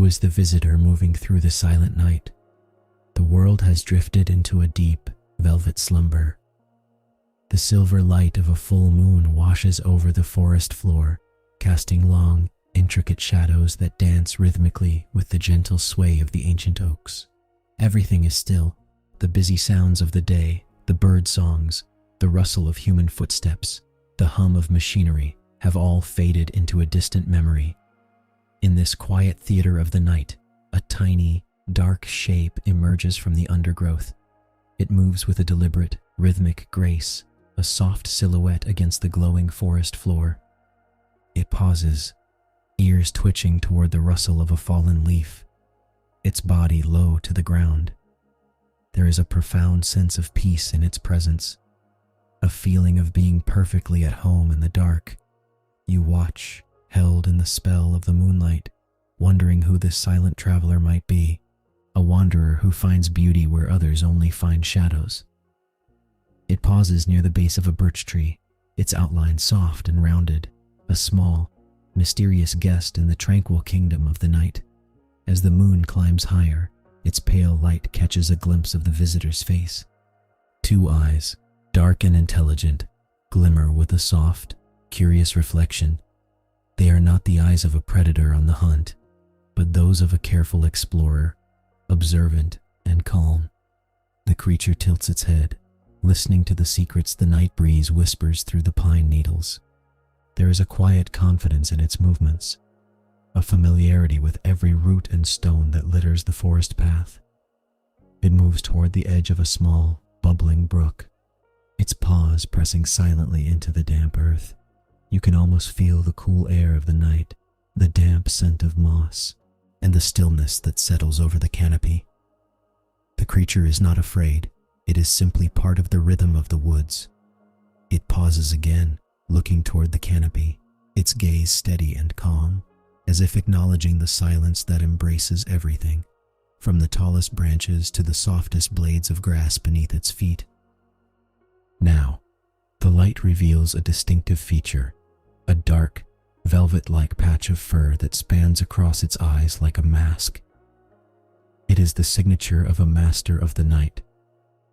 Who is the visitor moving through the silent night? The world has drifted into a deep, velvet slumber. The silver light of a full moon washes over the forest floor, casting long, intricate shadows that dance rhythmically with the gentle sway of the ancient oaks. Everything is still. The busy sounds of the day, the bird songs, the rustle of human footsteps, the hum of machinery have all faded into a distant memory. In this quiet theater of the night, a tiny, dark shape emerges from the undergrowth. It moves with a deliberate, rhythmic grace, a soft silhouette against the glowing forest floor. It pauses, ears twitching toward the rustle of a fallen leaf, its body low to the ground. There is a profound sense of peace in its presence, a feeling of being perfectly at home in the dark. You watch, held in the spell of the moonlight, wondering who this silent traveler might be, a wanderer who finds beauty where others only find shadows. It pauses near the base of a birch tree, its outline soft and rounded, a small, mysterious guest in the tranquil kingdom of the night. As the moon climbs higher, its pale light catches a glimpse of the visitor's face. Two eyes, dark and intelligent, glimmer with a soft, curious reflection. They are not the eyes of a predator on the hunt, but those of a careful explorer, observant and calm. The creature tilts its head, listening to the secrets the night breeze whispers through the pine needles. There is a quiet confidence in its movements, a familiarity with every root and stone that litters the forest path. It moves toward the edge of a small, bubbling brook, its paws pressing silently into the damp earth. You can almost feel the cool air of the night, the damp scent of moss, and the stillness that settles over the canopy. The creature is not afraid. It is simply part of the rhythm of the woods. It pauses again, looking toward the canopy, its gaze steady and calm, as if acknowledging the silence that embraces everything, from the tallest branches to the softest blades of grass beneath its feet. Now, the light reveals a distinctive feature, a dark, velvet-like patch of fur that spans across its eyes like a mask. It is the signature of a master of the night,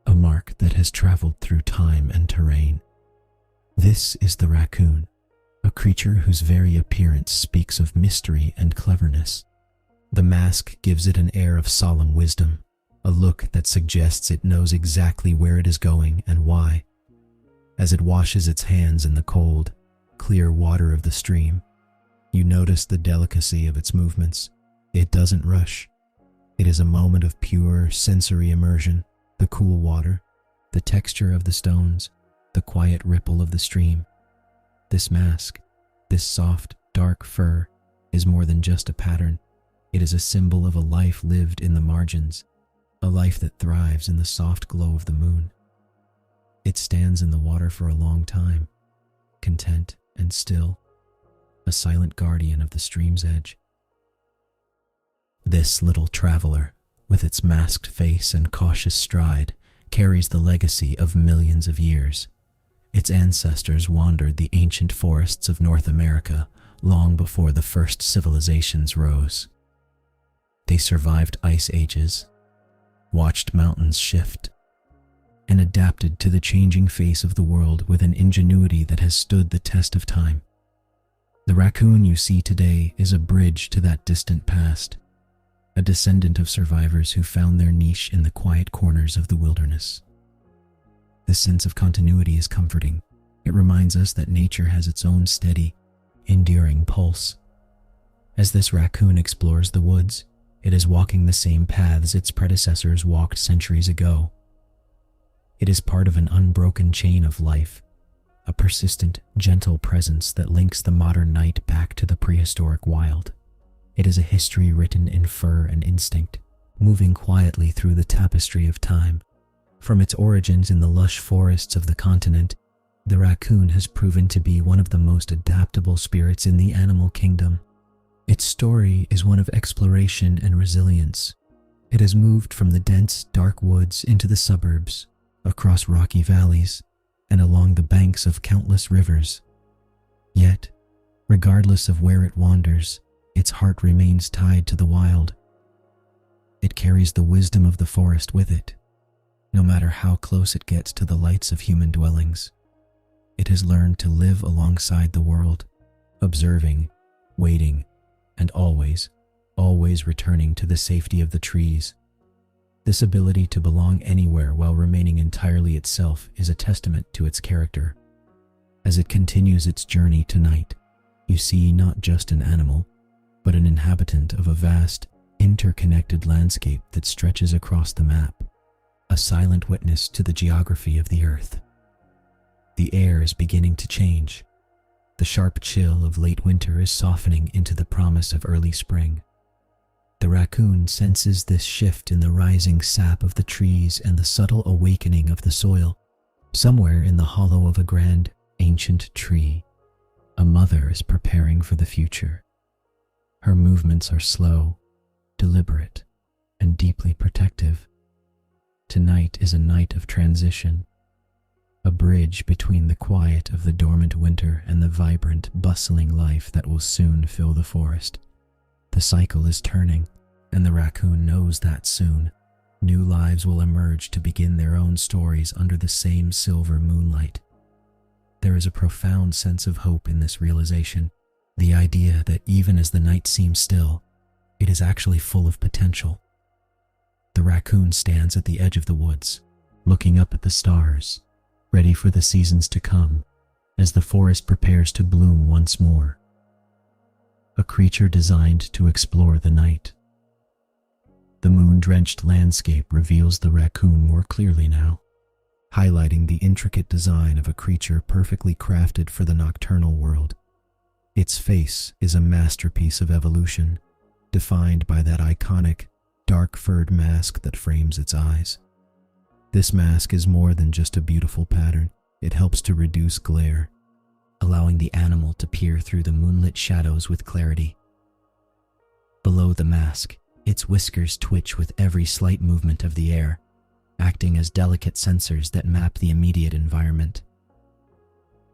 a mark that has traveled through time and terrain. This is the raccoon, a creature whose very appearance speaks of mystery and cleverness. The mask gives it an air of solemn wisdom, a look that suggests it knows exactly where it is going and why. As it washes its hands in the cold, clear water of the stream, you notice the delicacy of its movements. It doesn't rush. It is a moment of pure sensory immersion, the cool water, the texture of the stones, the quiet ripple of the stream. This mask, this soft, dark fur, is more than just a pattern. It is a symbol of a life lived in the margins, a life that thrives in the soft glow of the moon. It stands in the water for a long time, content and still, a silent guardian of the stream's edge. This little traveler, with its masked face and cautious stride, carries the legacy of millions of years. Its ancestors wandered the ancient forests of North America long before the first civilizations rose. They survived ice ages, watched mountains shift, and adapted to the changing face of the world with an ingenuity that has stood the test of time. The raccoon you see today is a bridge to that distant past, a descendant of survivors who found their niche in the quiet corners of the wilderness. This sense of continuity is comforting. It reminds us that nature has its own steady, enduring pulse. As this raccoon explores the woods, it is walking the same paths its predecessors walked centuries ago. It is part of an unbroken chain of life, a persistent, gentle presence that links the modern night back to the prehistoric wild. It is a history written in fur and instinct, moving quietly through the tapestry of time. From its origins in the lush forests of the continent, the raccoon has proven to be one of the most adaptable spirits in the animal kingdom. Its story is one of exploration and resilience. It has moved from the dense, dark woods into the suburbs, across rocky valleys, and along the banks of countless rivers. Yet, regardless of where it wanders, its heart remains tied to the wild. It carries the wisdom of the forest with it, no matter how close it gets to the lights of human dwellings. It has learned to live alongside the world, observing, waiting, and always returning to the safety of the trees. This ability to belong anywhere while remaining entirely itself is a testament to its character. As it continues its journey tonight, you see not just an animal, but an inhabitant of a vast, interconnected landscape that stretches across the map, a silent witness to the geography of the earth. The air is beginning to change. The sharp chill of late winter is softening into the promise of early spring. The raccoon senses this shift in the rising sap of the trees and the subtle awakening of the soil. Somewhere in the hollow of a grand, ancient tree, a mother is preparing for the future. Her movements are slow, deliberate, and deeply protective. Tonight is a night of transition, a bridge between the quiet of the dormant winter and the vibrant, bustling life that will soon fill the forest. The cycle is turning, and the raccoon knows that soon, new lives will emerge to begin their own stories under the same silver moonlight. There is a profound sense of hope in this realization, the idea that even as the night seems still, it is actually full of potential. The raccoon stands at the edge of the woods, looking up at the stars, ready for the seasons to come, as the forest prepares to bloom once more. A creature designed to explore the night. The moon-drenched landscape reveals the raccoon more clearly now, highlighting the intricate design of a creature perfectly crafted for the nocturnal world. Its face is a masterpiece of evolution, defined by that iconic, dark-furred mask that frames its eyes. This mask is more than just a beautiful pattern. It helps to reduce glare, allowing the animal to peer through the moonlit shadows with clarity. Below the mask, its whiskers twitch with every slight movement of the air, acting as delicate sensors that map the immediate environment.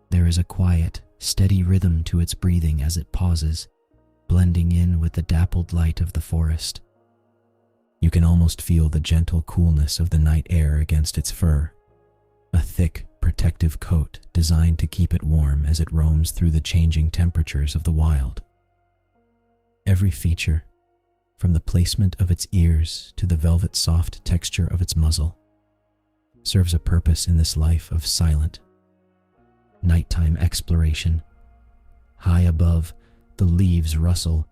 There is a quiet, steady rhythm to its breathing as it pauses, blending in with the dappled light of the forest. You can almost feel the gentle coolness of the night air against its fur, a thick, protective coat designed to keep it warm as it roams through the changing temperatures of the wild. Every feature, from the placement of its ears to the velvet soft texture of its muzzle, serves a purpose in this life of silent, nighttime exploration. High above, the leaves rustle,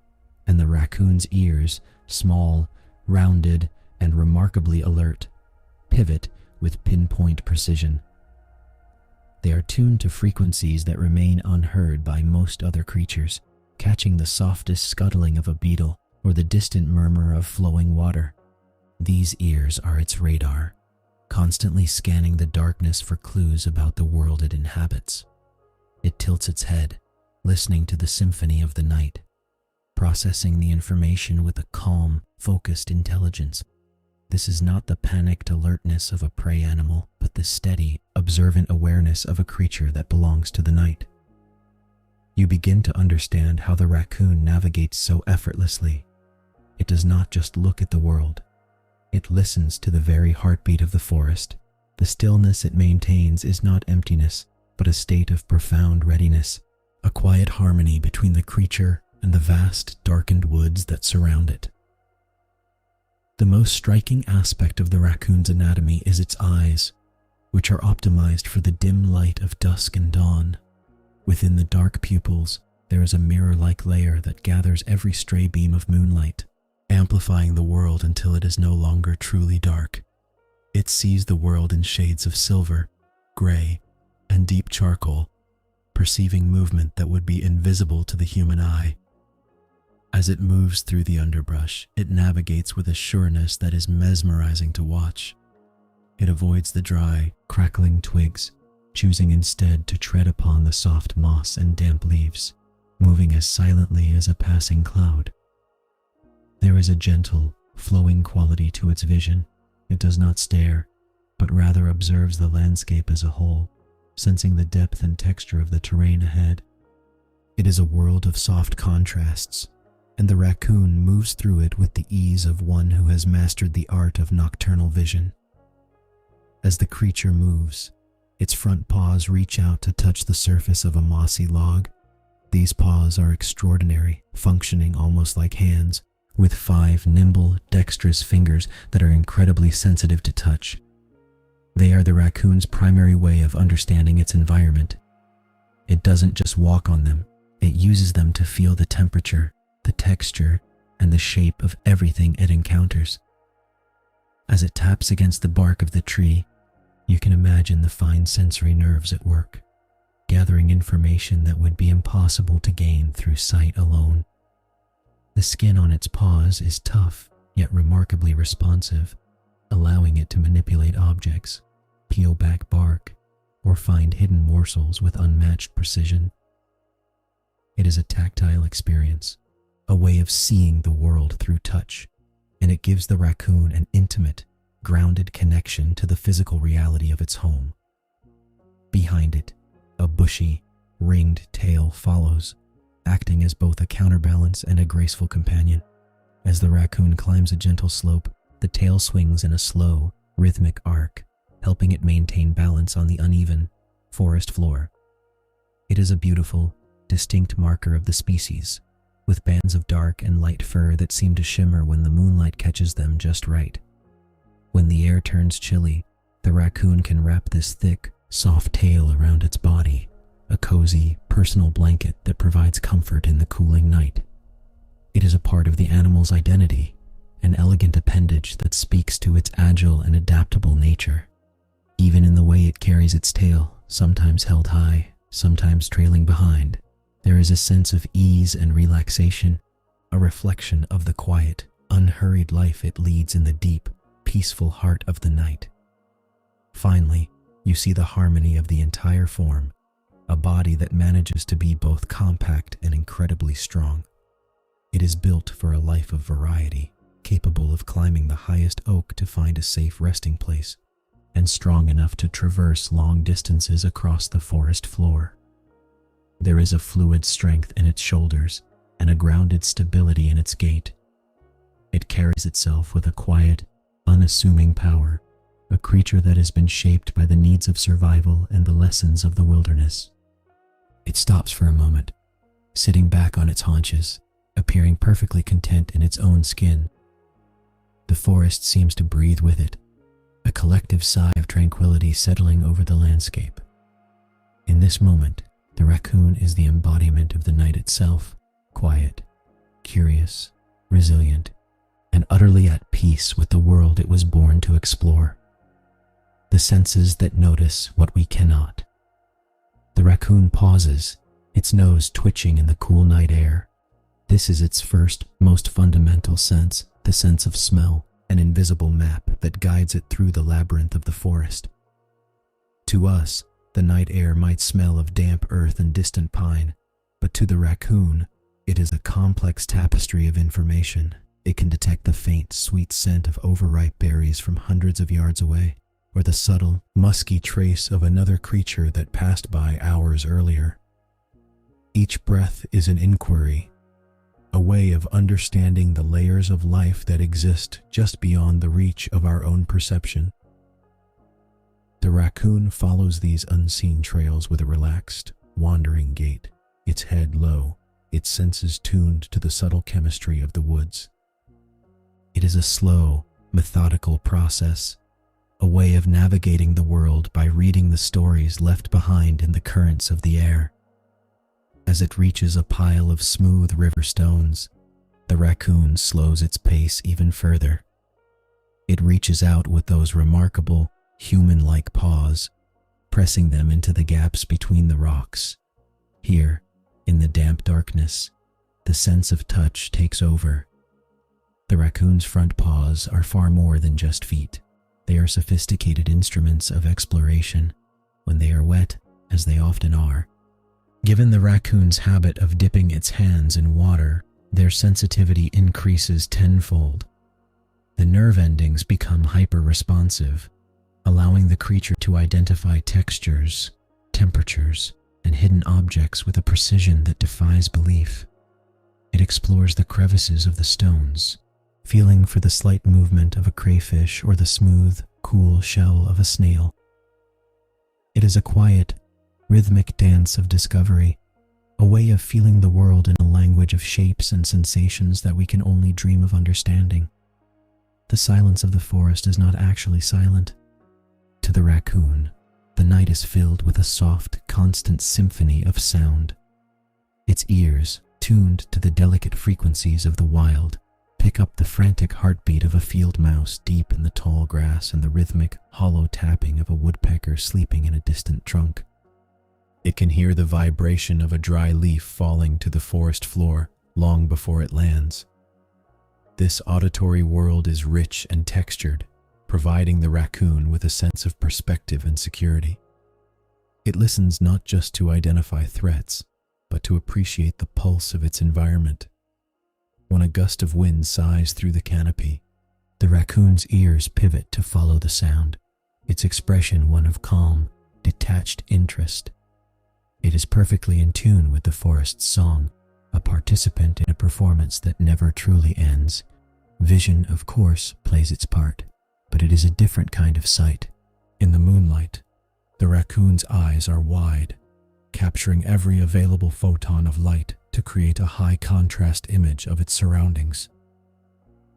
and the raccoon's ears, small, rounded, and remarkably alert, pivot with pinpoint precision. They are tuned to frequencies that remain unheard by most other creatures, catching the softest scuttling of a beetle or the distant murmur of flowing water. These ears are its radar, constantly scanning the darkness for clues about the world it inhabits. It tilts its head, listening to the symphony of the night, processing the information with a calm, focused intelligence. This is not the panicked alertness of a prey animal, but the steady, observant awareness of a creature that belongs to the night. You begin to understand how the raccoon navigates so effortlessly. It does not just look at the world. It listens to the very heartbeat of the forest. The stillness it maintains is not emptiness, but a state of profound readiness, a quiet harmony between the creature and the vast, darkened woods that surround it. The most striking aspect of the raccoon's anatomy is its eyes, which are optimized for the dim light of dusk and dawn. Within the dark pupils, there is a mirror-like layer that gathers every stray beam of moonlight, amplifying the world until it is no longer truly dark. It sees the world in shades of silver, gray, and deep charcoal, perceiving movement that would be invisible to the human eye. As it moves through the underbrush, it navigates with a sureness that is mesmerizing to watch. It avoids the dry, crackling twigs, choosing instead to tread upon the soft moss and damp leaves, moving as silently as a passing cloud. There is a gentle, flowing quality to its vision. It does not stare, but rather observes the landscape as a whole, sensing the depth and texture of the terrain ahead. It is a world of soft contrasts, and the raccoon moves through it with the ease of one who has mastered the art of nocturnal vision. As the creature moves, its front paws reach out to touch the surface of a mossy log. These paws are extraordinary, functioning almost like hands, with 5 nimble, dexterous fingers that are incredibly sensitive to touch. They are the raccoon's primary way of understanding its environment. It doesn't just walk on them, it uses them to feel the temperature, the texture, and the shape of everything it encounters. As it taps against the bark of the tree, you can imagine the fine sensory nerves at work, gathering information that would be impossible to gain through sight alone. The skin on its paws is tough, yet remarkably responsive, allowing it to manipulate objects, peel back bark, or find hidden morsels with unmatched precision. It is a tactile experience, a way of seeing the world through touch, and it gives the raccoon an intimate, grounded connection to the physical reality of its home. Behind it, a bushy, ringed tail follows, acting as both a counterbalance and a graceful companion. As the raccoon climbs a gentle slope, the tail swings in a slow, rhythmic arc, helping it maintain balance on the uneven forest floor. It is a beautiful, distinct marker of the species, with bands of dark and light fur that seem to shimmer when the moonlight catches them just right. When the air turns chilly, the raccoon can wrap this thick, soft tail around its body, a cozy, personal blanket that provides comfort in the cooling night. It is a part of the animal's identity, an elegant appendage that speaks to its agile and adaptable nature. Even in the way it carries its tail, sometimes held high, sometimes trailing behind, there is a sense of ease and relaxation, a reflection of the quiet, unhurried life it leads in the deep, peaceful heart of the night. Finally, you see the harmony of the entire form, a body that manages to be both compact and incredibly strong. It is built for a life of variety, capable of climbing the highest oak to find a safe resting place, and strong enough to traverse long distances across the forest floor. There is a fluid strength in its shoulders and a grounded stability in its gait. It carries itself with a quiet, unassuming power, a creature that has been shaped by the needs of survival and the lessons of the wilderness. It stops for a moment, sitting back on its haunches, appearing perfectly content in its own skin. The forest seems to breathe with it, a collective sigh of tranquility settling over the landscape. In this moment, the raccoon is the embodiment of the night itself, quiet, curious, resilient, and utterly at peace with the world it was born to explore. The senses that notice what we cannot. The raccoon pauses, its nose twitching in the cool night air. This is its first, most fundamental sense, the sense of smell, an invisible map that guides it through the labyrinth of the forest. To us, the night air might smell of damp earth and distant pine, but to the raccoon, it is a complex tapestry of information. It can detect the faint, sweet scent of overripe berries from hundreds of yards away, or the subtle, musky trace of another creature that passed by hours earlier. Each breath is an inquiry, a way of understanding the layers of life that exist just beyond the reach of our own perception. The raccoon follows these unseen trails with a relaxed, wandering gait, its head low, its senses tuned to the subtle chemistry of the woods. It is a slow, methodical process, a way of navigating the world by reading the stories left behind in the currents of the air. As it reaches a pile of smooth river stones, the raccoon slows its pace even further. It reaches out with those remarkable, human-like paws, pressing them into the gaps between the rocks. Here, in the damp darkness, the sense of touch takes over. The raccoon's front paws are far more than just feet. They are sophisticated instruments of exploration, when they are wet, as they often are. Given the raccoon's habit of dipping its hands in water, their sensitivity increases tenfold. The nerve endings become hyper-responsive, allowing the creature to identify textures, temperatures, and hidden objects with a precision that defies belief. It explores the crevices of the stones, feeling for the slight movement of a crayfish or the smooth, cool shell of a snail. It is a quiet, rhythmic dance of discovery, a way of feeling the world in a language of shapes and sensations that we can only dream of understanding. The silence of the forest is not actually silent. To the raccoon, the night is filled with a soft, constant symphony of sound. Its ears, tuned to the delicate frequencies of the wild, pick up the frantic heartbeat of a field mouse deep in the tall grass and the rhythmic, hollow tapping of a woodpecker sleeping in a distant trunk. It can hear the vibration of a dry leaf falling to the forest floor long before it lands. This auditory world is rich and textured, providing the raccoon with a sense of perspective and security. It listens not just to identify threats, but to appreciate the pulse of its environment. When a gust of wind sighs through the canopy, the raccoon's ears pivot to follow the sound, its expression one of calm, detached interest. It is perfectly in tune with the forest's song, a participant in a performance that never truly ends. Vision, of course, plays its part, but it is a different kind of sight. In the moonlight, the raccoon's eyes are wide, capturing every available photon of light to create a high-contrast image of its surroundings.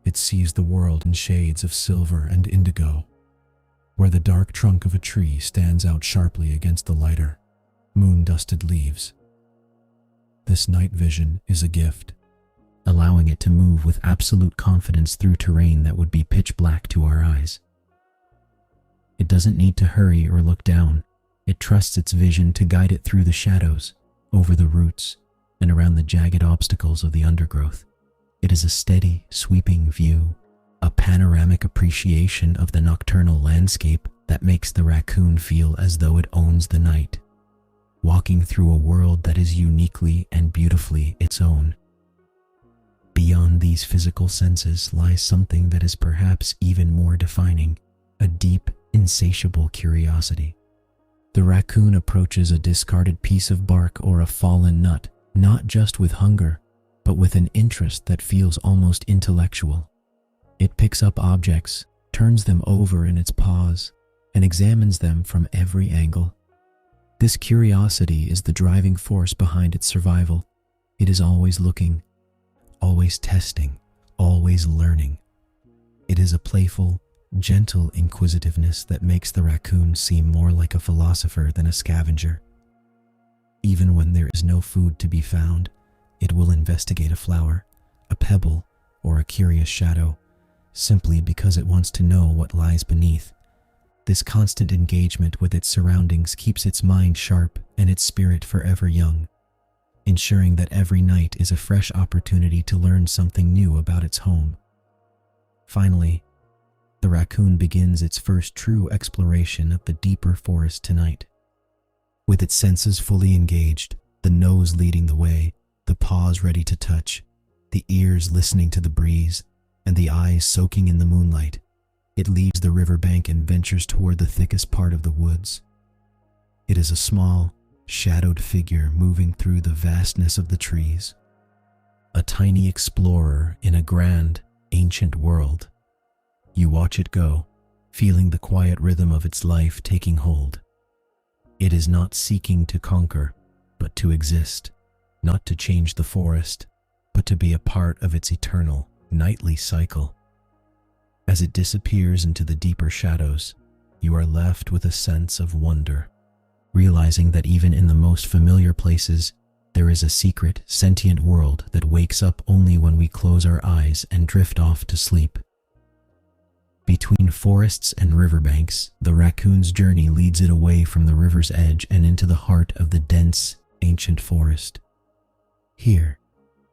It sees the world in shades of silver and indigo, where the dark trunk of a tree stands out sharply against the lighter, moon-dusted leaves. This night vision is a gift, allowing it to move with absolute confidence through terrain that would be pitch black to our eyes. It doesn't need to hurry or look down. It trusts its vision to guide it through the shadows, over the roots, and around the jagged obstacles of the undergrowth. It is a steady, sweeping view, a panoramic appreciation of the nocturnal landscape that makes the raccoon feel as though it owns the night, walking through a world that is uniquely and beautifully its own. Beyond these physical senses lies something that is perhaps even more defining, a deep, insatiable curiosity. The raccoon approaches a discarded piece of bark or a fallen nut, not just with hunger, but with an interest that feels almost intellectual. It picks up objects, turns them over in its paws, and examines them from every angle. This curiosity is the driving force behind its survival. It is always looking, always testing, always learning. It is a playful, gentle inquisitiveness that makes the raccoon seem more like a philosopher than a scavenger. Even when there is no food to be found, it will investigate a flower, a pebble, or a curious shadow, simply because it wants to know what lies beneath. This constant engagement with its surroundings keeps its mind sharp and its spirit forever young, ensuring that every night is a fresh opportunity to learn something new about its home. Finally, the raccoon begins its first true exploration of the deeper forest tonight. With its senses fully engaged, the nose leading the way, the paws ready to touch, the ears listening to the breeze, and the eyes soaking in the moonlight, it leaves the riverbank and ventures toward the thickest part of the woods. It is a small, shadowed figure moving through the vastness of the trees, a tiny explorer in a grand, ancient world. You watch it go, feeling the quiet rhythm of its life taking hold. It is not seeking to conquer, but to exist, not to change the forest, but to be a part of its eternal, nightly cycle. As it disappears into the deeper shadows, you are left with a sense of wonder, realizing that even in the most familiar places, there is a secret, sentient world that wakes up only when we close our eyes and drift off to sleep. Between forests and riverbanks, the raccoon's journey leads it away from the river's edge and into the heart of the dense, ancient forest. Here,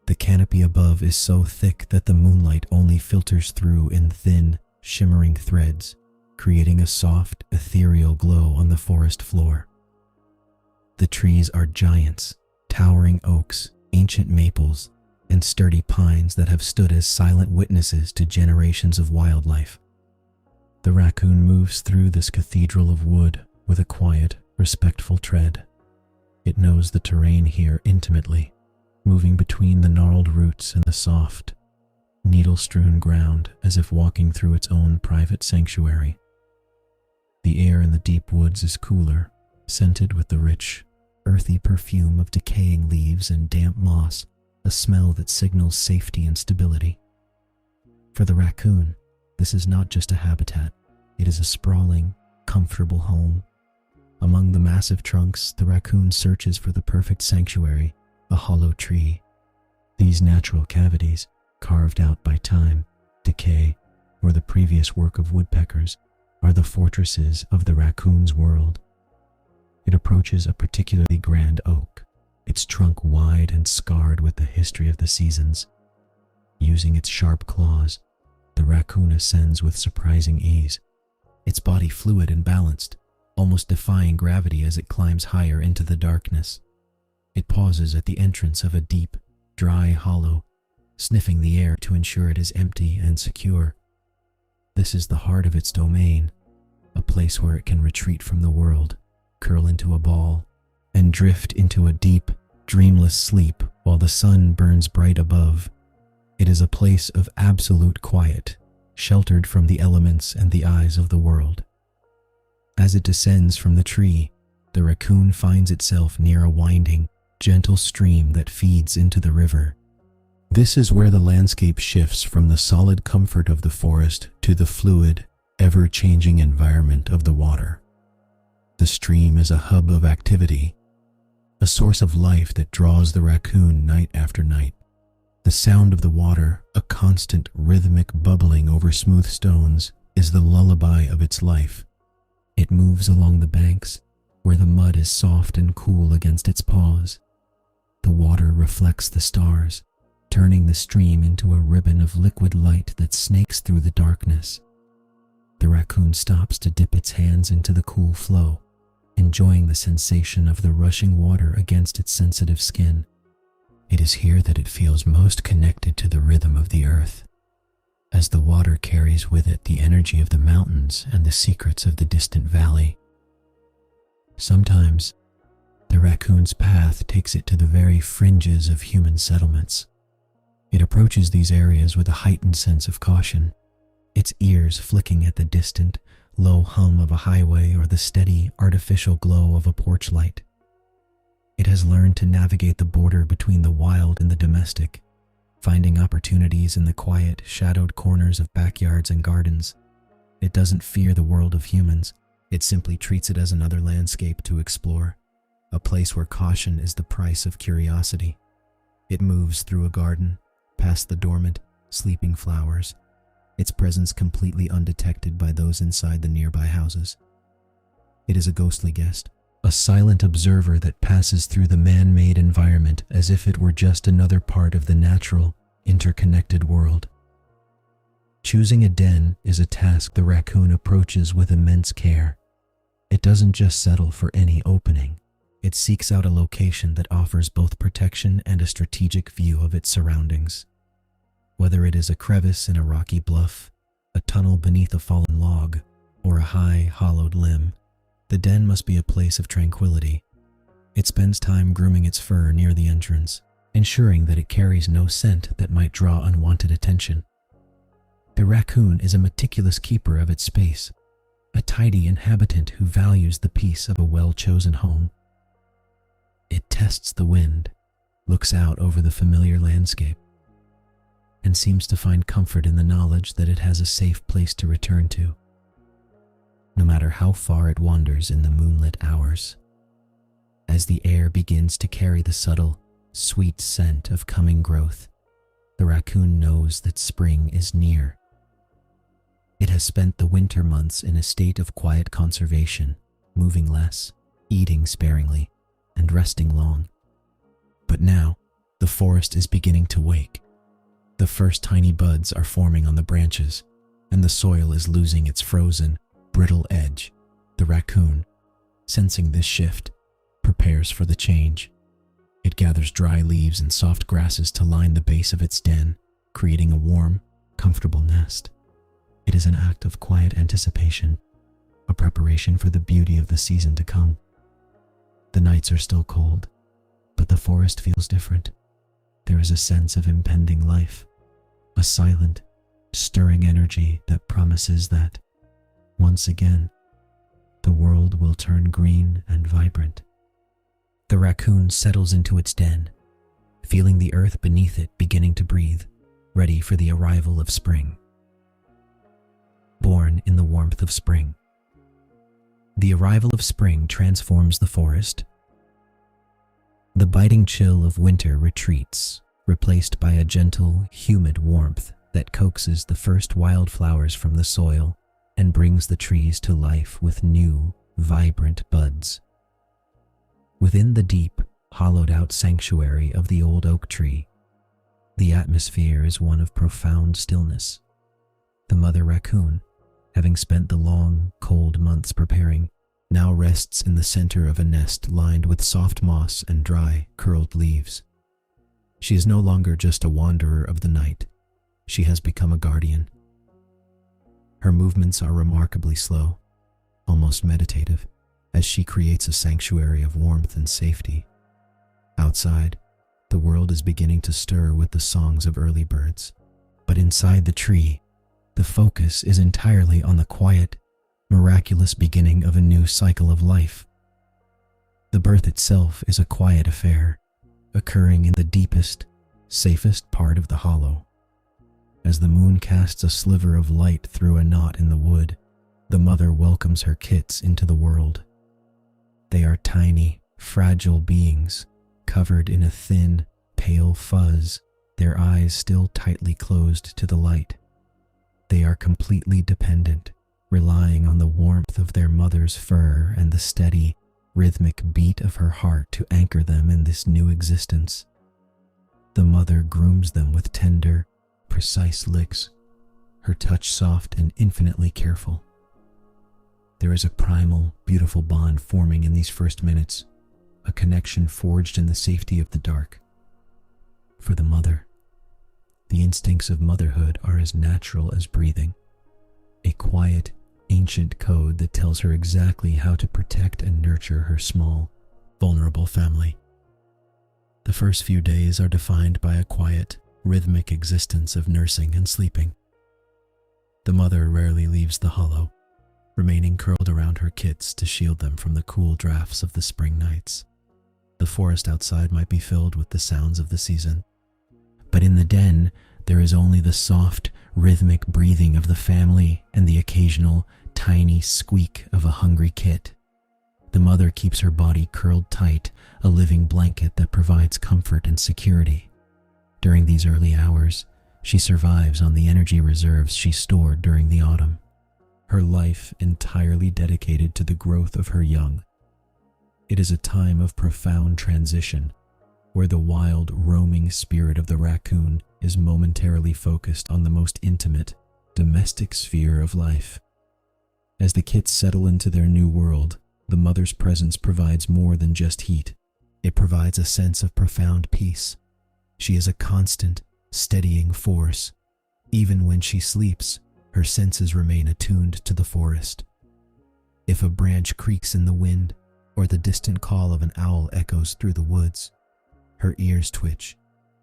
the canopy above is so thick that the moonlight only filters through in thin, shimmering threads, creating a soft, ethereal glow on the forest floor. The trees are giants, towering oaks, ancient maples, and sturdy pines that have stood as silent witnesses to generations of wildlife. The raccoon moves through this cathedral of wood with a quiet, respectful tread. It knows the terrain here intimately, moving between the gnarled roots and the soft, needle-strewn ground as if walking through its own private sanctuary. The air in the deep woods is cooler, scented with the rich, earthy perfume of decaying leaves and damp moss, a smell that signals safety and stability. For the raccoon, this is not just a habitat, it is a sprawling, comfortable home. Among the massive trunks, the raccoon searches for the perfect sanctuary, a hollow tree. These natural cavities, carved out by time, decay, or the previous work of woodpeckers, are the fortresses of the raccoon's world. It approaches a particularly grand oak, its trunk wide and scarred with the history of the seasons. Using its sharp claws, the raccoon ascends with surprising ease, its body fluid and balanced, almost defying gravity as it climbs higher into the darkness. It pauses at the entrance of a deep, dry hollow, sniffing the air to ensure it is empty and secure. This is the heart of its domain, a place where it can retreat from the world, curl into a ball, and drift into a deep, dreamless sleep while the sun burns bright above. It is a place of absolute quiet, sheltered from the elements and the eyes of the world. As it descends from the tree, the raccoon finds itself near a winding, gentle stream that feeds into the river. This is where the landscape shifts from the solid comfort of the forest to the fluid, ever-changing environment of the water. The stream is a hub of activity, a source of life that draws the raccoon night after night. The sound of the water, a constant rhythmic bubbling over smooth stones, is the lullaby of its life. It moves along the banks, where the mud is soft and cool against its paws. The water reflects the stars, turning the stream into a ribbon of liquid light that snakes through the darkness. The raccoon stops to dip its hands into the cool flow, enjoying the sensation of the rushing water against its sensitive skin. It is here that it feels most connected to the rhythm of the earth, as the water carries with it the energy of the mountains and the secrets of the distant valley. Sometimes, the raccoon's path takes it to the very fringes of human settlements. It approaches these areas with a heightened sense of caution, its ears flicking at the distant, low hum of a highway or the steady, artificial glow of a porch light. It has learned to navigate the border between the wild and the domestic, finding opportunities in the quiet, shadowed corners of backyards and gardens. It doesn't fear the world of humans, it simply treats it as another landscape to explore, a place where caution is the price of curiosity. It moves through a garden, past the dormant, sleeping flowers, its presence completely undetected by those inside the nearby houses. It is a ghostly guest, a silent observer that passes through the man-made environment as if it were just another part of the natural, interconnected world. Choosing a den is a task the raccoon approaches with immense care. It doesn't just settle for any opening. It seeks out a location that offers both protection and a strategic view of its surroundings. Whether it is a crevice in a rocky bluff, a tunnel beneath a fallen log, or a high, hollowed limb, the den must be a place of tranquility. It spends time grooming its fur near the entrance, ensuring that it carries no scent that might draw unwanted attention. The raccoon is a meticulous keeper of its space, a tidy inhabitant who values the peace of a well-chosen home. It tests the wind, looks out over the familiar landscape, and seems to find comfort in the knowledge that it has a safe place to return to, no matter how far it wanders in the moonlit hours. As the air begins to carry the subtle, sweet scent of coming growth, the raccoon knows that spring is near. It has spent the winter months in a state of quiet conservation, moving less, eating sparingly, and resting long. But now, the forest is beginning to wake. The first tiny buds are forming on the branches, and the soil is losing its frozen, brittle edge. The raccoon, sensing this shift, prepares for the change. It gathers dry leaves and soft grasses to line the base of its den, creating a warm, comfortable nest. It is an act of quiet anticipation, a preparation for the beauty of the season to come. The nights are still cold, but the forest feels different. there is a sense of impending life, a silent, stirring energy that promises that, once again, the world will turn green and vibrant. The raccoon settles into its den, feeling the earth beneath it beginning to breathe, ready for the arrival of spring. Born in the warmth of spring. The arrival of spring transforms the forest. The biting chill of winter retreats, replaced by a gentle, humid warmth that coaxes the first wildflowers from the soil and brings the trees to life with new, vibrant buds. Within the deep, hollowed-out sanctuary of the old oak tree, the atmosphere is one of profound stillness. The mother raccoon, having spent the long, cold months preparing, now rests in the center of a nest lined with soft moss and dry, curled leaves. She is no longer just a wanderer of the night. She has become a guardian. Her movements are remarkably slow, almost meditative, as she creates a sanctuary of warmth and safety. Outside, the world is beginning to stir with the songs of early birds, but inside the tree, the focus is entirely on the quiet, miraculous beginning of a new cycle of life. The birth itself is a quiet affair, occurring in the deepest, safest part of the hollow. As the moon casts a sliver of light through a knot in the wood, the mother welcomes her kits into the world. They are tiny, fragile beings, covered in a thin, pale fuzz, their eyes still tightly closed to the light. They are completely dependent, relying on the warmth of their mother's fur and the steady, rhythmic beat of her heart to anchor them in this new existence. The mother grooms them with tender, precise licks, her touch soft and infinitely careful. There is a primal, beautiful bond forming in these first minutes, a connection forged in the safety of the dark. For the mother, the instincts of motherhood are as natural as breathing, a quiet, ancient code that tells her exactly how to protect and nurture her small, vulnerable family. The first few days are defined by a quiet, rhythmic existence of nursing and sleeping. The mother rarely leaves the hollow, remaining curled around her kits to shield them from the cool drafts of the spring nights. The forest outside might be filled with the sounds of the season, but in the den, there is only the soft, rhythmic breathing of the family and the occasional, tiny squeak of a hungry kit. The mother keeps her body curled tight, a living blanket that provides comfort and security. During these early hours, she survives on the energy reserves she stored during the autumn, her life entirely dedicated to the growth of her young. It is a time of profound transition, where the wild, roaming spirit of the raccoon is momentarily focused on the most intimate, domestic sphere of life. As the kits settle into their new world, the mother's presence provides more than just heat. It provides a sense of profound peace. She is a constant, steadying force. Even when she sleeps, her senses remain attuned to the forest. If a branch creaks in the wind, or the distant call of an owl echoes through the woods, her ears twitch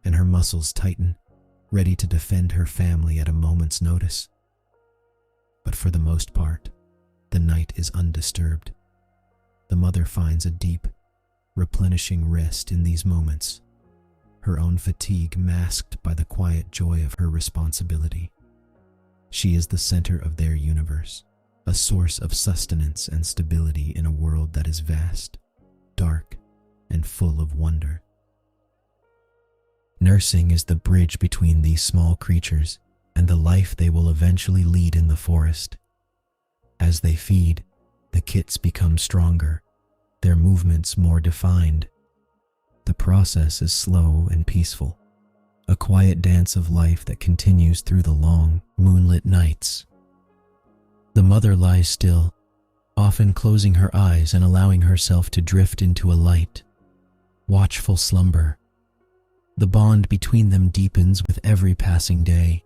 and her muscles tighten, ready to defend her family at a moment's notice. But for the most part, the night is undisturbed. The mother finds a deep, replenishing rest in these moments, her own fatigue masked by the quiet joy of her responsibility. She is the center of their universe, a source of sustenance and stability in a world that is vast, dark, and full of wonder. Nursing is the bridge between these small creatures and the life they will eventually lead in the forest. As they feed, the kits become stronger, their movements more defined. The process is slow and peaceful, a quiet dance of life that continues through the long, moonlit nights. The mother lies still, often closing her eyes and allowing herself to drift into a light, watchful slumber. The bond between them deepens with every passing day,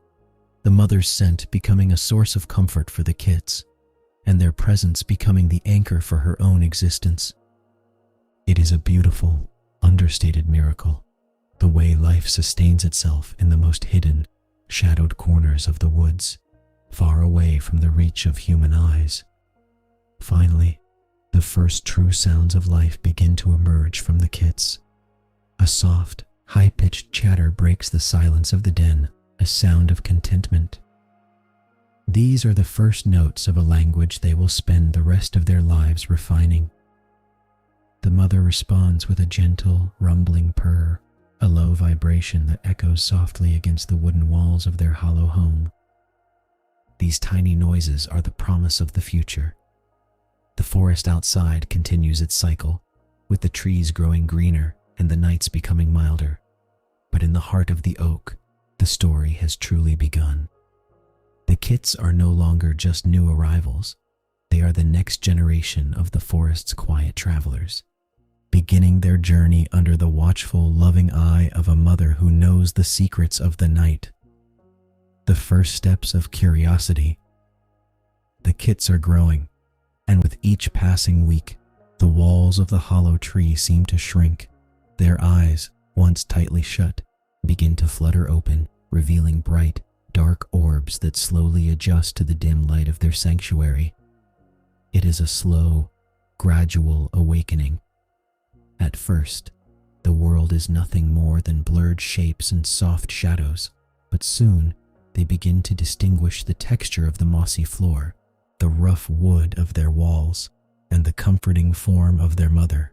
the mother's scent becoming a source of comfort for the kits, and their presence becoming the anchor for her own existence. It is a beautiful, understated miracle, the way life sustains itself in the most hidden, shadowed corners of the woods, far away from the reach of human eyes. Finally, the first true sounds of life begin to emerge from the kits. A soft, high-pitched chatter breaks the silence of the den, a sound of contentment. These are the first notes of a language they will spend the rest of their lives refining. The mother responds with a gentle, rumbling purr, a low vibration that echoes softly against the wooden walls of their hollow home. These tiny noises are the promise of the future. The forest outside continues its cycle, with the trees growing greener and the nights becoming milder. But in the heart of the oak, the story has truly begun. The kits are no longer just new arrivals. They are the next generation of the forest's quiet travelers, beginning their journey under the watchful, loving eye of a mother who knows the secrets of the night. The first steps of curiosity. The kits are growing, and with each passing week, the walls of the hollow tree seem to shrink. Their eyes, once tightly shut, begin to flutter open, revealing bright, dark orbs that slowly adjust to the dim light of their sanctuary. It is a slow, gradual awakening. At first, the world is nothing more than blurred shapes and soft shadows, but soon they begin to distinguish the texture of the mossy floor, the rough wood of their walls, and the comforting form of their mother.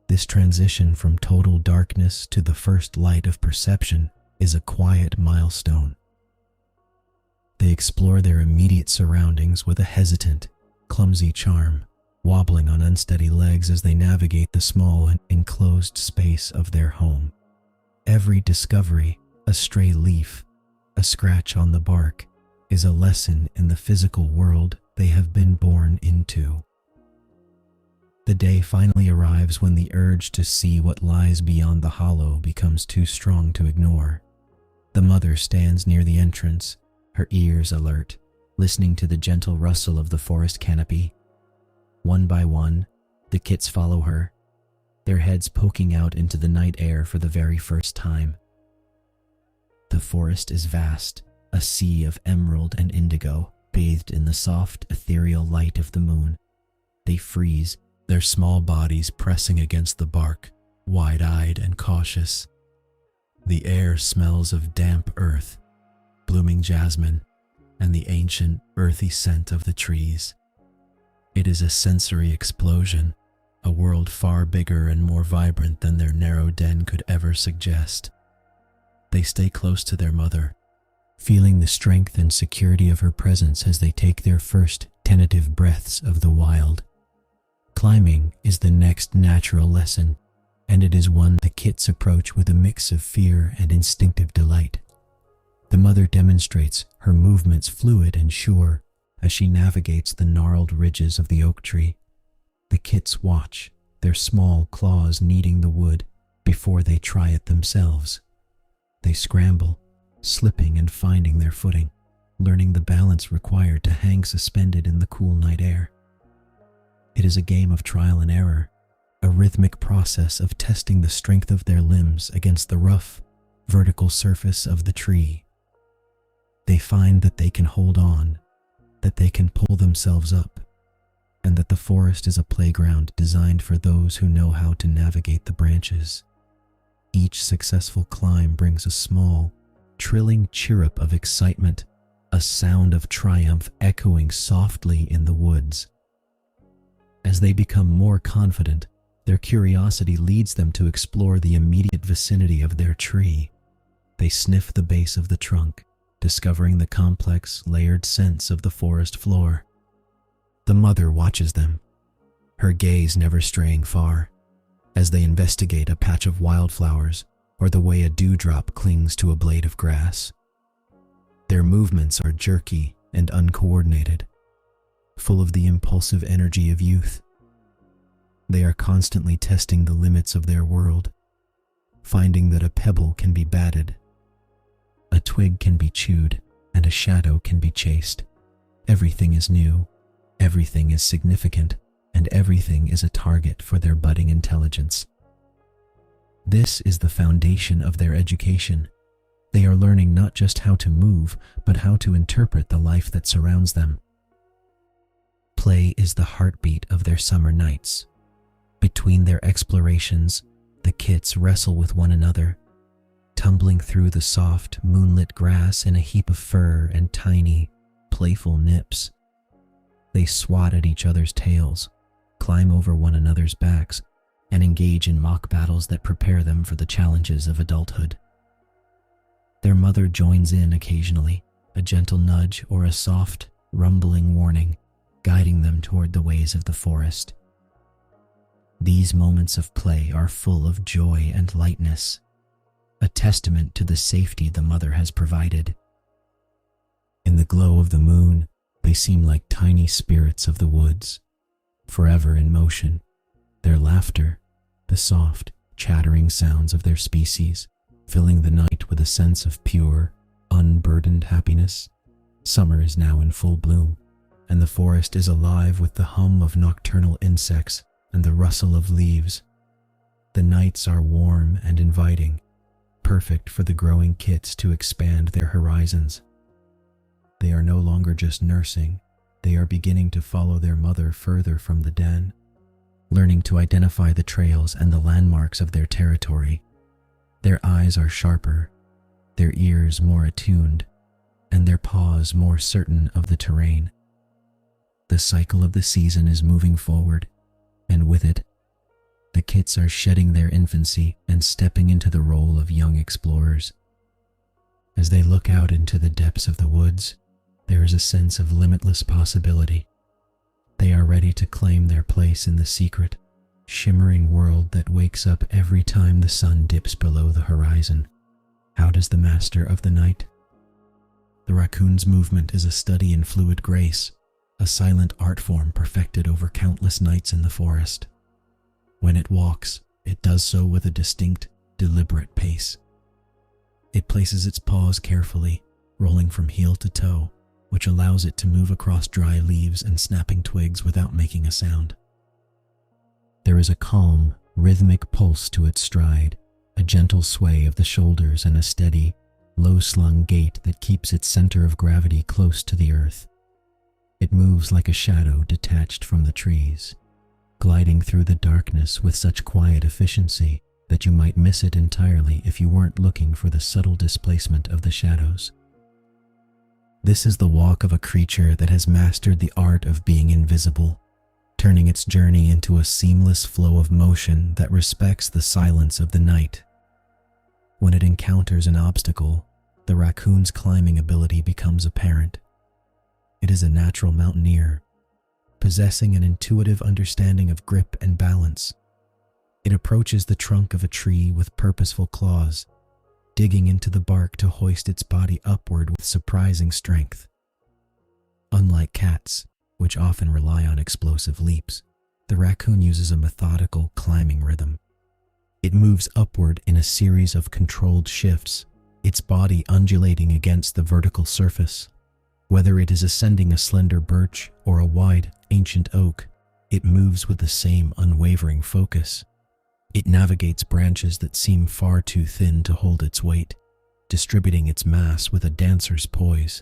This transition from total darkness to the first light of perception is a quiet milestone. They explore their immediate surroundings with a hesitant, clumsy charm, wobbling on unsteady legs as they navigate the small and enclosed space of their home. Every discovery, a stray leaf, a scratch on the bark, is a lesson in the physical world they have been born into. The day finally arrives when the urge to see what lies beyond the hollow becomes too strong to ignore. The mother stands near the entrance, her ears alert, listening to the gentle rustle of the forest canopy. One by one, the kits follow her, their heads poking out into the night air for the very first time. The forest is vast, a sea of emerald and indigo, bathed in the soft, ethereal light of the moon. They freeze, their small bodies pressing against the bark, wide-eyed and cautious. The air smells of damp earth, blooming jasmine, and the ancient, earthy scent of the trees. It is a sensory explosion, a world far bigger and more vibrant than their narrow den could ever suggest. They stay close to their mother, feeling the strength and security of her presence as they take their first tentative breaths of the wild. Climbing is the next natural lesson, and it is one the kits approach with a mix of fear and instinctive delight. The mother demonstrates her movements fluid and sure as she navigates the gnarled ridges of the oak tree. The kits watch, their small claws kneading the wood before they try it themselves. They scramble, slipping and finding their footing, learning the balance required to hang suspended in the cool night air. It is a game of trial and error, a rhythmic process of testing the strength of their limbs against the rough, vertical surface of the tree. They find that they can hold on, that they can pull themselves up, and that the forest is a playground designed for those who know how to navigate the branches. Each successful climb brings a small, trilling chirrup of excitement, a sound of triumph echoing softly in the woods. As they become more confident, their curiosity leads them to explore the immediate vicinity of their tree. They sniff the base of the trunk, discovering the complex, layered scents of the forest floor. The mother watches them, her gaze never straying far, as they investigate a patch of wildflowers or the way a dewdrop clings to a blade of grass. Their movements are jerky and uncoordinated, full of the impulsive energy of youth. They are constantly testing the limits of their world, finding that a pebble can be batted, a twig can be chewed, and a shadow can be chased. Everything is new, everything is significant, and everything is a target for their budding intelligence. This is the foundation of their education. They are learning not just how to move, but how to interpret the life that surrounds them. Play is the heartbeat of their summer nights. Between their explorations, the kits wrestle with one another, tumbling through the soft, moonlit grass in a heap of fur and tiny, playful nips. They swat at each other's tails, climb over one another's backs, and engage in mock battles that prepare them for the challenges of adulthood. Their mother joins in occasionally, a gentle nudge or a soft, rumbling warning, guiding them toward the ways of the forest. These moments of play are full of joy and lightness, a testament to the safety the mother has provided. In the glow of the moon, they seem like tiny spirits of the woods, forever in motion. Their laughter, the soft, chattering sounds of their species, filling the night with a sense of pure, unburdened happiness. Summer is now in full bloom, and the forest is alive with the hum of nocturnal insects and the rustle of leaves. The nights are warm and inviting, perfect for the growing kits to expand their horizons. They are no longer just nursing, they are beginning to follow their mother further from the den, learning to identify the trails and the landmarks of their territory. Their eyes are sharper, their ears more attuned, and their paws more certain of the terrain. The cycle of the season is moving forward, and with it, the kits are shedding their infancy and stepping into the role of young explorers. As they look out into the depths of the woods, there is a sense of limitless possibility. They are ready to claim their place in the secret, shimmering world that wakes up every time the sun dips below the horizon. How does the master of the night? The raccoon's movement is a study in fluid grace, a silent art form perfected over countless nights in the forest. When it walks, it does so with a distinct, deliberate pace. It places its paws carefully, rolling from heel to toe, which allows it to move across dry leaves and snapping twigs without making a sound. There is a calm, rhythmic pulse to its stride, a gentle sway of the shoulders and a steady, low-slung gait that keeps its center of gravity close to the earth. It moves like a shadow detached from the trees, gliding through the darkness with such quiet efficiency that you might miss it entirely if you weren't looking for the subtle displacement of the shadows. This is the walk of a creature that has mastered the art of being invisible, turning its journey into a seamless flow of motion that respects the silence of the night. When it encounters an obstacle, the raccoon's climbing ability becomes apparent. It is a natural mountaineer, possessing an intuitive understanding of grip and balance. It approaches the trunk of a tree with purposeful claws, digging into the bark to hoist its body upward with surprising strength. Unlike cats, which often rely on explosive leaps, the raccoon uses a methodical climbing rhythm. It moves upward in a series of controlled shifts, its body undulating against the vertical surface. Whether it is ascending a slender birch or a wide, ancient oak, it moves with the same unwavering focus. It navigates branches that seem far too thin to hold its weight, distributing its mass with a dancer's poise.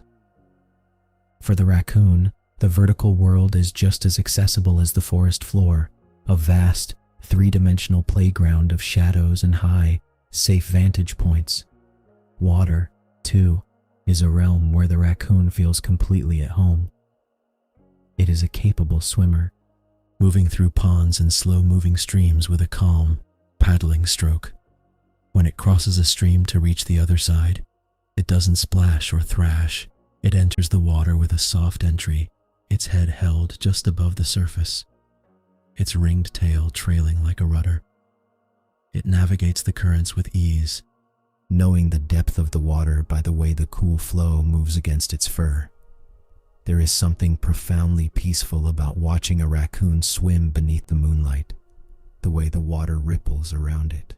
For the raccoon, the vertical world is just as accessible as the forest floor, a vast, three-dimensional playground of shadows and high, safe vantage points. Water, too, is a realm where the raccoon feels completely at home. It is a capable swimmer, moving through ponds and slow-moving streams with a calm, paddling stroke. When it crosses a stream to reach the other side, it doesn't splash or thrash. It enters the water with a soft entry, its head held just above the surface, its ringed tail trailing like a rudder. It navigates the currents with ease, knowing the depth of the water by the way the cool flow moves against its fur. There is something profoundly peaceful about watching a raccoon swim beneath the moonlight, the way the water ripples around it,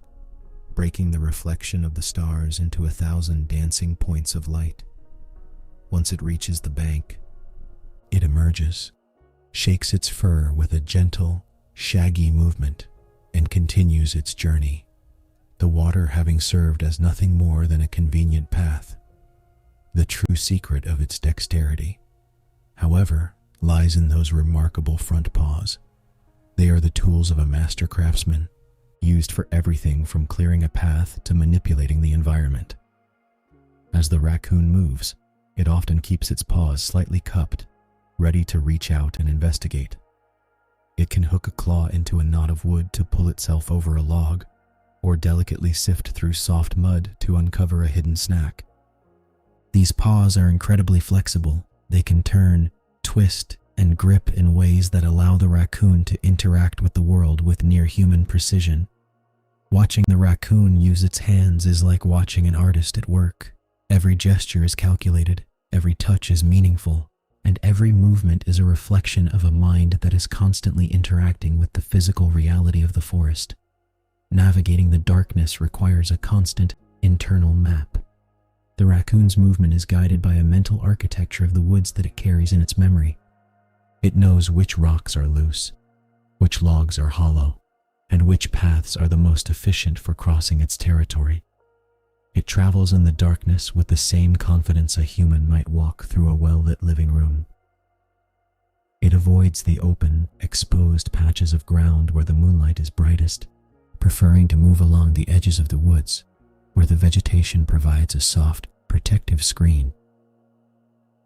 breaking the reflection of the stars into 1,000 dancing points of light. Once it reaches the bank, it emerges, shakes its fur with a gentle, shaggy movement, and continues its journey. the water having served as nothing more than a convenient path. The true secret of its dexterity, however, lies in those remarkable front paws. They are the tools of a master craftsman, used for everything from clearing a path to manipulating the environment. As the raccoon moves, it often keeps its paws slightly cupped, ready to reach out and investigate. It can hook a claw into a knot of wood to pull itself over a log, or delicately sift through soft mud to uncover a hidden snack. These paws are incredibly flexible. They can turn, twist, and grip in ways that allow the raccoon to interact with the world with near-human precision. Watching the raccoon use its hands is like watching an artist at work. Every gesture is calculated, every touch is meaningful, and every movement is a reflection of a mind that is constantly interacting with the physical reality of the forest. Navigating the darkness requires a constant internal map. The raccoon's movement is guided by a mental architecture of the woods that it carries in its memory. It knows which rocks are loose, which logs are hollow, and which paths are the most efficient for crossing its territory. It travels in the darkness with the same confidence a human might walk through a well-lit living room. It avoids the open, exposed patches of ground where the moonlight is brightest, preferring to move along the edges of the woods, where the vegetation provides a soft, protective screen.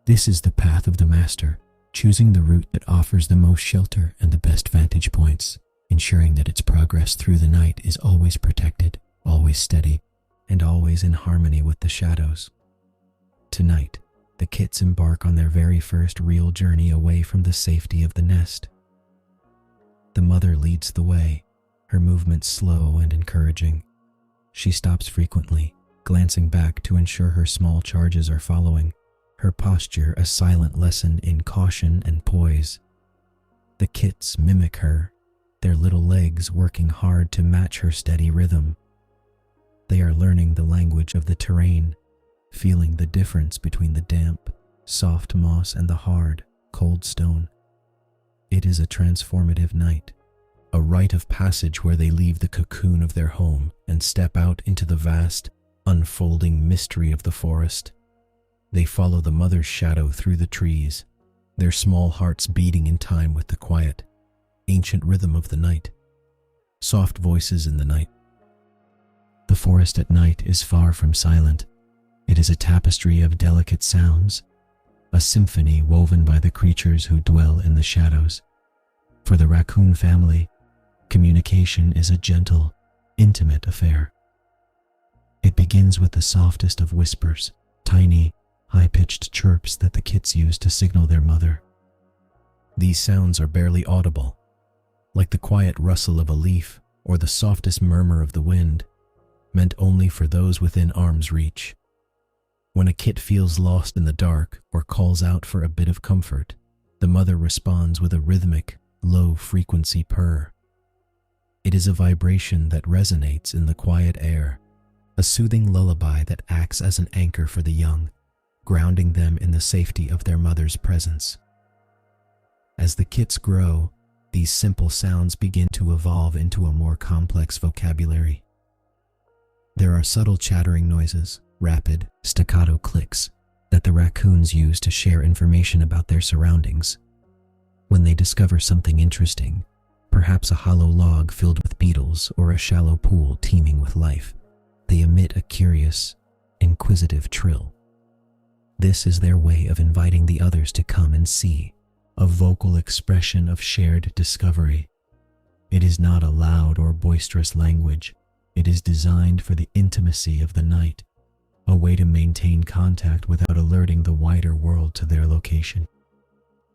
This is the path of the master, choosing the route that offers the most shelter and the best vantage points, ensuring that its progress through the night is always protected, always steady, and always in harmony with the shadows. Tonight, the kits embark on their very first real journey away from the safety of the nest. The mother leads the way, her movements slow and encouraging. She stops frequently, glancing back to ensure her small charges are following, her posture a silent lesson in caution and poise. The kits mimic her, their little legs working hard to match her steady rhythm. They are learning the language of the terrain, feeling the difference between the damp, soft moss and the hard, cold stone. It is a transformative night, a rite of passage where they leave the cocoon of their home and step out into the vast, unfolding mystery of the forest. They follow the mother's shadow through the trees, their small hearts beating in time with the quiet, ancient rhythm of the night. Soft voices in the night. The forest at night is far from silent. It is a tapestry of delicate sounds, a symphony woven by the creatures who dwell in the shadows. For the raccoon family, communication is a gentle, intimate affair. It begins with the softest of whispers, tiny, high-pitched chirps that the kits use to signal their mother. These sounds are barely audible, like the quiet rustle of a leaf or the softest murmur of the wind, meant only for those within arm's reach. When a kit feels lost in the dark or calls out for a bit of comfort, the mother responds with a rhythmic, low-frequency purr. It is a vibration that resonates in the quiet air, a soothing lullaby that acts as an anchor for the young, grounding them in the safety of their mother's presence. As the kits grow, these simple sounds begin to evolve into a more complex vocabulary. There are subtle chattering noises, rapid, staccato clicks that the raccoons use to share information about their surroundings. When they discover something interesting, perhaps a hollow log filled with beetles or a shallow pool teeming with life, they emit a curious, inquisitive trill. This is their way of inviting the others to come and see, a vocal expression of shared discovery. It is not a loud or boisterous language. It is designed for the intimacy of the night, a way to maintain contact without alerting the wider world to their location.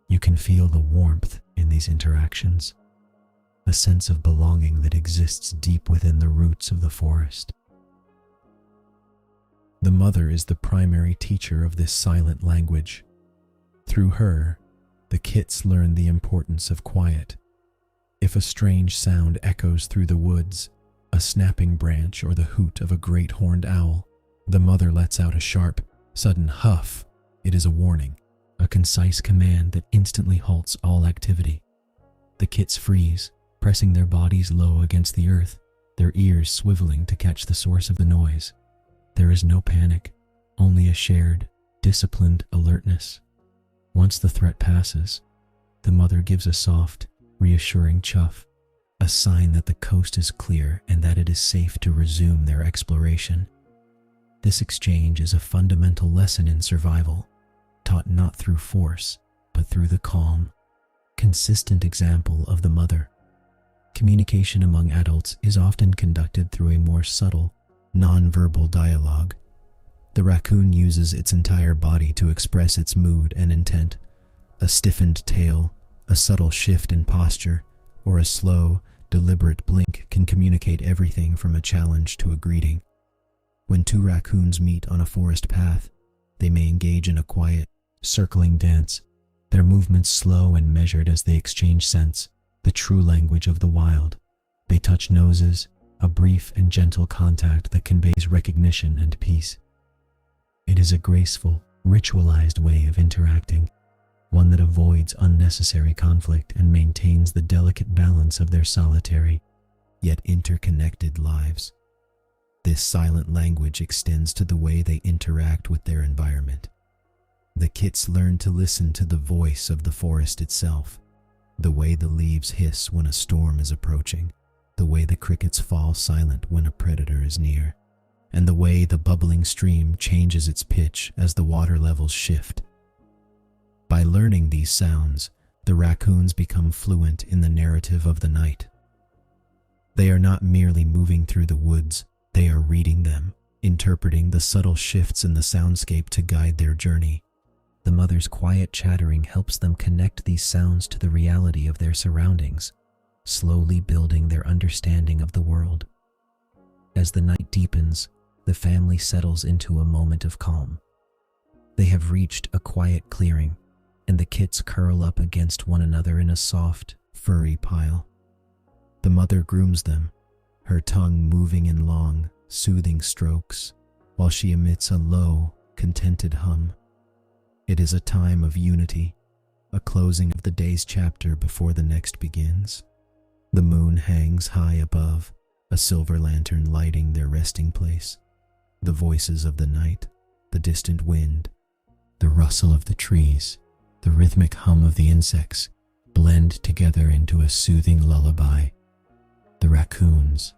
You can feel the warmth in these interactions, a sense of belonging that exists deep within the roots of the forest. The mother is the primary teacher of this silent language. Through her, the kits learn the importance of quiet. If a strange sound echoes through the woods, a snapping branch or the hoot of a great horned owl, the mother lets out a sharp, sudden huff. It is a warning, a concise command that instantly halts all activity. The kits freeze, pressing their bodies low against the earth, their ears swiveling to catch the source of the noise. There is no panic, only a shared, disciplined alertness. Once the threat passes, the mother gives a soft, reassuring chuff, a sign that the coast is clear and that it is safe to resume their exploration. This exchange is a fundamental lesson in survival, taught not through force, but through the calm, consistent example of the mother. Communication among adults is often conducted through a more subtle, non-verbal dialogue. The raccoon uses its entire body to express its mood and intent. A stiffened tail, a subtle shift in posture, or a slow, deliberate blink can communicate everything from a challenge to a greeting. When two raccoons meet on a forest path, they may engage in a quiet, circling dance, their movements slow and measured as they exchange scents, the true language of the wild. They touch noses, a brief and gentle contact that conveys recognition and peace. It is a graceful, ritualized way of interacting, one that avoids unnecessary conflict and maintains the delicate balance of their solitary, yet interconnected lives. This silent language extends to the way they interact with their environment. The kits learn to listen to the voice of the forest itself, the way the leaves hiss when a storm is approaching, the way the crickets fall silent when a predator is near, and the way the bubbling stream changes its pitch as the water levels shift. By learning these sounds, the raccoons become fluent in the narrative of the night. They are not merely moving through the woods, they are reading them, interpreting the subtle shifts in the soundscape to guide their journey. The mother's quiet chattering helps them connect these sounds to the reality of their surroundings, slowly building their understanding of the world. As the night deepens, the family settles into a moment of calm. They have reached a quiet clearing, and the kits curl up against one another in a soft, furry pile. The mother grooms them, her tongue moving in long, soothing strokes, while she emits a low, contented hum. It is a time of unity, a closing of the day's chapter before the next begins. The moon hangs high above, a silver lantern lighting their resting place. The voices of the night, the distant wind, the rustle of the trees, the rhythmic hum of the insects blend together into a soothing lullaby. The raccoons,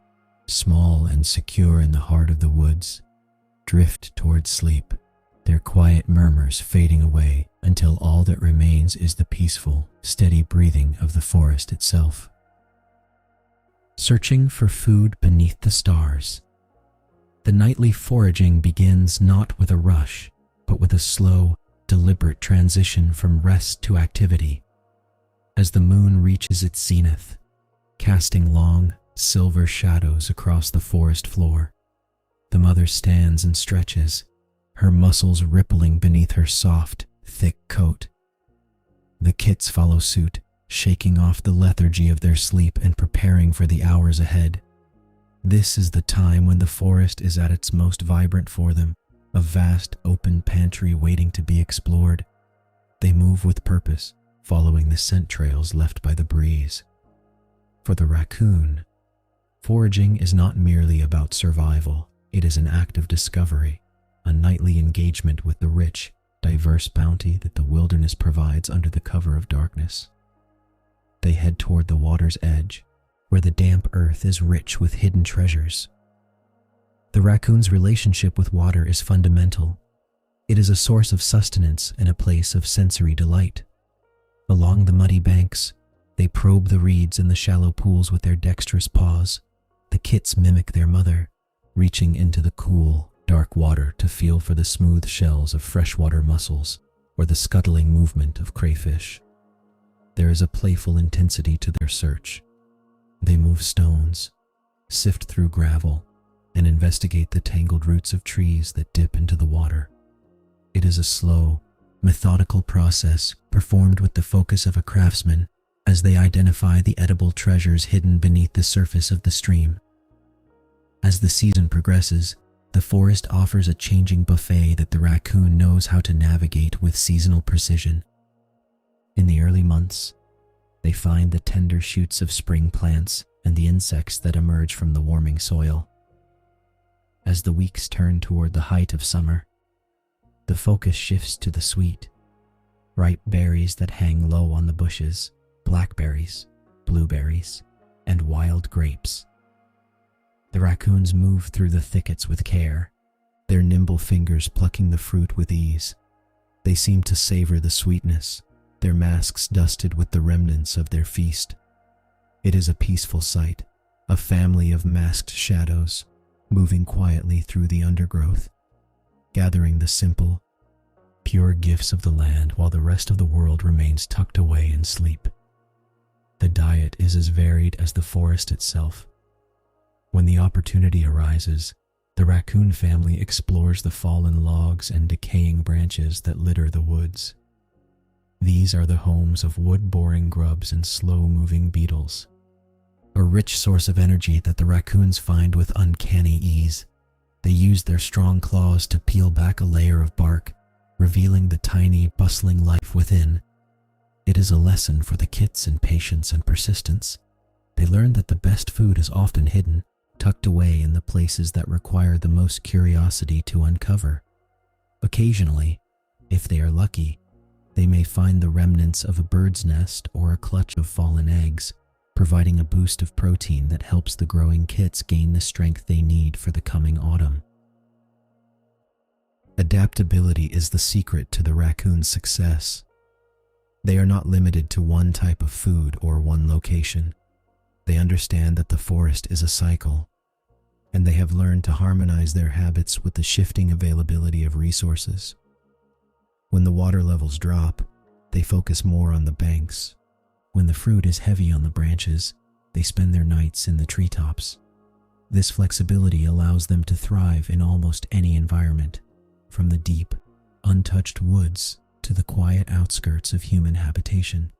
small and secure in the heart of the woods, drift toward sleep, their quiet murmurs fading away until all that remains is the peaceful, steady breathing of the forest itself. Searching for food beneath the stars. The nightly foraging begins not with a rush, but with a slow, deliberate transition from rest to activity. As the moon reaches its zenith, casting long, silver shadows across the forest floor, the mother stands and stretches, her muscles rippling beneath her soft, thick coat. The kits follow suit, shaking off the lethargy of their sleep and preparing for the hours ahead. This is the time when the forest is at its most vibrant for them, a vast open pantry waiting to be explored. They move with purpose, following the scent trails left by the breeze. For the raccoon, foraging is not merely about survival, it is an act of discovery, a nightly engagement with the rich, diverse bounty that the wilderness provides under the cover of darkness. They head toward the water's edge, where the damp earth is rich with hidden treasures. The raccoon's relationship with water is fundamental. It is a source of sustenance and a place of sensory delight. Along the muddy banks, they probe the reeds and the shallow pools with their dexterous paws. The kits mimic their mother, reaching into the cool, dark water to feel for the smooth shells of freshwater mussels or the scuttling movement of crayfish. There is a playful intensity to their search. They move stones, sift through gravel, and investigate the tangled roots of trees that dip into the water. It is a slow, methodical process performed with the focus of a craftsman as they identify the edible treasures hidden beneath the surface of the stream. As the season progresses, the forest offers a changing buffet that the raccoon knows how to navigate with seasonal precision. In the early months, They find the tender shoots of spring plants and the insects that emerge from the warming soil. As the weeks turn toward the height of summer, the focus shifts to the sweet, ripe berries that hang low on the bushes, blackberries, blueberries, and wild grapes. The raccoons move through the thickets with care, their nimble fingers plucking the fruit with ease. They seem to savor the sweetness, their masks dusted with the remnants of their feast. It is a peaceful sight, a family of masked shadows, moving quietly through the undergrowth, gathering the simple, pure gifts of the land while the rest of the world remains tucked away in sleep. The diet is as varied as the forest itself. When the opportunity arises, the raccoon family explores the fallen logs and decaying branches that litter the woods. These are the homes of wood-boring grubs and slow-moving beetles, a rich source of energy that the raccoons find with uncanny ease. They use their strong claws to peel back a layer of bark, revealing the tiny, bustling life within. It is a lesson for the kits in patience and persistence. They learn that the best food is often hidden, tucked away in the places that require the most curiosity to uncover. Occasionally, if they are lucky, they may find the remnants of a bird's nest or a clutch of fallen eggs, providing a boost of protein that helps the growing kits gain the strength they need for the coming autumn. Adaptability is the secret to the raccoon's success. They are not limited to one type of food or one location. They understand that the forest is a cycle, and they have learned to harmonize their habits with the shifting availability of resources. When the water levels drop, they focus more on the banks. When the fruit is heavy on the branches, they spend their nights in the treetops. This flexibility allows them to thrive in almost any environment, from the deep, untouched woods to the quiet outskirts of human habitation.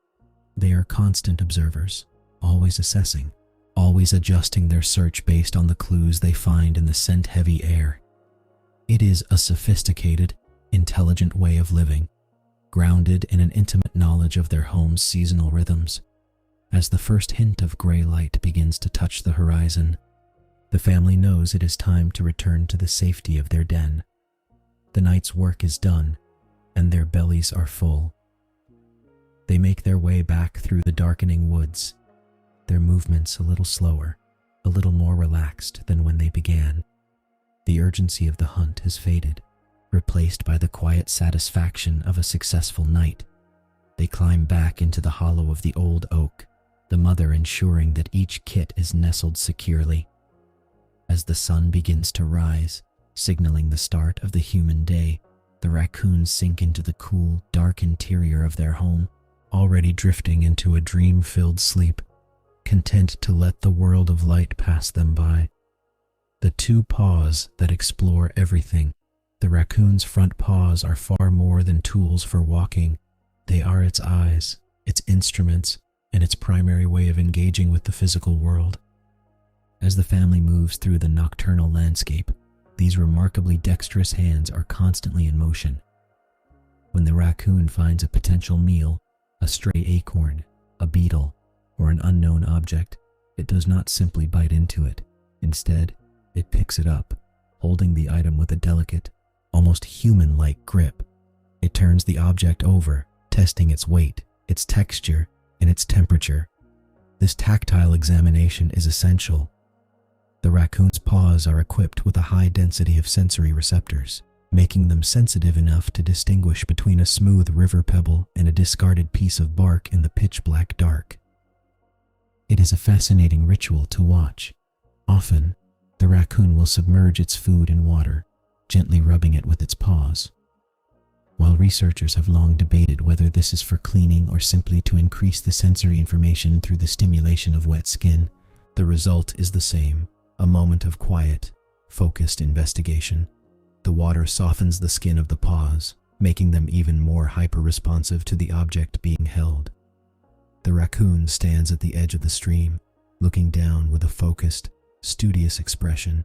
They are constant observers, always assessing, always adjusting their search based on the clues they find in the scent-heavy air. It is a sophisticated, intelligent way of living, grounded in an intimate knowledge of their home's seasonal rhythms. As the first hint of gray light begins to touch the horizon, the family knows it is time to return to the safety of their den. The night's work is done, and their bellies are full. They make their way back through the darkening woods, their movements a little slower, a little more relaxed than when they began. The urgency of the hunt has faded, replaced by the quiet satisfaction of a successful night. They climb back into the hollow of the old oak, the mother ensuring that each kit is nestled securely. As the sun begins to rise, signaling the start of the human day, the raccoons sink into the cool, dark interior of their home, already drifting into a dream-filled sleep, content to let the world of light pass them by. The two paws that explore everything. The raccoon's front paws are far more than tools for walking. They are its eyes, its instruments, and its primary way of engaging with the physical world. As the family moves through the nocturnal landscape, these remarkably dexterous hands are constantly in motion. When the raccoon finds a potential meal, a stray acorn, a beetle, or an unknown object, it does not simply bite into it. Instead, it picks it up, holding the item with a delicate, almost human-like grip. It turns the object over, testing its weight, its texture, and its temperature. This tactile examination is essential. The raccoon's paws are equipped with a high density of sensory receptors, making them sensitive enough to distinguish between a smooth river pebble and a discarded piece of bark in the pitch-black dark. It is a fascinating ritual to watch. Often, the raccoon will submerge its food in water, gently rubbing it with its paws. While researchers have long debated whether this is for cleaning or simply to increase the sensory information through the stimulation of wet skin, the result is the same: a moment of quiet, focused investigation. The water softens the skin of the paws, making them even more hyper-responsive to the object being held. The raccoon stands at the edge of the stream, looking down with a focused, studious expression,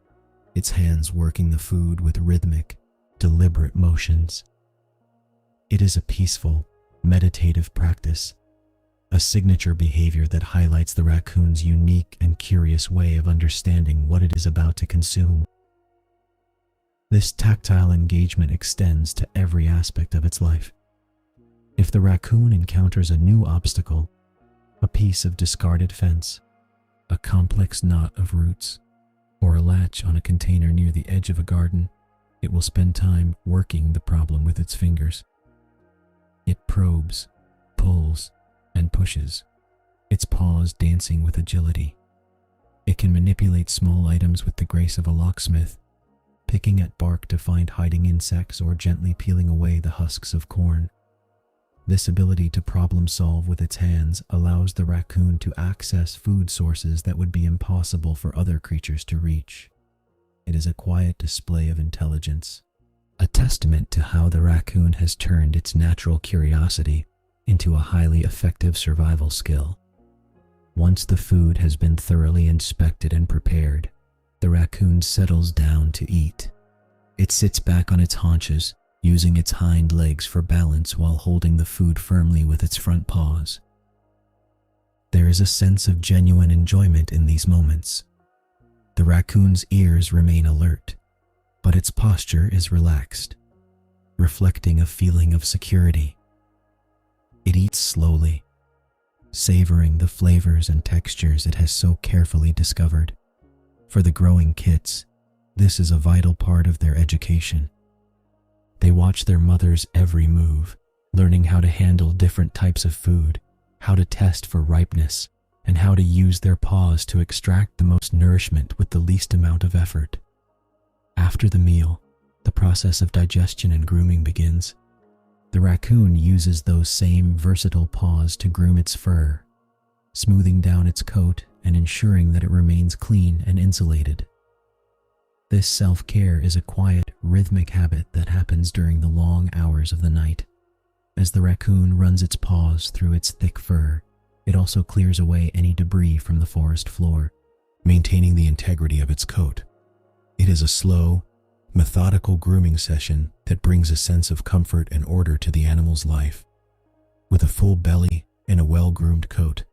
its hands working the food with rhythmic, deliberate motions. It is a peaceful, meditative practice, a signature behavior that highlights the raccoon's unique and curious way of understanding what it is about to consume. This tactile engagement extends to every aspect of its life. If the raccoon encounters a new obstacle, a piece of discarded fence, a complex knot of roots, or a latch on a container near the edge of a garden, it will spend time working the problem with its fingers. It probes, pulls, and pushes, its paws dancing with agility. It can manipulate small items with the grace of a locksmith, picking at bark to find hiding insects or gently peeling away the husks of corn. This ability to problem solve with its hands allows the raccoon to access food sources that would be impossible for other creatures to reach. It is a quiet display of intelligence, a testament to how the raccoon has turned its natural curiosity into a highly effective survival skill. Once the food has been thoroughly inspected and prepared, the raccoon settles down to eat. It sits back on its haunches, using its hind legs for balance while holding the food firmly with its front paws. There is a sense of genuine enjoyment in these moments. The raccoon's ears remain alert, but its posture is relaxed, reflecting a feeling of security. It eats slowly, savoring the flavors and textures it has so carefully discovered. For the growing kits, this is a vital part of their education. They watch their mother's every move, learning how to handle different types of food, how to test for ripeness, and how to use their paws to extract the most nourishment with the least amount of effort. After the meal, the process of digestion and grooming begins. The raccoon uses those same versatile paws to groom its fur, smoothing down its coat and ensuring that it remains clean and insulated. This self-care is a quiet, rhythmic habit that happens during the long hours of the night. As the raccoon runs its paws through its thick fur, it also clears away any debris from the forest floor, maintaining the integrity of its coat. It is a slow, methodical grooming session that brings a sense of comfort and order to the animal's life. With a full belly and a well-groomed coat,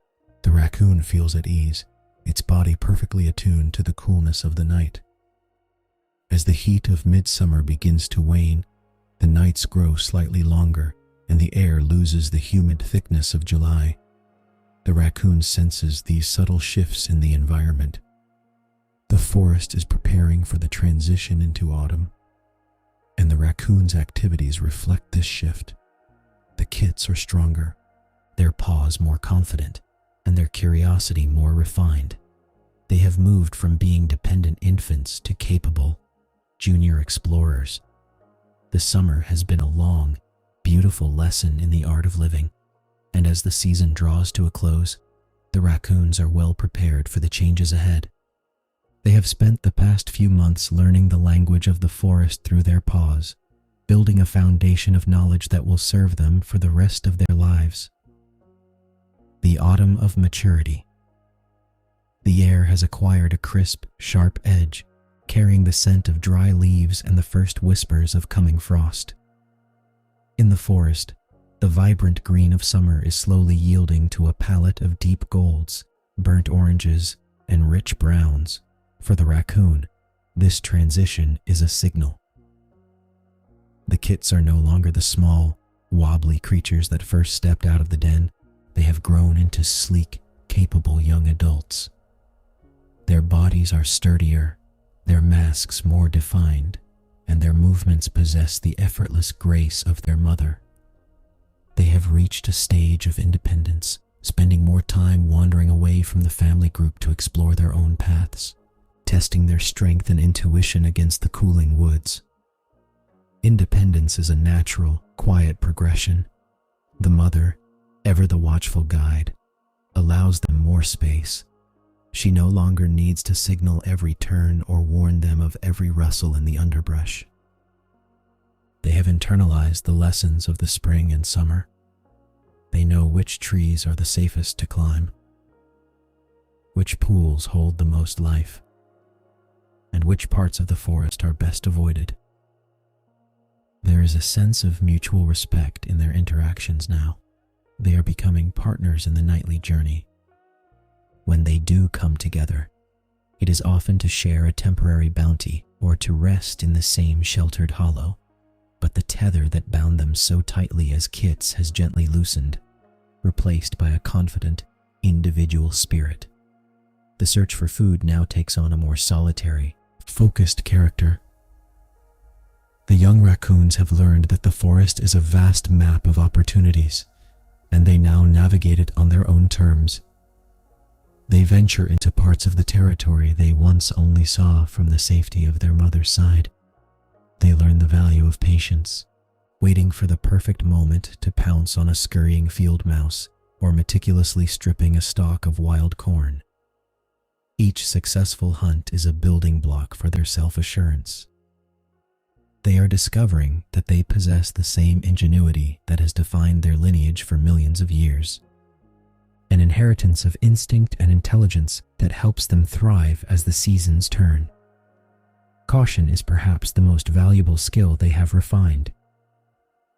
the raccoon feels at ease, its body perfectly attuned to the coolness of the night. As the heat of midsummer begins to wane, the nights grow slightly longer and the air loses the humid thickness of July. The raccoon senses these subtle shifts in the environment. The forest is preparing for the transition into autumn, and the raccoon's activities reflect this shift. The kits are stronger, their paws more confident, and their curiosity more refined. They have moved from being dependent infants to capable, junior explorers. The summer has been a long, beautiful lesson in the art of living, and as the season draws to a close, the raccoons are well prepared for the changes ahead. They have spent the past few months learning the language of the forest through their paws, building a foundation of knowledge that will serve them for the rest of their lives. The autumn of maturity. The air has acquired a crisp, sharp edge, carrying the scent of dry leaves and the first whispers of coming frost. In the forest, the vibrant green of summer is slowly yielding to a palette of deep golds, burnt oranges, and rich browns. For the raccoon, this transition is a signal. The kits are no longer the small, wobbly creatures that first stepped out of the den. They have grown into sleek, capable young adults. Their bodies are sturdier, their masks more defined, and their movements possess the effortless grace of their mother. They have reached a stage of independence, spending more time wandering away from the family group to explore their own paths, testing their strength and intuition against the cooling woods. Independence is a natural, quiet progression. The mother, ever the watchful guide, allows them more space. She no longer needs to signal every turn or warn them of every rustle in the underbrush. They have internalized the lessons of the spring and summer. They know which trees are the safest to climb, which pools hold the most life, and which parts of the forest are best avoided. There is a sense of mutual respect in their interactions now. they are becoming partners in the nightly journey. When they do come together, it is often to share a temporary bounty or to rest in the same sheltered hollow, but the tether that bound them so tightly as kits has gently loosened, replaced by a confident, individual spirit. The search for food now takes on a more solitary, focused character. The young raccoons have learned that the forest is a vast map of opportunities, and they now navigate it on their own terms. They venture into parts of the territory they once only saw from the safety of their mother's side. They learn the value of patience, waiting for the perfect moment to pounce on a scurrying field mouse or meticulously stripping a stalk of wild corn. Each successful hunt is a building block for their self-assurance. They are discovering that they possess the same ingenuity that has defined their lineage for millions of years, an inheritance of instinct and intelligence that helps them thrive as the seasons turn. Caution is perhaps the most valuable skill they have refined.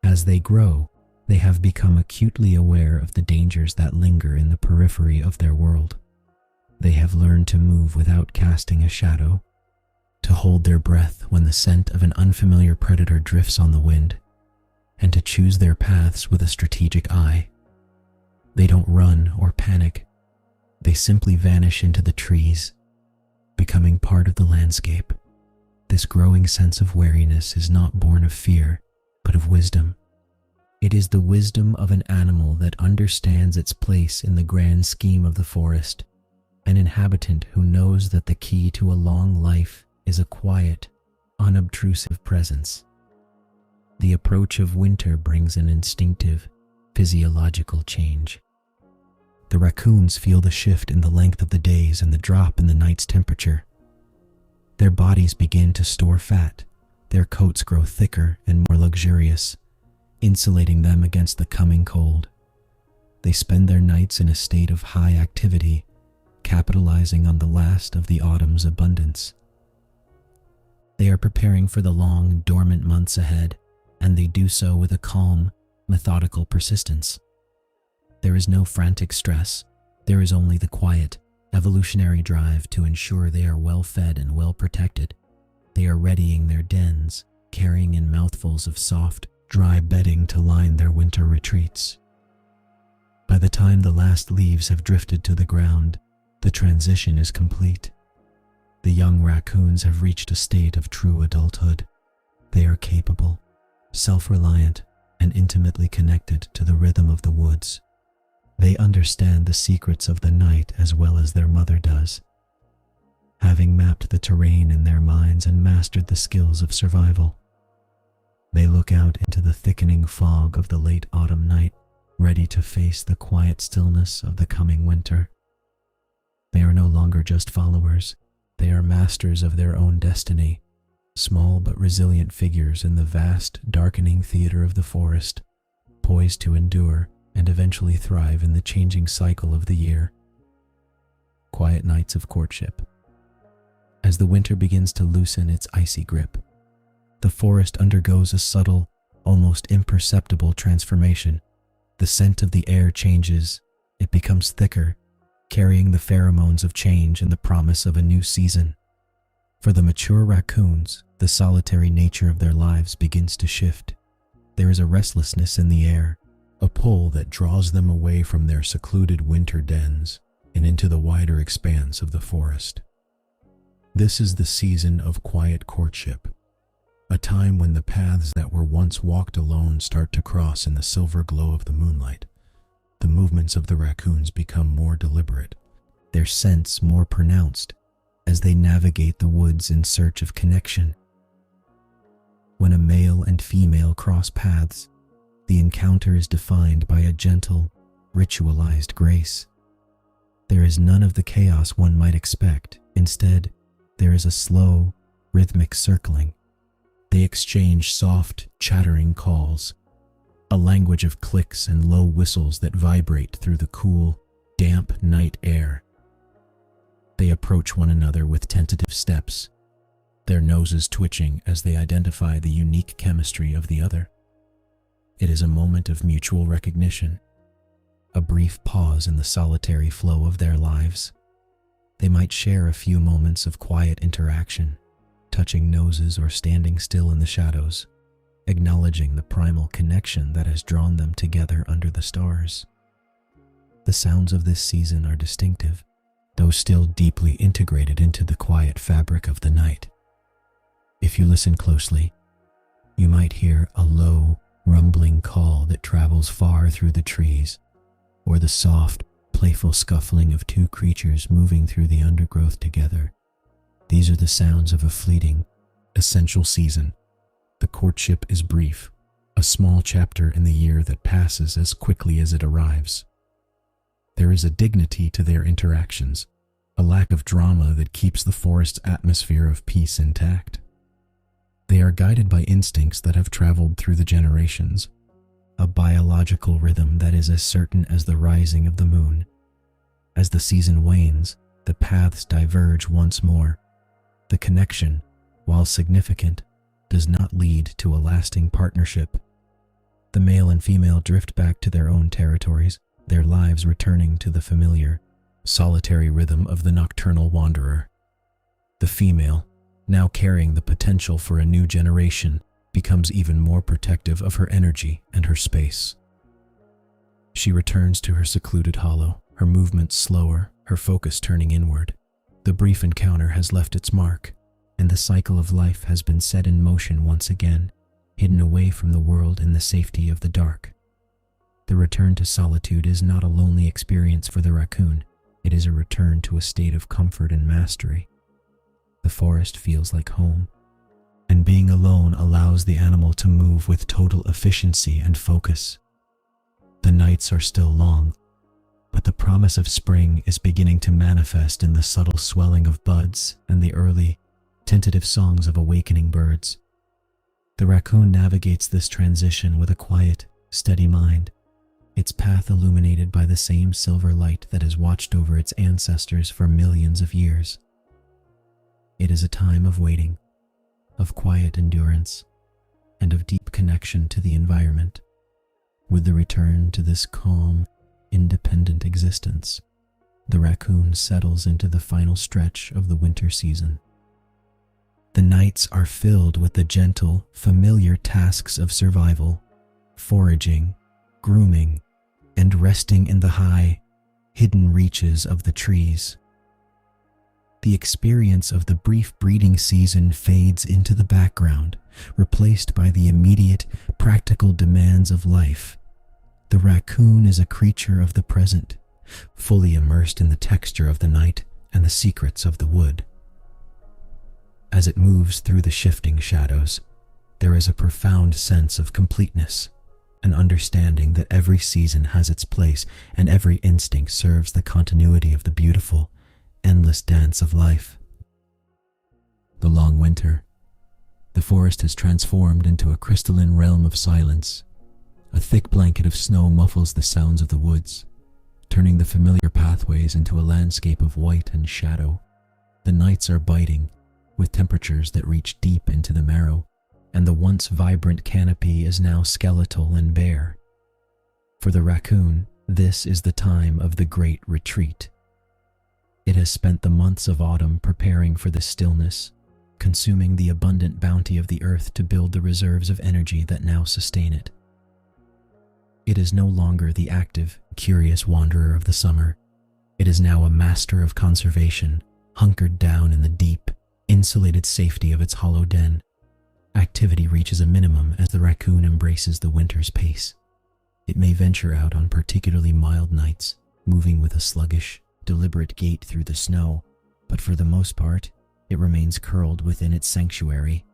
As they grow, they have become acutely aware of the dangers that linger in the periphery of their world. They have learned to move without casting a shadow, to hold their breath when the scent of an unfamiliar predator drifts on the wind, and to choose their paths with a strategic eye. They don't run or panic. They simply vanish into the trees, becoming part of the landscape. This growing sense of wariness is not born of fear, but of wisdom. It is the wisdom of an animal that understands its place in the grand scheme of the forest, an inhabitant who knows that the key to a long life is a quiet, unobtrusive presence. The approach of winter brings an instinctive, physiological change. The raccoons feel the shift in the length of the days and the drop in the night's temperature. Their bodies begin to store fat, their coats grow thicker and more luxurious, insulating them against the coming cold. They spend their nights in a state of high activity, capitalizing on the last of the autumn's abundance. They are preparing for the long, dormant months ahead, and they do so with a calm, methodical persistence. There is no frantic stress. There is only the quiet, evolutionary drive to ensure they are well fed and well protected. They are readying their dens, carrying in mouthfuls of soft, dry bedding to line their winter retreats. By the time the last leaves have drifted to the ground, the transition is complete. The young raccoons have reached a state of true adulthood. They are capable, self-reliant, and intimately connected to the rhythm of the woods. They understand the secrets of the night as well as their mother does, having mapped the terrain in their minds and mastered the skills of survival. They look out into the thickening fog of the late autumn night, ready to face the quiet stillness of the coming winter. They are no longer just followers. They are masters of their own destiny, small but resilient figures in the vast, darkening theater of the forest, poised to endure and eventually thrive in the changing cycle of the year. Quiet nights of courtship. As the winter begins to loosen its icy grip, the forest undergoes a subtle, almost imperceptible transformation. The scent of the air changes. It becomes thicker, carrying the pheromones of change and the promise of a new season. For the mature raccoons, the solitary nature of their lives begins to shift. There is a restlessness in the air, a pull that draws them away from their secluded winter dens and into the wider expanse of the forest. This is the season of quiet courtship, a time when the paths that were once walked alone start to cross in the silver glow of the moonlight. The movements of the raccoons become more deliberate, their scents more pronounced, as they navigate the woods in search of connection. When a male and female cross paths, the encounter is defined by a gentle, ritualized grace. There is none of the chaos one might expect. Instead, there is a slow, rhythmic circling. They exchange soft, chattering calls, a language of clicks and low whistles that vibrate through the cool, damp night air. They approach one another with tentative steps, their noses twitching as they identify the unique chemistry of the other. It is a moment of mutual recognition, a brief pause in the solitary flow of their lives. They might share a few moments of quiet interaction, touching noses or standing still in the shadows, acknowledging the primal connection that has drawn them together under the stars. The sounds of this season are distinctive, though still deeply integrated into the quiet fabric of the night. If you listen closely, you might hear a low, rumbling call that travels far through the trees, or the soft, playful scuffling of two creatures moving through the undergrowth together. These are the sounds of a fleeting, essential season. The courtship is brief, a small chapter in the year that passes as quickly as it arrives. There is a dignity to their interactions, a lack of drama that keeps the forest's atmosphere of peace intact. They are guided by instincts that have traveled through the generations, a biological rhythm that is as certain as the rising of the moon. As the season wanes, the paths diverge once more. The connection, while significant, does not lead to a lasting partnership. The male and female drift back to their own territories, their lives returning to the familiar, solitary rhythm of the nocturnal wanderer. The female, now carrying the potential for a new generation, becomes even more protective of her energy and her space. She returns to her secluded hollow, her movements slower, her focus turning inward. The brief encounter has left its mark, and the cycle of life has been set in motion once again, hidden away from the world in the safety of the dark. The return to solitude is not a lonely experience for the raccoon. It is a return to a state of comfort and mastery. The forest feels like home, and being alone allows the animal to move with total efficiency and focus. The nights are still long, but the promise of spring is beginning to manifest in the subtle swelling of buds and the early, tentative songs of awakening birds. The raccoon navigates this transition with a quiet, steady mind, its path illuminated by the same silver light that has watched over its ancestors for millions of years. It is a time of waiting, of quiet endurance, and of deep connection to the environment. With the return to this calm, independent existence, the raccoon settles into the final stretch of the winter season. The nights are filled with the gentle, familiar tasks of survival, foraging, grooming, and resting in the high, hidden reaches of the trees. The experience of the brief breeding season fades into the background, replaced by the immediate, practical demands of life. The raccoon is a creature of the present, fully immersed in the texture of the night and the secrets of the wood. As it moves through the shifting shadows, there is a profound sense of completeness, an understanding that every season has its place and every instinct serves the continuity of the beautiful, endless dance of life. The long winter. The forest has transformed into a crystalline realm of silence. A thick blanket of snow muffles the sounds of the woods, turning the familiar pathways into a landscape of white and shadow. The nights are biting, with temperatures that reach deep into the marrow, and the once vibrant canopy is now skeletal and bare. For the raccoon, this is the time of the great retreat. It has spent the months of autumn preparing for the stillness, consuming the abundant bounty of the earth to build the reserves of energy that now sustain it. It is no longer the active, curious wanderer of the summer. It is now a master of conservation, hunkered down in the deep, insulated safety of its hollow den. Activity reaches a minimum as the raccoon embraces the winter's pace. It may venture out on particularly mild nights, moving with a sluggish, deliberate gait through the snow, but for the most part, it remains curled within its sanctuary.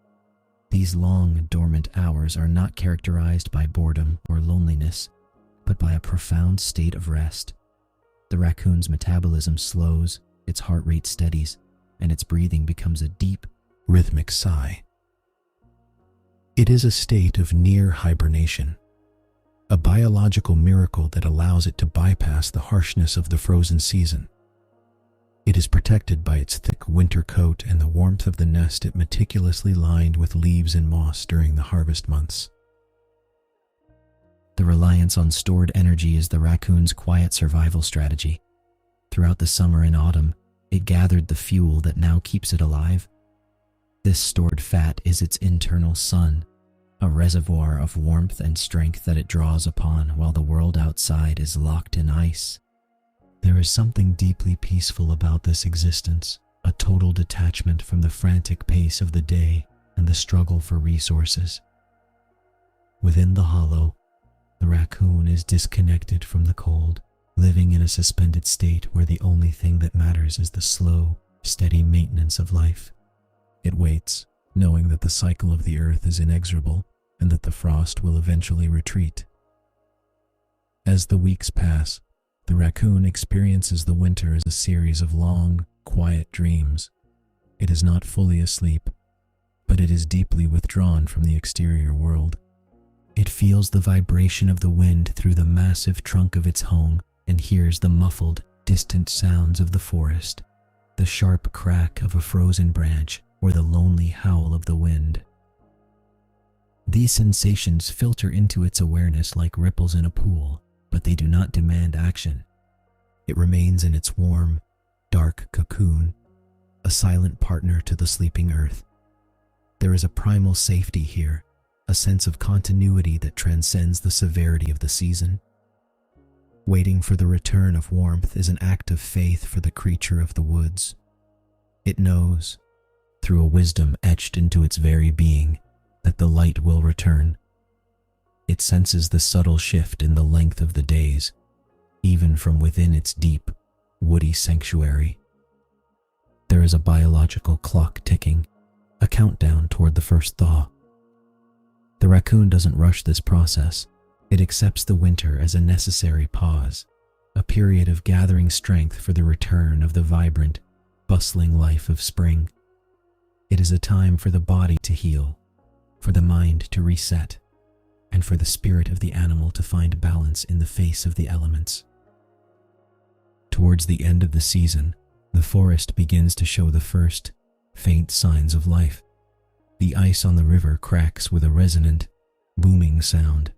These long, dormant hours are not characterized by boredom or loneliness, but by a profound state of rest. The raccoon's metabolism slows, its heart rate steadies, and its breathing becomes a deep, rhythmic sigh. It is a state of near hibernation, a biological miracle that allows it to bypass the harshness of the frozen season. It is protected by its thick winter coat and the warmth of the nest it meticulously lined with leaves and moss during the harvest months. The reliance on stored energy is the raccoon's quiet survival strategy. Throughout the summer and autumn, it gathered the fuel that now keeps it alive. This stored fat is its internal sun, a reservoir of warmth and strength that it draws upon while the world outside is locked in ice. There is something deeply peaceful about this existence, a total detachment from the frantic pace of the day and the struggle for resources. Within the hollow, the raccoon is disconnected from the cold, living in a suspended state where the only thing that matters is the slow, steady maintenance of life. It waits, knowing that the cycle of the earth is inexorable and that the frost will eventually retreat. As the weeks pass, the raccoon experiences the winter as a series of long, quiet dreams. It is not fully asleep, but it is deeply withdrawn from the exterior world. It feels the vibration of the wind through the massive trunk of its home and hears the muffled, distant sounds of the forest, the sharp crack of a frozen branch or the lonely howl of the wind. These sensations filter into its awareness like ripples in a pool, but they do not demand action. It remains in its warm, dark cocoon, a silent partner to the sleeping earth. There is a primal safety here, a sense of continuity that transcends the severity of the season. Waiting for the return of warmth is an act of faith for the creature of the woods. It knows, through a wisdom etched into its very being, that the light will return. It senses the subtle shift in the length of the days, even from within its deep, woody sanctuary. There is a biological clock ticking, a countdown toward the first thaw. The raccoon doesn't rush this process. It accepts the winter as a necessary pause, a period of gathering strength for the return of the vibrant, bustling life of spring. It is a time for the body to heal, for the mind to reset, and for the spirit of the animal to find balance in the face of the elements. Towards the end of the season, the forest begins to show the first, faint signs of life. The ice on the river cracks with a resonant, booming sound,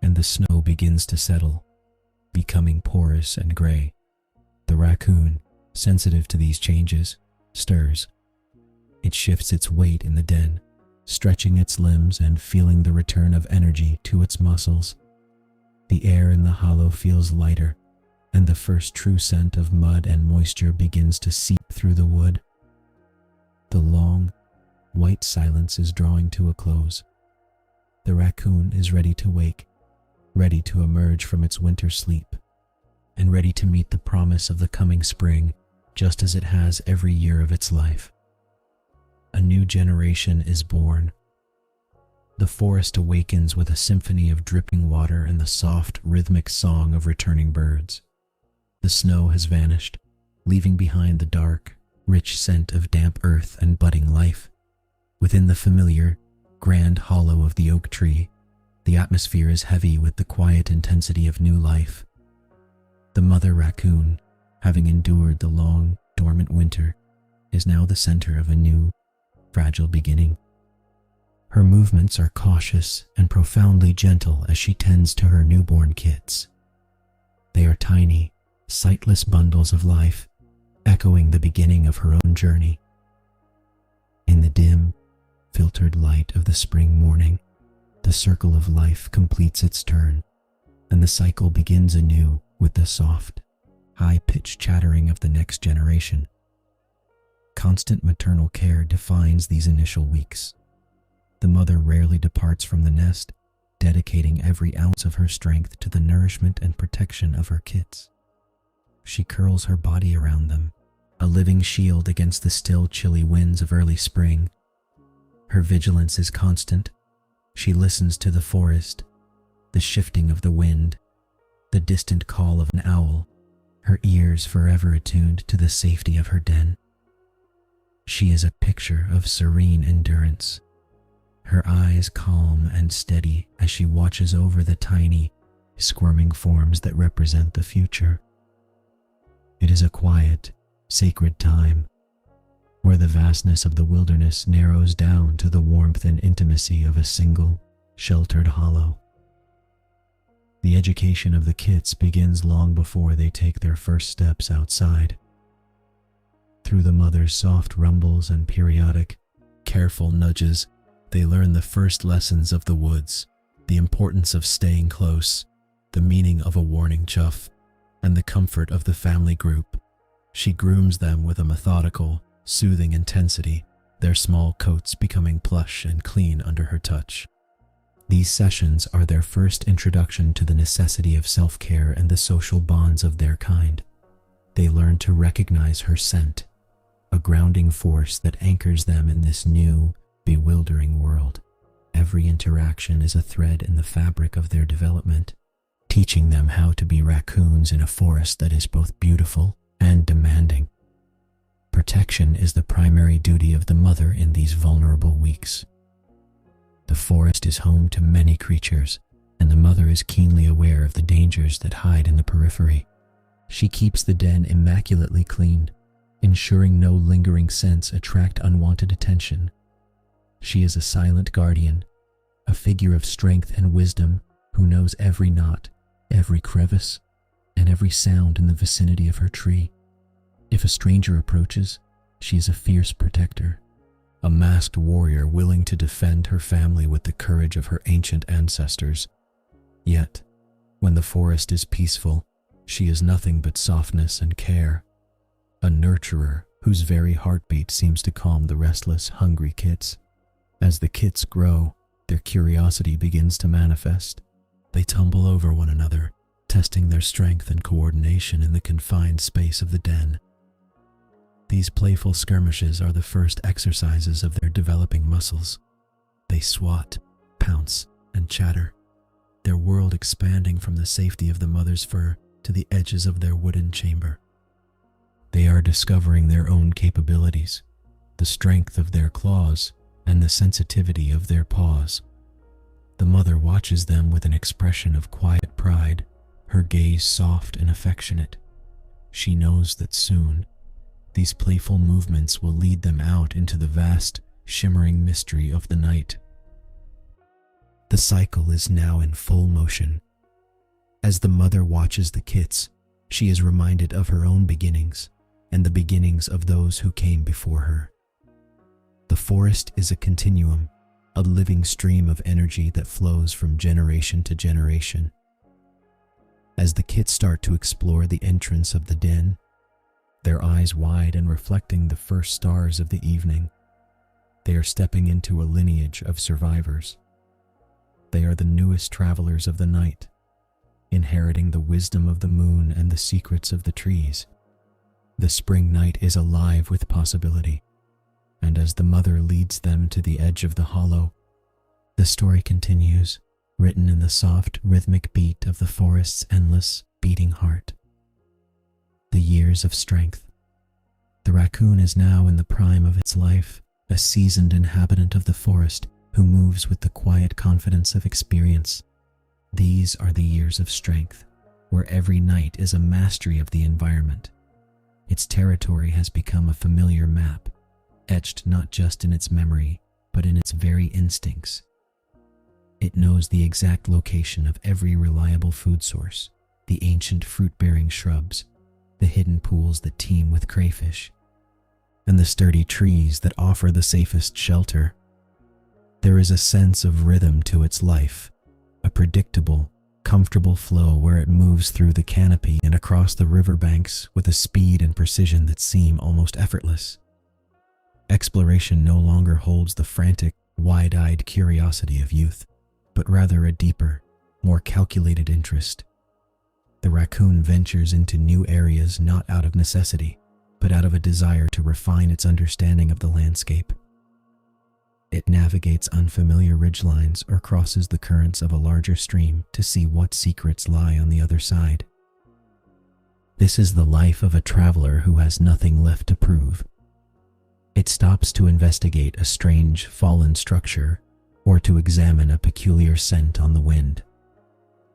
and the snow begins to settle, becoming porous and gray. The raccoon, sensitive to these changes, stirs. It shifts its weight in the den, stretching its limbs and feeling the return of energy to its muscles. The air in the hollow feels lighter, and the first true scent of mud and moisture begins to seep through the wood. The long, white silence is drawing to a close. The raccoon is ready to wake, ready to emerge from its winter sleep, and ready to meet the promise of the coming spring, just as it has every year of its life. A new generation is born. The forest awakens with a symphony of dripping water and the soft, rhythmic song of returning birds. The snow has vanished, leaving behind the dark, rich scent of damp earth and budding life. Within the familiar, grand hollow of the oak tree, the atmosphere is heavy with the quiet intensity of new life. The mother raccoon, having endured the long, dormant winter, is now the center of a new, fragile beginning. Her movements are cautious and profoundly gentle as she tends to her newborn kits. They are tiny, sightless bundles of life, echoing the beginning of her own journey. In the dim, filtered light of the spring morning, the circle of life completes its turn, and the cycle begins anew with the soft, high-pitched chattering of the next generation. Constant maternal care defines these initial weeks. The mother rarely departs from the nest, dedicating every ounce of her strength to the nourishment and protection of her kits. She curls her body around them, a living shield against the still chilly winds of early spring. Her vigilance is constant. She listens to the forest, the shifting of the wind, the distant call of an owl, her ears forever attuned to the safety of her den. She is a picture of serene endurance, her eyes calm and steady as she watches over the tiny, squirming forms that represent the future. It is a quiet, sacred time, where the vastness of the wilderness narrows down to the warmth and intimacy of a single, sheltered hollow. The education of the kits begins long before they take their first steps outside. Through the mother's soft rumbles and periodic, careful nudges, they learn the first lessons of the woods, the importance of staying close, the meaning of a warning chuff, and the comfort of the family group. She grooms them with a methodical, soothing intensity, their small coats becoming plush and clean under her touch. These sessions are their first introduction to the necessity of self-care and the social bonds of their kind. They learn to recognize her scent, a grounding force that anchors them in this new, bewildering world. Every interaction is a thread in the fabric of their development, teaching them how to be raccoons in a forest that is both beautiful and demanding. Protection is the primary duty of the mother in these vulnerable weeks. The forest is home to many creatures, and the mother is keenly aware of the dangers that hide in the periphery. She keeps the den immaculately clean, ensuring no lingering scents attract unwanted attention. She is a silent guardian, a figure of strength and wisdom who knows every knot, every crevice, and every sound in the vicinity of her tree. If a stranger approaches, she is a fierce protector, a masked warrior willing to defend her family with the courage of her ancient ancestors. Yet, when the forest is peaceful, she is nothing but softness and care, a nurturer whose very heartbeat seems to calm the restless, hungry kits. As the kits grow, their curiosity begins to manifest. They tumble over one another, testing their strength and coordination in the confined space of the den. These playful skirmishes are the first exercises of their developing muscles. They swat, pounce, and chatter, their world expanding from the safety of the mother's fur to the edges of their wooden chamber. They are discovering their own capabilities, the strength of their claws, and the sensitivity of their paws. The mother watches them with an expression of quiet pride, her gaze soft and affectionate. She knows that soon, these playful movements will lead them out into the vast, shimmering mystery of the night. The cycle is now in full motion. As the mother watches the kits, she is reminded of her own beginnings and the beginnings of those who came before her. The forest is a continuum, a living stream of energy that flows from generation to generation. As the kits start to explore the entrance of the den, their eyes wide and reflecting the first stars of the evening, they are stepping into a lineage of survivors. They are the newest travelers of the night, inheriting the wisdom of the moon and the secrets of the trees. The spring night is alive with possibility, and as the mother leads them to the edge of the hollow, the story continues, written in the soft, rhythmic beat of the forest's endless, beating heart. The years of strength. The raccoon is now in the prime of its life, a seasoned inhabitant of the forest who moves with the quiet confidence of experience. These are the years of strength, where every night is a mastery of the environment. Its territory has become a familiar map, etched not just in its memory, but in its very instincts. It knows the exact location of every reliable food source, the ancient fruit-bearing shrubs, the hidden pools that teem with crayfish, and the sturdy trees that offer the safest shelter. There is a sense of rhythm to its life, a predictable, comfortable flow where it moves through the canopy and across the riverbanks with a speed and precision that seem almost effortless. Exploration no longer holds the frantic, wide-eyed curiosity of youth, but rather a deeper, more calculated interest. The raccoon ventures into new areas not out of necessity, but out of a desire to refine its understanding of the landscape. It navigates unfamiliar ridgelines or crosses the currents of a larger stream to see what secrets lie on the other side. This is the life of a traveler who has nothing left to prove. It stops to investigate a strange, fallen structure or to examine a peculiar scent on the wind,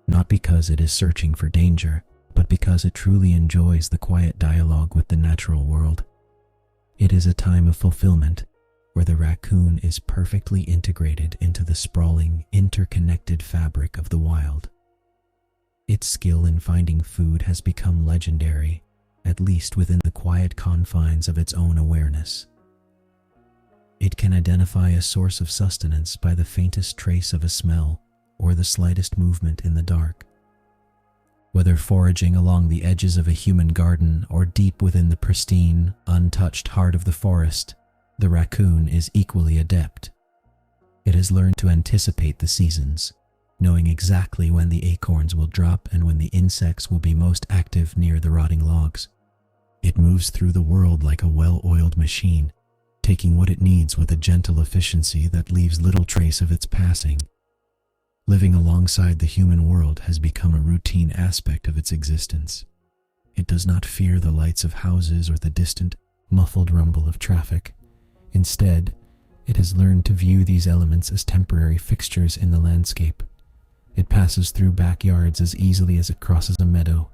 not because it is searching for danger, but because it truly enjoys the quiet dialogue with the natural world. It is a time of fulfillment, where the raccoon is perfectly integrated into the sprawling, interconnected fabric of the wild. Its skill in finding food has become legendary, at least within the quiet confines of its own awareness. It can identify a source of sustenance by the faintest trace of a smell or the slightest movement in the dark. Whether foraging along the edges of a human garden or deep within the pristine, untouched heart of the forest, the raccoon is equally adept. It has learned to anticipate the seasons, knowing exactly when the acorns will drop and when the insects will be most active near the rotting logs. It moves through the world like a well-oiled machine, taking what it needs with a gentle efficiency that leaves little trace of its passing. Living alongside the human world has become a routine aspect of its existence. It does not fear the lights of houses or the distant, muffled rumble of traffic. Instead, it has learned to view these elements as temporary fixtures in the landscape. It passes through backyards as easily as it crosses a meadow,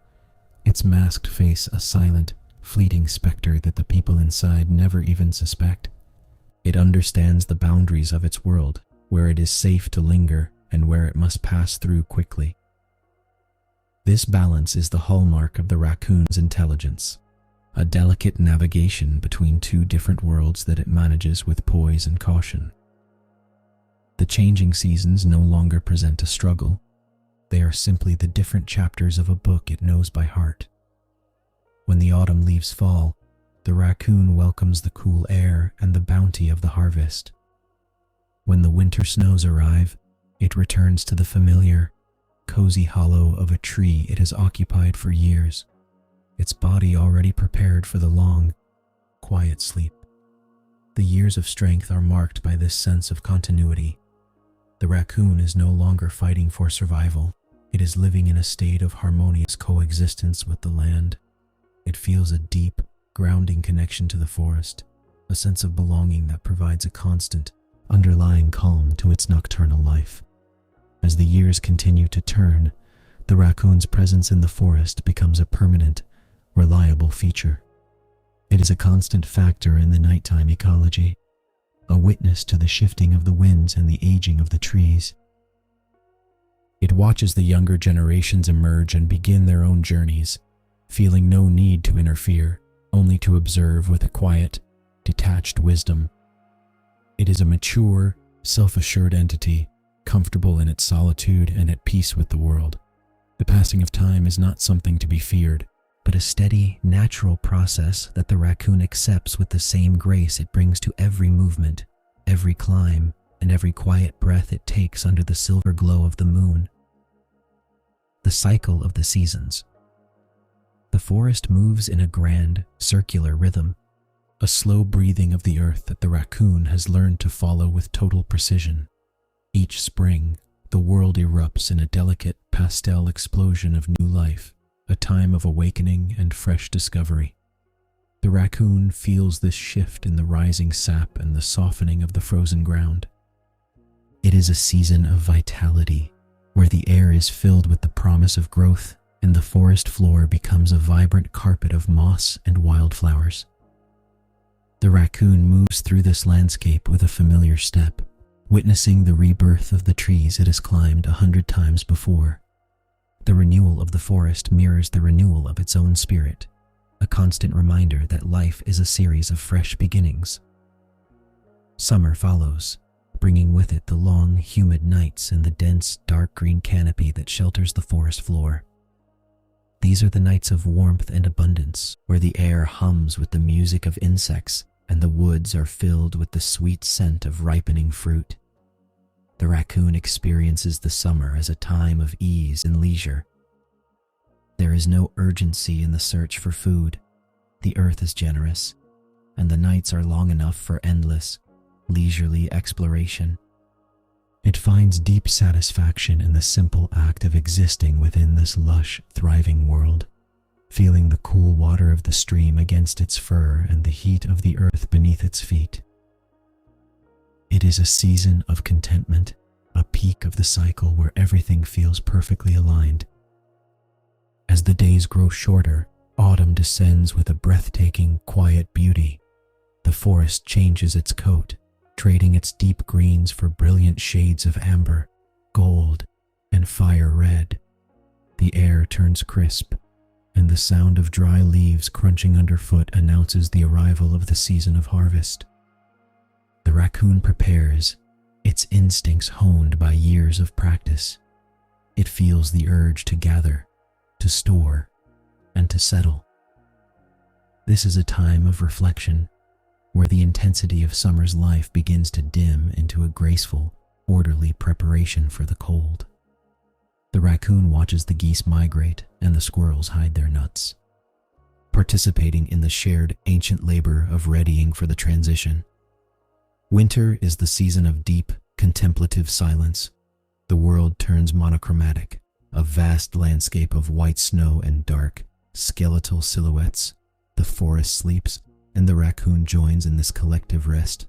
its masked face a silent, fleeting specter that the people inside never even suspect. It understands the boundaries of its world, where it is safe to linger and where it must pass through quickly. This balance is the hallmark of the raccoon's intelligence, a delicate navigation between two different worlds that it manages with poise and caution. The changing seasons no longer present a struggle. They are simply the different chapters of a book it knows by heart. When the autumn leaves fall, the raccoon welcomes the cool air and the bounty of the harvest. When the winter snows arrive, it returns to the familiar, cozy hollow of a tree it has occupied for years, its body already prepared for the long, quiet sleep. The years of strength are marked by this sense of continuity. The raccoon is no longer fighting for survival. It is living in a state of harmonious coexistence with the land. It feels a deep, grounding connection to the forest, a sense of belonging that provides a constant, underlying calm to its nocturnal life. As the years continue to turn, the raccoon's presence in the forest becomes a permanent, reliable feature. It is a constant factor in the nighttime ecology, a witness to the shifting of the winds and the aging of the trees. It watches the younger generations emerge and begin their own journeys, feeling no need to interfere, only to observe with a quiet, detached wisdom. It is a mature, self-assured entity, comfortable in its solitude and at peace with the world. The passing of time is not something to be feared, but a steady, natural process that the raccoon accepts with the same grace it brings to every movement, every climb, and every quiet breath it takes under the silver glow of the moon. The cycle of the seasons. The forest moves in a grand, circular rhythm, a slow breathing of the earth that the raccoon has learned to follow with total precision. Each spring, the world erupts in a delicate pastel explosion of new life, a time of awakening and fresh discovery. The raccoon feels this shift in the rising sap and the softening of the frozen ground. It is a season of vitality, where the air is filled with the promise of growth and the forest floor becomes a vibrant carpet of moss and wildflowers. The raccoon moves through this landscape with a familiar step, witnessing the rebirth of the trees it has climbed 100 times before. The renewal of the forest mirrors the renewal of its own spirit, a constant reminder that life is a series of fresh beginnings. Summer follows, bringing with it the long, humid nights and the dense, dark green canopy that shelters the forest floor. These are the nights of warmth and abundance, where the air hums with the music of insects and the woods are filled with the sweet scent of ripening fruit. The raccoon experiences the summer as a time of ease and leisure. There is no urgency in the search for food. The earth is generous, and the nights are long enough for endless, leisurely exploration. It finds deep satisfaction in the simple act of existing within this lush, thriving world, feeling the cool water of the stream against its fur and the heat of the earth beneath its feet. It is a season of contentment, a peak of the cycle where everything feels perfectly aligned. As the days grow shorter, autumn descends with a breathtaking, quiet beauty. The forest changes its coat, trading its deep greens for brilliant shades of amber, gold, and fire red. The air turns crisp, and the sound of dry leaves crunching underfoot announces the arrival of the season of harvest. The raccoon prepares, its instincts honed by years of practice. It feels the urge to gather, to store, and to settle. This is a time of reflection, where the intensity of summer's life begins to dim into a graceful, orderly preparation for the cold. The raccoon watches the geese migrate and the squirrels hide their nuts, participating in the shared ancient labor of readying for the transition. Winter is the season of deep, contemplative silence. The world turns monochromatic, a vast landscape of white snow and dark, skeletal silhouettes. The forest sleeps, and the raccoon joins in this collective rest.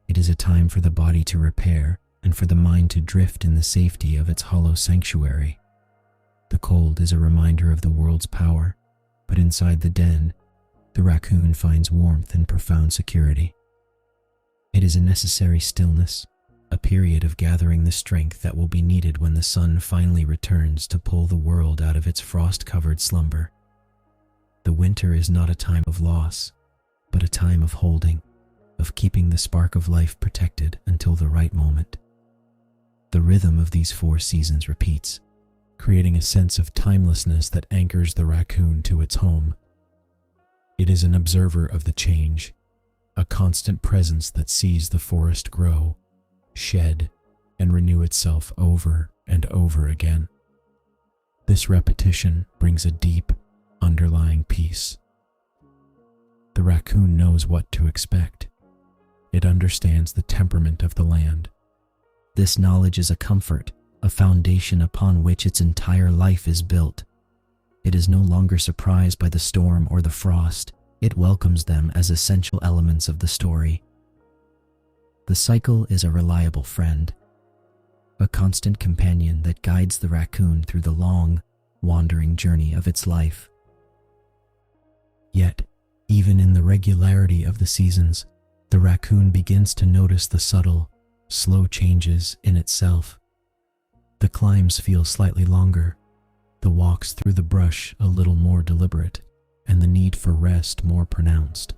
It is a time for the body to repair and for the mind to drift in the safety of its hollow sanctuary. The cold is a reminder of the world's power, but inside the den, the raccoon finds warmth and profound security. It is a necessary stillness, a period of gathering the strength that will be needed when the sun finally returns to pull the world out of its frost-covered slumber. The winter is not a time of loss, but a time of holding, of keeping the spark of life protected until the right moment. The rhythm of these 4 seasons repeats, creating a sense of timelessness that anchors the raccoon to its home. It is an observer of the change, a constant presence that sees the forest grow, shed, and renew itself over and over again. This repetition brings a deep, underlying peace. The raccoon knows what to expect. It understands the temperament of the land. This knowledge is a comfort, a foundation upon which its entire life is built. It is no longer surprised by the storm or the frost. It welcomes them as essential elements of the story. The cycle is a reliable friend, a constant companion that guides the raccoon through the long, wandering journey of its life. Yet, even in the regularity of the seasons, the raccoon begins to notice the subtle, slow changes in itself. The climbs feel slightly longer, the walks through the brush a little more deliberate, and the need for rest more pronounced.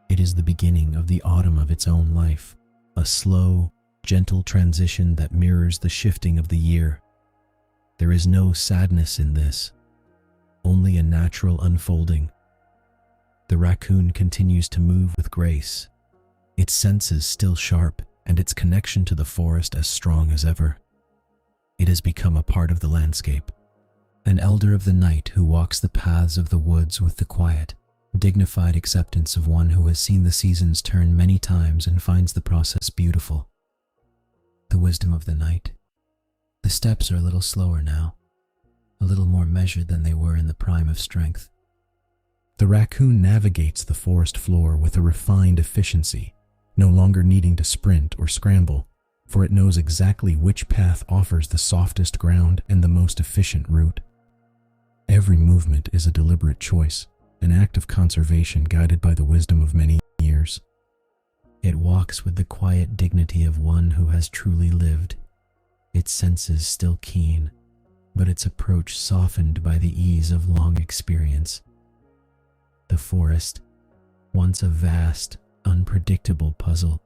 It is the beginning of the autumn of its own life, a slow, gentle transition that mirrors the shifting of the year. There is no sadness in this, only a natural unfolding. The raccoon continues to move with grace, its senses still sharp and its connection to the forest as strong as ever. It has become a part of the landscape, an elder of the night who walks the paths of the woods with the quiet, dignified acceptance of one who has seen the seasons turn many times and finds the process beautiful. The wisdom of the night. The steps are a little slower now, a little more measured than they were in the prime of strength. The raccoon navigates the forest floor with a refined efficiency, no longer needing to sprint or scramble, for it knows exactly which path offers the softest ground and the most efficient route. Every movement is a deliberate choice, an act of conservation guided by the wisdom of many years. It walks with the quiet dignity of one who has truly lived, its senses still keen, but its approach softened by the ease of long experience. The forest, once a vast, unpredictable puzzle,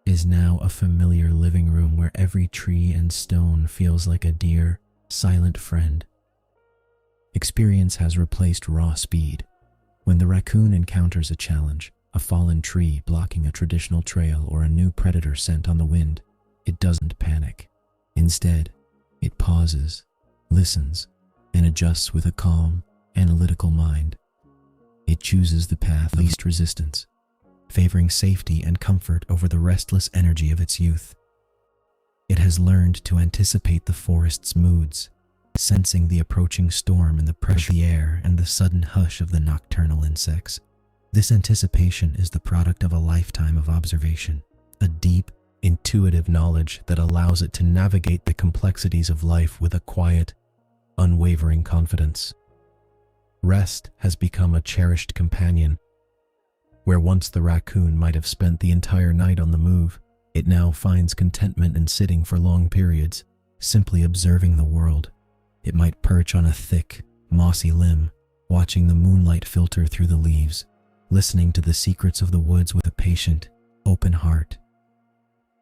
is now a familiar living room where every tree and stone feels like a dear, silent friend. Experience has replaced raw speed. When the raccoon encounters a challenge, a fallen tree blocking a traditional trail or a new predator scent on the wind, it doesn't panic. Instead, it pauses, listens, and adjusts with a calm, analytical mind. It chooses the path of least resistance, favoring safety and comfort over the restless energy of its youth. It has learned to anticipate the forest's moods, sensing the approaching storm in the pressure of the air and the sudden hush of the nocturnal insects. This anticipation is the product of a lifetime of observation, a deep, intuitive knowledge that allows it to navigate the complexities of life with a quiet, unwavering confidence. Rest has become a cherished companion. Where once the raccoon might have spent the entire night on the move, it now finds contentment in sitting for long periods, simply observing the world, It might perch on a thick, mossy limb, watching the moonlight filter through the leaves, listening to the secrets of the woods with a patient, open heart.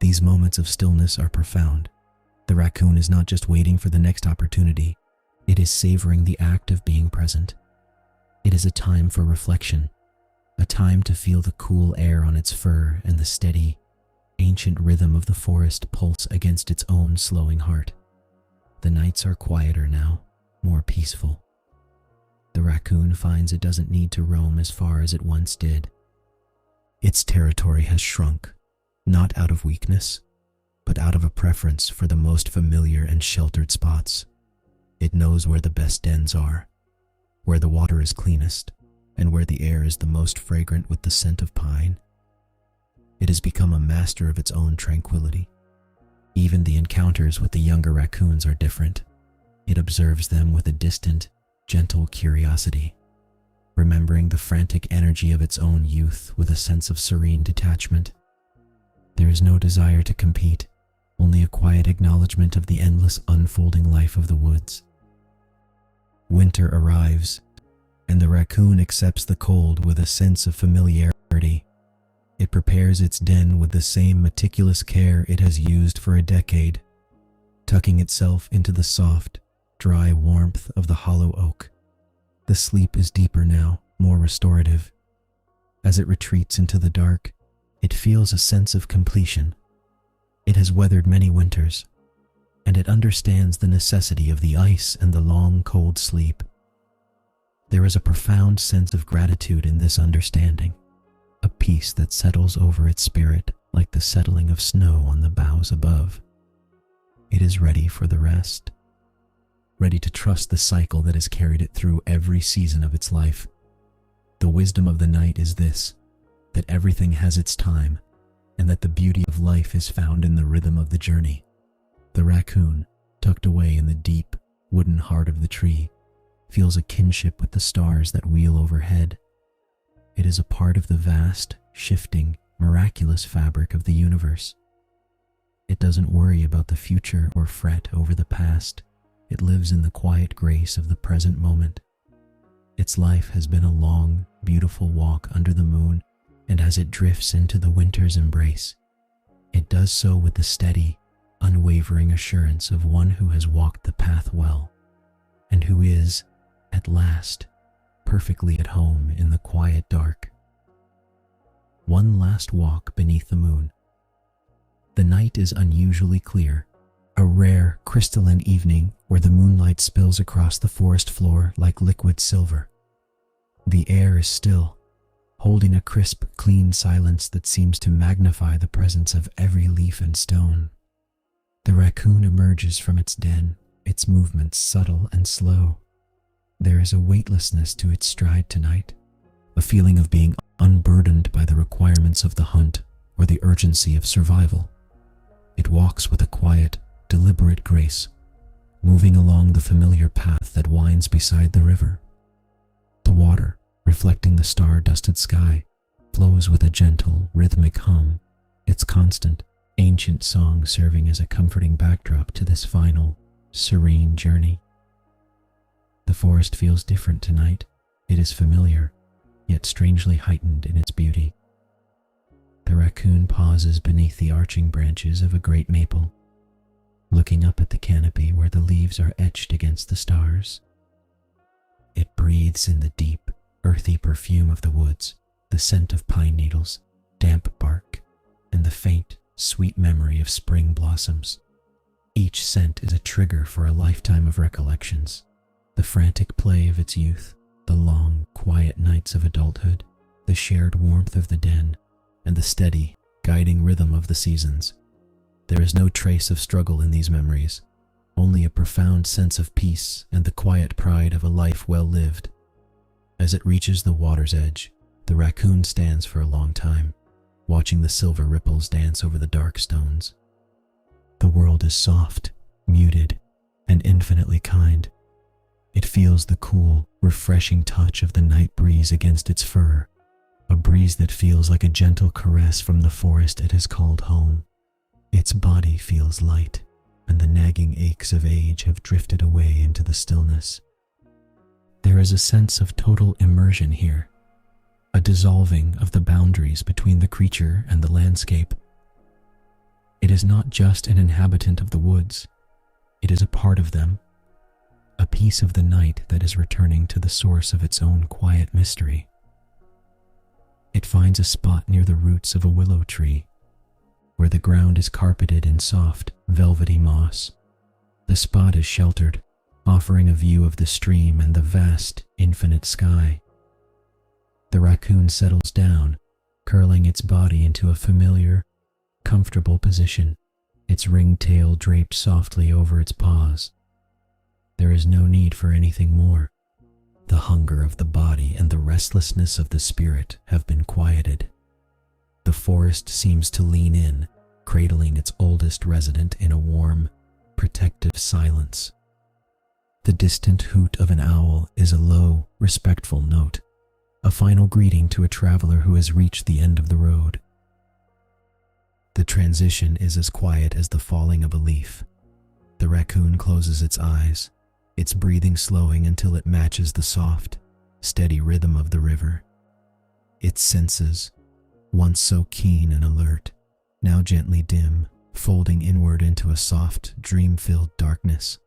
These moments of stillness are profound. The raccoon is not just waiting for the next opportunity, it is savoring the act of being present. It is a time for reflection, a time to feel the cool air on its fur and the steady, ancient rhythm of the forest pulse against its own slowing heart. The nights are quieter now, more peaceful. The raccoon finds it doesn't need to roam as far as it once did. Its territory has shrunk, not out of weakness, but out of a preference for the most familiar and sheltered spots. It knows where the best dens are, where the water is cleanest, and where the air is the most fragrant with the scent of pine. It has become a master of its own tranquility. Even the encounters with the younger raccoons are different. It observes them with a distant, gentle curiosity, remembering the frantic energy of its own youth with a sense of serene detachment. There is no desire to compete, only a quiet acknowledgement of the endless unfolding life of the woods. Winter arrives, and the raccoon accepts the cold with a sense of familiarity. It prepares its den with the same meticulous care it has used for a decade, tucking itself into the soft, dry warmth of the hollow oak. The sleep is deeper now, more restorative. As it retreats into the dark, it feels a sense of completion. It has weathered many winters, and it understands the necessity of the ice and the long, cold sleep. There is a profound sense of gratitude in this understanding, a peace that settles over its spirit like the settling of snow on the boughs above. It is ready for the rest, ready to trust the cycle that has carried it through every season of its life. The wisdom of the night is this, that everything has its time, and that the beauty of life is found in the rhythm of the journey. The raccoon, tucked away in the deep, wooden heart of the tree, feels a kinship with the stars that wheel overhead. It is a part of the vast, shifting, miraculous fabric of the universe. It doesn't worry about the future or fret over the past. It lives in the quiet grace of the present moment. Its life has been a long, beautiful walk under the moon, and as it drifts into the winter's embrace, it does so with the steady, unwavering assurance of one who has walked the path well, and who is, at last, perfectly at home in the quiet dark. One last walk beneath the moon. The night is unusually clear, a rare, crystalline evening where the moonlight spills across the forest floor like liquid silver. The air is still, holding a crisp, clean silence that seems to magnify the presence of every leaf and stone. The raccoon emerges from its den, its movements subtle and slow. There is a weightlessness to its stride tonight, a feeling of being unburdened by the requirements of the hunt or the urgency of survival. It walks with a quiet, deliberate grace, moving along the familiar path that winds beside the river. The water, reflecting the star-dusted sky, flows with a gentle, rhythmic hum, its constant, ancient song serving as a comforting backdrop to this final, serene journey. The forest feels different tonight. It is familiar, yet strangely heightened in its beauty. The raccoon pauses beneath the arching branches of a great maple, looking up at the canopy where the leaves are etched against the stars. It breathes in the deep, earthy perfume of the woods, the scent of pine needles, damp bark, and the faint, sweet memory of spring blossoms. Each scent is a trigger for a lifetime of recollections. The frantic play of its youth, the long, quiet nights of adulthood, the shared warmth of the den, and the steady, guiding rhythm of the seasons. There is no trace of struggle in these memories, only a profound sense of peace and the quiet pride of a life well lived. As it reaches the water's edge, the raccoon stands for a long time, watching the silver ripples dance over the dark stones. The world is soft, muted, and infinitely kind. It feels the cool, refreshing touch of the night breeze against its fur, a breeze that feels like a gentle caress from the forest it has called home. Its body feels light, and the nagging aches of age have drifted away into the stillness. There is a sense of total immersion here, a dissolving of the boundaries between the creature and the landscape. It is not just an inhabitant of the woods, it is a part of them, a piece of the night that is returning to the source of its own quiet mystery. It finds a spot near the roots of a willow tree, where the ground is carpeted in soft, velvety moss. The spot is sheltered, offering a view of the stream and the vast, infinite sky. The raccoon settles down, curling its body into a familiar, comfortable position, its ringed tail draped softly over its paws. There is no need for anything more. The hunger of the body and the restlessness of the spirit have been quieted. The forest seems to lean in, cradling its oldest resident in a warm, protective silence. The distant hoot of an owl is a low, respectful note, a final greeting to a traveler who has reached the end of the road. The transition is as quiet as the falling of a leaf. The raccoon closes its eyes, its breathing slowing until it matches the soft, steady rhythm of the river. Its senses, once so keen and alert, now gently dim, folding inward into a soft, dream-filled darkness.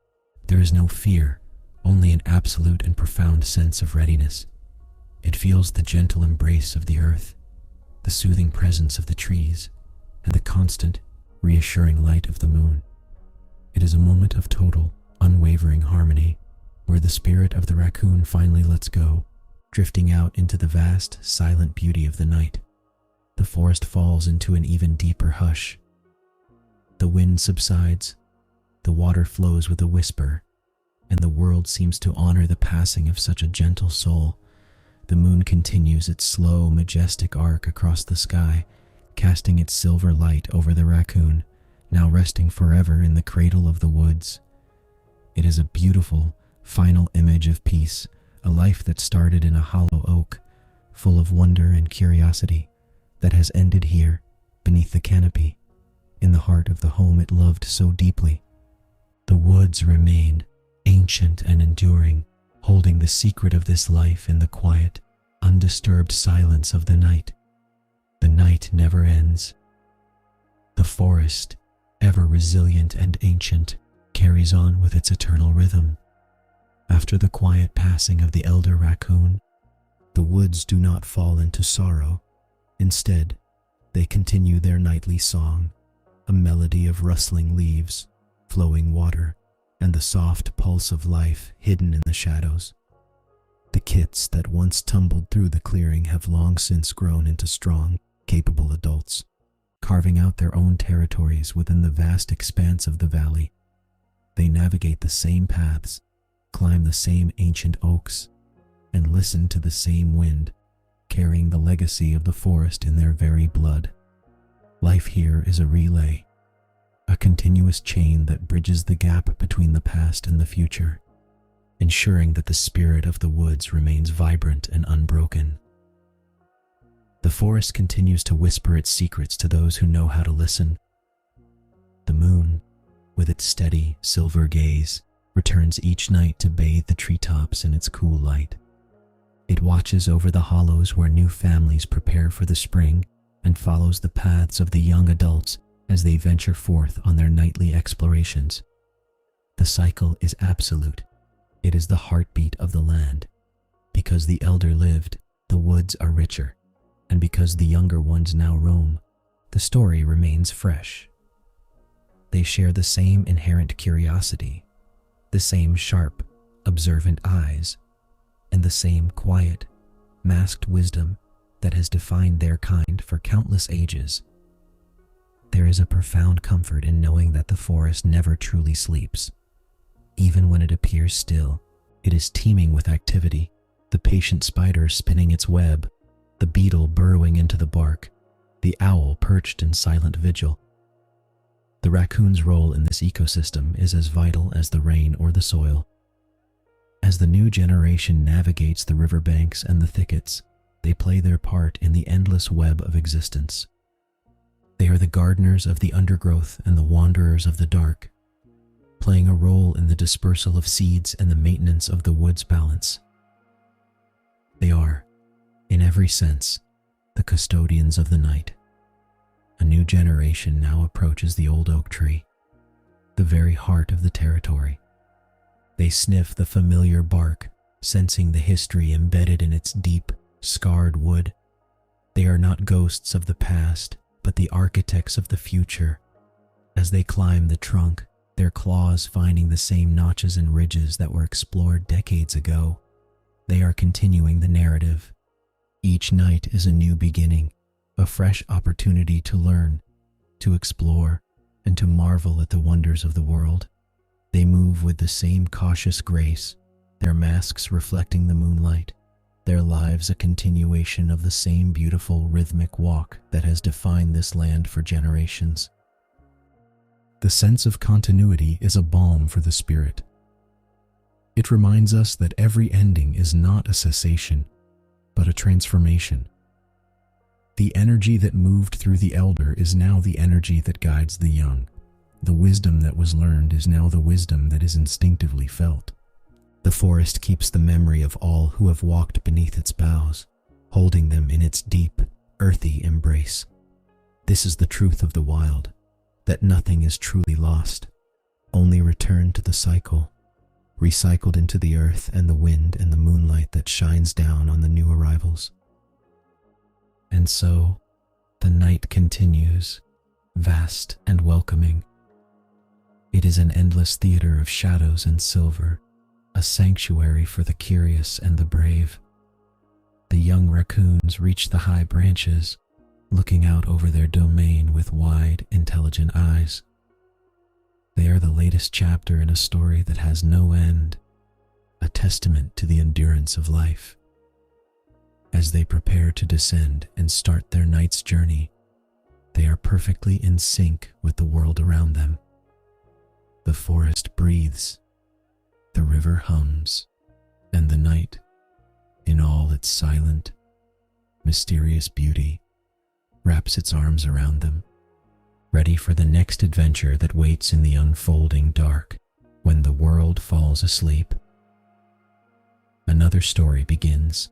There is no fear, only an absolute and profound sense of readiness. It feels the gentle embrace of the earth, the soothing presence of the trees, and the constant, reassuring light of the moon. It is a moment of total, unwavering harmony, where the spirit of the raccoon finally lets go, drifting out into the vast, silent beauty of the night. The forest falls into an even deeper hush. The wind subsides, the water flows with a whisper, and the world seems to honor the passing of such a gentle soul. The moon continues its slow, majestic arc across the sky, casting its silver light over the raccoon, now resting forever in the cradle of the woods. It is a beautiful, final image of peace, a life that started in a hollow oak, full of wonder and curiosity, that has ended here, beneath the canopy, in the heart of the home it loved so deeply. The woods remain, ancient and enduring, holding the secret of this life in the quiet, undisturbed silence of the night. The night never ends. The forest, ever resilient and ancient, carries on with its eternal rhythm. After the quiet passing of the elder raccoon, the woods do not fall into sorrow. Instead, they continue their nightly song, a melody of rustling leaves, flowing water, and the soft pulse of life hidden in the shadows. The kits that once tumbled through the clearing have long since grown into strong, capable adults, carving out their own territories within the vast expanse of the valley. They navigate the same paths, climb the same ancient oaks, and listen to the same wind, carrying the legacy of the forest in their very blood. Life here is a relay, a continuous chain that bridges the gap between the past and the future, ensuring that the spirit of the woods remains vibrant and unbroken. The forest continues to whisper its secrets to those who know how to listen. The moon, with its steady, silver gaze, returns each night to bathe the treetops in its cool light. It watches over the hollows where new families prepare for the spring and follows the paths of the young adults as they venture forth on their nightly explorations. The cycle is absolute. It is the heartbeat of the land. Because the elder lived, the woods are richer, and because the younger ones now roam, the story remains fresh. They share the same inherent curiosity, the same sharp, observant eyes, and the same quiet, masked wisdom that has defined their kind for countless ages. There is a profound comfort in knowing that the forest never truly sleeps. Even when it appears still, it is teeming with activity, the patient spider spinning its web, the beetle burrowing into the bark, the owl perched in silent vigil. The raccoon's role in this ecosystem is as vital as the rain or the soil. As the new generation navigates the riverbanks and the thickets, they play their part in the endless web of existence. They are the gardeners of the undergrowth and the wanderers of the dark, playing a role in the dispersal of seeds and the maintenance of the wood's balance. They are, in every sense, the custodians of the night. A new generation now approaches the old oak tree, the very heart of the territory. They sniff the familiar bark, sensing the history embedded in its deep, scarred wood. They are not ghosts of the past, but the architects of the future. As they climb the trunk, their claws finding the same notches and ridges that were explored decades ago, they are continuing the narrative. Each night is a new beginning, a fresh opportunity to learn, to explore, and to marvel at the wonders of the world. They move with the same cautious grace, their masks reflecting the moonlight, their lives a continuation of the same beautiful rhythmic walk that has defined this land for generations. The sense of continuity is a balm for the spirit. It reminds us that every ending is not a cessation, but a transformation. The energy that moved through the elder is now the energy that guides the young. The wisdom that was learned is now the wisdom that is instinctively felt. The forest keeps the memory of all who have walked beneath its boughs, holding them in its deep, earthy embrace. This is the truth of the wild, that nothing is truly lost, only returned to the cycle, recycled into the earth and the wind and the moonlight that shines down on the new arrivals. And so, the night continues, vast and welcoming. It is an endless theater of shadows and silver, a sanctuary for the curious and the brave. The young raccoons reach the high branches, looking out over their domain with wide, intelligent eyes. They are the latest chapter in a story that has no end, a testament to the endurance of life. As they prepare to descend and start their night's journey, they are perfectly in sync with the world around them. The forest breathes, the river hums, and the night, in all its silent, mysterious beauty, wraps its arms around them, ready for the next adventure that waits in the unfolding dark when the world falls asleep. Another story begins.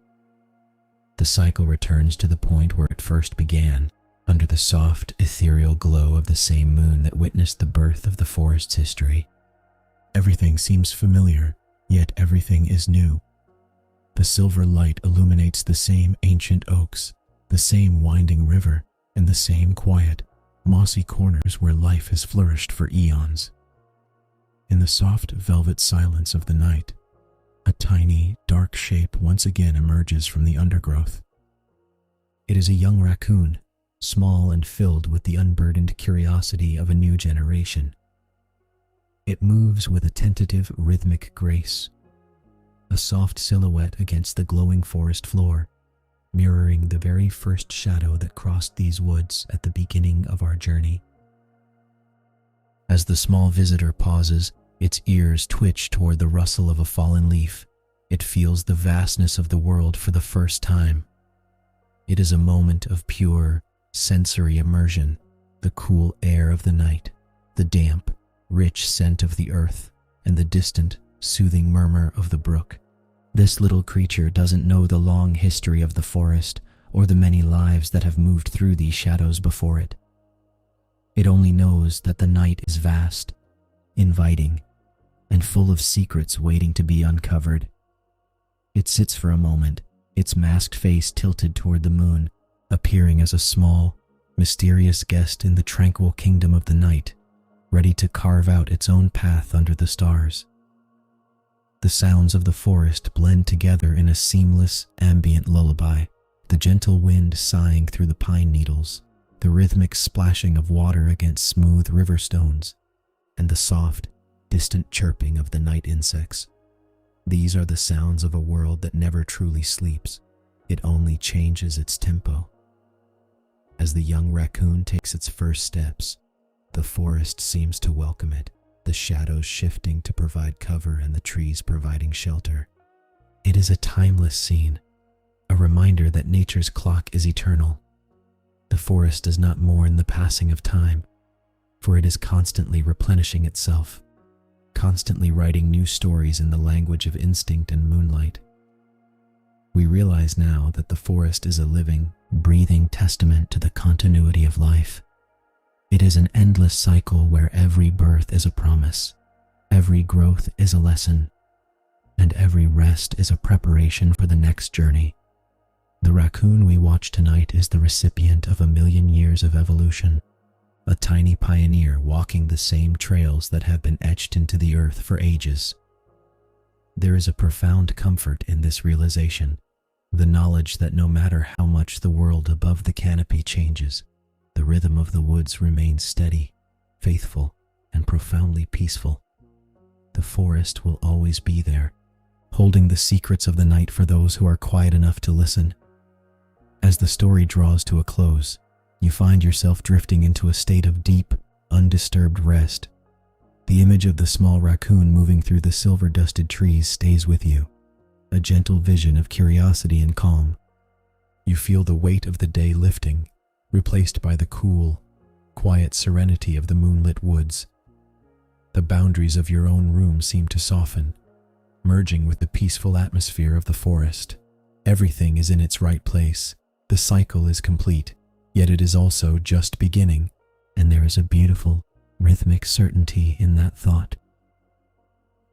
The cycle returns to the point where it first began, under the soft, ethereal glow of the same moon that witnessed the birth of the forest's history. Everything seems familiar, yet everything is new. The silver light illuminates the same ancient oaks, the same winding river, and the same quiet, mossy corners where life has flourished for eons. In the soft velvet silence of the night, a tiny, dark shape once again emerges from the undergrowth. It is a young raccoon, small and filled with the unburdened curiosity of a new generation. It moves with a tentative, rhythmic grace, a soft silhouette against the glowing forest floor, mirroring the very first shadow that crossed these woods at the beginning of our journey. As the small visitor pauses, its ears twitch toward the rustle of a fallen leaf. It feels the vastness of the world for the first time. It is a moment of pure, sensory immersion, the cool air of the night, the damp, rich scent of the earth, and the distant, soothing murmur of the brook. This little creature doesn't know the long history of the forest or the many lives that have moved through these shadows before it. It only knows that the night is vast, inviting, and full of secrets waiting to be uncovered. It sits for a moment, its masked face tilted toward the moon, appearing as a small, mysterious guest in the tranquil kingdom of the night, ready to carve out its own path under the stars. The sounds of the forest blend together in a seamless, ambient lullaby, the gentle wind sighing through the pine needles, the rhythmic splashing of water against smooth river stones, and the soft, distant chirping of the night insects. These are the sounds of a world that never truly sleeps. It only changes its tempo. As the young raccoon takes its first steps, the forest seems to welcome it, the shadows shifting to provide cover and the trees providing shelter. It is a timeless scene, a reminder that nature's clock is eternal. The forest does not mourn the passing of time, for it is constantly replenishing itself, constantly writing new stories in the language of instinct and moonlight. We realize now that the forest is a living, breathing testament to the continuity of life. It is an endless cycle where every birth is a promise, every growth is a lesson, and every rest is a preparation for the next journey. The raccoon we watch tonight is the recipient of 1,000,000 years of evolution, a tiny pioneer walking the same trails that have been etched into the earth for ages. There is a profound comfort in this realization, the knowledge that no matter how much the world above the canopy changes, the rhythm of the woods remains steady, faithful, and profoundly peaceful. The forest will always be there, holding the secrets of the night for those who are quiet enough to listen. As the story draws to a close, you find yourself drifting into a state of deep, undisturbed rest. The image of the small raccoon moving through the silver-dusted trees stays with you, a gentle vision of curiosity and calm. You feel the weight of the day lifting, replaced by the cool, quiet serenity of the moonlit woods. The boundaries of your own room seem to soften, merging with the peaceful atmosphere of the forest. Everything is in its right place. The cycle is complete, yet it is also just beginning, and there is a beautiful, rhythmic certainty in that thought.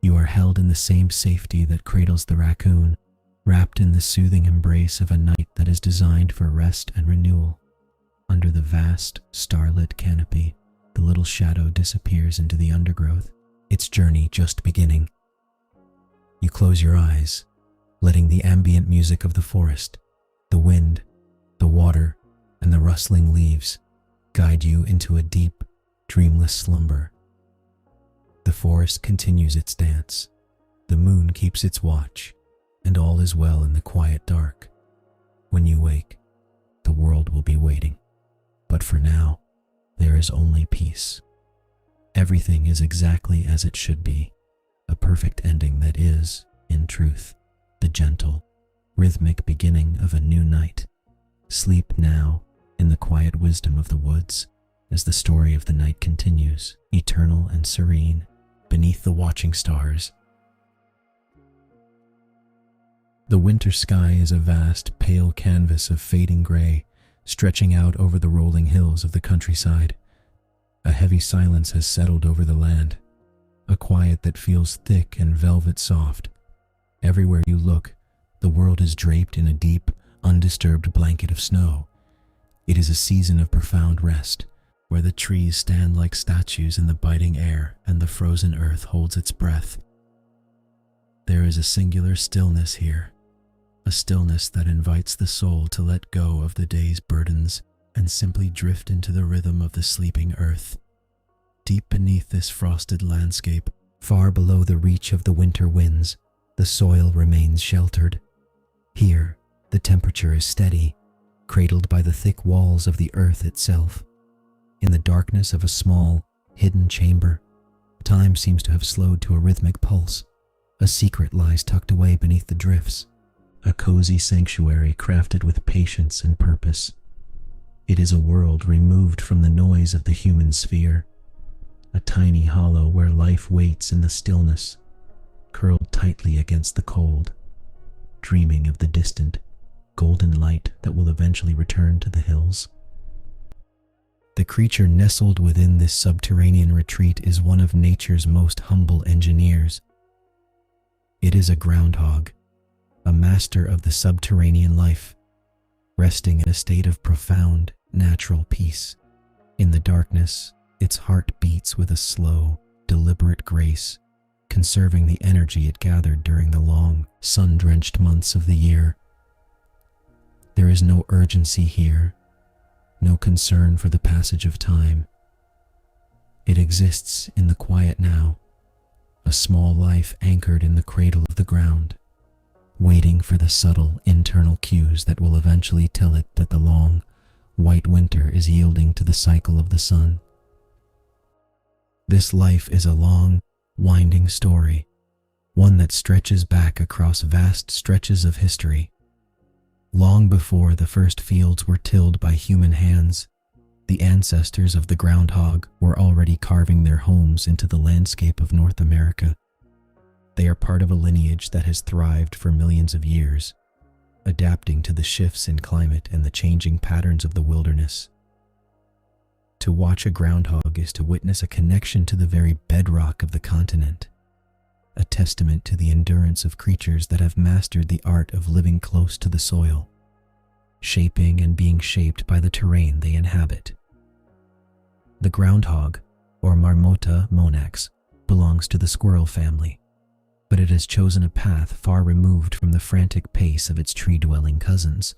You are held in the same safety that cradles the raccoon, wrapped in the soothing embrace of a night that is designed for rest and renewal. Under the vast, starlit canopy, the little shadow disappears into the undergrowth, its journey just beginning. You close your eyes, letting the ambient music of the forest, the wind, the water, and the rustling leaves guide you into a deep, dreamless slumber. The forest continues its dance, the moon keeps its watch, and all is well in the quiet dark. When you wake, the world will be waiting. But for now, there is only peace. Everything is exactly as it should be, a perfect ending that is, in truth, the gentle, rhythmic beginning of a new night. Sleep now in the quiet wisdom of the woods as the story of the night continues, eternal and serene, beneath the watching stars. The winter sky is a vast, pale canvas of fading gray, stretching out over the rolling hills of the countryside. A heavy silence has settled over the land, a quiet that feels thick and velvet soft. Everywhere you look, the world is draped in a deep, undisturbed blanket of snow. It is a season of profound rest, where the trees stand like statues in the biting air and the frozen earth holds its breath. There is a singular stillness here, a stillness that invites the soul to let go of the day's burdens and simply drift into the rhythm of the sleeping earth. Deep beneath this frosted landscape, far below the reach of the winter winds, the soil remains sheltered. Here, the temperature is steady, cradled by the thick walls of the earth itself. In the darkness of a small, hidden chamber, time seems to have slowed to a rhythmic pulse. A secret lies tucked away beneath the drifts, a cozy sanctuary crafted with patience and purpose. It is a world removed from the noise of the human sphere, a tiny hollow where life waits in the stillness, curled tightly against the cold, dreaming of the distant, golden light that will eventually return to the hills. The creature nestled within this subterranean retreat is one of nature's most humble engineers. It is a groundhog, a master of the subterranean life, resting in a state of profound, natural peace. In the darkness, its heart beats with a slow, deliberate grace, conserving the energy it gathered during the long, sun-drenched months of the year. There is no urgency here, no concern for the passage of time. It exists in the quiet now, a small life anchored in the cradle of the ground, waiting for the subtle internal cues that will eventually tell it that the long, white winter is yielding to the cycle of the sun. This life is a long, winding story, one that stretches back across vast stretches of history. Long before the first fields were tilled by human hands, The ancestors of the groundhog were already carving their homes into the landscape of North America. They are part of a lineage that has thrived for millions of years, adapting to the shifts in climate and the changing patterns of the wilderness. To watch a groundhog is to witness a connection to the very bedrock of the continent, a testament to the endurance of creatures that have mastered the art of living close to the soil, shaping and being shaped by the terrain they inhabit. The groundhog, or Marmota monax, belongs to the squirrel family, but it has chosen a path far removed from the frantic pace of its tree-dwelling cousins.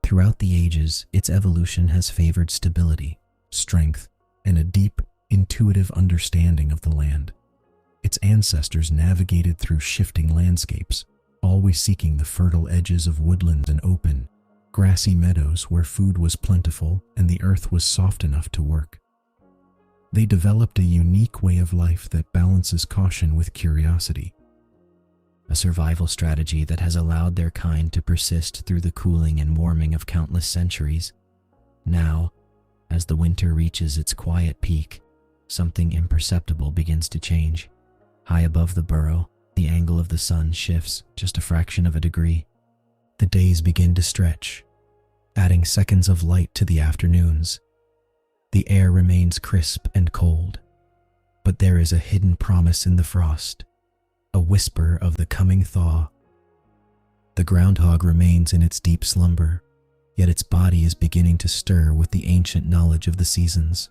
Throughout the ages, its evolution has favored stability, strength, and a deep, intuitive understanding of the land. Its ancestors navigated through shifting landscapes, always seeking the fertile edges of woodlands and open, grassy meadows where food was plentiful and the earth was soft enough to work. They developed a unique way of life that balances caution with curiosity, a survival strategy that has allowed their kind to persist through the cooling and warming of countless centuries. Now, as the winter reaches its quiet peak, something imperceptible begins to change. High above the burrow, the angle of the sun shifts just a fraction of a degree. The days begin to stretch, adding seconds of light to the afternoons. The air remains crisp and cold, but there is a hidden promise in the frost, a whisper of the coming thaw. The groundhog remains in its deep slumber, yet its body is beginning to stir with the ancient knowledge of the seasons.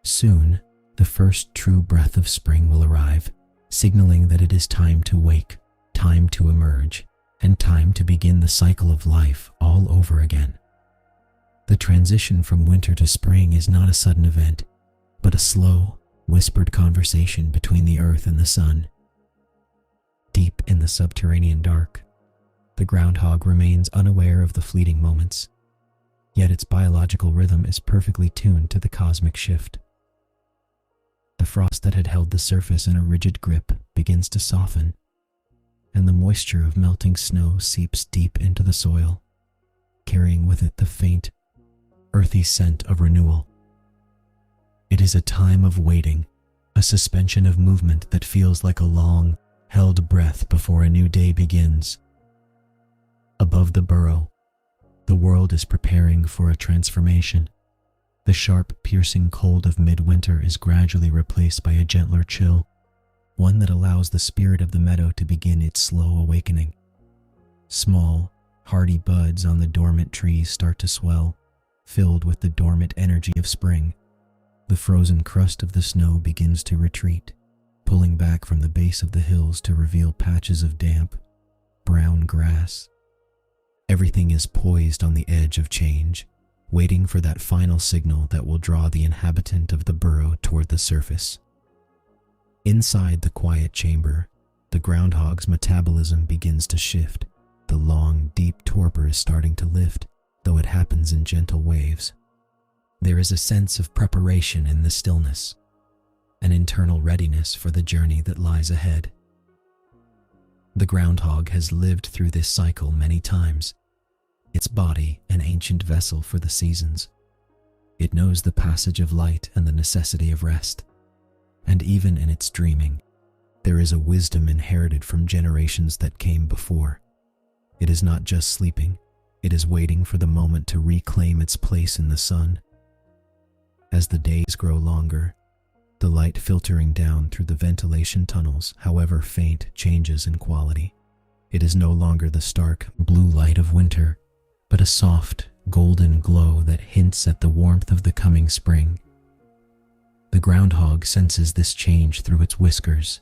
Soon, the first true breath of spring will arrive, signaling that it is time to wake, time to emerge, and time to begin the cycle of life all over again. The transition from winter to spring is not a sudden event, but a slow, whispered conversation between the earth and the sun. Deep in the subterranean dark, the groundhog remains unaware of the fleeting moments, yet its biological rhythm is perfectly tuned to the cosmic shift. The frost that had held the surface in a rigid grip begins to soften, and the moisture of melting snow seeps deep into the soil, carrying with it the faint, earthy scent of renewal. It is a time of waiting, a suspension of movement that feels like a long, held breath before a new day begins. Above the burrow, the world is preparing for a transformation. The sharp, piercing cold of midwinter is gradually replaced by a gentler chill, one that allows the spirit of the meadow to begin its slow awakening. Small, hardy buds on the dormant trees start to swell, filled with the dormant energy of spring. The frozen crust of the snow begins to retreat, pulling back from the base of the hills to reveal patches of damp, brown grass. Everything is poised on the edge of change, waiting for that final signal that will draw the inhabitant of the burrow toward the surface. Inside the quiet chamber, the groundhog's metabolism begins to shift. The long, deep torpor is starting to lift, though it happens in gentle waves. There is a sense of preparation in the stillness, an internal readiness for the journey that lies ahead. The groundhog has lived through this cycle many times, its body an ancient vessel for the seasons. It knows the passage of light and the necessity of rest, and even in its dreaming, there is a wisdom inherited from generations that came before. It is not just sleeping, it is waiting for the moment to reclaim its place in the sun. As the days grow longer, the light filtering down through the ventilation tunnels, however faint, changes in quality. It is no longer the stark blue light of winter, but a soft, golden glow that hints at the warmth of the coming spring. The groundhog senses this change through its whiskers,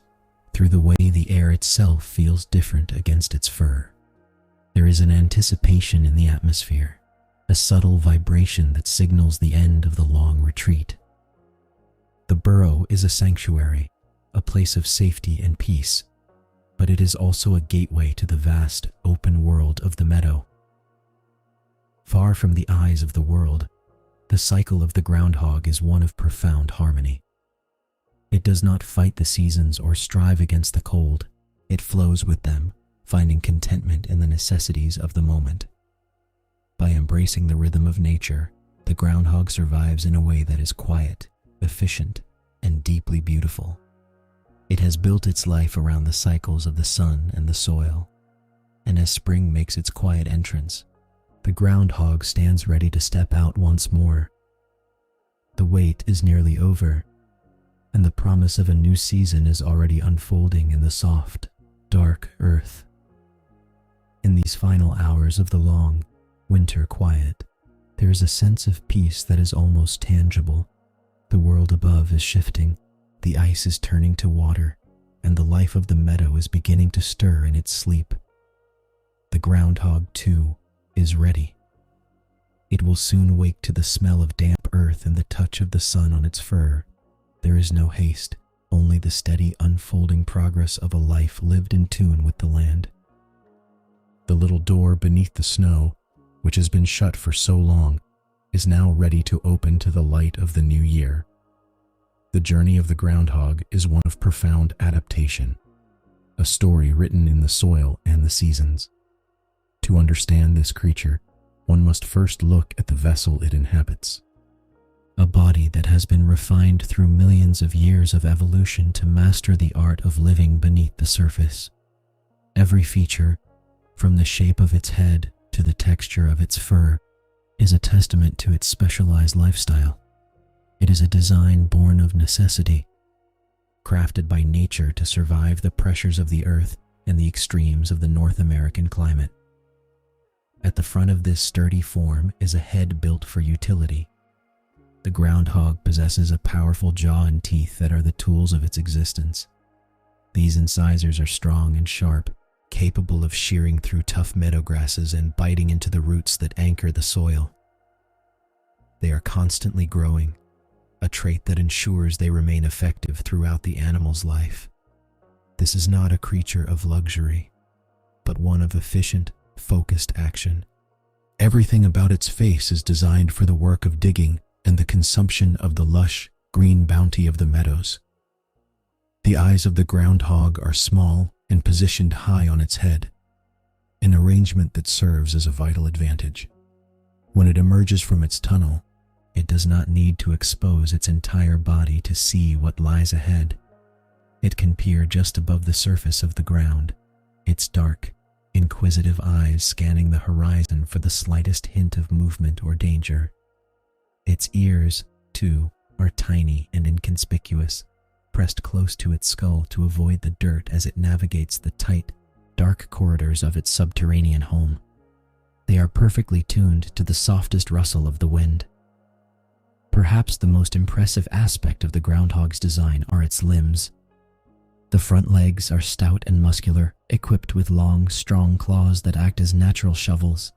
through the way the air itself feels different against its fur. There is an anticipation in the atmosphere, a subtle vibration that signals the end of the long retreat. The burrow is a sanctuary, a place of safety and peace, but it is also a gateway to the vast, open world of the meadow. Far from the eyes of the world, the cycle of the groundhog is one of profound harmony. It does not fight the seasons or strive against the cold. It flows with them, finding contentment in the necessities of the moment. By embracing the rhythm of nature, the groundhog survives in a way that is quiet, efficient, and deeply beautiful. It has built its life around the cycles of the sun and the soil, and as spring makes its quiet entrance, the groundhog stands ready to step out once more. The wait is nearly over, and the promise of a new season is already unfolding in the soft, dark earth. In these final hours of the long, winter quiet, there is a sense of peace that is almost tangible. The world above is shifting, the ice is turning to water, and the life of the meadow is beginning to stir in its sleep. The groundhog, too, is ready. It will soon wake to the smell of damp earth and the touch of the sun on its fur. There is no haste, only the steady unfolding progress of a life lived in tune with the land. The little door beneath the snow, which has been shut for so long, is now ready to open to the light of the new year. The journey of the groundhog is one of profound adaptation, a story written in the soil and the seasons. To understand this creature, one must first look at the vessel it inhabits. A body that has been refined through millions of years of evolution to master the art of living beneath the surface. Every feature, from the shape of its head to the texture of its fur, is a testament to its specialized lifestyle. It is a design born of necessity, crafted by nature to survive the pressures of the earth and the extremes of the North American climate. At the front of this sturdy form is a head built for utility. The groundhog possesses a powerful jaw and teeth that are the tools of its existence. These incisors are strong and sharp, capable of shearing through tough meadow grasses and biting into the roots that anchor the soil. They are constantly growing, a trait that ensures they remain effective throughout the animal's life. This is not a creature of luxury, but one of efficient, focused action. Everything about its face is designed for the work of digging and the consumption of the lush, green bounty of the meadows. The eyes of the groundhog are small and positioned high on its head, an arrangement that serves as a vital advantage. When it emerges from its tunnel, it does not need to expose its entire body to see what lies ahead. It can peer just above the surface of the ground, its dark, inquisitive eyes scanning the horizon for the slightest hint of movement or danger. Its ears, too, are tiny and inconspicuous, pressed close to its skull to avoid the dirt as it navigates the tight, dark corridors of its subterranean home. They are perfectly tuned to the softest rustle of the wind. Perhaps the most impressive aspect of the groundhog's design are its limbs. The front legs are stout and muscular, equipped with long, strong claws that act as natural shovels.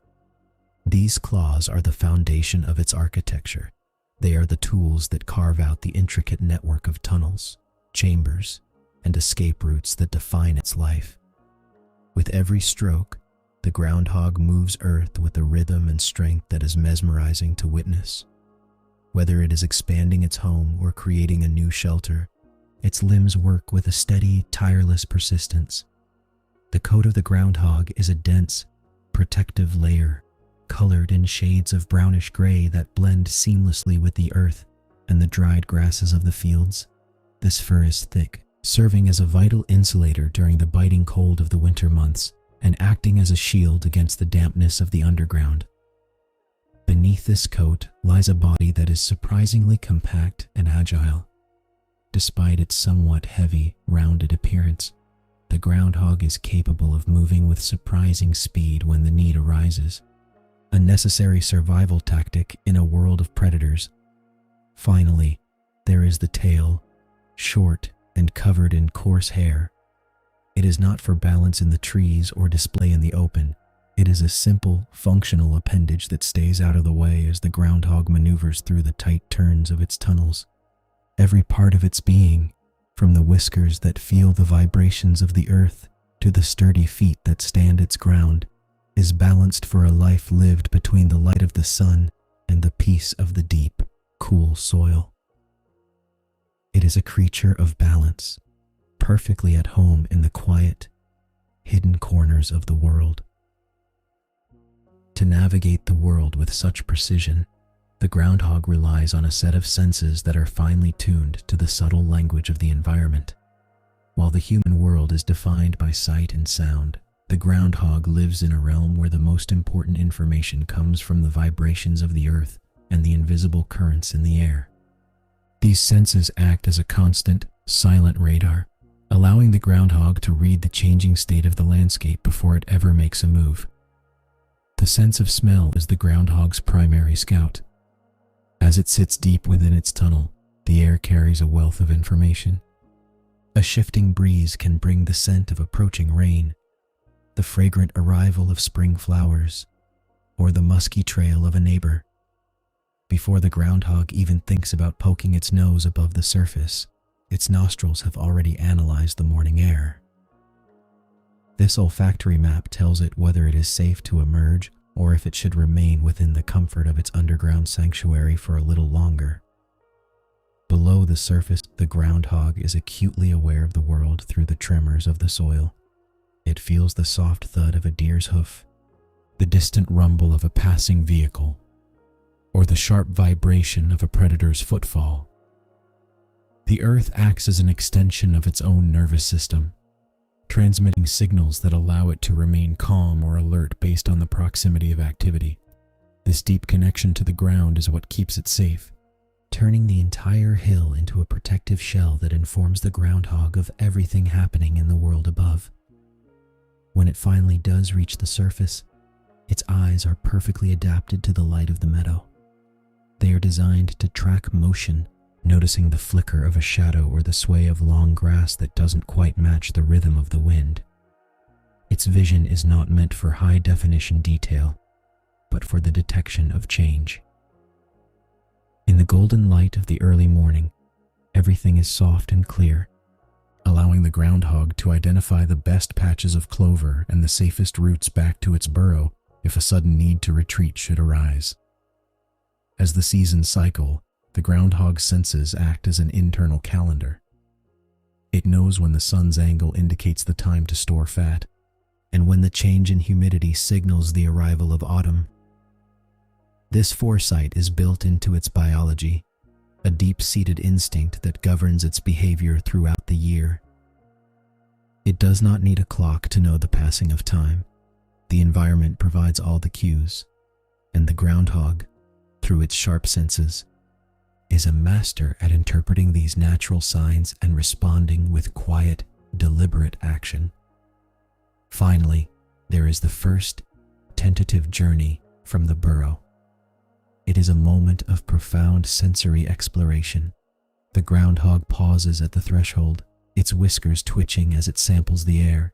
These claws are the foundation of its architecture. They are the tools that carve out the intricate network of tunnels, chambers, and escape routes that define its life. With every stroke, the groundhog moves earth with a rhythm and strength that is mesmerizing to witness. Whether it is expanding its home or creating a new shelter, its limbs work with a steady, tireless persistence. The coat of the groundhog is a dense, protective layer, colored in shades of brownish gray that blend seamlessly with the earth and the dried grasses of the fields. This fur is thick, serving as a vital insulator during the biting cold of the winter months and acting as a shield against the dampness of the underground. Beneath this coat lies a body that is surprisingly compact and agile. Despite its somewhat heavy, rounded appearance, the groundhog is capable of moving with surprising speed when the need arises, a necessary survival tactic in a world of predators. Finally, there is the tail, short and covered in coarse hair. It is not for balance in the trees or display in the open. It is a simple, functional appendage that stays out of the way as the groundhog maneuvers through the tight turns of its tunnels. Every part of its being, from the whiskers that feel the vibrations of the earth to the sturdy feet that stand its ground, is balanced for a life lived between the light of the sun and the peace of the deep, cool soil. It is a creature of balance, perfectly at home in the quiet, hidden corners of the world. To navigate the world with such precision, The groundhog relies on a set of senses that are finely tuned to the subtle language of the environment. While the human world is defined by sight and sound, the groundhog lives in a realm where the most important information comes from the vibrations of the earth and the invisible currents in the air. These senses act as a constant, silent radar, allowing the groundhog to read the changing state of the landscape before it ever makes a move. The sense of smell is the groundhog's primary scout. As it sits deep within its tunnel, the air carries a wealth of information. A shifting breeze can bring the scent of approaching rain, the fragrant arrival of spring flowers, or the musky trail of a neighbor. Before the groundhog even thinks about poking its nose above the surface, its nostrils have already analyzed the morning air. This olfactory map tells it whether it is safe to emerge or if it should remain within the comfort of its underground sanctuary for a little longer. Below the surface, the groundhog is acutely aware of the world through the tremors of the soil. It feels the soft thud of a deer's hoof, the distant rumble of a passing vehicle, or the sharp vibration of a predator's footfall. The earth acts as an extension of its own nervous system, transmitting signals that allow it to remain calm or alert based on the proximity of activity. This deep connection to the ground is what keeps it safe, turning the entire hill into a protective shell that informs the groundhog of everything happening in the world above. When it finally does reach the surface, its eyes are perfectly adapted to the light of the meadow. They are designed to track motion, noticing the flicker of a shadow or the sway of long grass that doesn't quite match the rhythm of the wind. Its vision is not meant for high-definition detail, but for the detection of change. In the golden light of the early morning, everything is soft and clear, allowing the groundhog to identify the best patches of clover and the safest routes back to its burrow if a sudden need to retreat should arise. As the seasons cycle, the groundhog's senses act as an internal calendar. It knows when the sun's angle indicates the time to store fat, and when the change in humidity signals the arrival of autumn. This foresight is built into its biology, a deep-seated instinct that governs its behavior throughout the year. It does not need a clock to know the passing of time. The environment provides all the cues, and the groundhog, through its sharp senses, is a master at interpreting these natural signs and responding with quiet, deliberate action. Finally, there is the first tentative journey from the burrow. It is a moment of profound sensory exploration. The groundhog pauses at the threshold, its whiskers twitching as it samples the air,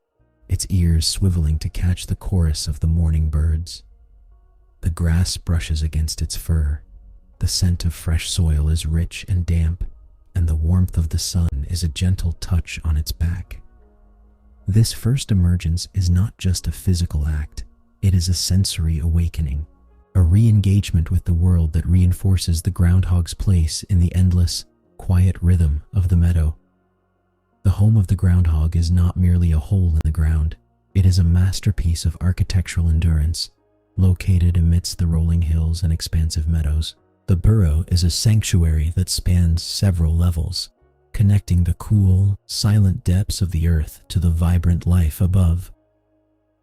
its ears swiveling to catch the chorus of the morning birds. The grass brushes against its fur. The scent of fresh soil is rich and damp, and the warmth of the sun is a gentle touch on its back. This first emergence is not just a physical act, it is a sensory awakening, a re-engagement with the world that reinforces the groundhog's place in the endless, quiet rhythm of the meadow. The home of the groundhog is not merely a hole in the ground, it is a masterpiece of architectural endurance, located amidst the rolling hills and expansive meadows. The burrow is a sanctuary that spans several levels, connecting the cool, silent depths of the earth to the vibrant life above.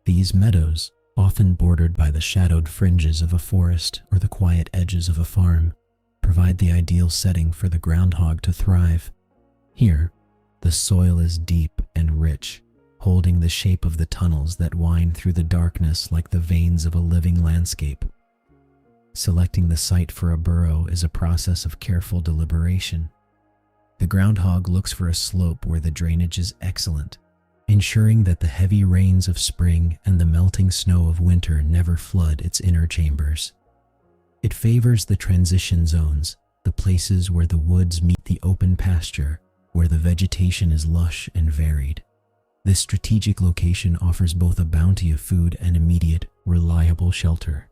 These meadows, often bordered by the shadowed fringes of a forest or the quiet edges of a farm, provide the ideal setting for the groundhog to thrive. Here, the soil is deep and rich, holding the shape of the tunnels that wind through the darkness like the veins of a living landscape. Selecting the site for a burrow is a process of careful deliberation. The groundhog looks for a slope where the drainage is excellent, ensuring that the heavy rains of spring and the melting snow of winter never flood its inner chambers. It favors the transition zones, the places where the woods meet the open pasture, where the vegetation is lush and varied. This strategic location offers both a bounty of food and immediate, reliable shelter.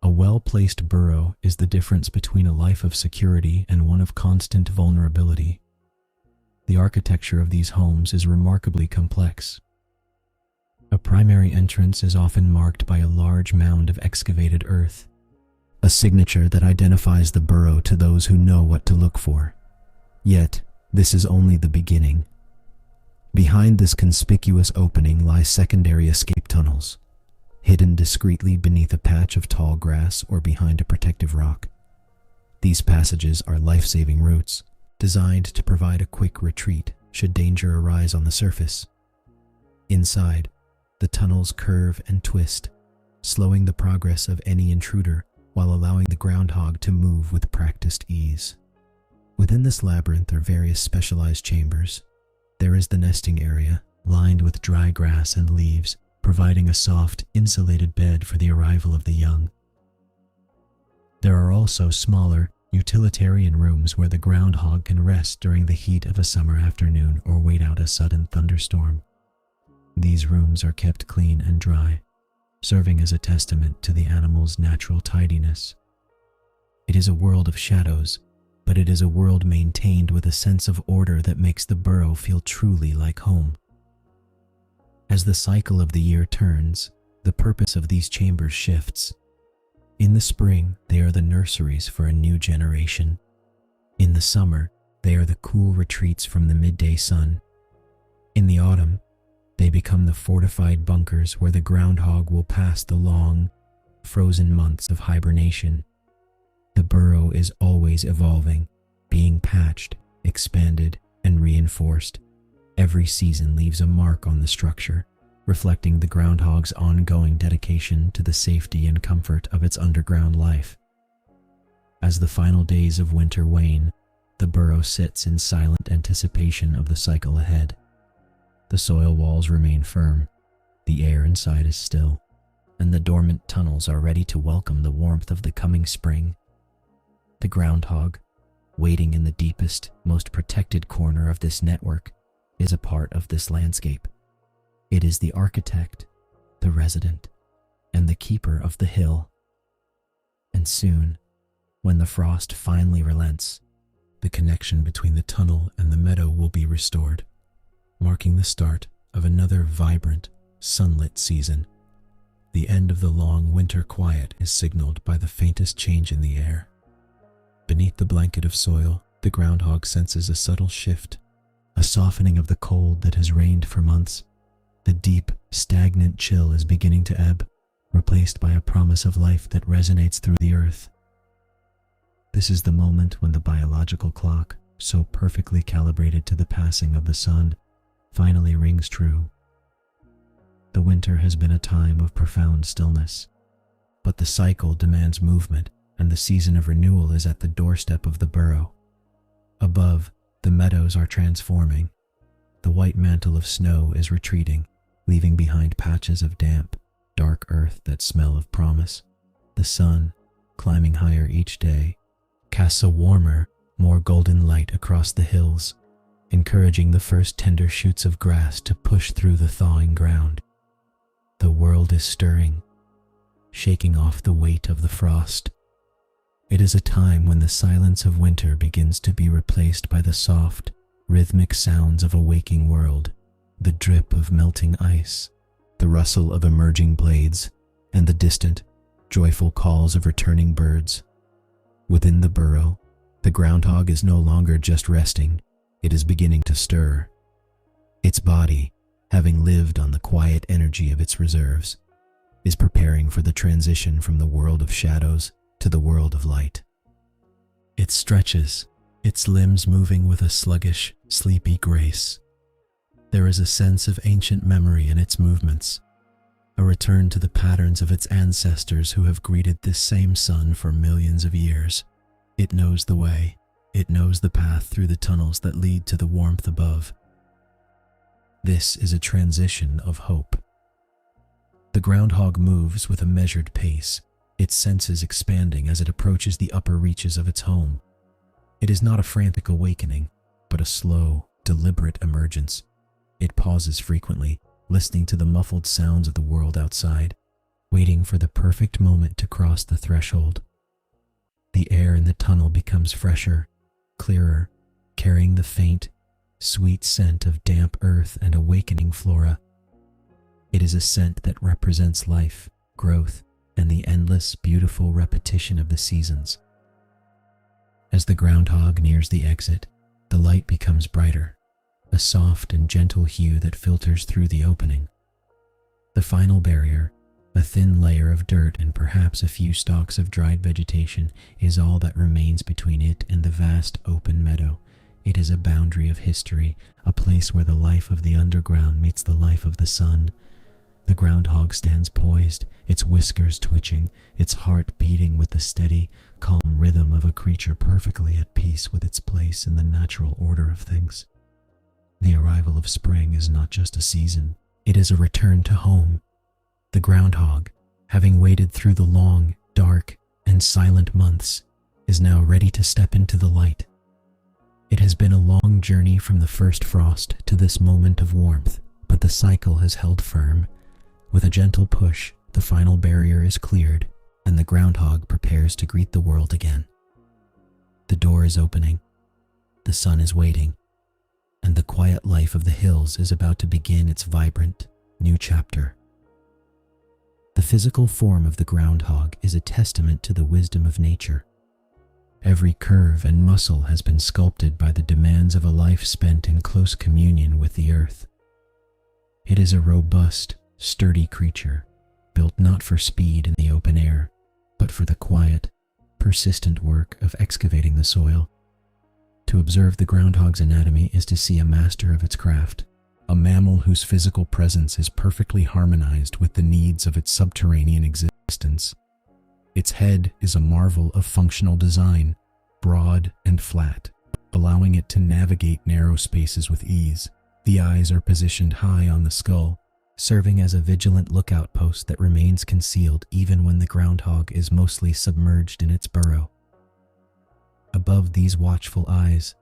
A well-placed burrow is the difference between a life of security and one of constant vulnerability. The architecture of these homes is remarkably complex. A primary entrance is often marked by a large mound of excavated earth, a a signature that identifies the burrow to those who know what to look for. Yet, this is only the beginning. Behind this conspicuous opening lie secondary escape tunnels, hidden discreetly beneath a patch of tall grass or behind a protective rock. These passages are life-saving routes, designed to provide a quick retreat should danger arise on the surface. Inside, the tunnels curve and twist, slowing the progress of any intruder while allowing the groundhog to move with practiced ease. Within this labyrinth are various specialized chambers. There is the nesting area, lined with dry grass and leaves, providing a soft, insulated bed for the arrival of the young. There are also smaller, utilitarian rooms where the groundhog can rest during the heat of a summer afternoon or wait out a sudden thunderstorm. These rooms are kept clean and dry, serving as a testament to the animal's natural tidiness. It is a world of shadows, but it is a world maintained with a sense of order that makes the burrow feel truly like home. As the cycle of the year turns, the purpose of these chambers shifts. In the spring, they are the nurseries for a new generation. In the summer, they are the cool retreats from the midday sun. In the autumn, they become the fortified bunkers where the groundhog will pass the long, frozen months of hibernation. The burrow is always evolving, being patched, expanded, and reinforced. Every season leaves a mark on the structure, reflecting the groundhog's ongoing dedication to the safety and comfort of its underground life. As the final days of winter wane, the burrow sits in silent anticipation of the cycle ahead. The soil walls remain firm, the air inside is still, and the dormant tunnels are ready to welcome the warmth of the coming spring. The groundhog, waiting in the deepest, most protected corner of this network, is a part of this landscape. It is the architect, the resident, and the keeper of the hill. And soon, when the frost finally relents, the connection between the tunnel and the meadow will be restored, marking the start of another vibrant, sunlit season. The end of the long winter quiet is signaled by the faintest change in the air. Beneath the blanket of soil, the groundhog senses a subtle shift, a softening of the cold that has reigned for months. The deep, stagnant chill is beginning to ebb, replaced by a promise of life that resonates through the earth. This is the moment when the biological clock, so perfectly calibrated to the passing of the sun, finally rings true. The winter has been a time of profound stillness, but the cycle demands movement, and the season of renewal is at the doorstep of the burrow. Above, the meadows are transforming. The white mantle of snow is retreating, leaving behind patches of damp, dark earth that smell of promise. The sun, climbing higher each day, casts a warmer, more golden light across the hills, encouraging the first tender shoots of grass to push through the thawing ground. The world is stirring, shaking off the weight of the frost. It is a time when the silence of winter begins to be replaced by the soft, rhythmic sounds of a waking world, the drip of melting ice, the rustle of emerging blades, and the distant, joyful calls of returning birds. Within the burrow, the groundhog is no longer just resting, it is beginning to stir. Its body, having lived on the quiet energy of its reserves, is preparing for the transition from the world of shadows to the world of light. It stretches, its limbs moving with a sluggish, sleepy grace. There is a sense of ancient memory in its movements, a return to the patterns of its ancestors who have greeted this same sun for millions of years. It knows the way, it knows the path through the tunnels that lead to the warmth above. This is a transition of hope. The groundhog moves with a measured pace, its senses expanding as it approaches the upper reaches of its home. It is not a frantic awakening, but a slow, deliberate emergence. It pauses frequently, listening to the muffled sounds of the world outside, waiting for the perfect moment to cross the threshold. The air in the tunnel becomes fresher, clearer, carrying the faint, sweet scent of damp earth and awakening flora. It is a scent that represents life, growth, and and the endless, beautiful repetition of the seasons. As the groundhog nears the exit, the light becomes brighter, a soft and gentle hue that filters through the opening. The final barrier, a thin layer of dirt and perhaps a few stalks of dried vegetation, is all that remains between it and the vast open meadow. It is a boundary of history, a place where the life of the underground meets the life of the sun. The groundhog stands poised, its whiskers twitching, its heart beating with the steady, calm rhythm of a creature perfectly at peace with its place in the natural order of things. The arrival of spring is not just a season, it is a return to home. The groundhog, having waited through the long, dark, and silent months, is now ready to step into the light. It has been a long journey from the first frost to this moment of warmth, but the cycle has held firm. With a gentle push, the final barrier is cleared, and the groundhog prepares to greet the world again. The door is opening, the sun is waiting, and the quiet life of the hills is about to begin its vibrant, new chapter. The physical form of the groundhog is a testament to the wisdom of nature. Every curve and muscle has been sculpted by the demands of a life spent in close communion with the earth. It is a robust, sturdy creature, built not for speed in the open air, but for the quiet, persistent work of excavating the soil. To observe the groundhog's anatomy is to see a master of its craft, a mammal whose physical presence is perfectly harmonized with the needs of its subterranean existence. Its head is a marvel of functional design, broad and flat, allowing it to navigate narrow spaces with ease. The eyes are positioned high on the skull, serving as a vigilant lookout post that remains concealed even when the groundhog is mostly submerged in its burrow. Above these watchful eyes,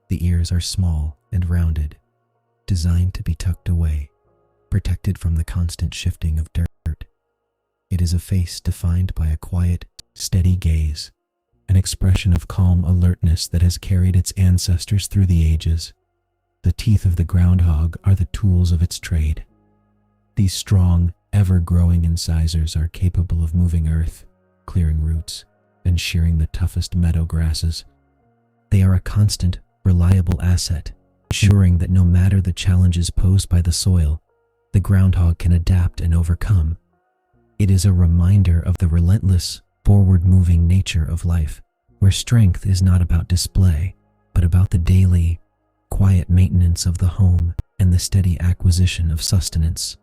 the ears are small and rounded, designed to be tucked away, protected from the constant shifting of dirt. It is a face defined by a quiet, steady gaze, an expression of calm alertness that has carried its ancestors through the ages. The teeth of the groundhog are the tools of its trade. These strong, ever-growing incisors are capable of moving earth, clearing roots, and shearing the toughest meadow grasses. They are a constant, reliable asset, ensuring that no matter the challenges posed by the soil, the groundhog can adapt and overcome. It is a reminder of the relentless, forward-moving nature of life, where strength is not about display, but about the daily, quiet maintenance of the home and the steady acquisition of sustenance.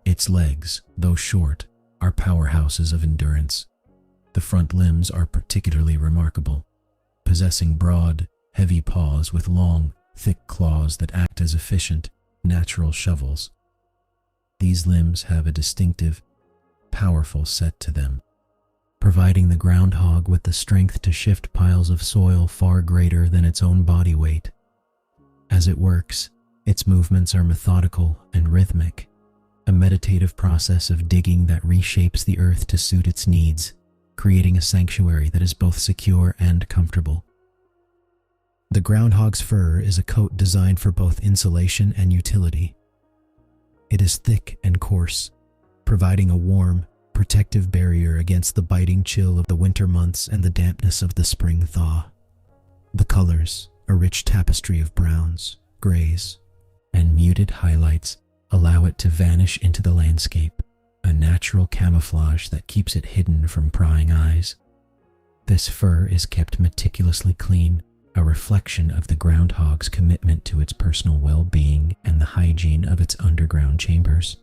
Its legs, though short, are powerhouses of endurance. The front limbs are particularly remarkable, possessing broad, heavy paws with long, thick claws that act as efficient, natural shovels. These limbs have a distinctive, powerful set to them, providing the groundhog with the strength to shift piles of soil far greater than its own body weight. As it works, its movements are methodical and rhythmic, a meditative process of digging that reshapes the earth to suit its needs, creating a sanctuary that is both secure and comfortable. The groundhog's fur is a coat designed for both insulation and utility. It is thick and coarse, providing a warm, protective barrier against the biting chill of the winter months and the dampness of the spring thaw. The colors, a rich tapestry of browns, grays, and muted highlights, allow it to vanish into the landscape, a natural camouflage that keeps it hidden from prying eyes. This fur is kept meticulously clean, a reflection of the groundhog's commitment to its personal well-being and the hygiene of its underground chambers.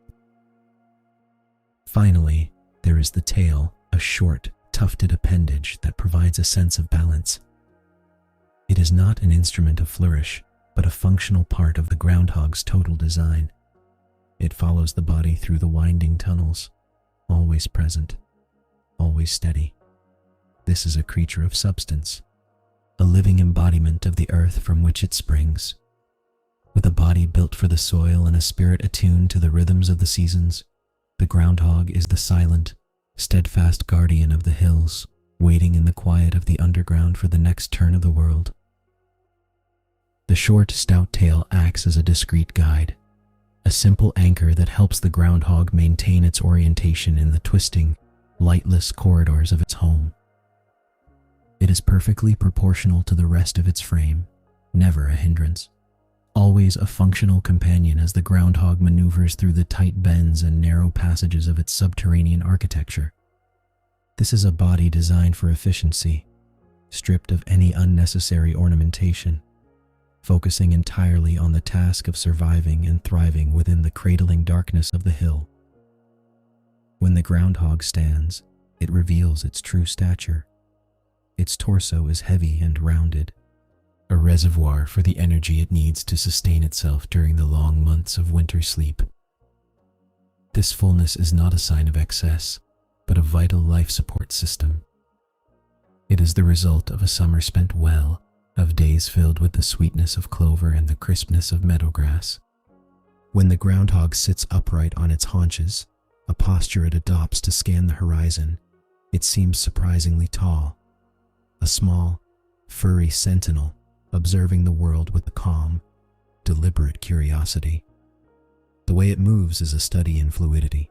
Finally, there is the tail, a short, tufted appendage that provides a sense of balance. It is not an instrument of flourish, but a functional part of the groundhog's total design. It follows the body through the winding tunnels, always present, always steady. This is a creature of substance, a living embodiment of the earth from which it springs. With a body built for the soil and a spirit attuned to the rhythms of the seasons, the groundhog is the silent, steadfast guardian of the hills, waiting in the quiet of the underground for the next turn of the world. The short, stout tail acts as a discreet guide, a simple anchor that helps the groundhog maintain its orientation in the twisting, lightless corridors of its home. It is perfectly proportional to the rest of its frame, never a hindrance. Always a functional companion as the groundhog maneuvers through the tight bends and narrow passages of its subterranean architecture. This is a body designed for efficiency, stripped of any unnecessary ornamentation, focusing entirely on the task of surviving and thriving within the cradling darkness of the hill. When the groundhog stands, it reveals its true stature. Its torso is heavy and rounded, a reservoir for the energy it needs to sustain itself during the long months of winter sleep. This fullness is not a sign of excess, but a vital life support system. It is the result of a summer spent well, of days filled with the sweetness of clover and the crispness of meadowgrass. When the groundhog sits upright on its haunches, a posture it adopts to scan the horizon, it seems surprisingly tall. A small, furry sentinel observing the world with a calm, deliberate curiosity. The way it moves is a study in fluidity.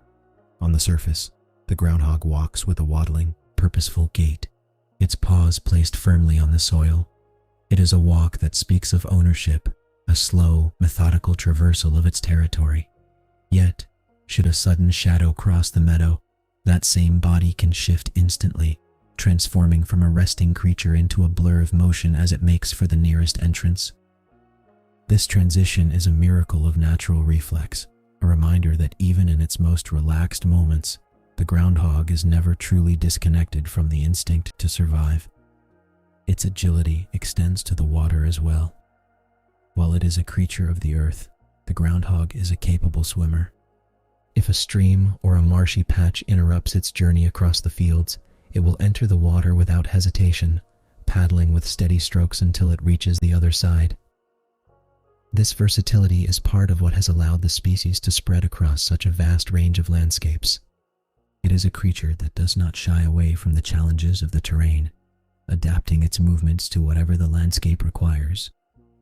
On the surface, the groundhog walks with a waddling, purposeful gait, its paws placed firmly on the soil. It is a walk that speaks of ownership, a slow, methodical traversal of its territory. Yet, should a sudden shadow cross the meadow, that same body can shift instantly, transforming from a resting creature into a blur of motion as it makes for the nearest entrance. This transition is a miracle of natural reflex, a reminder that even in its most relaxed moments, the groundhog is never truly disconnected from the instinct to survive. Its agility extends to the water as well. While it is a creature of the earth, the groundhog is a capable swimmer. If a stream or a marshy patch interrupts its journey across the fields, it will enter the water without hesitation, paddling with steady strokes until it reaches the other side. This versatility is part of what has allowed the species to spread across such a vast range of landscapes. It is a creature that does not shy away from the challenges of the terrain, adapting its movements to whatever the landscape requires,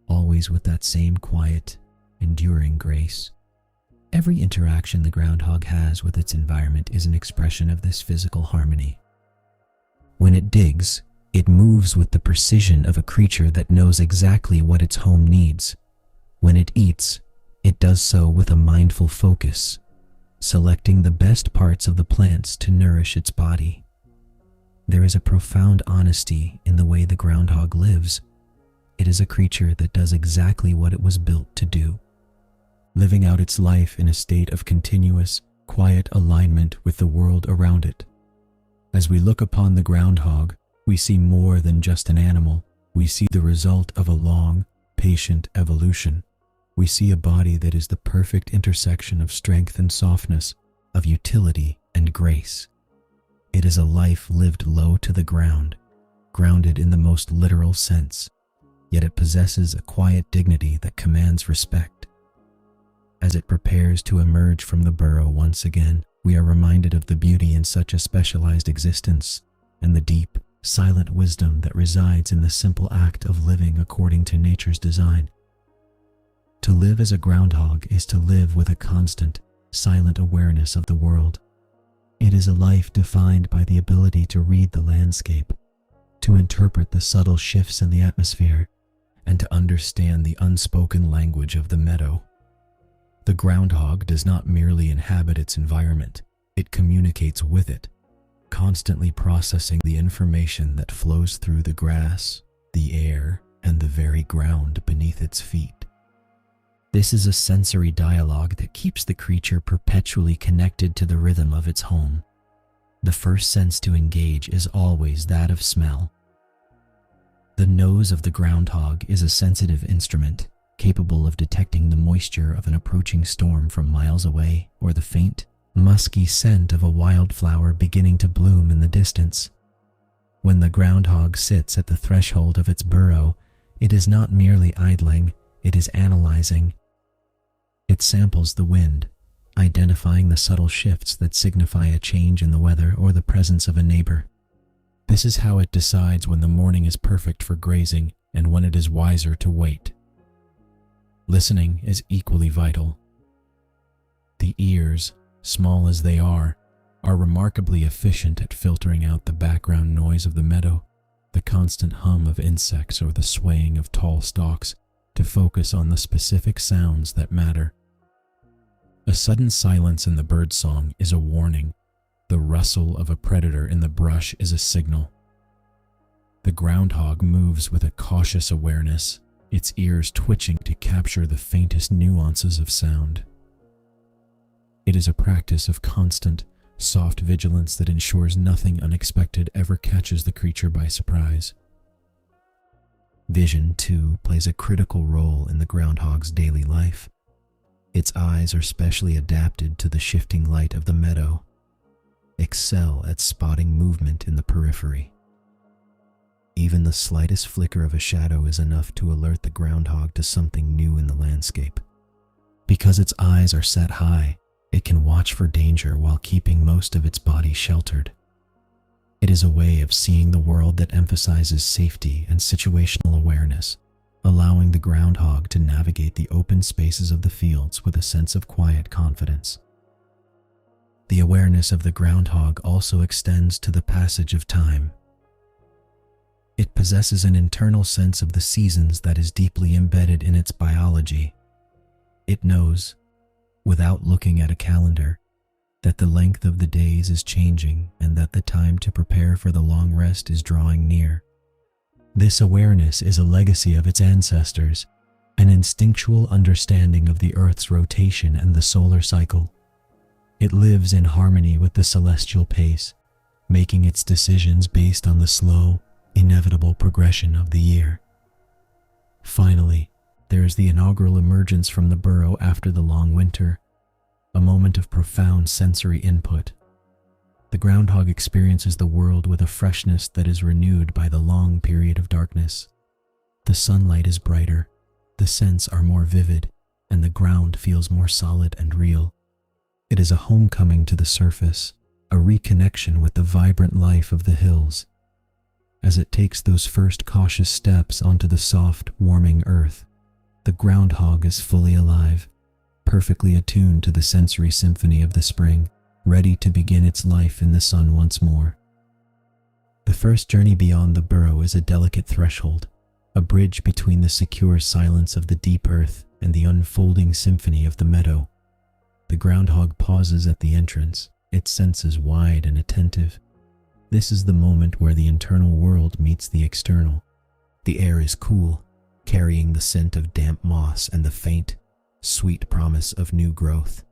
always with that same quiet, enduring grace. Every interaction the groundhog has with its environment is an expression of this physical harmony. When it digs, it moves with the precision of a creature that knows exactly what its home needs. When it eats, it does so with a mindful focus, selecting the best parts of the plants to nourish its body. There is a profound honesty in the way the groundhog lives. It is a creature that does exactly what it was built to do, living out its life in a state of continuous, quiet alignment with the world around it. As we look upon the groundhog, we see more than just an animal. We see the result of a long, patient evolution. We see a body that is the perfect intersection of strength and softness, of utility and grace. It is a life lived low to the ground, grounded in the most literal sense, yet it possesses a quiet dignity that commands respect. As it prepares to emerge from the burrow once again, we are reminded of the beauty in such a specialized existence and the deep, silent wisdom that resides in the simple act of living according to nature's design. To live as a groundhog is to live with a constant, silent awareness of the world. It is a life defined by the ability to read the landscape, to interpret the subtle shifts in the atmosphere, and to understand the unspoken language of the meadow. The groundhog does not merely inhabit its environment, it communicates with it, constantly processing the information that flows through the grass, the air, and the very ground beneath its feet. This is a sensory dialogue that keeps the creature perpetually connected to the rhythm of its home. The first sense to engage is always that of smell. The nose of the groundhog is a sensitive instrument, capable of detecting the moisture of an approaching storm from miles away, or the faint, musky scent of a wildflower beginning to bloom in the distance. When the groundhog sits at the threshold of its burrow, it is not merely idling, it is analyzing. It samples the wind, identifying the subtle shifts that signify a change in the weather or the presence of a neighbor. This is how it decides when the morning is perfect for grazing and when it is wiser to wait. Listening is equally vital. The ears, small as they are remarkably efficient at filtering out the background noise of the meadow, the constant hum of insects or the swaying of tall stalks, to focus on the specific sounds that matter. A sudden silence in the birdsong is a warning. The rustle of a predator in the brush is a signal. The groundhog moves with a cautious awareness, its ears twitching to capture the faintest nuances of sound. It is a practice of constant, soft vigilance that ensures nothing unexpected ever catches the creature by surprise. Vision, too, plays a critical role in the groundhog's daily life. Its eyes are specially adapted to the shifting light of the meadow, excel at spotting movement in the periphery. Even the slightest flicker of a shadow is enough to alert the groundhog to something new in the landscape. Because its eyes are set high, it can watch for danger while keeping most of its body sheltered. It is a way of seeing the world that emphasizes safety and situational awareness, allowing the groundhog to navigate the open spaces of the fields with a sense of quiet confidence. The awareness of the groundhog also extends to the passage of time. It possesses an internal sense of the seasons that is deeply embedded in its biology. It knows, without looking at a calendar, that the length of the days is changing and that the time to prepare for the long rest is drawing near. This awareness is a legacy of its ancestors, an instinctual understanding of the Earth's rotation and the solar cycle. It lives in harmony with the celestial pace, making its decisions based on the slow, inevitable progression of the year. Finally, there is the inaugural emergence from the burrow after the long winter, a moment of profound sensory input. The groundhog experiences the world with a freshness that is renewed by the long period of darkness. The sunlight is brighter, the scents are more vivid, and the ground feels more solid and real. It is a homecoming to the surface, a reconnection with the vibrant life of the hills. As it takes those first cautious steps onto the soft, warming earth, the groundhog is fully alive, perfectly attuned to the sensory symphony of the spring, ready to begin its life in the sun once more. The first journey beyond the burrow is a delicate threshold, a bridge between the secure silence of the deep earth and the unfolding symphony of the meadow. The groundhog pauses at the entrance, its senses wide and attentive. This is the moment where the internal world meets the external. The air is cool, carrying the scent of damp moss and the faint, sweet promise of new growth.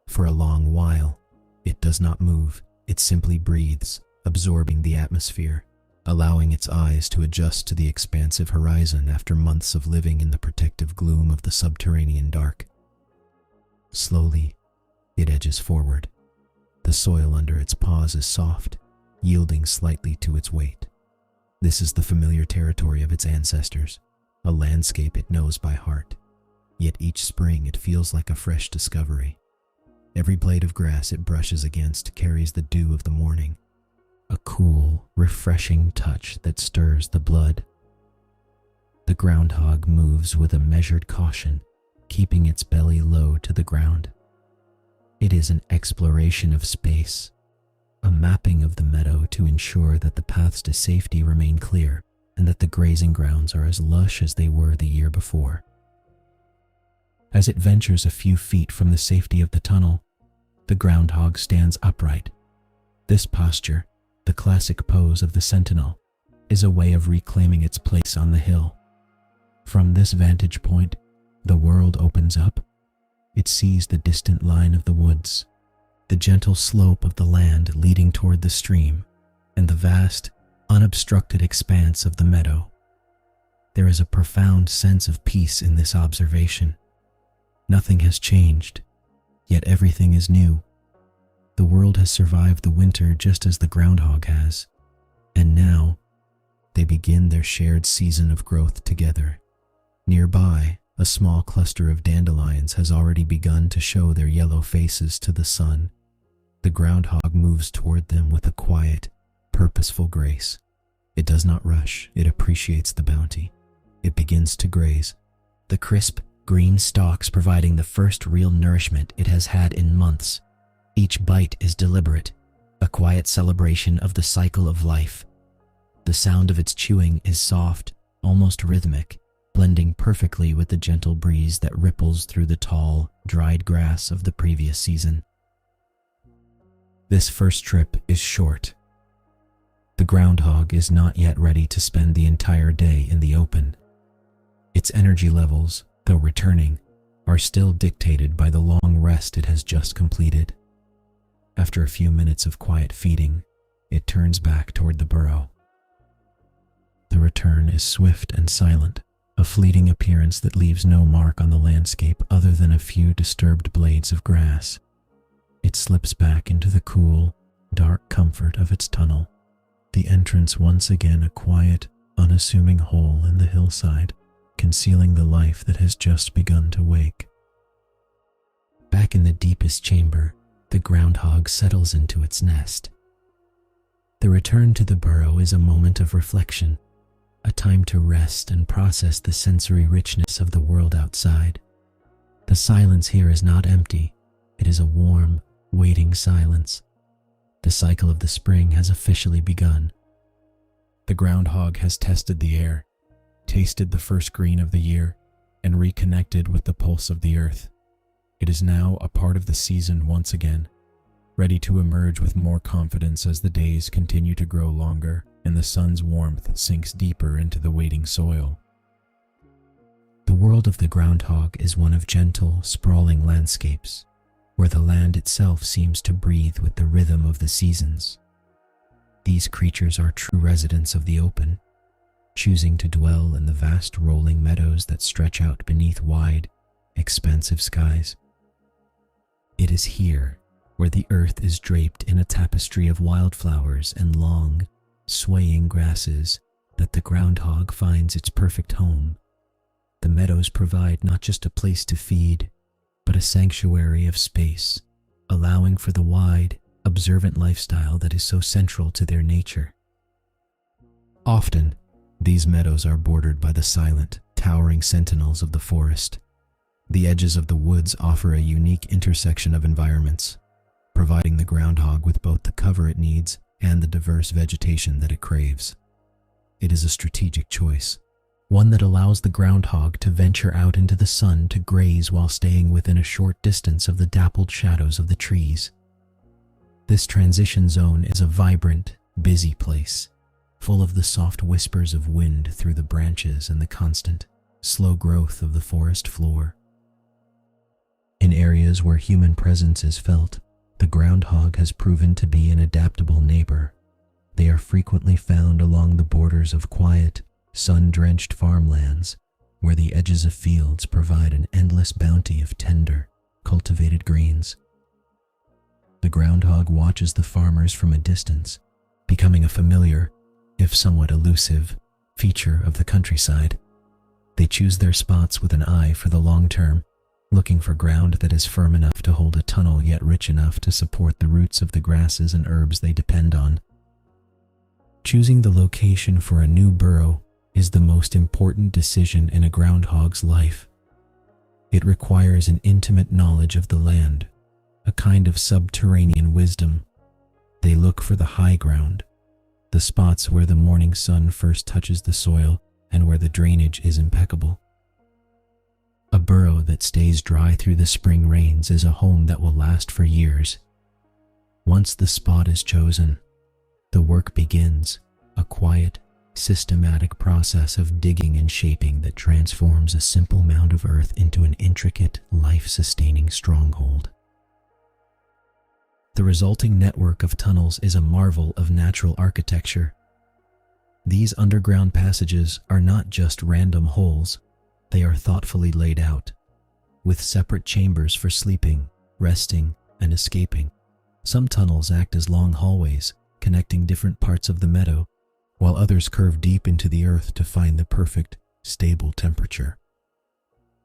For a long while, it does not move, it simply breathes, absorbing the atmosphere, allowing its eyes to adjust to the expansive horizon after months of living in the protective gloom of the subterranean dark. Slowly, it edges forward. The soil under its paws is soft, yielding slightly to its weight. This is the familiar territory of its ancestors, a landscape it knows by heart. Yet each spring it feels like a fresh discovery. Every blade of grass it brushes against carries the dew of the morning, a cool, refreshing touch that stirs the blood. The groundhog moves with a measured caution, keeping its belly low to the ground. It is an exploration of space, a mapping of the meadow to ensure that the paths to safety remain clear and that the grazing grounds are as lush as they were the year before. As it ventures a few feet from the safety of the tunnel, the groundhog stands upright. This posture, the classic pose of the sentinel, is a way of reclaiming its place on the hill. From this vantage point, the world opens up. It sees the distant line of the woods, the gentle slope of the land leading toward the stream, and the vast, unobstructed expanse of the meadow. There is a profound sense of peace in this observation. Nothing has changed, yet everything is new. The world has survived the winter just as the groundhog has, and now they begin their shared season of growth together. Nearby, a small cluster of dandelions has already begun to show their yellow faces to the sun. The groundhog moves toward them with a quiet, purposeful grace. It does not rush, it appreciates the bounty. It begins to graze. The crisp, green stalks providing the first real nourishment it has had in months. Each bite is deliberate, a quiet celebration of the cycle of life. The sound of its chewing is soft, almost rhythmic, blending perfectly with the gentle breeze that ripples through the tall, dried grass of the previous season. This first trip is short. The groundhog is not yet ready to spend the entire day in the open. Its energy levels, though returning, are still dictated by the long rest it has just completed. After a few minutes of quiet feeding, it turns back toward the burrow. The return is swift and silent, a fleeting appearance that leaves no mark on the landscape other than a few disturbed blades of grass. It slips back into the cool, dark comfort of its tunnel, the entrance once again a quiet, unassuming hole in the hillside, concealing the life that has just begun to wake. Back in the deepest chamber, the groundhog settles into its nest. The return to the burrow is a moment of reflection, a time to rest and process the sensory richness of the world outside. The silence here is not empty, it is a warm, waiting silence. The cycle of the spring has officially begun. The groundhog has tested the air, tasted the first green of the year, and reconnected with the pulse of the earth. It is now a part of the season once again, ready to emerge with more confidence as the days continue to grow longer and the sun's warmth sinks deeper into the waiting soil. The world of the groundhog is one of gentle, sprawling landscapes, where the land itself seems to breathe with the rhythm of the seasons. These creatures are true residents of the open, choosing to dwell in the vast rolling meadows that stretch out beneath wide, expansive skies. It is here, where the earth is draped in a tapestry of wildflowers and long, swaying grasses, that the groundhog finds its perfect home. The meadows provide not just a place to feed, but a sanctuary of space, allowing for the wide, observant lifestyle that is so central to their nature. Often, these meadows are bordered by the silent, towering sentinels of the forest. The edges of the woods offer a unique intersection of environments, providing the groundhog with both the cover it needs and the diverse vegetation that it craves. It is a strategic choice, one that allows the groundhog to venture out into the sun to graze while staying within a short distance of the dappled shadows of the trees. This transition zone is a vibrant, busy place, full of the soft whispers of wind through the branches and the constant, slow growth of the forest floor. In areas where human presence is felt, the groundhog has proven to be an adaptable neighbor. They are frequently found along the borders of quiet, sun-drenched farmlands, where the edges of fields provide an endless bounty of tender, cultivated greens. The groundhog watches the farmers from a distance, becoming a familiar, if somewhat elusive, feature of the countryside. They choose their spots with an eye for the long term, looking for ground that is firm enough to hold a tunnel yet rich enough to support the roots of the grasses and herbs they depend on. Choosing the location for a new burrow is the most important decision in a groundhog's life. It requires an intimate knowledge of the land, a kind of subterranean wisdom. They look for the high ground, the spots where the morning sun first touches the soil and where the drainage is impeccable. A burrow that stays dry through the spring rains is a home that will last for years. Once the spot is chosen, the work begins, a quiet, systematic process of digging and shaping that transforms a simple mound of earth into an intricate, life-sustaining stronghold. The resulting network of tunnels is a marvel of natural architecture. These underground passages are not just random holes. They are thoughtfully laid out, with separate chambers for sleeping, resting, and escaping. Some tunnels act as long hallways, connecting different parts of the meadow, while others curve deep into the earth to find the perfect, stable temperature.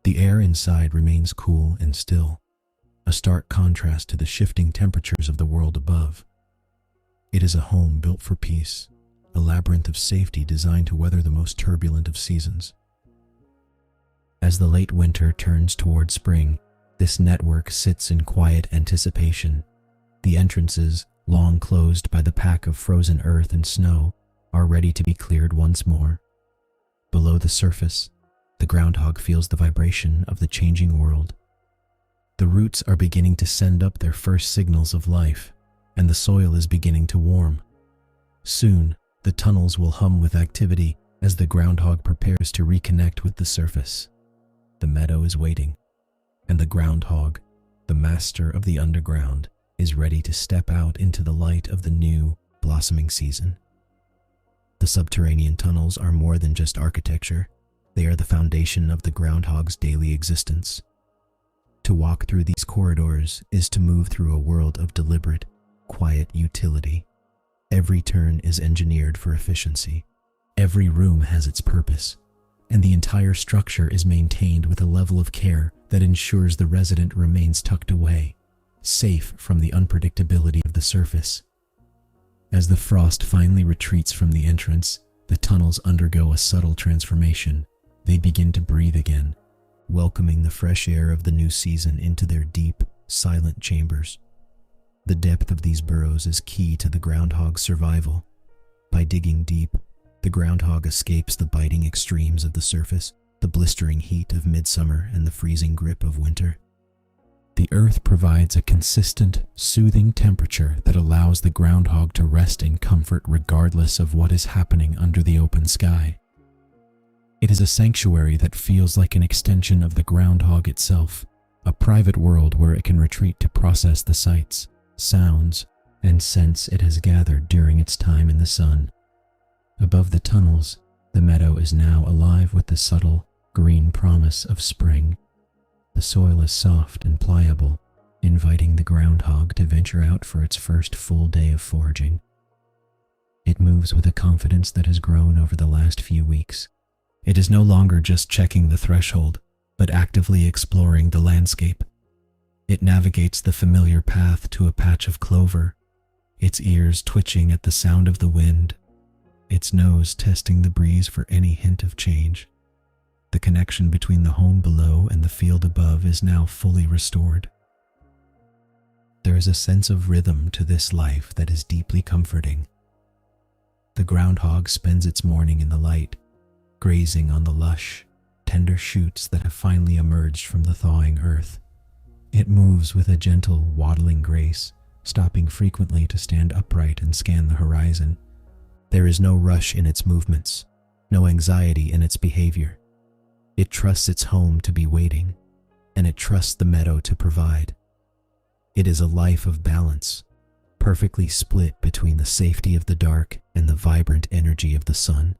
The air inside remains cool and still, a stark contrast to the shifting temperatures of the world above. It is a home built for peace, a labyrinth of safety designed to weather the most turbulent of seasons. As the late winter turns toward spring, this network sits in quiet anticipation. The entrances, long closed by the pack of frozen earth and snow, are ready to be cleared once more. Below the surface, the groundhog feels the vibration of the changing world. The roots are beginning to send up their first signals of life, and the soil is beginning to warm. Soon, the tunnels will hum with activity as the groundhog prepares to reconnect with the surface. The meadow is waiting, and the groundhog, the master of the underground, is ready to step out into the light of the new, blossoming season. The subterranean tunnels are more than just architecture. They are the foundation of the groundhog's daily existence. To walk through these corridors is to move through a world of deliberate, quiet utility. Every turn is engineered for efficiency. Every room has its purpose, and the entire structure is maintained with a level of care that ensures the resident remains tucked away, safe from the unpredictability of the surface. As the frost finally retreats from the entrance, the tunnels undergo a subtle transformation. They begin to breathe again, welcoming the fresh air of the new season into their deep, silent chambers. The depth of these burrows is key to the groundhog's survival. By digging deep, the groundhog escapes the biting extremes of the surface, the blistering heat of midsummer and the freezing grip of winter. The earth provides a consistent, soothing temperature that allows the groundhog to rest in comfort regardless of what is happening under the open sky. It is a sanctuary that feels like an extension of the groundhog itself, a private world where it can retreat to process the sights, sounds, and scents it has gathered during its time in the sun. Above the tunnels, the meadow is now alive with the subtle, green promise of spring. The soil is soft and pliable, inviting the groundhog to venture out for its first full day of foraging. It moves with a confidence that has grown over the last few weeks. It is no longer just checking the threshold, but actively exploring the landscape. It navigates the familiar path to a patch of clover, its ears twitching at the sound of the wind, its nose testing the breeze for any hint of change. The connection between the home below and the field above is now fully restored. There is a sense of rhythm to this life that is deeply comforting. The groundhog spends its morning in the light, grazing on the lush, tender shoots that have finally emerged from the thawing earth. It moves with a gentle, waddling grace, stopping frequently to stand upright and scan the horizon. There is no rush in its movements, no anxiety in its behavior. It trusts its home to be waiting, and it trusts the meadow to provide. It is a life of balance, perfectly split between the safety of the dark and the vibrant energy of the sun.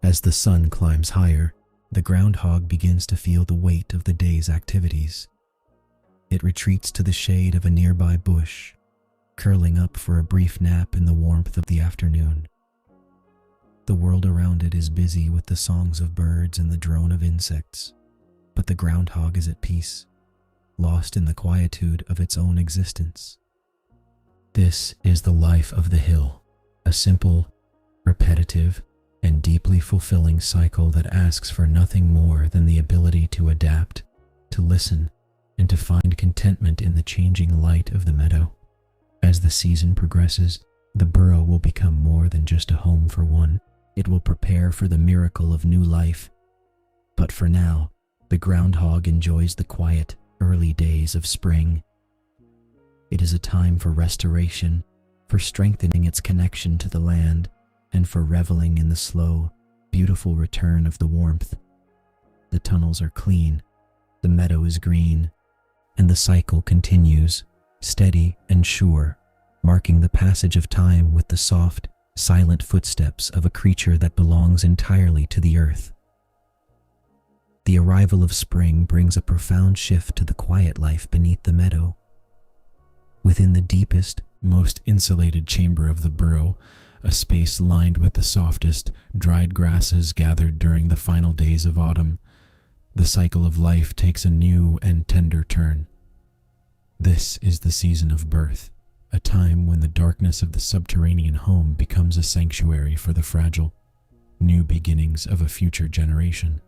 As the sun climbs higher, the groundhog begins to feel the weight of the day's activities. It retreats to the shade of a nearby bush, curling up for a brief nap in the warmth of the afternoon. The world around it is busy with the songs of birds and the drone of insects, but the groundhog is at peace, lost in the quietude of its own existence. This is the life of the hill, a simple, repetitive, and deeply fulfilling cycle that asks for nothing more than the ability to adapt, to listen, and to find contentment in the changing light of the meadow. As the season progresses, the burrow will become more than just a home for one. It will prepare for the miracle of new life. But for now, the groundhog enjoys the quiet, early days of spring. It is a time for restoration, for strengthening its connection to the land, and for reveling in the slow, beautiful return of the warmth. The tunnels are clean, the meadow is green, and the cycle continues, steady and sure, marking the passage of time with the soft, silent footsteps of a creature that belongs entirely to the earth. The arrival of spring brings a profound shift to the quiet life beneath the meadow. Within the deepest, most insulated chamber of the burrow, a space lined with the softest, dried grasses gathered during the final days of autumn, the cycle of life takes a new and tender turn. This is the season of birth, a time when the darkness of the subterranean home becomes a sanctuary for the fragile, new beginnings of a future generation.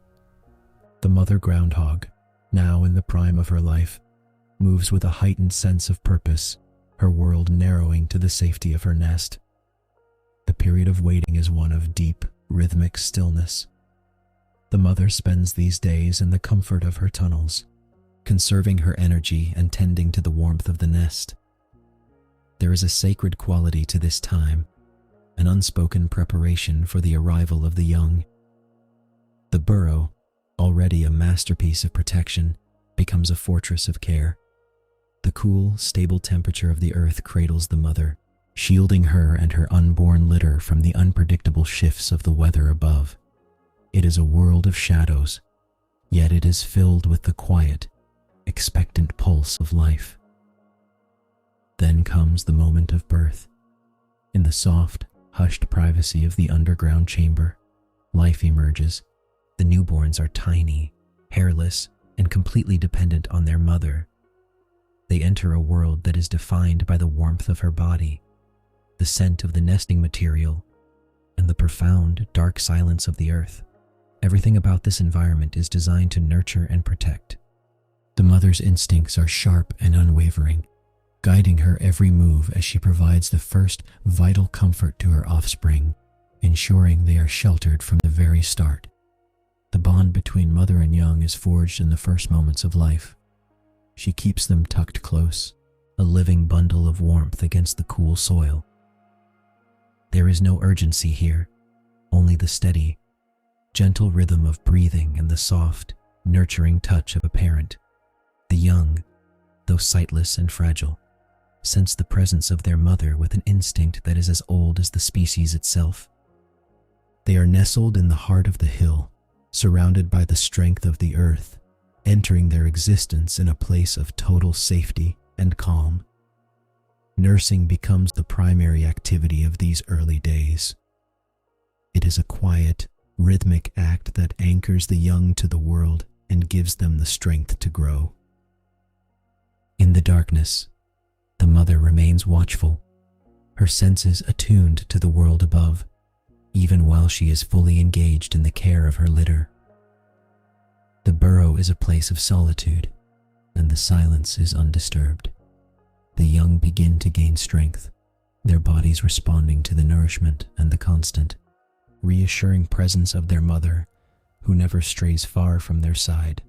The mother groundhog, now in the prime of her life, moves with a heightened sense of purpose, her world narrowing to the safety of her nest. The period of waiting is one of deep, rhythmic stillness. The mother spends these days in the comfort of her tunnels, conserving her energy and tending to the warmth of the nest. There is a sacred quality to this time, an unspoken preparation for the arrival of the young. The burrow, already a masterpiece of protection, becomes a fortress of care. The cool, stable temperature of the earth cradles the mother, shielding her and her unborn litter from the unpredictable shifts of the weather above. It is a world of shadows, yet it is filled with the quiet, expectant pulse of life. Then comes the moment of birth. In the soft, hushed privacy of the underground chamber, life emerges. The newborns are tiny, hairless, and completely dependent on their mother. They enter a world that is defined by the warmth of her body, the scent of the nesting material, and the profound, dark silence of the earth. Everything about this environment is designed to nurture and protect. The mother's instincts are sharp and unwavering, guiding her every move as she provides the first vital comfort to her offspring, ensuring they are sheltered from the very start. The bond between mother and young is forged in the first moments of life. She keeps them tucked close, a living bundle of warmth against the cool soil. There is no urgency here, only the steady, gentle rhythm of breathing and the soft, nurturing touch of a parent. The young, though sightless and fragile, sense the presence of their mother with an instinct that is as old as the species itself. They are nestled in the heart of the hill, surrounded by the strength of the earth, entering their existence in a place of total safety and calm. Nursing becomes the primary activity of these early days. It is a quiet, rhythmic act that anchors the young to the world and gives them the strength to grow. In the darkness, the mother remains watchful, her senses attuned to the world above, even while she is fully engaged in the care of her litter. The burrow is a place of solitude, and the silence is undisturbed. The young begin to gain strength, their bodies responding to the nourishment and the constant, reassuring presence of their mother, who never strays far from their side.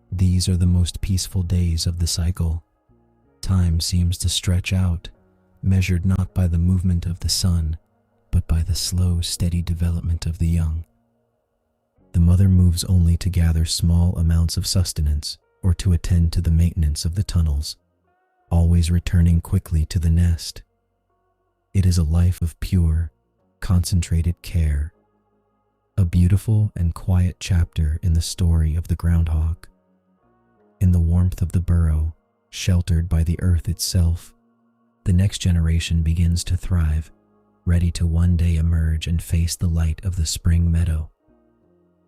These are the most peaceful days of the cycle. Time seems to stretch out, measured not by the movement of the sun, but by the slow, steady development of the young. The mother moves only to gather small amounts of sustenance or to attend to the maintenance of the tunnels, always returning quickly to the nest. It is a life of pure, concentrated care, a beautiful and quiet chapter in the story of the groundhog. In the warmth of the burrow, sheltered by the earth itself, the next generation begins to thrive, ready to one day emerge and face the light of the spring meadow.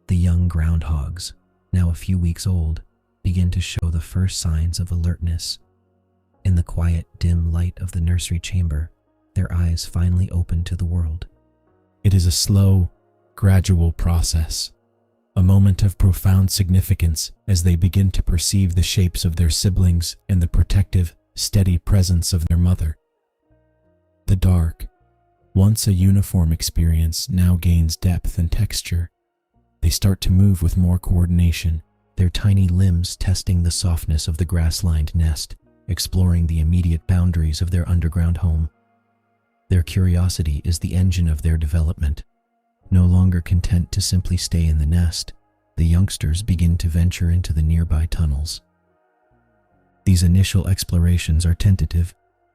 The young groundhogs, now a few weeks old, begin to show the first signs of alertness. In the quiet, dim light of the nursery chamber, their eyes finally open to the world. It is a slow, gradual process, a moment of profound significance as they begin to perceive the shapes of their siblings and the protective, steady presence of their mother. The dark, once a uniform experience, now gains depth and texture. They start to move with more coordination, their tiny limbs testing the softness of the grass-lined nest, exploring the immediate boundaries of their underground home. Their curiosity is the engine of their development. No longer content to simply stay in the nest, the youngsters begin to venture into the nearby tunnels. These initial explorations are tentative,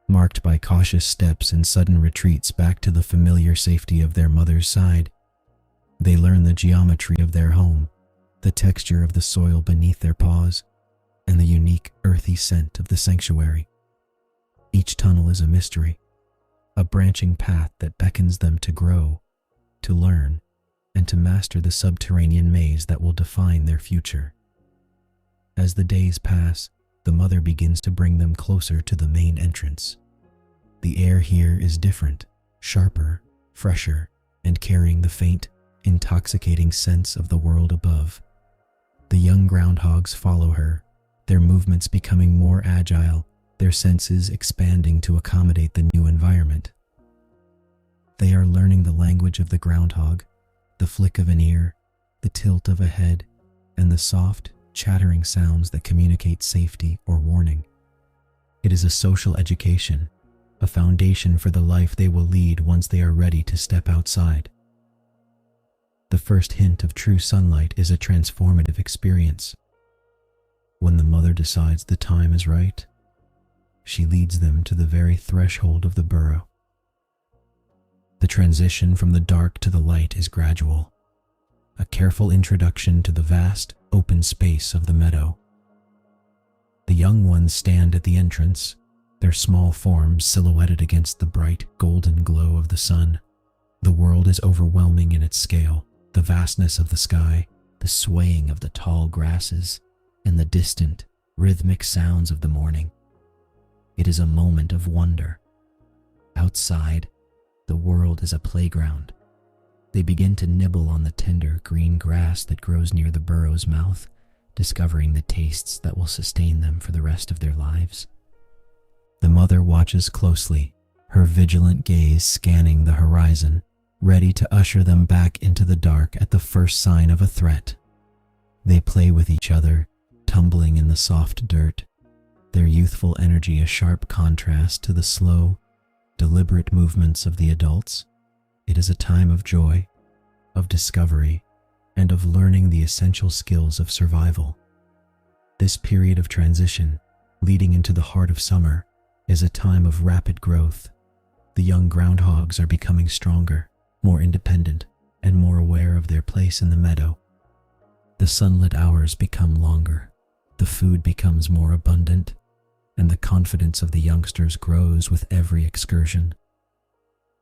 marked by cautious steps and sudden retreats back to the familiar safety of their mother's side. They learn the geometry of their home, the texture of the soil beneath their paws, and the unique earthy scent of the sanctuary. Each tunnel is a mystery, a branching path that beckons them to grow, to learn, and to master the subterranean maze that will define their future. As the days pass, the mother begins to bring them closer to the main entrance. The air here is different, sharper, fresher, and carrying the faint, intoxicating sense of the world above. The young groundhogs follow her, their movements becoming more agile, their senses expanding to accommodate the new environment. They are learning the language of the groundhog, the flick of an ear, the tilt of a head, and the soft, chattering sounds that communicate safety or warning. It is a social education, a foundation for the life they will lead once they are ready to step outside. The first hint of true sunlight is a transformative experience. When the mother decides the time is right, she leads them to the very threshold of the burrow. The transition from the dark to the light is gradual, a careful introduction to the vast, open space of the meadow. The young ones stand at the entrance, their small forms silhouetted against the bright, golden glow of the sun. The world is overwhelming in its scale, the vastness of the sky, the swaying of the tall grasses, and the distant, rhythmic sounds of the morning. It is a moment of wonder. Outside, the world is a playground. They begin to nibble on the tender green grass that grows near the burrow's mouth, discovering the tastes that will sustain them for the rest of their lives. The mother watches closely, her vigilant gaze scanning the horizon, ready to usher them back into the dark at the first sign of a threat. They play with each other, tumbling in the soft dirt, their youthful energy a sharp contrast to the slow, deliberate movements of the adults. It is a time of joy, of discovery, and of learning the essential skills of survival. This period of transition, leading into the heart of summer, is a time of rapid growth. The young groundhogs are becoming stronger, more independent, and more aware of their place in the meadow. The sunlit hours become longer, the food becomes more abundant, and the confidence of the youngsters grows with every excursion.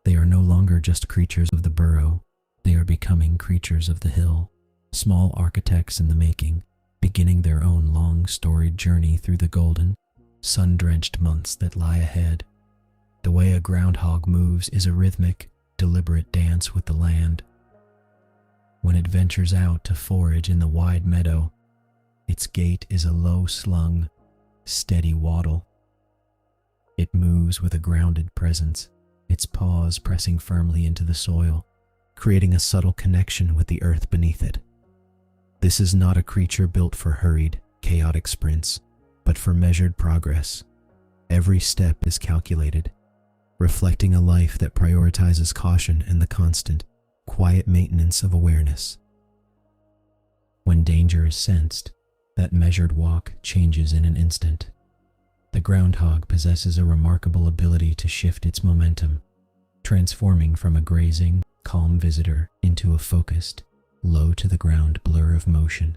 They are no longer just creatures of the burrow, they are becoming creatures of the hill, small architects in the making, beginning their own long storied journey through the golden, sun-drenched months that lie ahead. The way a groundhog moves is a rhythmic, deliberate dance with the land. When it ventures out to forage in the wide meadow, its gait is a low-slung, steady waddle. It moves with a grounded presence, its paws pressing firmly into the soil, creating a subtle connection with the earth beneath it. This is not a creature built for hurried, chaotic sprints, but for measured progress. Every step is calculated, reflecting a life that prioritizes caution and the constant, quiet maintenance of awareness. When danger is sensed, that measured walk changes in an instant. The groundhog possesses a remarkable ability to shift its momentum, transforming from a grazing, calm visitor into a focused, low-to-the-ground blur of motion.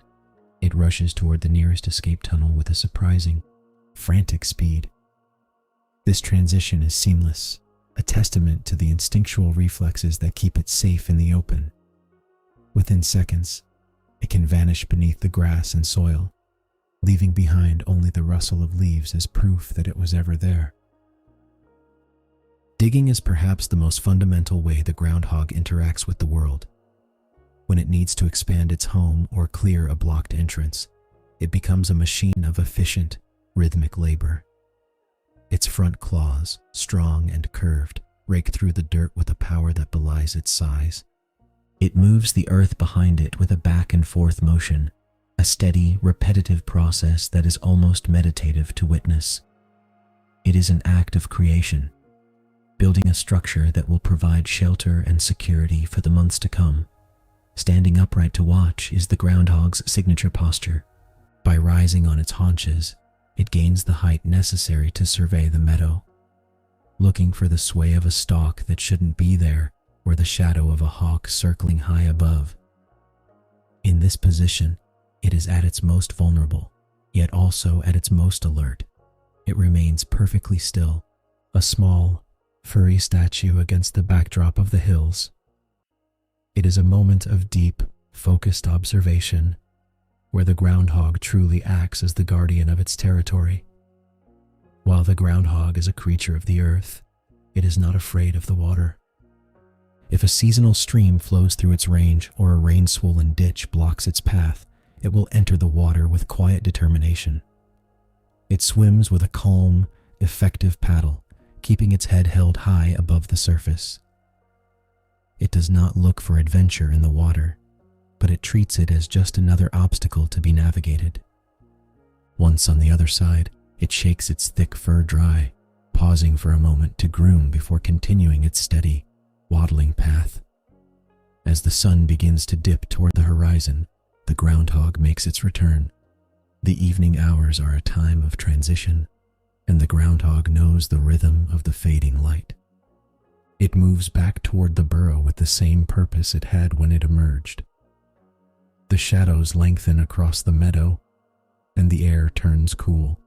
It rushes toward the nearest escape tunnel with a surprising, frantic speed. This transition is seamless, a testament to the instinctual reflexes that keep it safe in the open. Within seconds, it can vanish beneath the grass and soil, leaving behind only the rustle of leaves as proof that it was ever there. Digging is perhaps the most fundamental way the groundhog interacts with the world. When it needs to expand its home or clear a blocked entrance, it becomes a machine of efficient, rhythmic labor. Its front claws, strong and curved, rake through the dirt with a power that belies its size. It moves the earth behind it with a back and forth motion, a steady, repetitive process that is almost meditative to witness. It is an act of creation, building a structure that will provide shelter and security for the months to come. Standing upright to watch is the groundhog's signature posture. By rising on its haunches, it gains the height necessary to survey the meadow, looking for the sway of a stalk that shouldn't be there or the shadow of a hawk circling high above. In this position, it is at its most vulnerable, yet also at its most alert. It remains perfectly still, a small, furry statue against the backdrop of the hills. It is a moment of deep, focused observation, where the groundhog truly acts as the guardian of its territory. While the groundhog is a creature of the earth, it is not afraid of the water. If a seasonal stream flows through its range or a rain-swollen ditch blocks its path, it will enter the water with quiet determination. It swims with a calm, effective paddle, keeping its head held high above the surface. It does not look for adventure in the water, but it treats it as just another obstacle to be navigated. Once on the other side, it shakes its thick fur dry, pausing for a moment to groom before continuing its steady, waddling path. As the sun begins to dip toward the horizon, the groundhog makes its return. The evening hours are a time of transition, and the groundhog knows the rhythm of the fading light. It moves back toward the burrow with the same purpose it had when it emerged. The shadows lengthen across the meadow, and the air turns cool.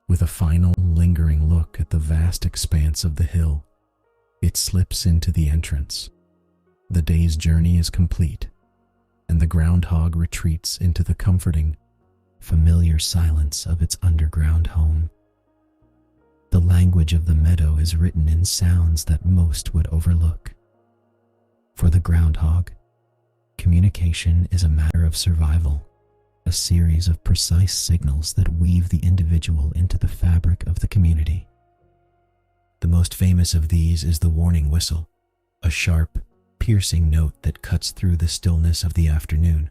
With a final, lingering look at the vast expanse of the hill, it slips into the entrance. The day's journey is complete, and the groundhog retreats into the comforting, familiar silence of its underground home. The language of the meadow is written in sounds that most would overlook. For the groundhog, communication is a matter of survival, a series of precise signals that weave the individual into the fabric of the community. The most famous of these is the warning whistle, a sharp, piercing note that cuts through the stillness of the afternoon.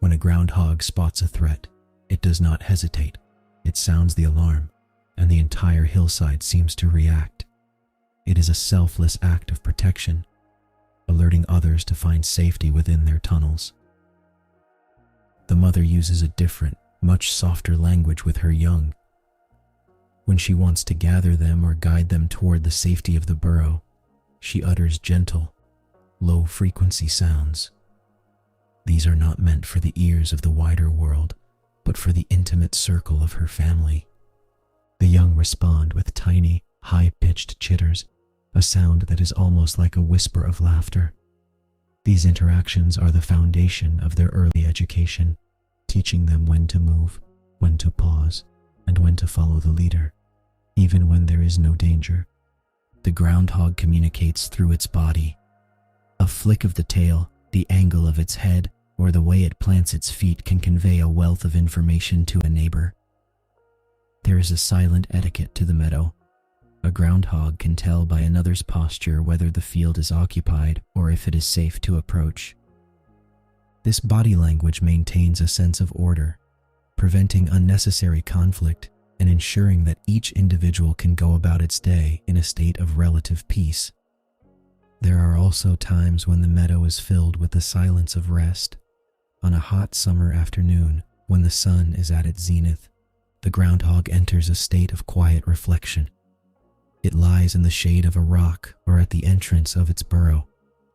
When a groundhog spots a threat, it does not hesitate. It sounds the alarm, and the entire hillside seems to react. It is a selfless act of protection, alerting others to find safety within their tunnels. The mother uses a different, much softer language with her young. When she wants to gather them or guide them toward the safety of the burrow, she utters gentle, low-frequency sounds. These are not meant for the ears of the wider world, but for the intimate circle of her family. The young respond with tiny, high-pitched chitters, a sound that is almost like a whisper of laughter. These interactions are the foundation of their early education, teaching them when to move, when to pause, and when to follow the leader, even when there is no danger. The groundhog communicates through its body. A flick of the tail, the angle of its head, or the way it plants its feet can convey a wealth of information to a neighbor. There is a silent etiquette to the meadow. A groundhog can tell by another's posture whether the field is occupied or if it is safe to approach. This body language maintains a sense of order, preventing unnecessary conflict and ensuring that each individual can go about its day in a state of relative peace. There are also times when the meadow is filled with the silence of rest. On a hot summer afternoon, when the sun is at its zenith, the groundhog enters a state of quiet reflection. It lies in the shade of a rock or at the entrance of its burrow,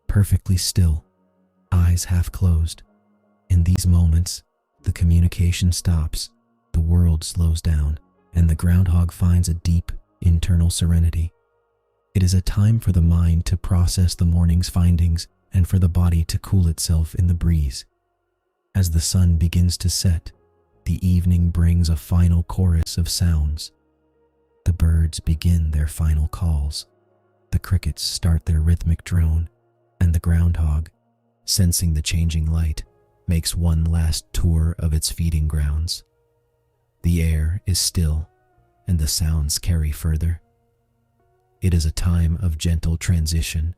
perfectly still, eyes half closed. In these moments, the communication stops, the world slows down, and the groundhog finds a deep, internal serenity. It is a time for the mind to process the morning's findings and for the body to cool itself in the breeze. As the sun begins to set, the evening brings a final chorus of sounds. The birds begin their final calls. The crickets start their rhythmic drone, and the groundhog, sensing the changing light, makes one last tour of its feeding grounds. The air is still, and the sounds carry further. It is a time of gentle transition,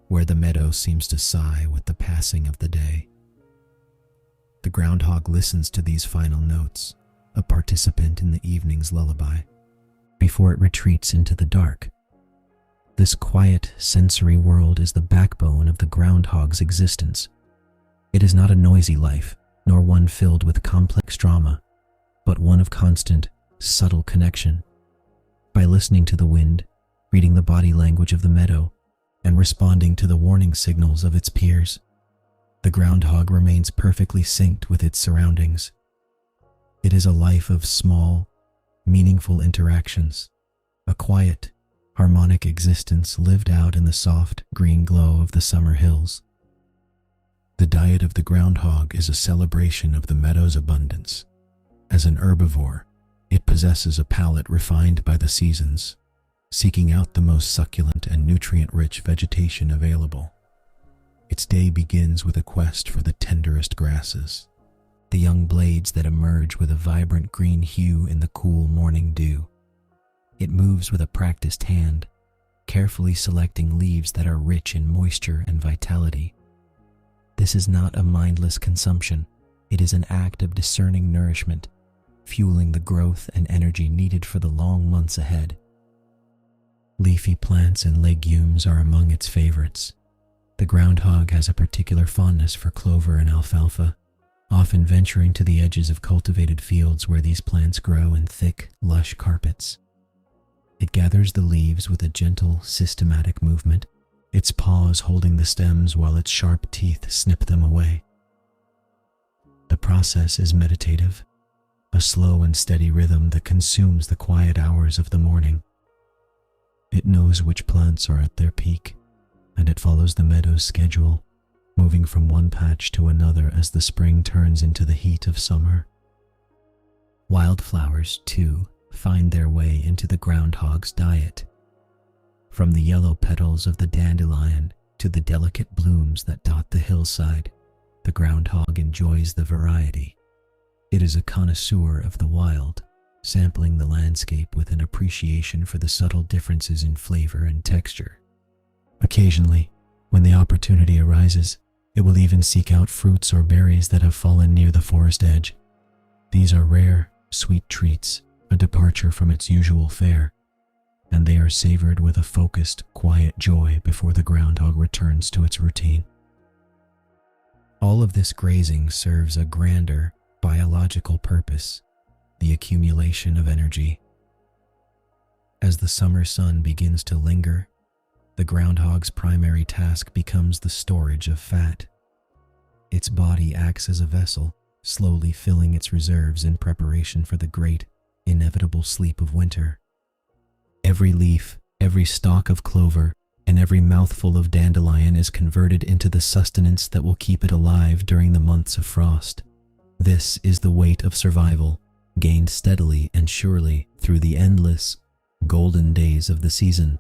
where the meadow seems to sigh with the passing of the day. The groundhog listens to these final notes, a participant in the evening's lullaby, before it retreats into the dark. This quiet, sensory world is the backbone of the groundhog's existence. It is not a noisy life, nor one filled with complex drama, but one of constant, subtle connection. By listening to the wind, reading the body language of the meadow, and responding to the warning signals of its peers, the groundhog remains perfectly synced with its surroundings. It is a life of small, meaningful interactions, a quiet, harmonic existence lived out in the soft, green glow of the summer hills. The diet of the groundhog is a celebration of the meadow's abundance. As an herbivore, it possesses a palate refined by the seasons, seeking out the most succulent and nutrient-rich vegetation available. Its day begins with a quest for the tenderest grasses, the young blades that emerge with a vibrant green hue in the cool morning dew. It moves with a practiced hand, carefully selecting leaves that are rich in moisture and vitality. This is not a mindless consumption. It is an act of discerning nourishment, fueling the growth and energy needed for the long months ahead. Leafy plants and legumes are among its favorites. The groundhog has a particular fondness for clover and alfalfa, often venturing to the edges of cultivated fields where these plants grow in thick, lush carpets. It gathers the leaves with a gentle, systematic movement, its paws holding the stems while its sharp teeth snip them away. The process is meditative, a slow and steady rhythm that consumes the quiet hours of the morning. It knows which plants are at their peak, and it follows the meadow's schedule, moving from one patch to another as the spring turns into the heat of summer. Wildflowers, too, find their way into the groundhog's diet. From the yellow petals of the dandelion to the delicate blooms that dot the hillside, the groundhog enjoys the variety. It is a connoisseur of the wild, sampling the landscape with an appreciation for the subtle differences in flavor and texture. Occasionally, when the opportunity arises, it will even seek out fruits or berries that have fallen near the forest edge. These are rare, sweet treats, a departure from its usual fare, and they are savored with a focused, quiet joy before the groundhog returns to its routine. All of this grazing serves a grander, biological purpose, the accumulation of energy. As the summer sun begins to linger, the groundhog's primary task becomes the storage of fat. Its body acts as a vessel, slowly filling its reserves in preparation for the great, inevitable sleep of winter. Every leaf, every stalk of clover, and every mouthful of dandelion is converted into the sustenance that will keep it alive during the months of frost. This is the weight of survival, gained steadily and surely through the endless, golden days of the season.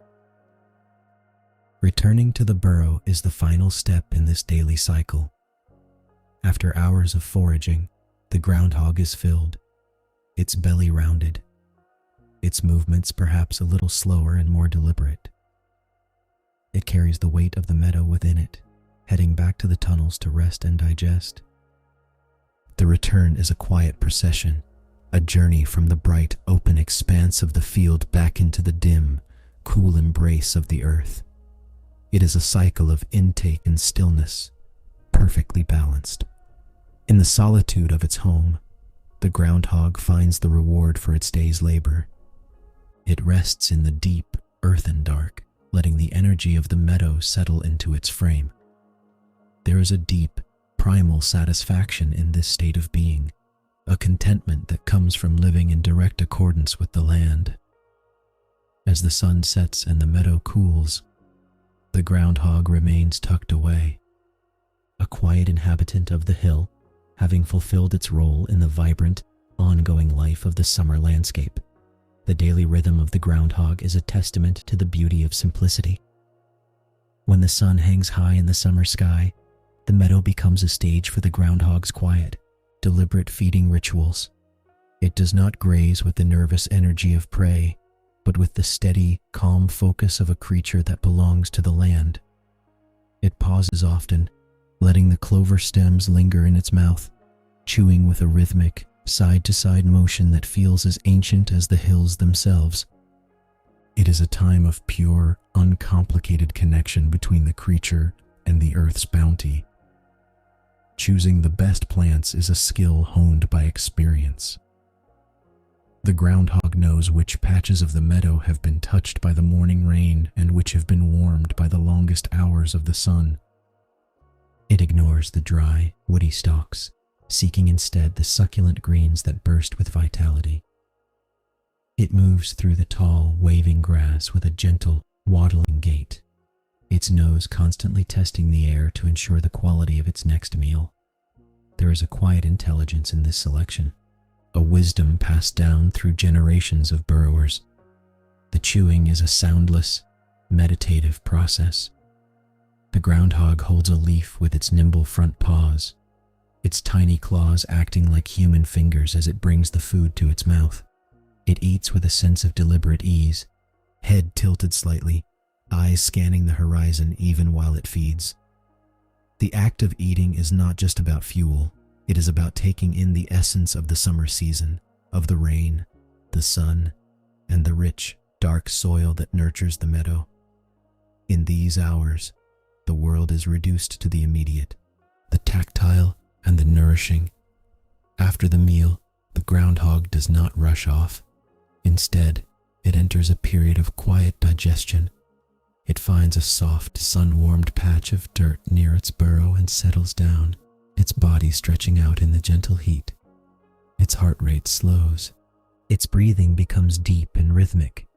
Returning to the burrow is the final step in this daily cycle. After hours of foraging, the groundhog is filled, its belly rounded, its movements perhaps a little slower and more deliberate. It carries the weight of the meadow within it, heading back to the tunnels to rest and digest. The return is a quiet procession, a journey from the bright, open expanse of the field back into the dim, cool embrace of the earth. It is a cycle of intake and stillness, perfectly balanced. In the solitude of its home, the groundhog finds the reward for its day's labor. It rests in the deep, earthen dark, letting the energy of the meadow settle into its frame. There is a deep, primal satisfaction in this state of being, a contentment that comes from living in direct accordance with the land. As the sun sets and the meadow cools, the groundhog remains tucked away, a quiet inhabitant of the hill, having fulfilled its role in the vibrant, ongoing life of the summer landscape. The daily rhythm of the groundhog is a testament to the beauty of simplicity. When the sun hangs high in the summer sky, the meadow becomes a stage for the groundhog's quiet, deliberate feeding rituals. It does not graze with the nervous energy of prey, but with the steady, calm focus of a creature that belongs to the land. It pauses often, letting the clover stems linger in its mouth, chewing with a rhythmic, side-to-side motion that feels as ancient as the hills themselves. It is a time of pure, uncomplicated connection between the creature and the earth's bounty. Choosing the best plants is a skill honed by experience. The groundhog knows which patches of the meadow have been touched by the morning rain and which have been warmed by the longest hours of the sun. It ignores the dry, woody stalks, seeking instead the succulent greens that burst with vitality. It moves through the tall, waving grass with a gentle, waddling gait, its nose constantly testing the air to ensure the quality of its next meal. There is a quiet intelligence in this selection, a wisdom passed down through generations of burrowers. The chewing is a soundless, meditative process. The groundhog holds a leaf with its nimble front paws, its tiny claws acting like human fingers as it brings the food to its mouth. It eats with a sense of deliberate ease, head tilted slightly, eyes scanning the horizon even while it feeds. The act of eating is not just about fuel, it is about taking in the essence of the summer season, of the rain, the sun, and the rich, dark soil that nurtures the meadow. In these hours, the world is reduced to the immediate, the tactile, and the nourishing. After the meal, the groundhog does not rush off. Instead, it enters a period of quiet digestion. It finds a soft, sun-warmed patch of dirt near its burrow and settles down, its body stretching out in the gentle heat. Its heart rate slows. Its breathing becomes deep and rhythmic,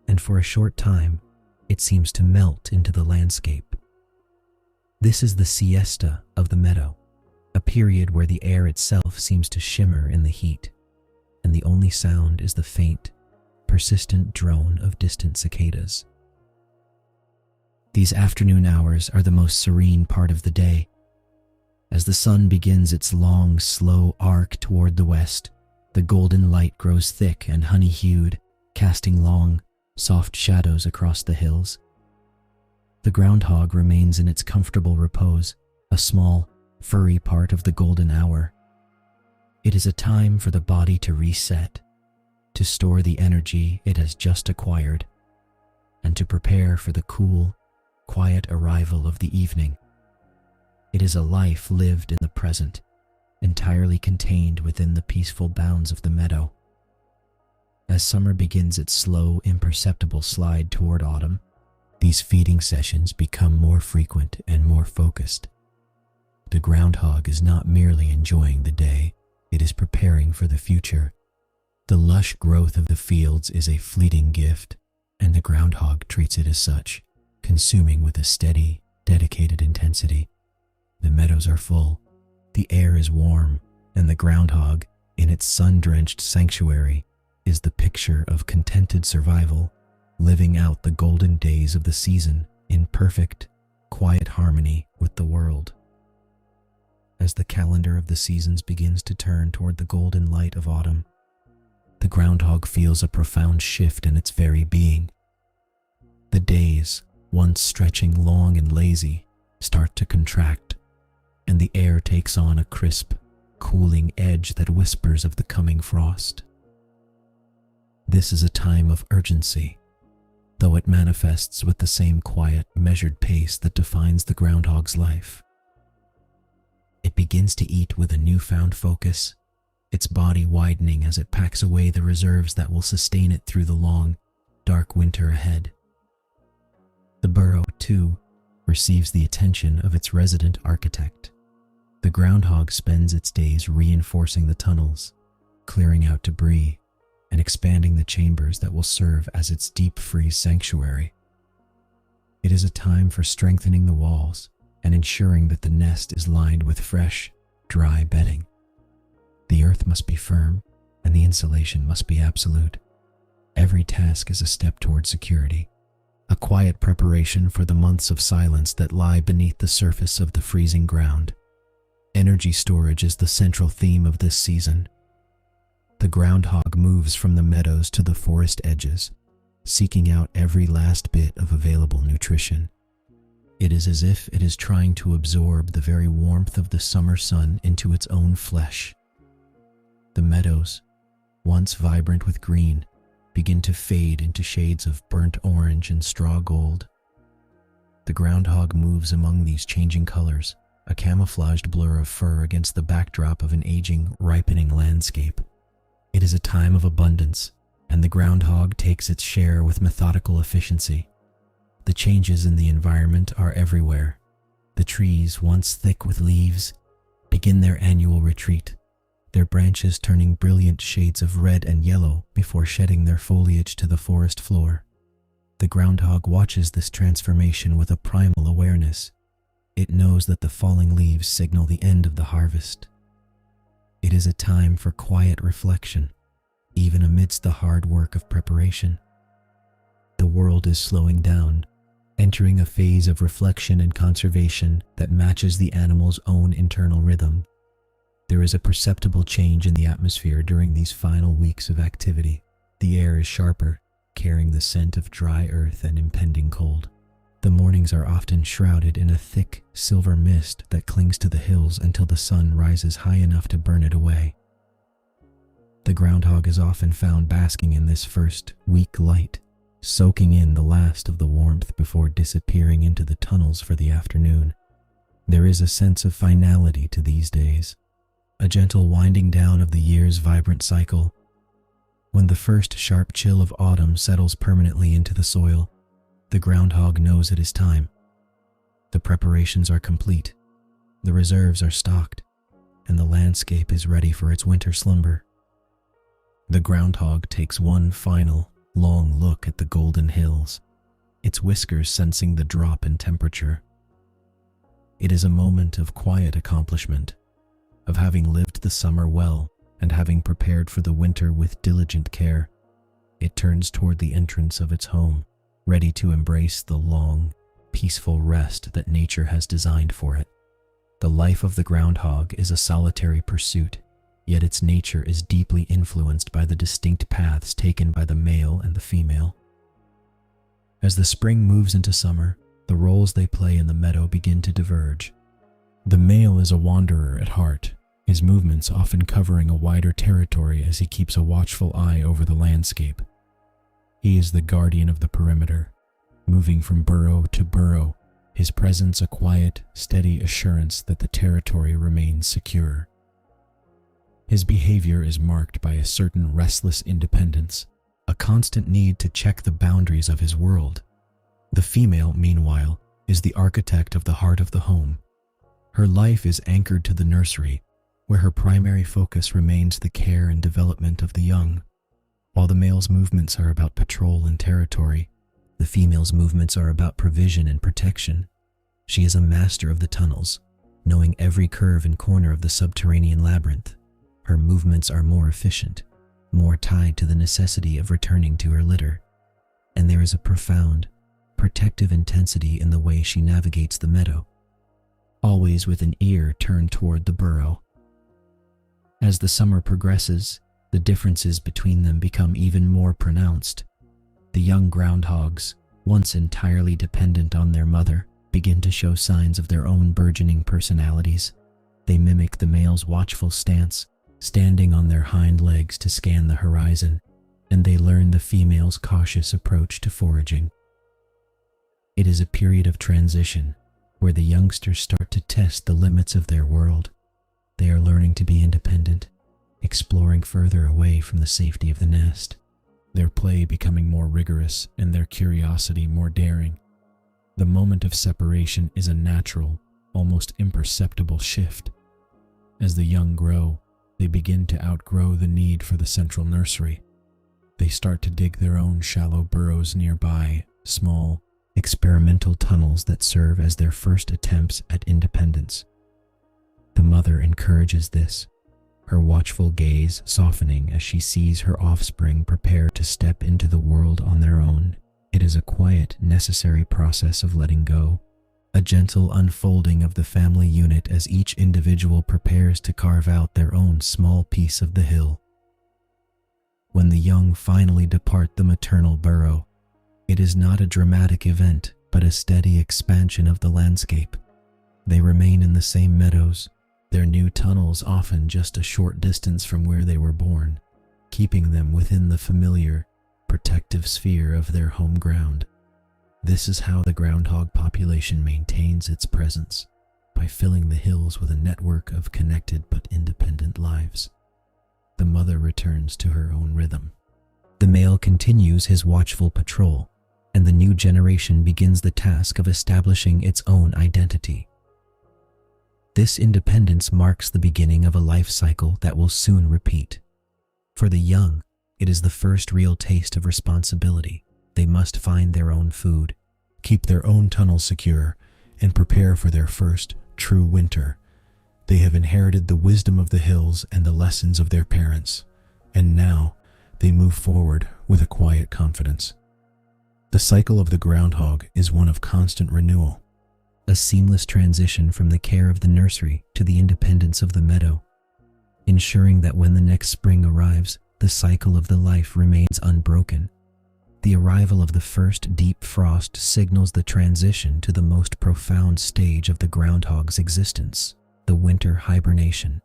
and for a short time, it seems to melt into the landscape. This is the siesta of the meadow, a period where the air itself seems to shimmer in the heat, and the only sound is the faint, persistent drone of distant cicadas. These afternoon hours are the most serene part of the day. As the sun begins its long, slow arc toward the west, the golden light grows thick and honey-hued, casting long, soft shadows across the hills. The groundhog remains in its comfortable repose, a small, furry part of the golden hour. It is a time for the body to reset, to store the energy it has just acquired, and to prepare for the cool, quiet arrival of the evening. It is a life lived in the present, entirely contained within the peaceful bounds of the meadow. As summer begins its slow, imperceptible slide toward autumn, these feeding sessions become more frequent and more focused. The groundhog is not merely enjoying the day, it is preparing for the future. The lush growth of the fields is a fleeting gift, and the groundhog treats it as such, consuming with a steady, dedicated intensity. The meadows are full, the air is warm, and the groundhog, in its sun-drenched sanctuary, is the picture of contented survival, living out the golden days of the season in perfect, quiet harmony with the world. As the calendar of the seasons begins to turn toward the golden light of autumn, the groundhog feels a profound shift in its very being. The days, once stretching long and lazy, start to contract, and the air takes on a crisp, cooling edge that whispers of the coming frost. This is a time of urgency, though it manifests with the same quiet, measured pace that defines the groundhog's life. It begins to eat with a newfound focus, its body widening as it packs away the reserves that will sustain it through the long, dark winter ahead. The burrow, too, receives the attention of its resident architect. The groundhog spends its days reinforcing the tunnels, clearing out debris, and expanding the chambers that will serve as its deep freeze sanctuary. It is a time for strengthening the walls and ensuring that the nest is lined with fresh, dry bedding. The earth must be firm, and the insulation must be absolute. Every task is a step toward security, a quiet preparation for the months of silence that lie beneath the surface of the freezing ground. Energy storage is the central theme of this season. The groundhog moves from the meadows to the forest edges, seeking out every last bit of available nutrition. It is as if it is trying to absorb the very warmth of the summer sun into its own flesh. The meadows, once vibrant with green, begin to fade into shades of burnt orange and straw gold. The groundhog moves among these changing colors, a camouflaged blur of fur against the backdrop of an aging, ripening landscape. It is a time of abundance, and the groundhog takes its share with methodical efficiency. The changes in the environment are everywhere. The trees, once thick with leaves, begin their annual retreat, their branches turning brilliant shades of red and yellow before shedding their foliage to the forest floor. The groundhog watches this transformation with a primal awareness. It knows that the falling leaves signal the end of the harvest. It is a time for quiet reflection, even amidst the hard work of preparation. The world is slowing down, entering a phase of reflection and conservation that matches the animal's own internal rhythm. There is a perceptible change in the atmosphere during these final weeks of activity. The air is sharper, carrying the scent of dry earth and impending cold. The mornings are often shrouded in a thick, silver mist that clings to the hills until the sun rises high enough to burn it away. The groundhog is often found basking in this first, weak light, soaking in the last of the warmth before disappearing into the tunnels for the afternoon. There is a sense of finality to these days, a gentle winding down of the year's vibrant cycle. When the first sharp chill of autumn settles permanently into the soil, the groundhog knows it is time. The preparations are complete, the reserves are stocked, and the landscape is ready for its winter slumber. The groundhog takes one final, long look at the golden hills, its whiskers sensing the drop in temperature. It is a moment of quiet accomplishment, of having lived the summer well and having prepared for the winter with diligent care. It turns toward the entrance of its home, ready to embrace the long, peaceful rest that nature has designed for it. The life of the groundhog is a solitary pursuit, yet its nature is deeply influenced by the distinct paths taken by the male and the female. As the spring moves into summer, the roles they play in the meadow begin to diverge. The male is a wanderer at heart, his movements often covering a wider territory as he keeps a watchful eye over the landscape. He is the guardian of the perimeter, moving from burrow to burrow, his presence a quiet, steady assurance that the territory remains secure. His behavior is marked by a certain restless independence, a constant need to check the boundaries of his world. The female, meanwhile, is the architect of the heart of the home. Her life is anchored to the nursery, where her primary focus remains the care and development of the young. While the male's movements are about patrol and territory, the female's movements are about provision and protection. She is a master of the tunnels, knowing every curve and corner of the subterranean labyrinth. Her movements are more efficient, more tied to the necessity of returning to her litter, and there is a profound, protective intensity in the way she navigates the meadow, always with an ear turned toward the burrow. As the summer progresses, the differences between them become even more pronounced. The young groundhogs, once entirely dependent on their mother, begin to show signs of their own burgeoning personalities. They mimic the male's watchful stance, standing on their hind legs to scan the horizon, and they learn the female's cautious approach to foraging. It is a period of transition, where the youngsters start to test the limits of their world. They are learning to be independent, exploring further away from the safety of the nest, their play becoming more rigorous and their curiosity more daring. The moment of separation is a natural, almost imperceptible shift. As the young grow, they begin to outgrow the need for the central nursery. They start to dig their own shallow burrows nearby, small, experimental tunnels that serve as their first attempts at independence. The mother encourages this, her watchful gaze softening as she sees her offspring prepare to step into the world on their own. It is a quiet, necessary process of letting go, a gentle unfolding of the family unit as each individual prepares to carve out their own small piece of the hill. When the young finally depart the maternal burrow, it is not a dramatic event, but a steady expansion of the landscape. They remain in the same meadows, their new tunnels often just a short distance from where they were born, keeping them within the familiar, protective sphere of their home ground. This is how the groundhog population maintains its presence, by filling the hills with a network of connected but independent lives. The mother returns to her own rhythm. The male continues his watchful patrol, and the new generation begins the task of establishing its own identity. This independence marks the beginning of a life cycle that will soon repeat. For the young, it is the first real taste of responsibility. They must find their own food, keep their own tunnels secure, and prepare for their first true winter. They have inherited the wisdom of the hills and the lessons of their parents, and now they move forward with a quiet confidence. The cycle of the groundhog is one of constant renewal, a seamless transition from the care of the nursery to the independence of the meadow. ensuring that when the next spring arrives, the cycle of the life remains unbroken. The arrival of the first deep frost signals the transition to the most profound stage of the groundhog's existence, the winter hibernation.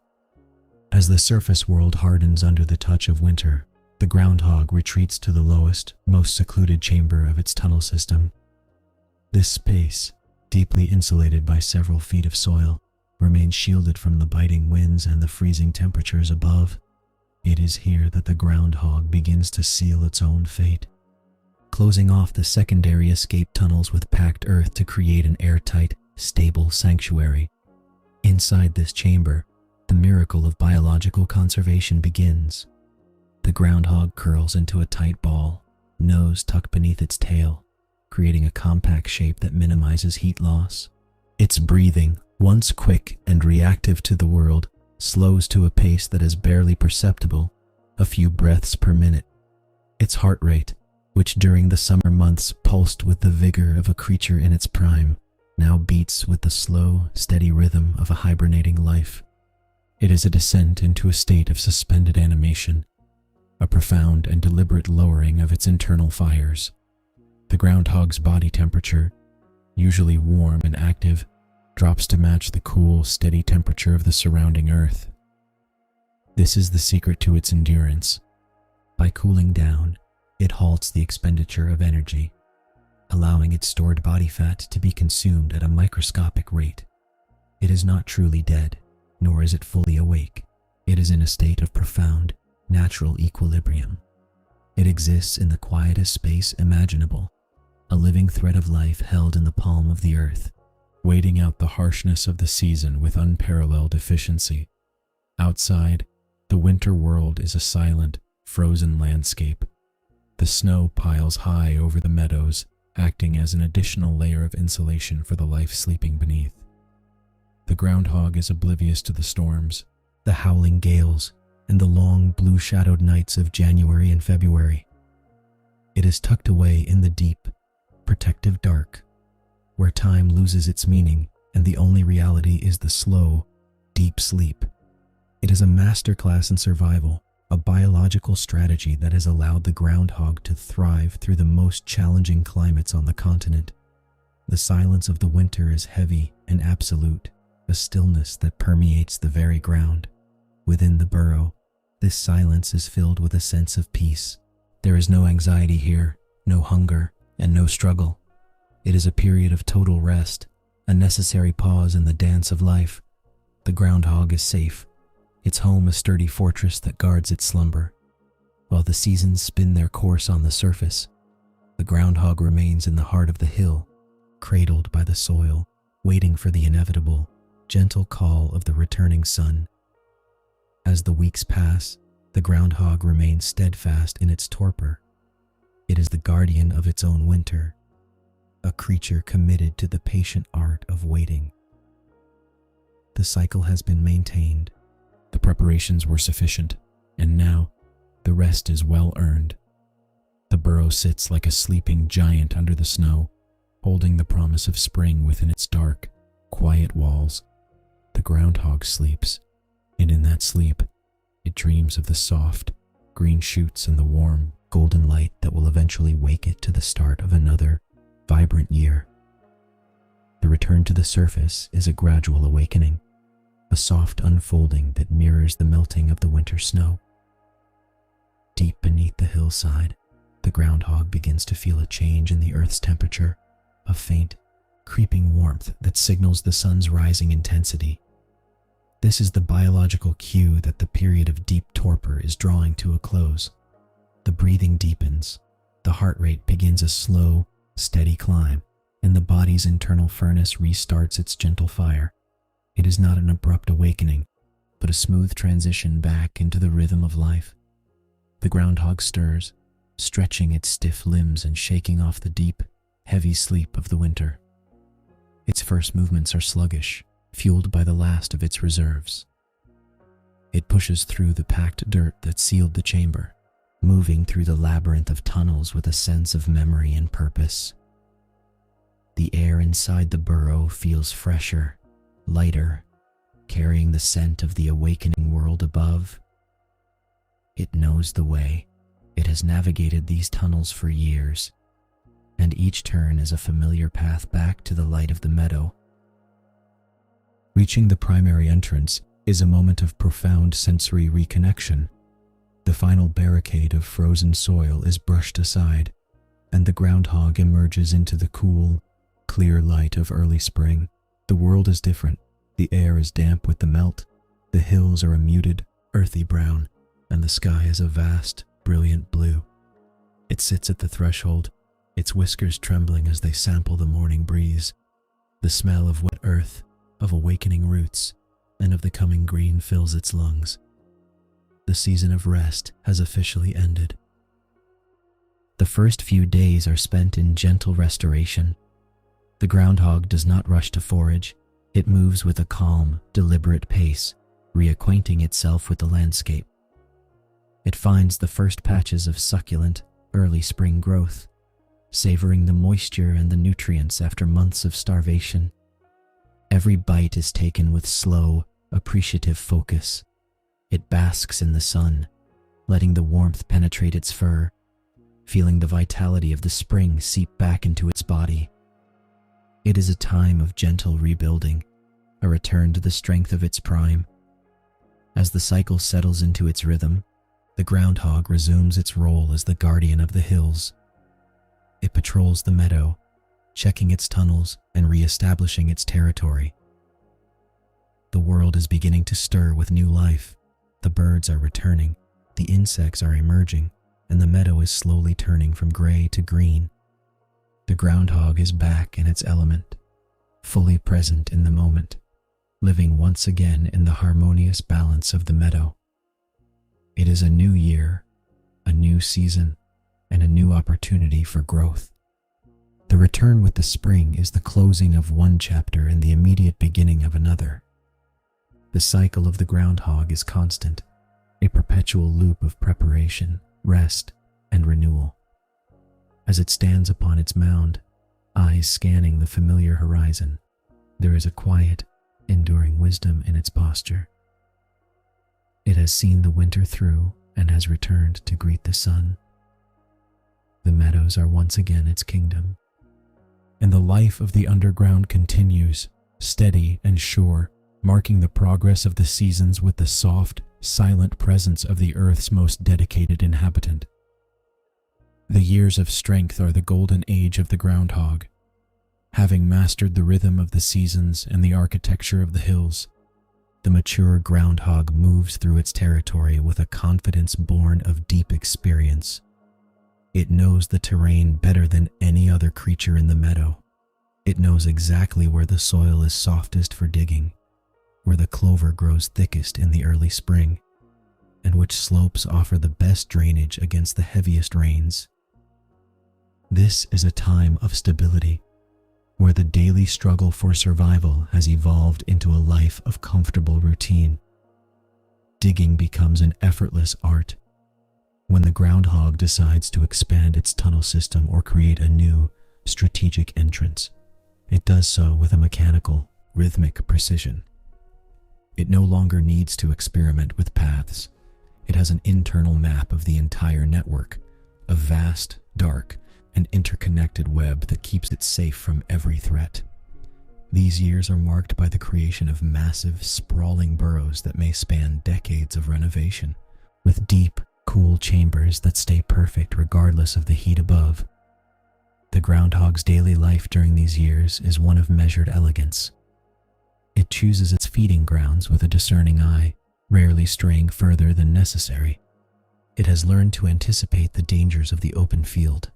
As the surface world hardens under the touch of winter, the groundhog retreats to the lowest, most secluded chamber of its tunnel system. This space, deeply insulated by several feet of soil, remains shielded from the biting winds and the freezing temperatures above. It is here that the groundhog begins to seal its own fate, closing off the secondary escape tunnels with packed earth to create an airtight, stable sanctuary. Inside this chamber, the miracle of biological conservation begins. The groundhog curls into a tight ball, nose tucked beneath its tail, creating a compact shape that minimizes heat loss. Its breathing, once quick and reactive to the world, slows to a pace that is barely perceptible, a few breaths per minute. Its heart rate, which during the summer months pulsed with the vigor of a creature in its prime, now beats with the slow, steady rhythm of a hibernating life. It is a descent into a state of suspended animation, a profound and deliberate lowering of its internal fires. The groundhog's body temperature, usually warm and active, drops to match the cool, steady temperature of the surrounding earth. This is the secret to its endurance. By cooling down, it halts the expenditure of energy, allowing its stored body fat to be consumed at a microscopic rate. It is not truly dead, nor is it fully awake. It is in a state of profound, natural equilibrium. It exists in the quietest space imaginable, a living thread of life held in the palm of the earth, waiting out the harshness of the season with unparalleled efficiency. Outside, the winter world is a silent, frozen landscape. The snow piles high over the meadows, acting as an additional layer of insulation for the life sleeping beneath. The groundhog is oblivious to the storms, the howling gales, and the long blue-shadowed nights of January and February. It is tucked away in the deep, protective dark, where time loses its meaning and the only reality is the slow, deep sleep. It is a masterclass in survival, a biological strategy that has allowed the groundhog to thrive through the most challenging climates on the continent. The silence of the winter is heavy and absolute, a stillness that permeates the very ground. Within the burrow, this silence is filled with a sense of peace. There is no anxiety here, no hunger, and no struggle. It is a period of total rest, a necessary pause in the dance of life. The groundhog is safe, its home a sturdy fortress that guards its slumber. While the seasons spin their course on the surface, the groundhog remains in the heart of the hill, cradled by the soil, waiting for the inevitable, gentle call of the returning sun. As the weeks pass, the groundhog remains steadfast in its torpor. It is the guardian of its own winter, a creature committed to the patient art of waiting. The cycle has been maintained, the preparations were sufficient, and now the rest is well earned. The burrow sits like a sleeping giant under the snow, holding the promise of spring within its dark, quiet walls. The groundhog sleeps, and in that sleep, it dreams of the soft, green shoots and the warm, golden light that will eventually wake it to the start of another, vibrant year. The return to the surface is a gradual awakening, a soft unfolding that mirrors the melting of the winter snow. Deep beneath the hillside, the groundhog begins to feel a change in the earth's temperature, a faint, creeping warmth that signals the sun's rising intensity. This is the biological cue that the period of deep torpor is drawing to a close. The breathing deepens, the heart rate begins a slow, steady climb, and the body's internal furnace restarts its gentle fire. It is not an abrupt awakening, but a smooth transition back into the rhythm of life. The groundhog stirs, stretching its stiff limbs and shaking off the deep, heavy sleep of the winter. Its first movements are sluggish, fueled by the last of its reserves. It pushes through the packed dirt that sealed the chamber, moving through the labyrinth of tunnels with a sense of memory and purpose. The air inside the burrow feels fresher, lighter, carrying the scent of the awakening world above. It knows the way. It has navigated these tunnels for years, and each turn is a familiar path back to the light of the meadow. Reaching the primary entrance is a moment of profound sensory reconnection. The final barricade of frozen soil is brushed aside, and the groundhog emerges into the cool, clear light of early spring. The world is different. The air is damp with the melt. The hills are a muted, earthy brown, and the sky is a vast, brilliant blue. It sits at the threshold, its whiskers trembling as they sample the morning breeze. The smell of wet earth, of awakening roots, and of the coming green fills its lungs. The season of rest has officially ended. The first few days are spent in gentle restoration. The groundhog does not rush to forage. It moves with a calm, deliberate pace, reacquainting itself with the landscape. It finds the first patches of succulent, early spring growth, savoring the moisture and the nutrients after months of starvation. Every bite is taken with slow, appreciative focus. It basks in the sun, letting the warmth penetrate its fur, feeling the vitality of the spring seep back into its body. It is a time of gentle rebuilding, a return to the strength of its prime. As the cycle settles into its rhythm, the groundhog resumes its role as the guardian of the hills. It patrols the meadow, checking its tunnels and re-establishing its territory. The world is beginning to stir with new life. The birds are returning, the insects are emerging, and the meadow is slowly turning from gray to green. The groundhog is back in its element, fully present in the moment, living once again in the harmonious balance of the meadow. It is a new year, a new season, and a new opportunity for growth. The return with the spring is the closing of one chapter and the immediate beginning of another. The cycle of the groundhog is constant, a perpetual loop of preparation, rest, and renewal. As it stands upon its mound, eyes scanning the familiar horizon, there is a quiet, enduring wisdom in its posture. It has seen the winter through and has returned to greet the sun. The meadows are once again its kingdom, and the life of the underground continues, steady and sure, marking the progress of the seasons with the soft, silent presence of the earth's most dedicated inhabitant. The years of strength are the golden age of the groundhog. Having mastered the rhythm of the seasons and the architecture of the hills, the mature groundhog moves through its territory with a confidence born of deep experience. It knows the terrain better than any other creature in the meadow. It knows exactly where the soil is softest for digging, where the clover grows thickest in the early spring, and which slopes offer the best drainage against the heaviest rains. This is a time of stability, where the daily struggle for survival has evolved into a life of comfortable routine. Digging becomes an effortless art. When the groundhog decides to expand its tunnel system or create a new, strategic entrance, it does so with a mechanical, rhythmic precision. It no longer needs to experiment with paths. It has an internal map of the entire network, a vast, dark, and interconnected web that keeps it safe from every threat. These years are marked by the creation of massive, sprawling burrows that may span decades of renovation, with deep, cool chambers that stay perfect regardless of the heat above. The groundhog's daily life during these years is one of measured elegance. It chooses its feeding grounds with a discerning eye, rarely straying further than necessary. It has learned to anticipate the dangers of the open field,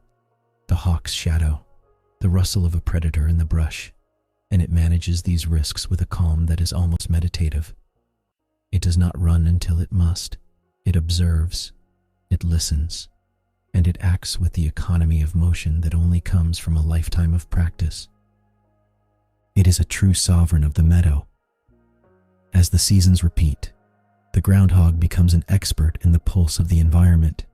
the hawk's shadow, the rustle of a predator in the brush, and it manages these risks with a calm that is almost meditative. It does not run until it must. It observes, it listens, and it acts with the economy of motion that only comes from a lifetime of practice. It is a true sovereign of the meadow. As the seasons repeat, the groundhog becomes an expert in the pulse of the environment.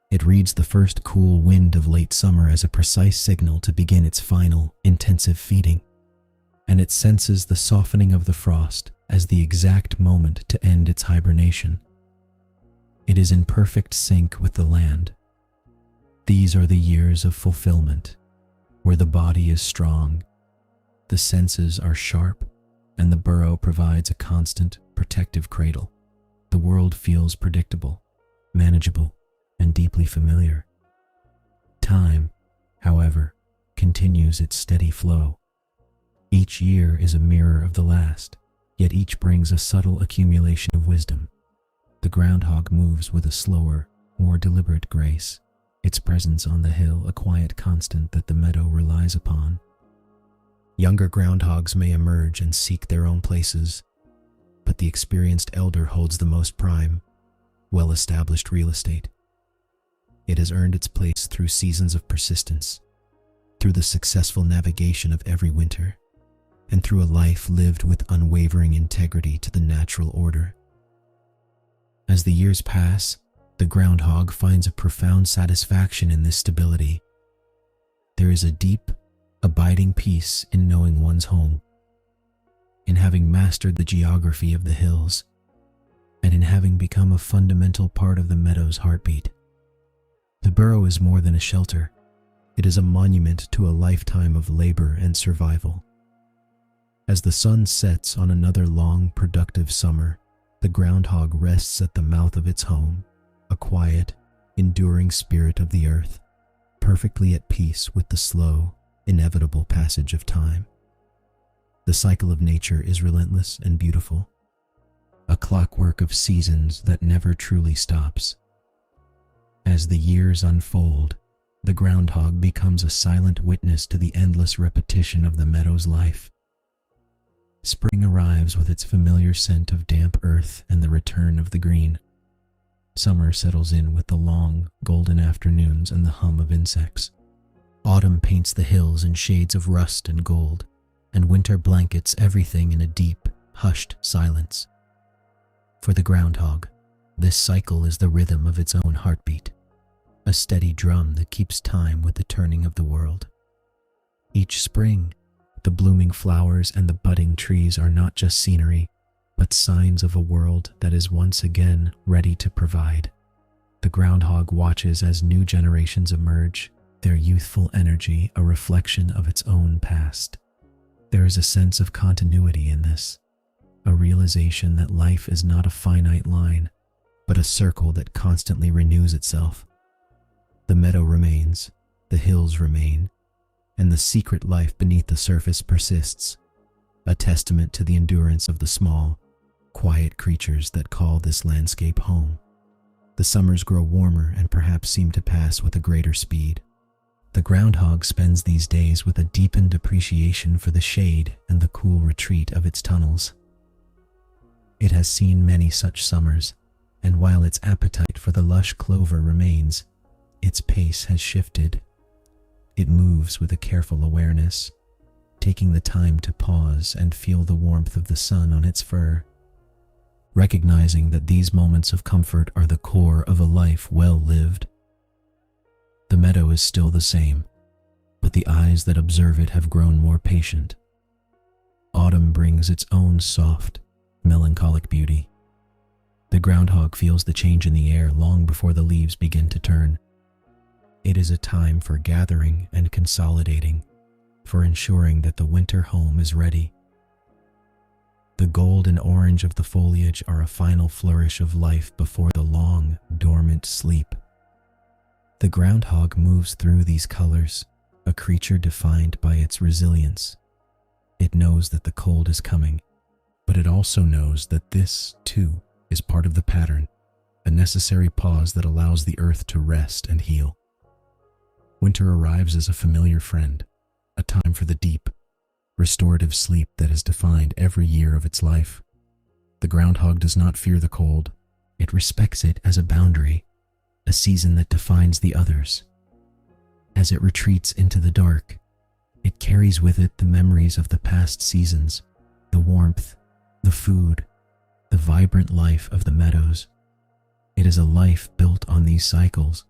It reads the first cool wind of late summer as a precise signal to begin its final, intensive feeding. and it senses the softening of the frost as the exact moment to end its hibernation. It is in perfect sync with the land. These are the years of fulfillment, where the body is strong, the senses are sharp, and the burrow provides a constant, protective cradle. The world feels predictable, manageable, and deeply familiar. Time, however, continues its steady flow. Each year is a mirror of the last, yet each brings a subtle accumulation of wisdom. The groundhog moves with a slower, more deliberate grace, its presence on the hill a quiet constant that the meadow relies upon. Younger groundhogs may emerge and seek their own places, but the experienced elder holds the most prime, well-established real estate. It has earned its place through seasons of persistence, through the successful navigation of every winter, and through a life lived with unwavering integrity to the natural order. As the years pass, the groundhog finds a profound satisfaction in this stability. There is a deep, abiding peace in knowing one's home, in having mastered the geography of the hills, and in having become a fundamental part of the meadow's heartbeat. The burrow is more than a shelter. It is a monument to a lifetime of labor and survival. As the sun sets on another long, productive summer, the groundhog rests at the mouth of its home, a quiet, enduring spirit of the earth, perfectly at peace with the slow, inevitable passage of time. The cycle of nature is relentless and beautiful, a clockwork of seasons that never truly stops. As the years unfold, the groundhog becomes a silent witness to the endless repetition of the meadow's life. Spring arrives with its familiar scent of damp earth and the return of the green. Summer settles in with the long, golden afternoons and the hum of insects. Autumn paints the hills in shades of rust and gold, and winter blankets everything in a deep, hushed silence. For the groundhog, this cycle is the rhythm of its own heartbeat, a steady drum that keeps time with the turning of the world. Each spring, the blooming flowers and the budding trees are not just scenery, but signs of a world that is once again ready to provide. The groundhog watches as new generations emerge, their youthful energy a reflection of its own past. There is a sense of continuity in this, a realization that life is not a finite line, but a circle that constantly renews itself. The meadow remains, the hills remain, and the secret life beneath the surface persists, a testament to the endurance of the small, quiet creatures that call this landscape home. The summers grow warmer and perhaps seem to pass with a greater speed. The groundhog spends these days with a deepened appreciation for the shade and the cool retreat of its tunnels. It has seen many such summers, and while its appetite for the lush clover remains, its pace has shifted. It moves with a careful awareness, taking the time to pause and feel the warmth of the sun on its fur, recognizing that these moments of comfort are the core of a life well lived. The meadow is still the same, but the eyes that observe it have grown more patient. Autumn brings its own soft, melancholic beauty. The groundhog feels the change in the air long before the leaves begin to turn. It is a time for gathering and consolidating, for ensuring that the winter home is ready. The gold and orange of the foliage are a final flourish of life before the long, dormant sleep. The groundhog moves through these colors, a creature defined by its resilience. It knows that the cold is coming, but it also knows that this, too, is part of the pattern, a necessary pause that allows the earth to rest and heal. Winter arrives as a familiar friend, a time for the deep, restorative sleep that has defined every year of its life. The groundhog does not fear the cold. It respects it as a boundary, a season that defines the others. As it retreats into the dark, it carries with it the memories of the past seasons, the warmth, the food, the vibrant life of the meadows. It is a life built on these cycles,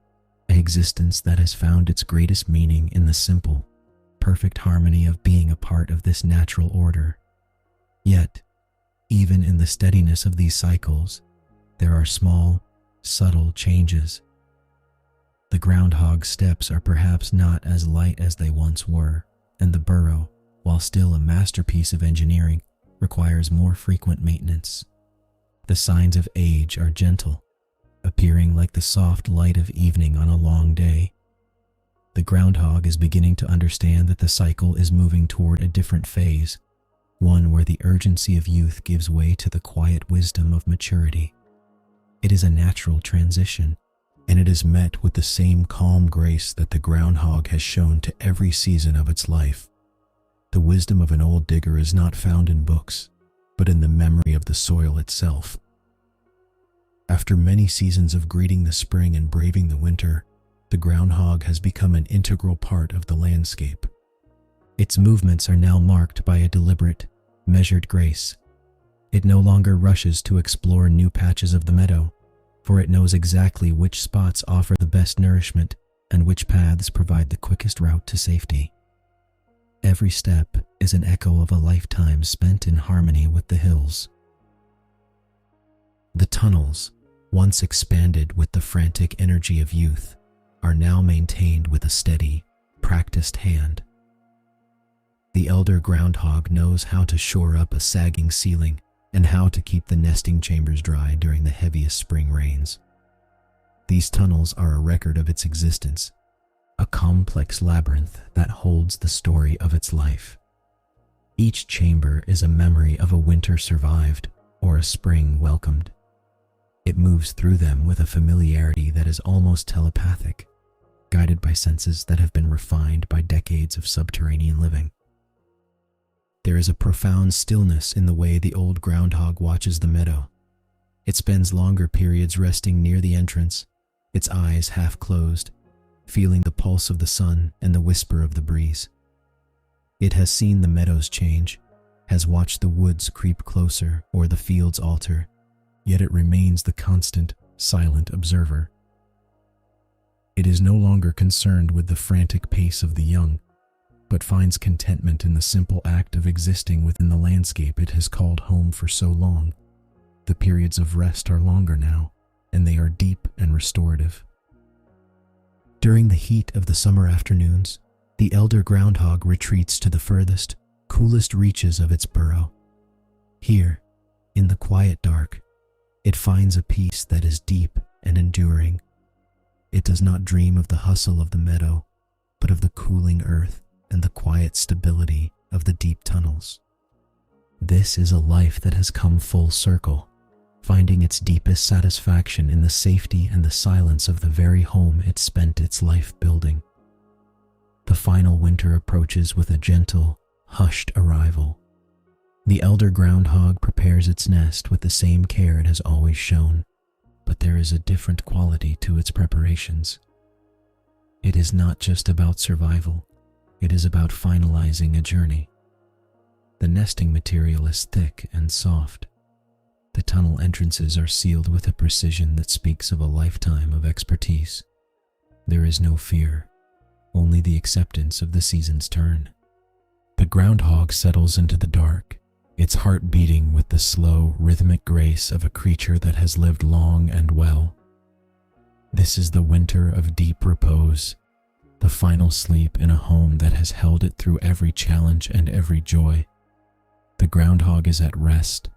an existence that has found its greatest meaning in the simple, perfect harmony of being a part of this natural order. Yet, even in the steadiness of these cycles, there are small, subtle changes. The groundhog's steps are perhaps not as light as they once were, and the burrow, while still a masterpiece of engineering, requires more frequent maintenance. The signs of age are gentle, appearing like the soft light of evening on a long day. The groundhog is beginning to understand that the cycle is moving toward a different phase, one where the urgency of youth gives way to the quiet wisdom of maturity. It is a natural transition, and it is met with the same calm grace that the groundhog has shown to every season of its life. The wisdom of an old digger is not found in books, but in the memory of the soil itself. After many seasons of greeting the spring and braving the winter, the groundhog has become an integral part of the landscape. Its movements are now marked by a deliberate, measured grace. It no longer rushes to explore new patches of the meadow, for it knows exactly which spots offer the best nourishment and which paths provide the quickest route to safety. Every step is an echo of a lifetime spent in harmony with the hills. The tunnels, once expanded with the frantic energy of youth, are now maintained with a steady, practiced hand. The elder groundhog knows how to shore up a sagging ceiling and how to keep the nesting chambers dry during the heaviest spring rains. These tunnels are a record of its existence, a complex labyrinth that holds the story of its life. Each chamber is a memory of a winter survived or a spring welcomed. It moves through them with a familiarity that is almost telepathic, guided by senses that have been refined by decades of subterranean living. There is a profound stillness in the way the old groundhog watches the meadow. It spends longer periods resting near the entrance, its eyes half closed, feeling the pulse of the sun and the whisper of the breeze. It has seen the meadows change, has watched the woods creep closer or the fields alter, yet it remains the constant, silent observer. It is no longer concerned with the frantic pace of the young, but finds contentment in the simple act of existing within the landscape it has called home for so long. The periods of rest are longer now, and they are deep and restorative. During the heat of the summer afternoons, the elder groundhog retreats to the furthest, coolest reaches of its burrow. Here, in the quiet dark, it finds a peace that is deep and enduring. It does not dream of the hustle of the meadow, but of the cooling earth and the quiet stability of the deep tunnels. This is a life that has come full circle, finding its deepest satisfaction in the safety and the silence of the very home it spent its life building. The final winter approaches with a gentle, hushed arrival. The elder groundhog prepares its nest with the same care it has always shown, but there is a different quality to its preparations. It is not just about survival. It is about finalizing a journey. The nesting material is thick and soft. The tunnel entrances are sealed with a precision that speaks of a lifetime of expertise. There is no fear, only the acceptance of the season's turn. The groundhog settles into the dark, its heart beating with the slow, rhythmic grace of a creature that has lived long and well. This is the winter of deep repose, the final sleep in a home that has held it through every challenge and every joy. The groundhog is at rest,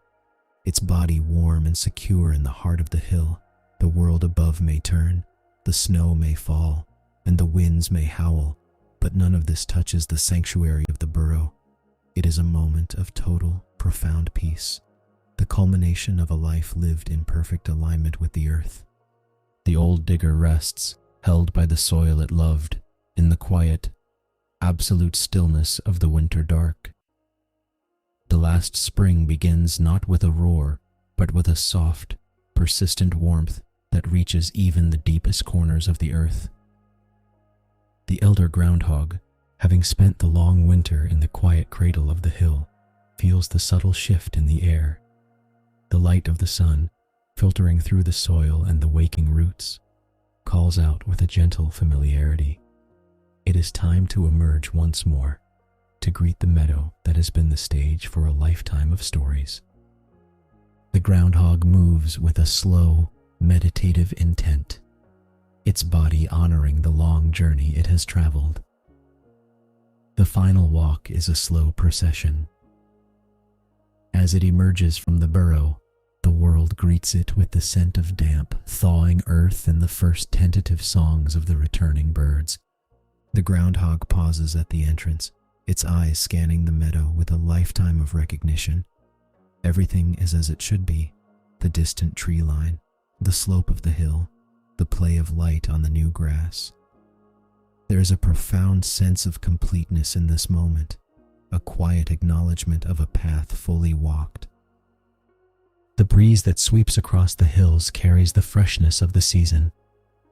its body warm and secure in the heart of the hill. The world above may turn, the snow may fall, and the winds may howl, but none of this touches the sanctuary of the burrow. It is a moment of total, profound peace, the culmination of a life lived in perfect alignment with the earth. The old digger rests, held by the soil it loved, in the quiet, absolute stillness of the winter dark. The last spring begins not with a roar, but with a soft, persistent warmth that reaches even the deepest corners of the earth. The elder groundhog, having spent the long winter in the quiet cradle of the hill, feels the subtle shift in the air. The light of the sun, filtering through the soil and the waking roots, calls out with a gentle familiarity. It is time to emerge once more, to greet the meadow that has been the stage for a lifetime of stories. The groundhog moves with a slow, meditative intent, its body honoring the long journey it has traveled. The final walk is a slow procession. As it emerges from the burrow, the world greets it with the scent of damp, thawing earth and the first tentative songs of the returning birds. The groundhog pauses at the entrance, its eyes scanning the meadow with a lifetime of recognition. Everything is as it should be: the distant tree line, the slope of the hill, the play of light on the new grass. There is a profound sense of completeness in this moment, a quiet acknowledgement of a path fully walked. The breeze that sweeps across the hills carries the freshness of the season,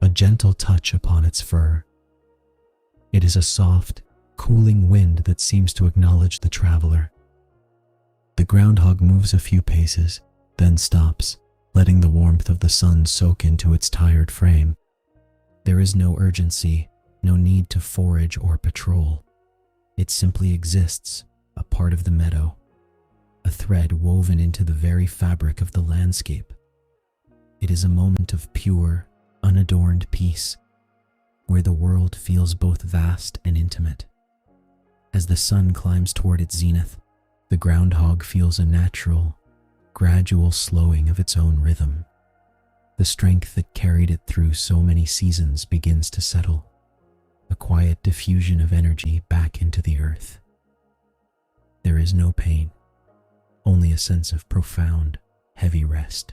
a gentle touch upon its fur. It is a soft, cooling wind that seems to acknowledge the traveler. The groundhog moves a few paces, then stops, letting the warmth of the sun soak into its tired frame. There is no urgency, no need to forage or patrol. It simply exists, a part of the meadow, a thread woven into the very fabric of the landscape. It is a moment of pure, unadorned peace, where the world feels both vast and intimate. As the sun climbs toward its zenith, the groundhog feels a natural, gradual slowing of its own rhythm. The strength that carried it through so many seasons begins to settle, a quiet diffusion of energy back into the earth. There is no pain, only a sense of profound, heavy rest.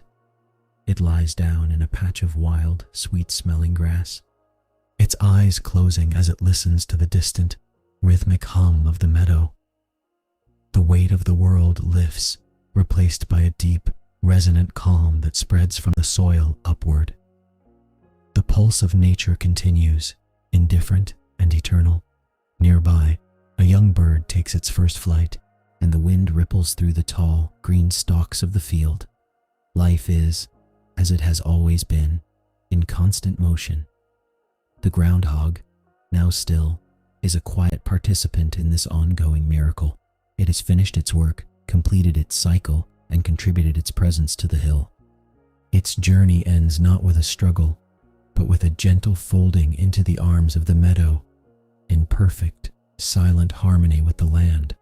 It lies down in a patch of wild, sweet-smelling grass, its eyes closing as it listens to the distant, rhythmic hum of the meadow. The weight of the world lifts, replaced by a deep, resonant calm that spreads from the soil upward. The pulse of nature continues, indifferent and eternal. Nearby, a young bird takes its first flight, and the wind ripples through the tall, green stalks of the field. Life is, as it has always been, in constant motion. The groundhog, now still, is a quiet participant in this ongoing miracle. It has finished its work, completed its cycle, and contributed its presence to the hill. Its journey ends not with a struggle, but with a gentle folding into the arms of the meadow, in perfect, silent harmony with the land.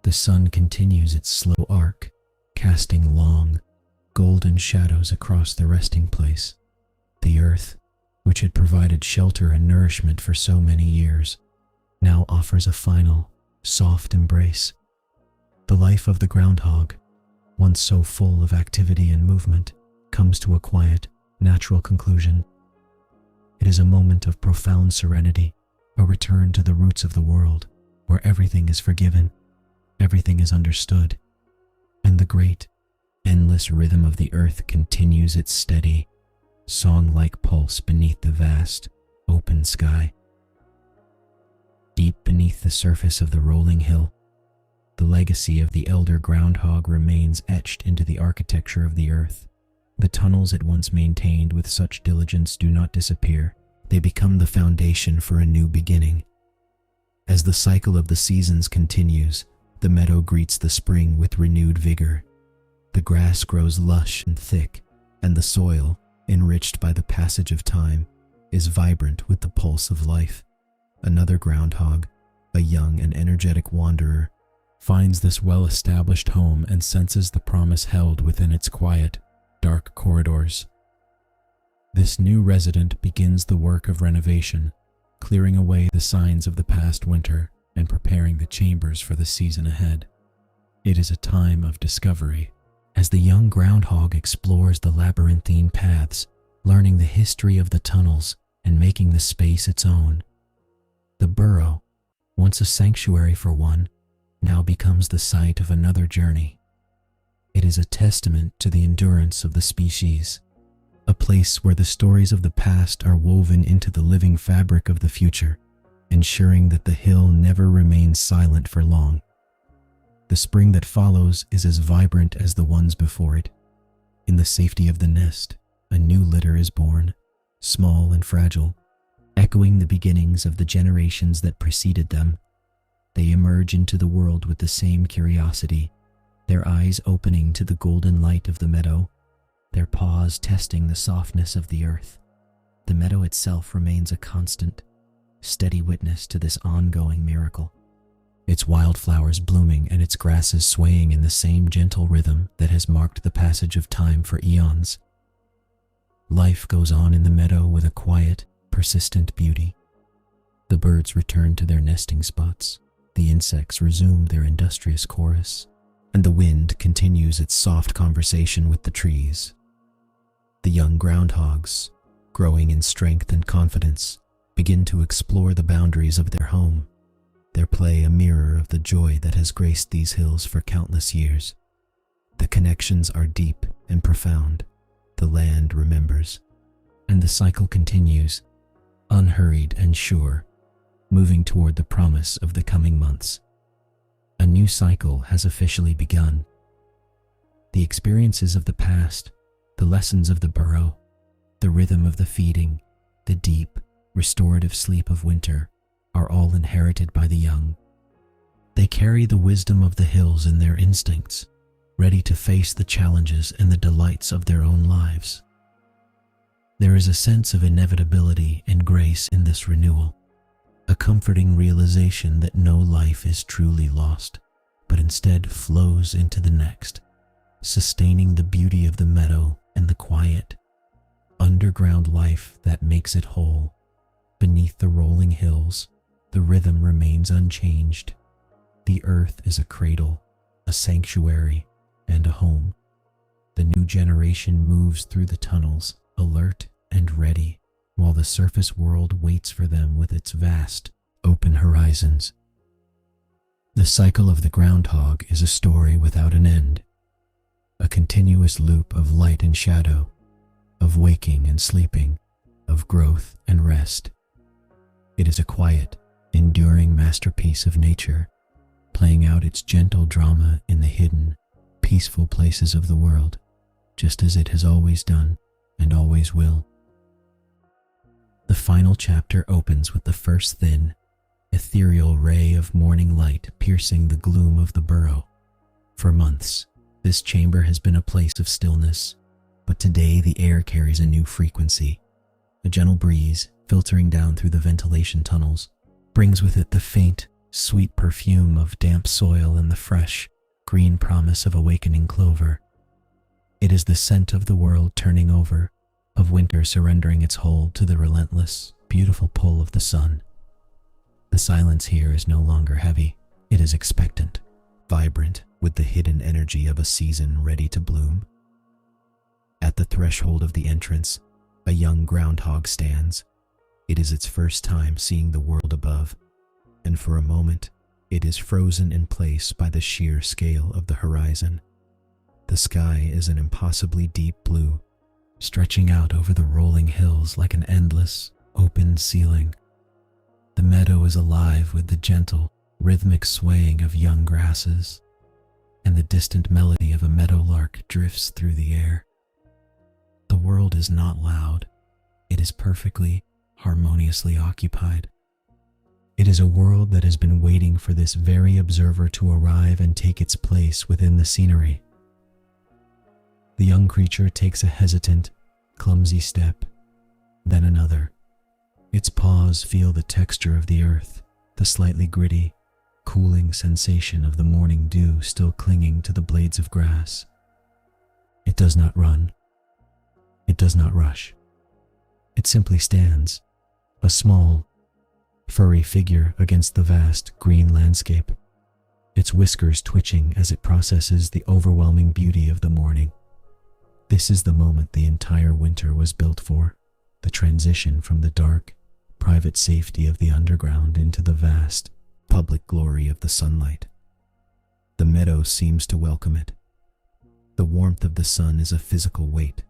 The sun continues its slow arc, casting long, golden shadows across the resting place. The earth, which had provided shelter and nourishment for so many years, now offers a final, soft embrace. The life of the groundhog, once so full of activity and movement, comes to a quiet, natural conclusion. It is a moment of profound serenity, a return to the roots of the world, where everything is forgiven, everything is understood, and the great, endless rhythm of the earth continues its steady, song-like pulse beneath the vast, open sky. Deep beneath the surface of the rolling hill, the legacy of the elder groundhog remains etched into the architecture of the earth. The tunnels it once maintained with such diligence do not disappear. They become the foundation for a new beginning. As the cycle of the seasons continues, the meadow greets the spring with renewed vigor. The grass grows lush and thick, and the soil, enriched by the passage of time, is vibrant with the pulse of life. Another groundhog, a young and energetic wanderer, finds this well-established home and senses the promise held within its quiet, dark corridors. This new resident begins the work of renovation, clearing away the signs of the past winter and preparing the chambers for the season ahead. It is a time of discovery, as the young groundhog explores the labyrinthine paths, learning the history of the tunnels and making the space its own. The burrow, once a sanctuary for one, now becomes the site of another journey. It is a testament to the endurance of the species, a place where the stories of the past are woven into the living fabric of the future, ensuring that the hill never remains silent for long. The spring that follows is as vibrant as the ones before it. In the safety of the nest, a new litter is born, small and fragile, echoing the beginnings of the generations that preceded them. They emerge into the world with the same curiosity, their eyes opening to the golden light of the meadow, their paws testing the softness of the earth. The meadow itself remains a constant, steady witness to this ongoing miracle, its wildflowers blooming and its grasses swaying in the same gentle rhythm that has marked the passage of time for eons. Life goes on in the meadow with a quiet, persistent beauty. The birds return to their nesting spots, the insects resume their industrious chorus, and the wind continues its soft conversation with the trees. The young groundhogs, growing in strength and confidence, begin to explore the boundaries of their home, their play a mirror of the joy that has graced these hills for countless years. The connections are deep and profound. The land remembers, and the cycle continues, unhurried and sure, moving toward the promise of the coming months. A new cycle has officially begun. The experiences of the past, the lessons of the burrow, the rhythm of the feeding, the deep, restorative sleep of winter are all inherited by the young. They carry the wisdom of the hills in their instincts, ready to face the challenges and the delights of their own lives. There is a sense of inevitability and grace in this renewal, a comforting realization that no life is truly lost, but instead flows into the next, sustaining the beauty of the meadow and the quiet, underground life that makes it whole. Beneath the rolling hills, the rhythm remains unchanged. The earth is a cradle, a sanctuary, and a home. The new generation moves through the tunnels, alert and ready, while the surface world waits for them with its vast, open horizons. The cycle of the groundhog is a story without an end, a continuous loop of light and shadow, of waking and sleeping, of growth and rest. It is a quiet, enduring masterpiece of nature, playing out its gentle drama in the hidden, peaceful places of the world, just as it has always done and always will. The final chapter opens with the first thin, ethereal ray of morning light piercing the gloom of the burrow. For months, this chamber has been a place of stillness, but today the air carries a new frequency. A gentle breeze, filtering down through the ventilation tunnels, brings with it the faint, sweet perfume of damp soil and the fresh, green promise of awakening clover. It is the scent of the world turning over, of winter surrendering its hold to the relentless, beautiful pull of the sun. The silence here is no longer heavy. It is expectant, vibrant with the hidden energy of a season ready to bloom. At the threshold of the entrance, a young groundhog stands. It is its first time seeing the world above, and for a moment, it is frozen in place by the sheer scale of the horizon. The sky is an impossibly deep blue, stretching out over the rolling hills like an endless, open ceiling. The meadow is alive with the gentle, rhythmic swaying of young grasses, and the distant melody of a meadowlark drifts through the air. The world is not loud. It is perfectly, harmoniously occupied. It is a world that has been waiting for this very observer to arrive and take its place within the scenery. The young creature takes a hesitant, clumsy step, then another. Its paws feel the texture of the earth, the slightly gritty, cooling sensation of the morning dew still clinging to the blades of grass. It does not run. It does not rush. It simply stands, a small, furry figure against the vast green landscape, its whiskers twitching as it processes the overwhelming beauty of the morning. This is the moment the entire winter was built for, the transition from the dark, private safety of the underground into the vast, public glory of the sunlight. The meadow seems to welcome it. The warmth of the sun is a physical weight,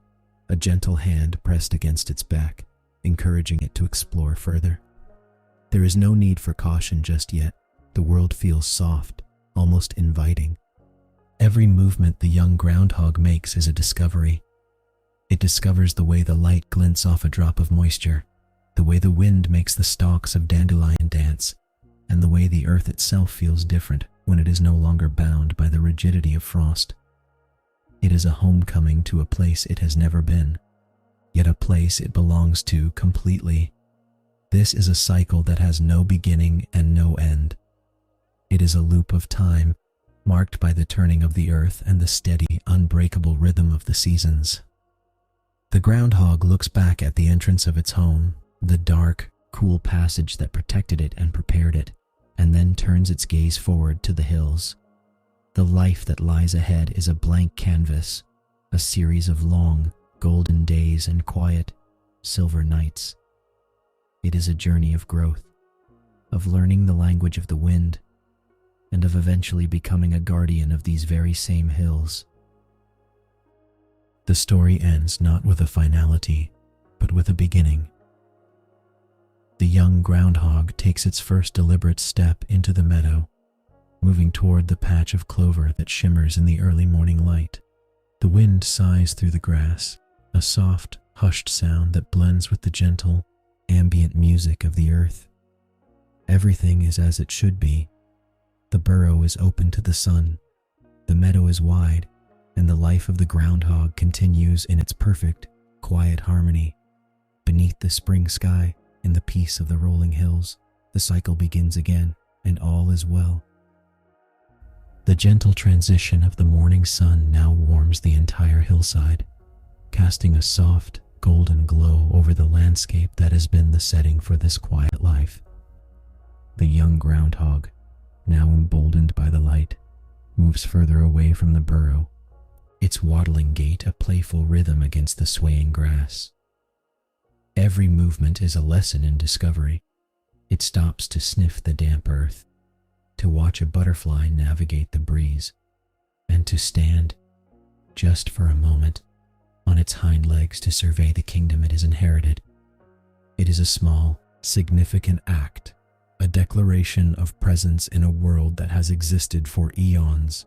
a gentle hand pressed against its back, encouraging it to explore further. There is no need for caution just yet. The world feels soft, almost inviting. Every movement the young groundhog makes is a discovery. It discovers the way the light glints off a drop of moisture, the way the wind makes the stalks of dandelion dance, and the way the earth itself feels different when it is no longer bound by the rigidity of frost. It is a homecoming to a place it has never been, yet a place it belongs to completely. This is a cycle that has no beginning and no end. It is a loop of time, marked by the turning of the earth and the steady, unbreakable rhythm of the seasons. The groundhog looks back at the entrance of its home, the dark, cool passage that protected it and prepared it, and then turns its gaze forward to the hills. The life that lies ahead is a blank canvas, a series of long, golden days and quiet, silver nights. It is a journey of growth, of learning the language of the wind, and of eventually becoming a guardian of these very same hills. The story ends not with a finality, but with a beginning. The young groundhog takes its first deliberate step into the meadow, moving toward the patch of clover that shimmers in the early morning light. The wind sighs through the grass, a soft, hushed sound that blends with the gentle, ambient music of the earth. Everything is as it should be. The burrow is open to the sun, the meadow is wide, and the life of the groundhog continues in its perfect, quiet harmony. Beneath the spring sky, in the peace of the rolling hills, the cycle begins again, and all is well. The gentle transition of the morning sun now warms the entire hillside, casting a soft, golden glow over the landscape that has been the setting for this quiet life. The young groundhog, now emboldened by the light, moves further away from the burrow, its waddling gait a playful rhythm against the swaying grass. Every movement is a lesson in discovery. It stops to sniff the damp earth, to watch a butterfly navigate the breeze, and to stand, just for a moment, on its hind legs to survey the kingdom it has inherited. It is a small, significant act, a declaration of presence in a world that has existed for eons.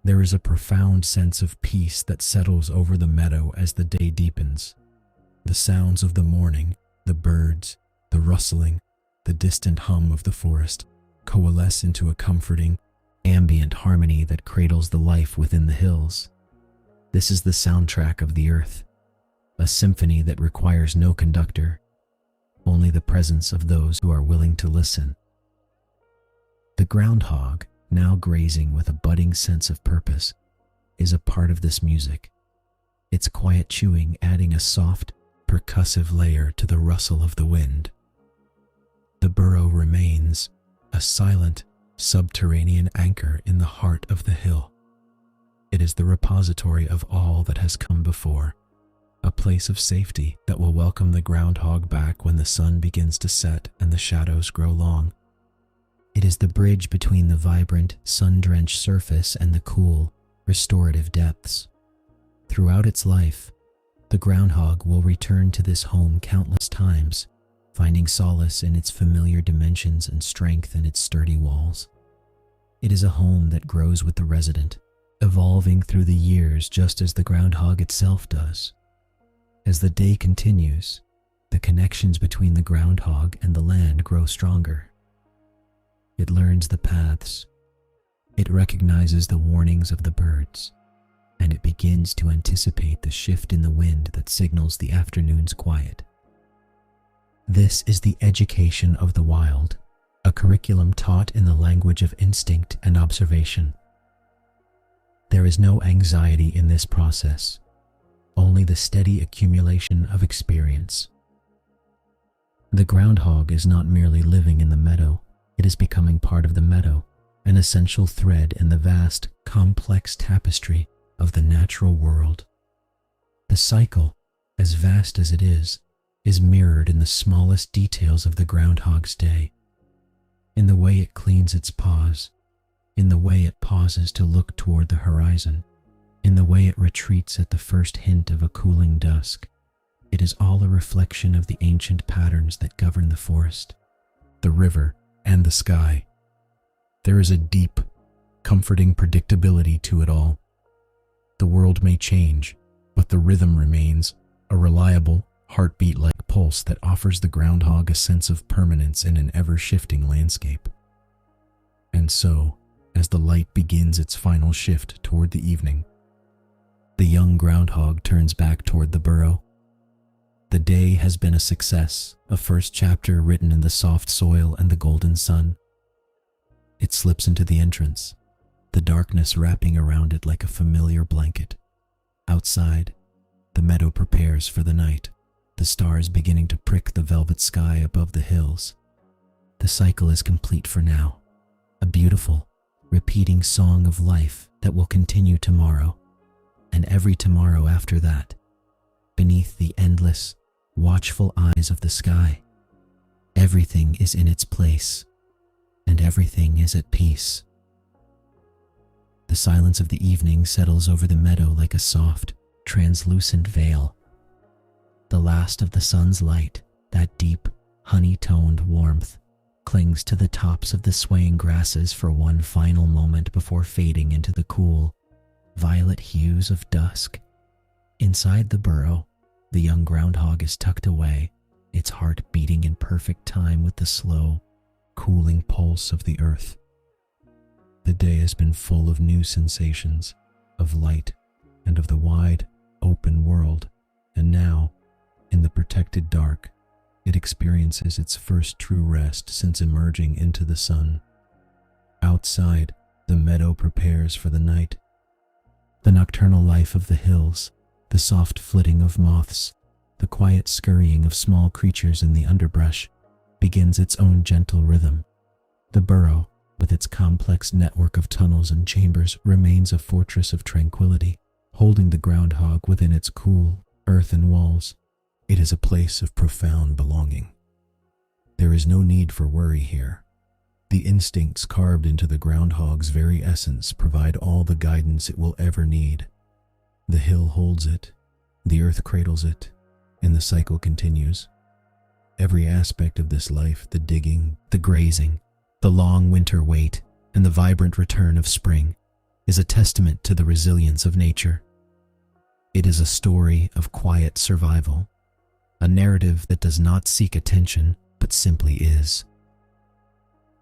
There is a profound sense of peace that settles over the meadow as the day deepens. The sounds of the morning, the birds, the rustling, the distant hum of the forest coalesce into a comforting, ambient harmony that cradles the life within the hills. This is the soundtrack of the earth, a symphony that requires no conductor, only the presence of those who are willing to listen. The groundhog, now grazing with a budding sense of purpose, is a part of this music, its quiet chewing adding a soft, percussive layer to the rustle of the wind. The burrow remains, a silent, subterranean anchor in the heart of the hill. It is the repository of all that has come before, a place of safety that will welcome the groundhog back when the sun begins to set and the shadows grow long. It is the bridge between the vibrant, sun-drenched surface and the cool, restorative depths. Throughout its life, the groundhog will return to this home countless times, finding solace in its familiar dimensions and strength in its sturdy walls. It is a home that grows with the resident, evolving through the years just as the groundhog itself does. As the day continues, the connections between the groundhog and the land grow stronger. It learns the paths, it recognizes the warnings of the birds, and it begins to anticipate the shift in the wind that signals the afternoon's quiet. This is the education of the wild, a curriculum taught in the language of instinct and observation. There is no anxiety in this process, only the steady accumulation of experience. The groundhog is not merely living in the meadow, it is becoming part of the meadow, an essential thread in the vast, complex tapestry of the natural world. The cycle, as vast as it is mirrored in the smallest details of the groundhog's day, in the way it cleans its paws, in the way it pauses to look toward the horizon, in the way it retreats at the first hint of a cooling dusk. It is all a reflection of the ancient patterns that govern the forest, the river, and the sky. There is a deep, comforting predictability to it all. The world may change, but the rhythm remains, a reliable, heartbeat-like pulse that offers the groundhog a sense of permanence in an ever-shifting landscape. And so, as the light begins its final shift toward the evening, the young groundhog turns back toward the burrow. The day has been a success, a first chapter written in the soft soil and the golden sun. It slips into the entrance, the darkness wrapping around it like a familiar blanket. Outside, the meadow prepares for the night, the stars beginning to prick the velvet sky above the hills. The cycle is complete for now, a beautiful, repeating song of life that will continue tomorrow, and every tomorrow after that, beneath the endless, watchful eyes of the sky. Everything is in its place, and everything is at peace. The silence of the evening settles over the meadow like a soft, translucent veil. The last of the sun's light, that deep, honey-toned warmth, clings to the tops of the swaying grasses for one final moment before fading into the cool, violet hues of dusk. Inside the burrow, the young groundhog is tucked away, its heart beating in perfect time with the slow, cooling pulse of the earth. The day has been full of new sensations, of light, and of the wide, open world, and now, in the protected dark, it experiences its first true rest since emerging into the sun. Outside, the meadow prepares for the night. The nocturnal life of the hills, the soft flitting of moths, the quiet scurrying of small creatures in the underbrush, begins its own gentle rhythm. The burrow, with its complex network of tunnels and chambers, remains a fortress of tranquility, holding the groundhog within its cool, earthen walls. It is a place of profound belonging. There is no need for worry here. The instincts carved into the groundhog's very essence provide all the guidance it will ever need. The hill holds it, the earth cradles it, and the cycle continues. Every aspect of this life, the digging, the grazing, the long winter wait, and the vibrant return of spring, is a testament to the resilience of nature. It is a story of quiet survival, a narrative that does not seek attention, but simply is.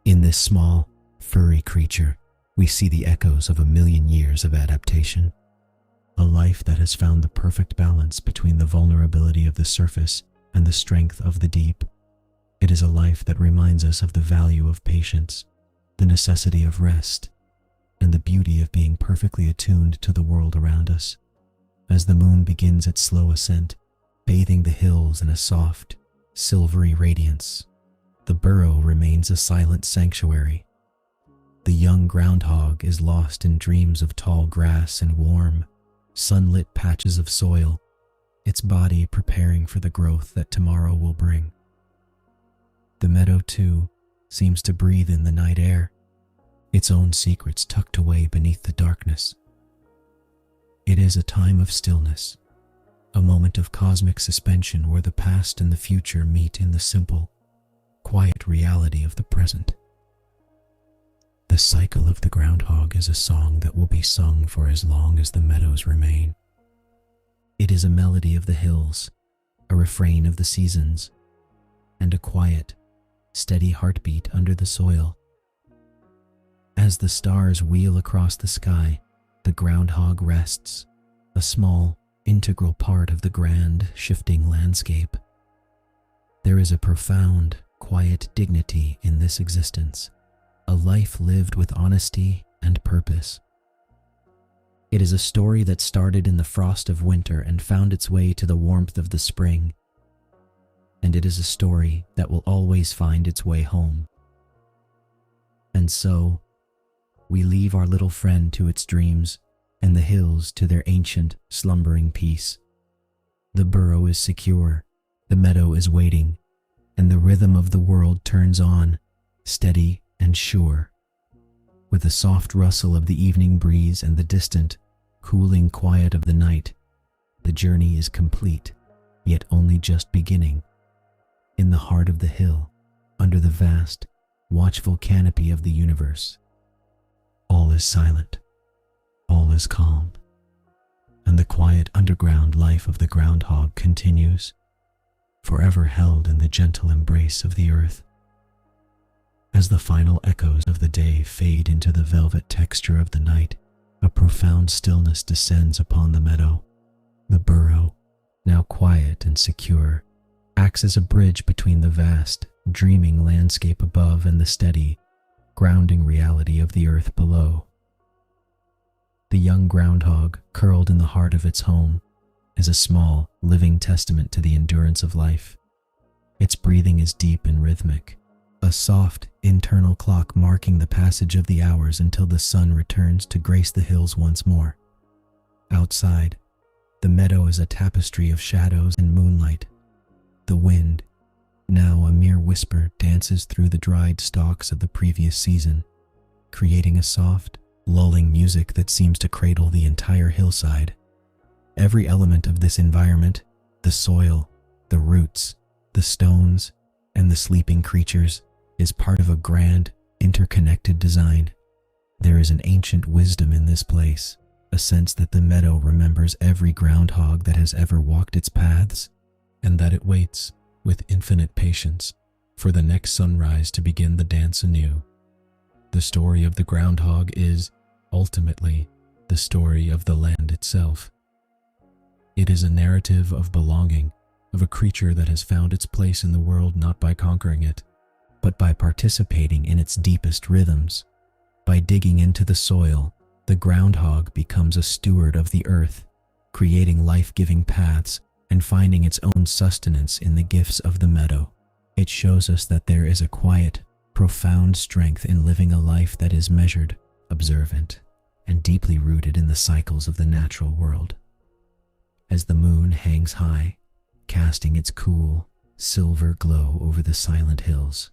In this small, furry creature, we see the echoes of 1,000,000 years of adaptation, a life that has found the perfect balance between the vulnerability of the surface and the strength of the deep. It is a life that reminds us of the value of patience, the necessity of rest, and the beauty of being perfectly attuned to the world around us. As the moon begins its slow ascent, bathing the hills in a soft, silvery radiance, the burrow remains a silent sanctuary. The young groundhog is lost in dreams of tall grass and warm, sunlit patches of soil, its body preparing for the growth that tomorrow will bring. The meadow, too, seems to breathe in the night air, its own secrets tucked away beneath the darkness. It is a time of stillness, a moment of cosmic suspension where the past and the future meet in the simple, quiet reality of the present. The cycle of the groundhog is a song that will be sung for as long as the meadows remain. It is a melody of the hills, a refrain of the seasons, and a quiet, steady heartbeat under the soil. As the stars wheel across the sky, the groundhog rests, a small, integral part of the grand, shifting landscape. There is a profound, quiet dignity in this existence, a life lived with honesty and purpose. It is a story that started in the frost of winter and found its way to the warmth of the spring. And it is a story that will always find its way home. And so, we leave our little friend to its dreams, and the hills to their ancient, slumbering peace. The burrow is secure, the meadow is waiting, and the rhythm of the world turns on, steady and sure. With the soft rustle of the evening breeze and the distant, cooling quiet of the night, the journey is complete, yet only just beginning. In the heart of the hill, under the vast, watchful canopy of the universe, all is silent, all is calm, and the quiet underground life of the groundhog continues, forever held in the gentle embrace of the earth. As the final echoes of the day fade into the velvet texture of the night, a profound stillness descends upon the meadow. The burrow, now quiet and secure, acts as a bridge between the vast, dreaming landscape above and the steady, grounding reality of the earth below. The young groundhog, curled in the heart of its home, is a small, living testament to the endurance of life. Its breathing is deep and rhythmic, a soft, internal clock marking the passage of the hours until the sun returns to grace the hills once more. Outside, the meadow is a tapestry of shadows and moonlight. The wind, now a mere whisper, dances through the dried stalks of the previous season, creating a soft, lulling music that seems to cradle the entire hillside. Every element of this environment, the soil, the roots, the stones, and the sleeping creatures, is part of a grand, interconnected design. There is an ancient wisdom in this place, a sense that the meadow remembers every groundhog that has ever walked its paths, and that it waits, with infinite patience, for the next sunrise to begin the dance anew. The story of the groundhog is, ultimately, the story of the land itself. It is a narrative of belonging, of a creature that has found its place in the world not by conquering it, but by participating in its deepest rhythms. By digging into the soil, the groundhog becomes a steward of the earth, creating life-giving paths and finding its own sustenance in the gifts of the meadow. It shows us that there is a quiet, profound strength in living a life that is measured, observant, and deeply rooted in the cycles of the natural world. As the moon hangs high, casting its cool, silver glow over the silent hills,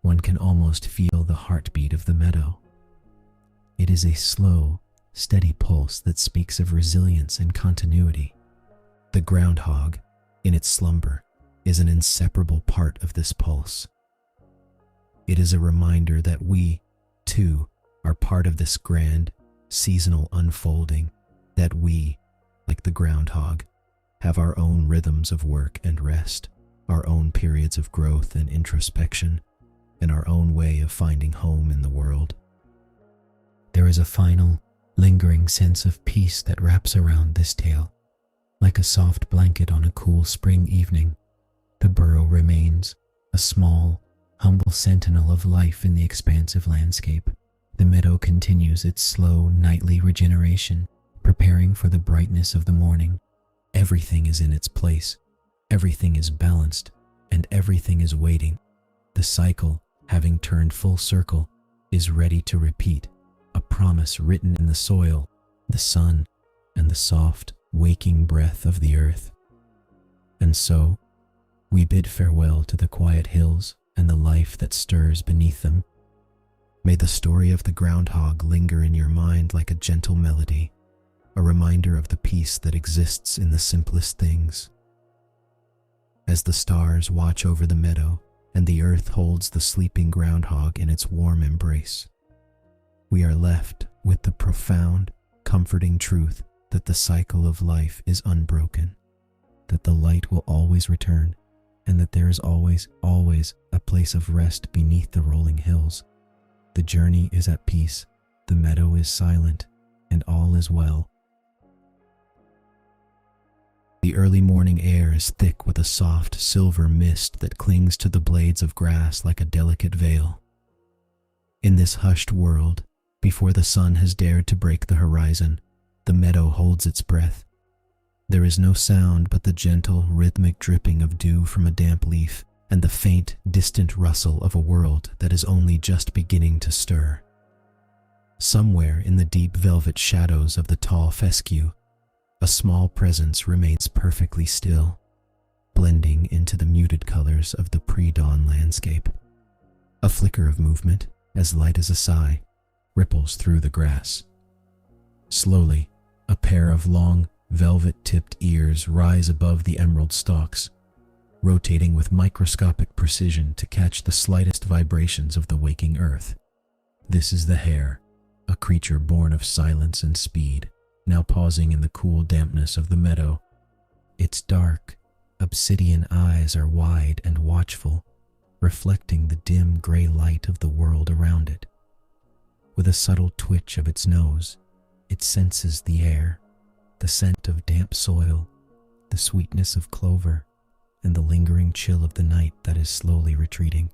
one can almost feel the heartbeat of the meadow. It is a slow, steady pulse that speaks of resilience and continuity. The groundhog, in its slumber, is an inseparable part of this pulse. It is a reminder that we, too, are part of this grand, seasonal unfolding, that we, like the groundhog, have our own rhythms of work and rest, our own periods of growth and introspection, and our own way of finding home in the world. There is a final, lingering sense of peace that wraps around this tale. Like a soft blanket on a cool spring evening, the burrow remains, a small, humble sentinel of life in the expansive landscape. The meadow continues its slow, nightly regeneration, preparing for the brightness of the morning. Everything is in its place, everything is balanced, and everything is waiting. The cycle, having turned full circle, is ready to repeat, a promise written in the soil, the sun, and the soft, waking breath of the earth. And so, we bid farewell to the quiet hills and the life that stirs beneath them. May the story of the groundhog linger in your mind like a gentle melody, a reminder of the peace that exists in the simplest things. As the stars watch over the meadow and the earth holds the sleeping groundhog in its warm embrace, we are left with the profound, comforting truth that the cycle of life is unbroken, that the light will always return, and that there is always, always a place of rest beneath the rolling hills. The journey is at peace, the meadow is silent, and all is well. The early morning air is thick with a soft silver mist that clings to the blades of grass like a delicate veil. In this hushed world, before the sun has dared to break the horizon, the meadow holds its breath. There is no sound but the gentle, rhythmic dripping of dew from a damp leaf and the faint, distant rustle of a world that is only just beginning to stir. Somewhere in the deep velvet shadows of the tall fescue, a small presence remains perfectly still, blending into the muted colors of the pre-dawn landscape. A flicker of movement, as light as a sigh, ripples through the grass. Slowly, a pair of long, velvet-tipped ears rise above the emerald stalks, rotating with microscopic precision to catch the slightest vibrations of the waking earth. This is the hare, a creature born of silence and speed, now pausing in the cool dampness of the meadow. Its dark, Obsidian eyes are wide and watchful, reflecting the dim gray light of the world around it. With a subtle twitch of its nose, it senses the air, the scent of damp soil, the sweetness of clover, and the lingering chill of the night that is slowly retreating.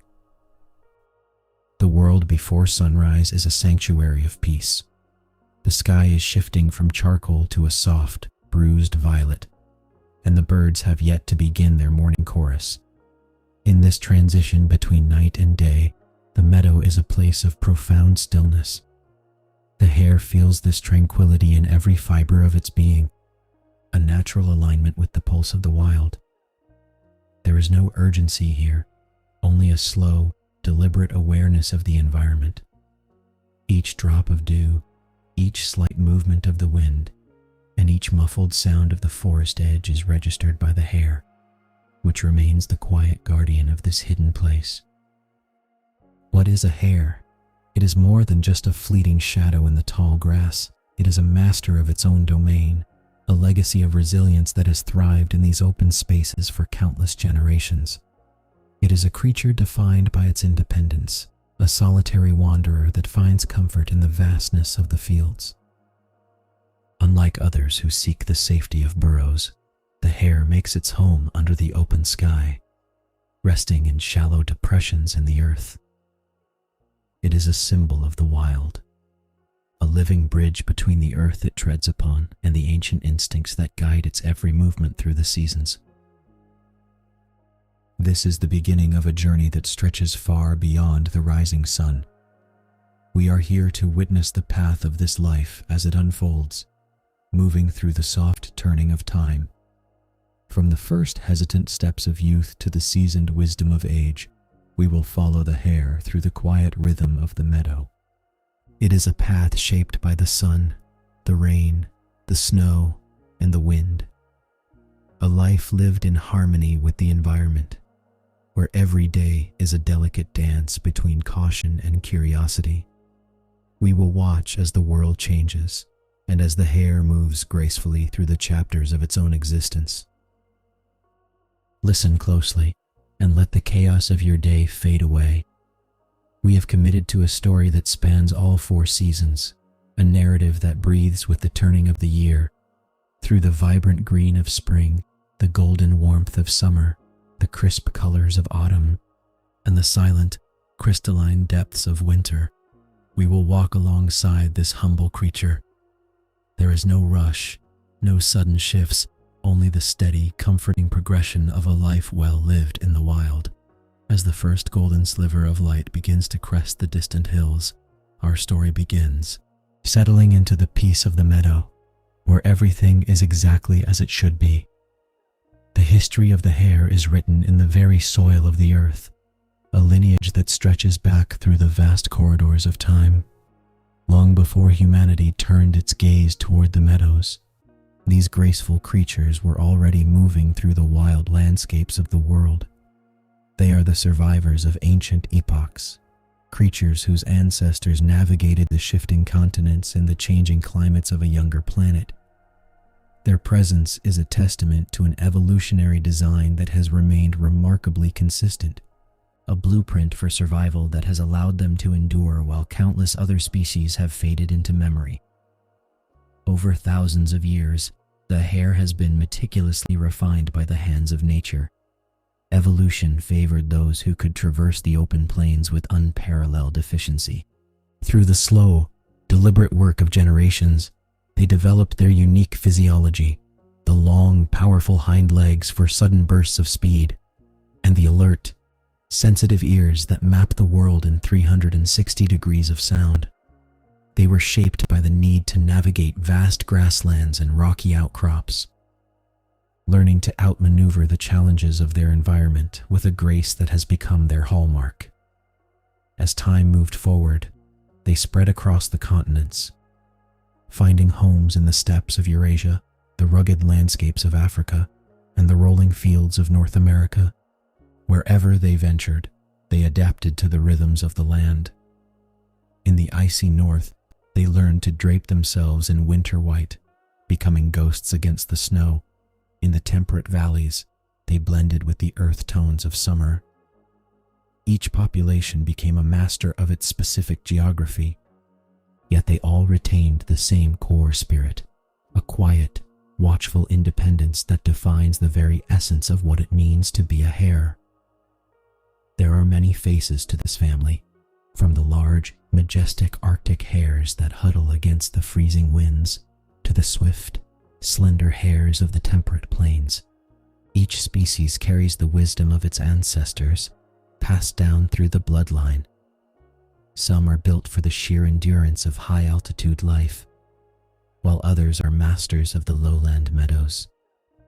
The world before sunrise is a sanctuary of peace. The sky is shifting from charcoal to a soft, bruised violet, and the birds have yet to begin their morning chorus. In this transition between night and day, the meadow is a place of profound stillness. The hare feels this tranquility in every fiber of its being, a natural alignment with the pulse of the wild. There is no urgency here, only a slow, deliberate awareness of the environment. Each drop of dew, each slight movement of the wind, and each muffled sound of the forest edge is registered by the hare, which remains the quiet guardian of this hidden place. What is a hare? It is more than just a fleeting shadow in the tall grass. It is a master of its own domain, a legacy of resilience that has thrived in these open spaces for countless generations. It is a creature defined by its independence, a solitary wanderer that finds comfort in the vastness of the fields. Unlike others who seek the safety of burrows, the hare makes its home under the open sky, resting in shallow depressions in the earth. It is a symbol of the wild, a living bridge between the earth it treads upon and the ancient instincts that guide its every movement through the seasons. This is the beginning of a journey that stretches far beyond the rising sun. We are here to witness the path of this life as it unfolds, moving through the soft turning of time. From the first hesitant steps of youth to the seasoned wisdom of age, we will follow the hare through the quiet rhythm of the meadow. It is a path shaped by the sun, the rain, the snow, and the wind. A life lived in harmony with the environment, where every day is a delicate dance between caution and curiosity. We will watch as the world changes, and as the hare moves gracefully through the chapters of its own existence. Listen closely, and let the chaos of your day fade away. We have committed to a story that spans all 4 seasons, a narrative that breathes with the turning of the year, through the vibrant green of spring, the golden warmth of summer, the crisp colors of autumn, and the silent, crystalline depths of winter. We will walk alongside this humble creature. There is no rush, no sudden shifts, only the steady, comforting progression of a life well lived in the wild. As the first golden sliver of light begins to crest the distant hills, our story begins, settling into the peace of the meadow, where everything is exactly as it should be. The history of the hare is written in the very soil of the earth, a lineage that stretches back through the vast corridors of time. Long before humanity turned its gaze toward the meadows, these graceful creatures were already moving through the wild landscapes of the world. They are the survivors of ancient epochs, creatures whose ancestors navigated the shifting continents and the changing climates of a younger planet. Their presence is a testament to an evolutionary design that has remained remarkably consistent, a blueprint for survival that has allowed them to endure while countless other species have faded into memory. Over thousands of years, the hare has been meticulously refined by the hands of nature. Evolution favored those who could traverse the open plains with unparalleled efficiency. Through the slow, deliberate work of generations, they developed their unique physiology, the long, powerful hind legs for sudden bursts of speed, and the alert, sensitive ears that map the world in 360 degrees of sound. They were shaped by the need to navigate vast grasslands and rocky outcrops, learning to outmaneuver the challenges of their environment with a grace that has become their hallmark. As time moved forward, they spread across the continents, finding homes in the steppes of Eurasia, the rugged landscapes of Africa, and the rolling fields of North America. Wherever they ventured, they adapted to the rhythms of the land. In the icy north, they learned to drape themselves in winter white, becoming ghosts against the snow. In the temperate valleys, they blended with the earth tones of summer. Each population became a master of its specific geography, yet they all retained the same core spirit, a quiet, watchful independence that defines the very essence of what it means to be a hare. There are many faces to this family, from the large, majestic Arctic hares that huddle against the freezing winds, to the swift, slender hares of the temperate plains. Each species carries the wisdom of its ancestors, passed down through the bloodline. Some are built for the sheer endurance of high-altitude life, while others are masters of the lowland meadows,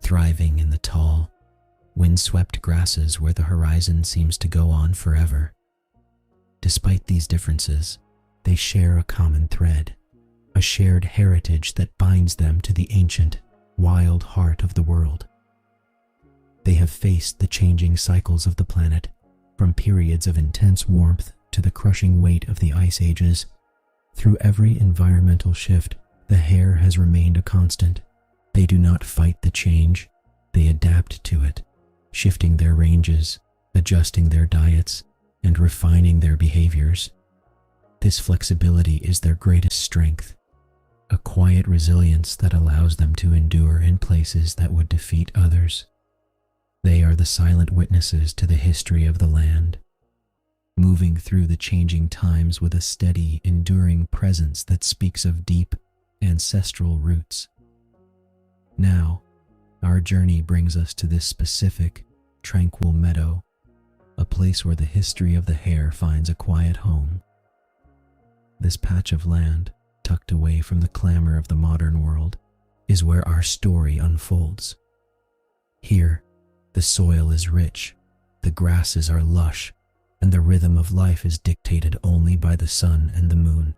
thriving in the tall, wind-swept grasses where the horizon seems to go on forever. Despite these differences, they share a common thread, a shared heritage that binds them to the ancient, wild heart of the world. They have faced the changing cycles of the planet, from periods of intense warmth to the crushing weight of the ice ages. Through every environmental shift, the hare has remained a constant. They do not fight the change, they adapt to it, shifting their ranges, adjusting their diets, and refining their behaviors. This flexibility is their greatest strength, a quiet resilience that allows them to endure in places that would defeat others. They are the silent witnesses to the history of the land, moving through the changing times with a steady, enduring presence that speaks of deep, ancestral roots. Now, our journey brings us to this specific, tranquil meadow, a place where the history of the hare finds a quiet home. This patch of land, tucked away from the clamor of the modern world, is where our story unfolds. Here, the soil is rich, the grasses are lush, and the rhythm of life is dictated only by the sun and the moon.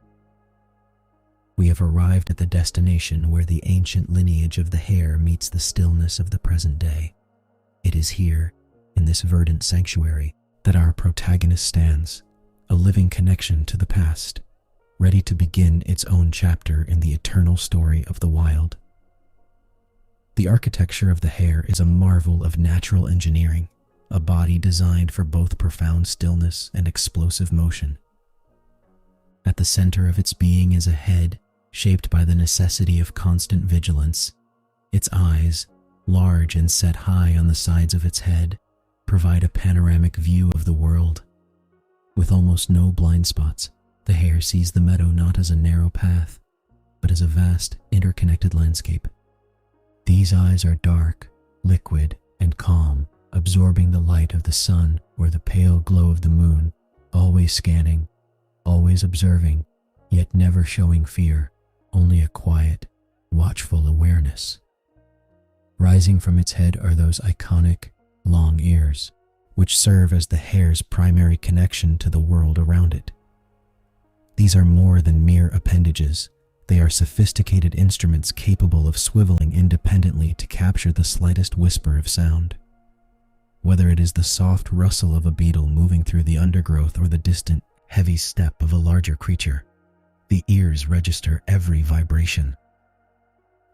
We have arrived at the destination where the ancient lineage of the hare meets the stillness of the present day. It is here, in this verdant sanctuary, that our protagonist stands, a living connection to the past, ready to begin its own chapter in the eternal story of the wild. The architecture of the hare is a marvel of natural engineering, a body designed for both profound stillness and explosive motion. At the center of its being is a head shaped by the necessity of constant vigilance. Its eyes, large and set high on the sides of its head, provide a panoramic view of the world. With almost no blind spots, the hare sees the meadow not as a narrow path, but as a vast, interconnected landscape. These eyes are dark, liquid, and calm, absorbing the light of the sun or the pale glow of the moon, always scanning, always observing, yet never showing fear, only a quiet, watchful awareness. Rising from its head are those iconic, long ears, which serve as the hare's primary connection to the world around it. These are more than mere appendages. They are sophisticated instruments capable of swiveling independently to capture the slightest whisper of sound. Whether it is the soft rustle of a beetle moving through the undergrowth or the distant, heavy step of a larger creature, the ears register every vibration.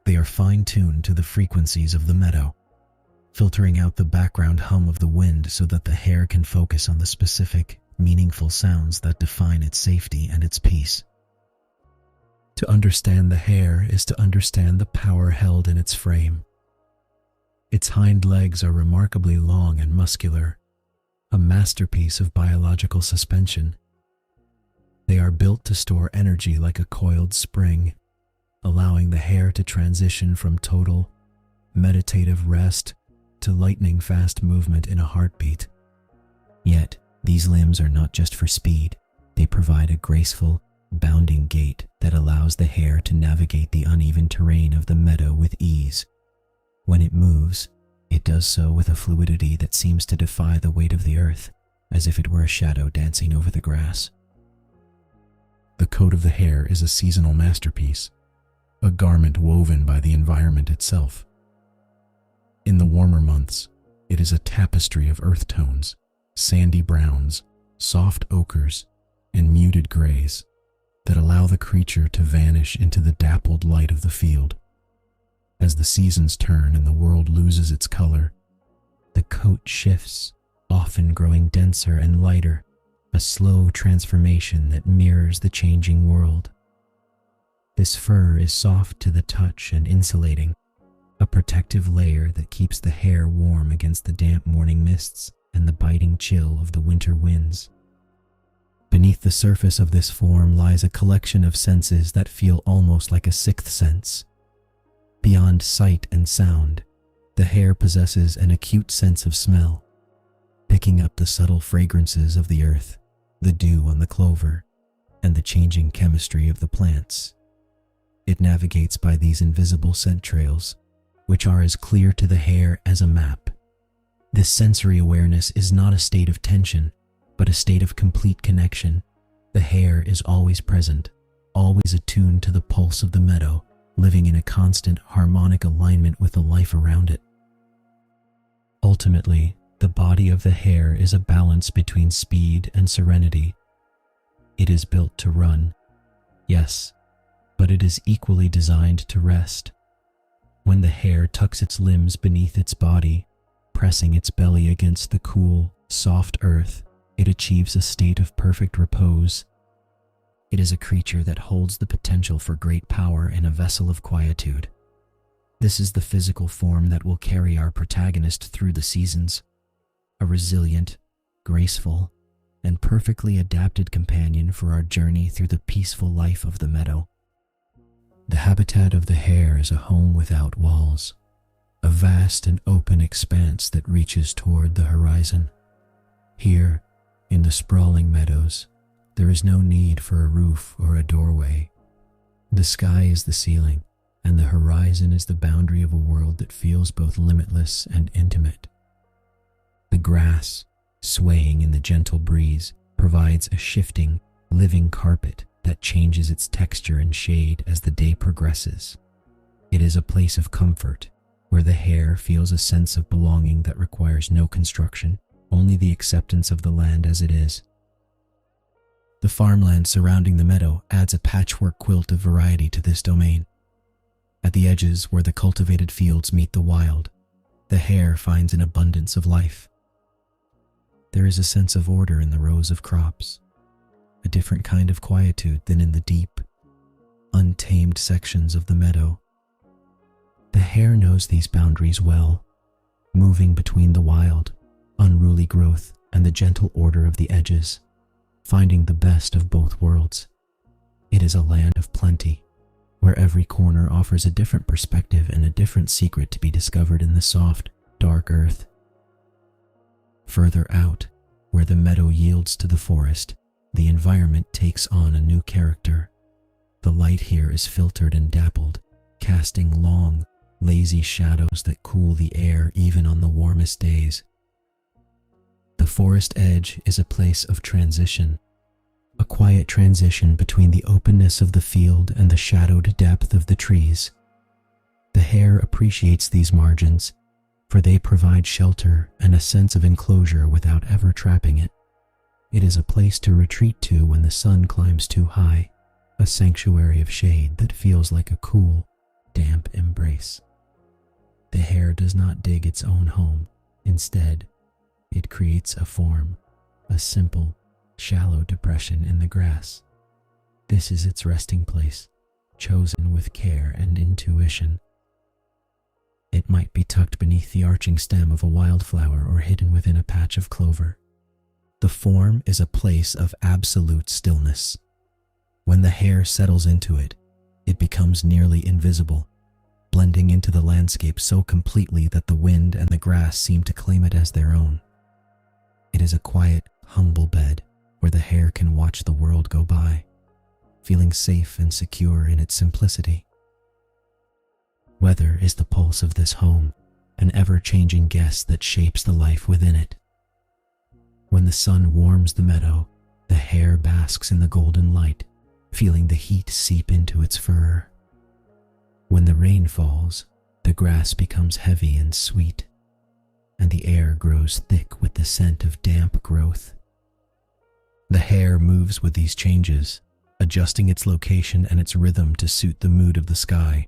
They are fine-tuned to the frequencies of the meadow, filtering out the background hum of the wind so that the hare can focus on the specific, meaningful sounds that define its safety and its peace. To understand the hare is to understand the power held in its frame. Its hind legs are remarkably long and muscular, a masterpiece of biological suspension. They are built to store energy like a coiled spring, allowing the hare to transition from total, meditative rest to lightning-fast movement in a heartbeat. Yet, these limbs are not just for speed. They provide a graceful, bounding gait that allows the hare to navigate the uneven terrain of the meadow with ease. When it moves, it does so with a fluidity that seems to defy the weight of the earth, as if it were a shadow dancing over the grass. The coat of the hare is a seasonal masterpiece, a garment woven by the environment itself. In the warmer months, it is a tapestry of earth tones, sandy browns, soft ochres, and muted grays that allow the creature to vanish into the dappled light of the field. As the seasons turn and the world loses its color, the coat shifts, often growing denser and lighter, a slow transformation that mirrors the changing world. This fur is soft to the touch and insulating, a protective layer that keeps the hair warm against the damp morning mists and the biting chill of the winter winds. Beneath the surface of this form lies a collection of senses that feel almost like a sixth sense. Beyond sight and sound, the hair possesses an acute sense of smell, picking up the subtle fragrances of the earth, the dew on the clover, and the changing chemistry of the plants. It navigates by these invisible scent trails, which are as clear to the hair as a map. This sensory awareness is not a state of tension, but a state of complete connection. The hair is always present, always attuned to the pulse of the meadow, living in a constant harmonic alignment with the life around it. Ultimately, the body of the hare is a balance between speed and serenity. It is built to run, yes, but it is equally designed to rest. When the hare tucks its limbs beneath its body, pressing its belly against the cool, soft earth, it achieves a state of perfect repose. It is a creature that holds the potential for great power in a vessel of quietude. This is the physical form that will carry our protagonist through the seasons, a resilient, graceful, and perfectly adapted companion for our journey through the peaceful life of the meadow. The habitat of the hare is a home without walls, a vast and open expanse that reaches toward the horizon. Here, in the sprawling meadows, there is no need for a roof or a doorway. The sky is the ceiling, and the horizon is the boundary of a world that feels both limitless and intimate. The grass, swaying in the gentle breeze, provides a shifting, living carpet that changes its texture and shade as the day progresses. It is a place of comfort, where the hare feels a sense of belonging that requires no construction, only the acceptance of the land as it is. The farmland surrounding the meadow adds a patchwork quilt of variety to this domain. At the edges where the cultivated fields meet the wild, the hare finds an abundance of life. There is a sense of order in the rows of crops, a different kind of quietude than in the deep, untamed sections of the meadow. The hare knows these boundaries well, moving between the wild, unruly growth and the gentle order of the edges, finding the best of both worlds. It is a land of plenty, where every corner offers a different perspective and a different secret to be discovered in the soft, dark earth. Further out, where the meadow yields to the forest, the environment takes on a new character. The light here is filtered and dappled, casting long, lazy shadows that cool the air even on the warmest days. The forest edge is a place of transition, a quiet transition between the openness of the field and the shadowed depth of the trees. The hare appreciates these margins, for they provide shelter and a sense of enclosure without ever trapping it. It is a place to retreat to when the sun climbs too high, a sanctuary of shade that feels like a cool, damp embrace. The hare does not dig its own home. Instead, it creates a form, a simple, shallow depression in the grass. This is its resting place, chosen with care and intuition. It might be tucked beneath the arching stem of a wildflower or hidden within a patch of clover. The form is a place of absolute stillness. When the hare settles into it, it becomes nearly invisible, blending into the landscape so completely that the wind and the grass seem to claim it as their own. It is a quiet, humble bed where the hare can watch the world go by, feeling safe and secure in its simplicity. Weather is the pulse of this home, an ever-changing guest that shapes the life within it. When the sun warms the meadow, the hare basks in the golden light, feeling the heat seep into its fur. When the rain falls, the grass becomes heavy and sweet, and the air grows thick with the scent of damp growth. The hare moves with these changes, adjusting its location and its rhythm to suit the mood of the sky.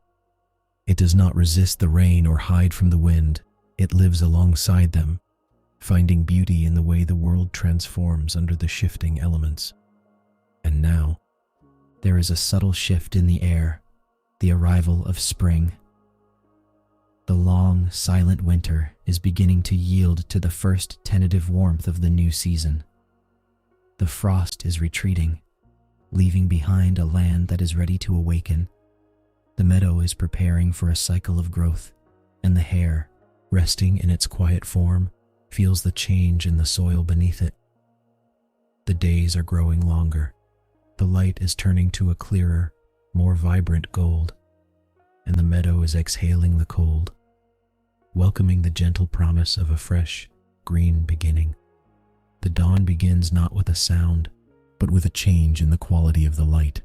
It does not resist the rain or hide from the wind, It lives alongside them, finding beauty in the way the world transforms under the shifting elements. And now, there is a subtle shift in the air, the arrival of spring. The long, silent winter is beginning to yield to the first tentative warmth of the new season. The frost is retreating, leaving behind a land that is ready to awaken. The meadow is preparing for a cycle of growth, and the hare, resting in its quiet form, feels the change in the soil beneath it. The days are growing longer. The light is turning to a clearer, more vibrant gold, and the meadow is exhaling the cold, welcoming the gentle promise of a fresh, green beginning. The dawn begins not with a sound, but with a change in the quality of the light.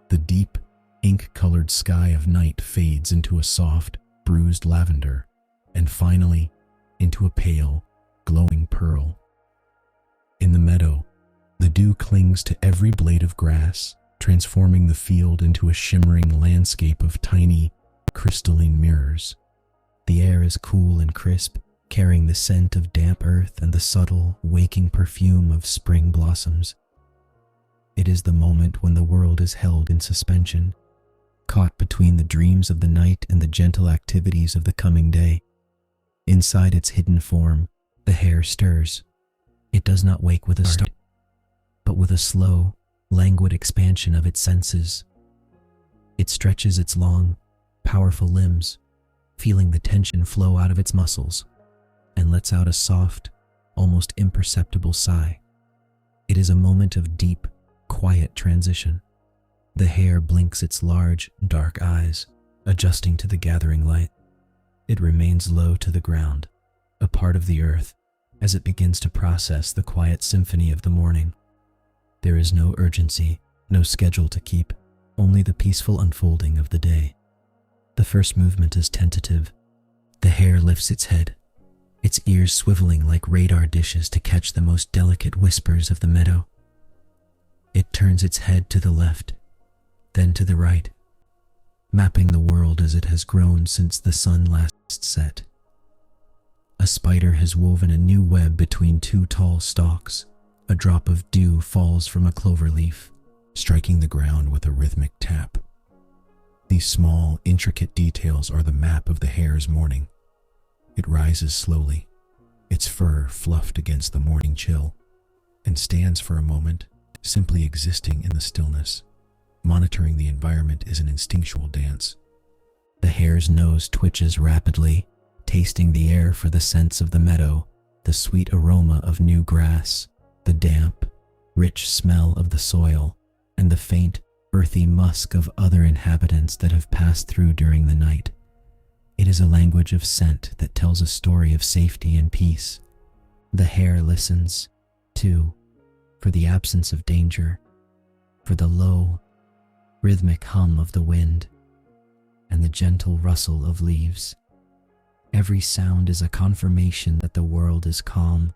The deep, ink-colored sky of night fades into a soft, bruised lavender, and finally, into a pale, glowing pearl. In the meadow, the dew clings to every blade of grass, transforming the field into a shimmering landscape of tiny, crystalline mirrors. The air is cool and crisp, carrying the scent of damp earth and the subtle, waking perfume of spring blossoms. It is the moment when the world is held in suspension, caught between the dreams of the night and the gentle activities of the coming day. Inside its hidden form, the hare stirs. It does not wake with a start, but with a slow, languid expansion of its senses. It stretches its long, powerful limbs, feeling the tension flow out of its muscles, and lets out a soft, almost imperceptible sigh. It is a moment of deep, quiet transition. The hare blinks its large, dark eyes, adjusting to the gathering light. It remains low to the ground, a part of the earth, as it begins to process the quiet symphony of the morning. There is no urgency, no schedule to keep, only the peaceful unfolding of the day. The first movement is tentative. The hare lifts its head, its ears swiveling like radar dishes to catch the most delicate whispers of the meadow. It turns its head to the left, then to the right, mapping the world as it has grown since the sun last set. A spider has woven a new web between two tall stalks. A drop of dew falls from a clover leaf, striking the ground with a rhythmic tap. These small, intricate details are the map of the hare's morning. It rises slowly, its fur fluffed against the morning chill, and stands for a moment, simply existing in the stillness. Monitoring the environment is an instinctual dance. The hare's nose twitches rapidly, tasting the air for the scents of the meadow, the sweet aroma of new grass, the damp, rich smell of the soil, and the faint, earthy musk of other inhabitants that have passed through during the night. It is a language of scent that tells a story of safety and peace. The hare listens, too, for the absence of danger, for the low, rhythmic hum of the wind, and the gentle rustle of leaves. Every sound is a confirmation that the world is calm,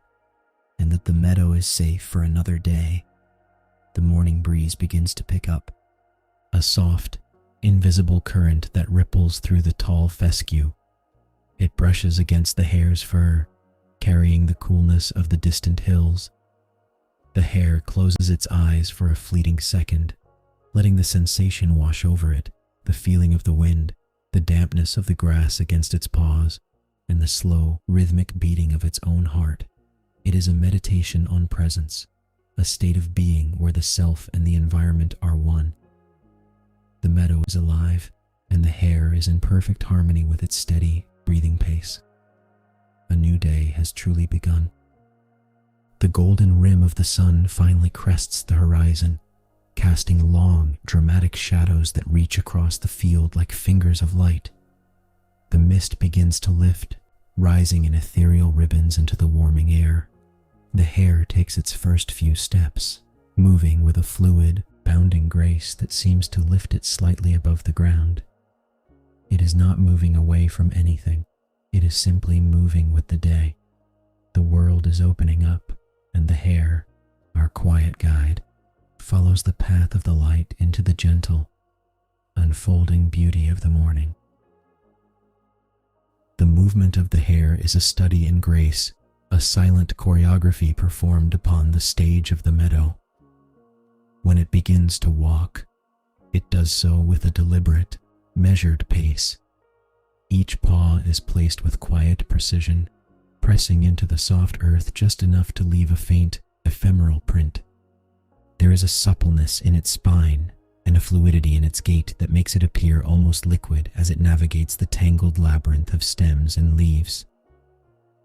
and that the meadow is safe for another day. The morning breeze begins to pick up, a soft, invisible current that ripples through the tall fescue. It brushes against the hare's fur, carrying the coolness of the distant hills. The hare closes its eyes for a fleeting second, letting the sensation wash over it, the feeling of the wind, the dampness of the grass against its paws, and the slow, rhythmic beating of its own heart. It is a meditation on presence, a state of being where the self and the environment are one. The meadow is alive, and the hare is in perfect harmony with its steady, breathing pace. A new day has truly begun. The golden rim of the sun finally crests the horizon, casting long, dramatic shadows that reach across the field like fingers of light. The mist begins to lift, rising in ethereal ribbons into the warming air. The hare takes its first few steps, moving with a fluid, bounding grace that seems to lift it slightly above the ground. It is not moving away from anything. It is simply moving with the day. The world is opening up, and the hare, our quiet guide, follows the path of the light into the gentle, unfolding beauty of the morning. The movement movement of the hare is a study in grace, a silent choreography performed upon the stage of the meadow. When it begins to walk, it does so with a deliberate, measured pace. Each paw is placed with quiet precision, pressing into the soft earth just enough to leave a faint, ephemeral print. There is a suppleness in its spine and a fluidity in its gait that makes it appear almost liquid as it navigates the tangled labyrinth of stems and leaves.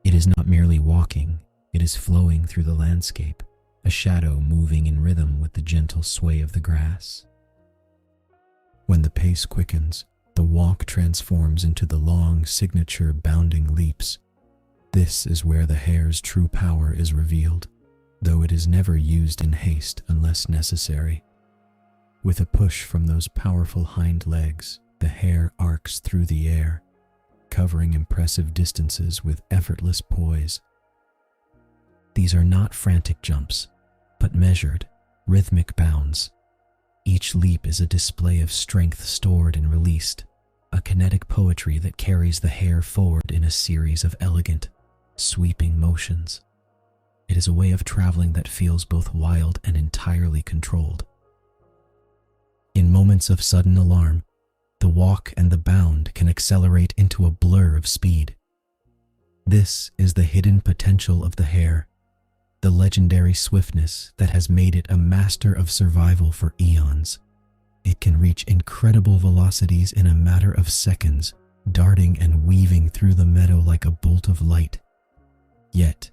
It is not merely walking, it is flowing through the landscape, a shadow moving in rhythm with the gentle sway of the grass. When the pace quickens, the walk transforms into the long, signature bounding leaps. This is where the hare's true power is revealed, though it is never used in haste unless necessary. With a push from those powerful hind legs, the hare arcs through the air, covering impressive distances with effortless poise. These are not frantic jumps, but measured, rhythmic bounds. Each leap is a display of strength stored and released, a kinetic poetry that carries the hare forward in a series of elegant, sweeping motions. It is a way of traveling that feels both wild and entirely controlled. In moments of sudden alarm, the walk and the bound can accelerate into a blur of speed. This is the hidden potential of the hare, the legendary swiftness that has made it a master of survival for eons. It can reach incredible velocities in a matter of seconds, darting and weaving through the meadow like a bolt of light. Yet,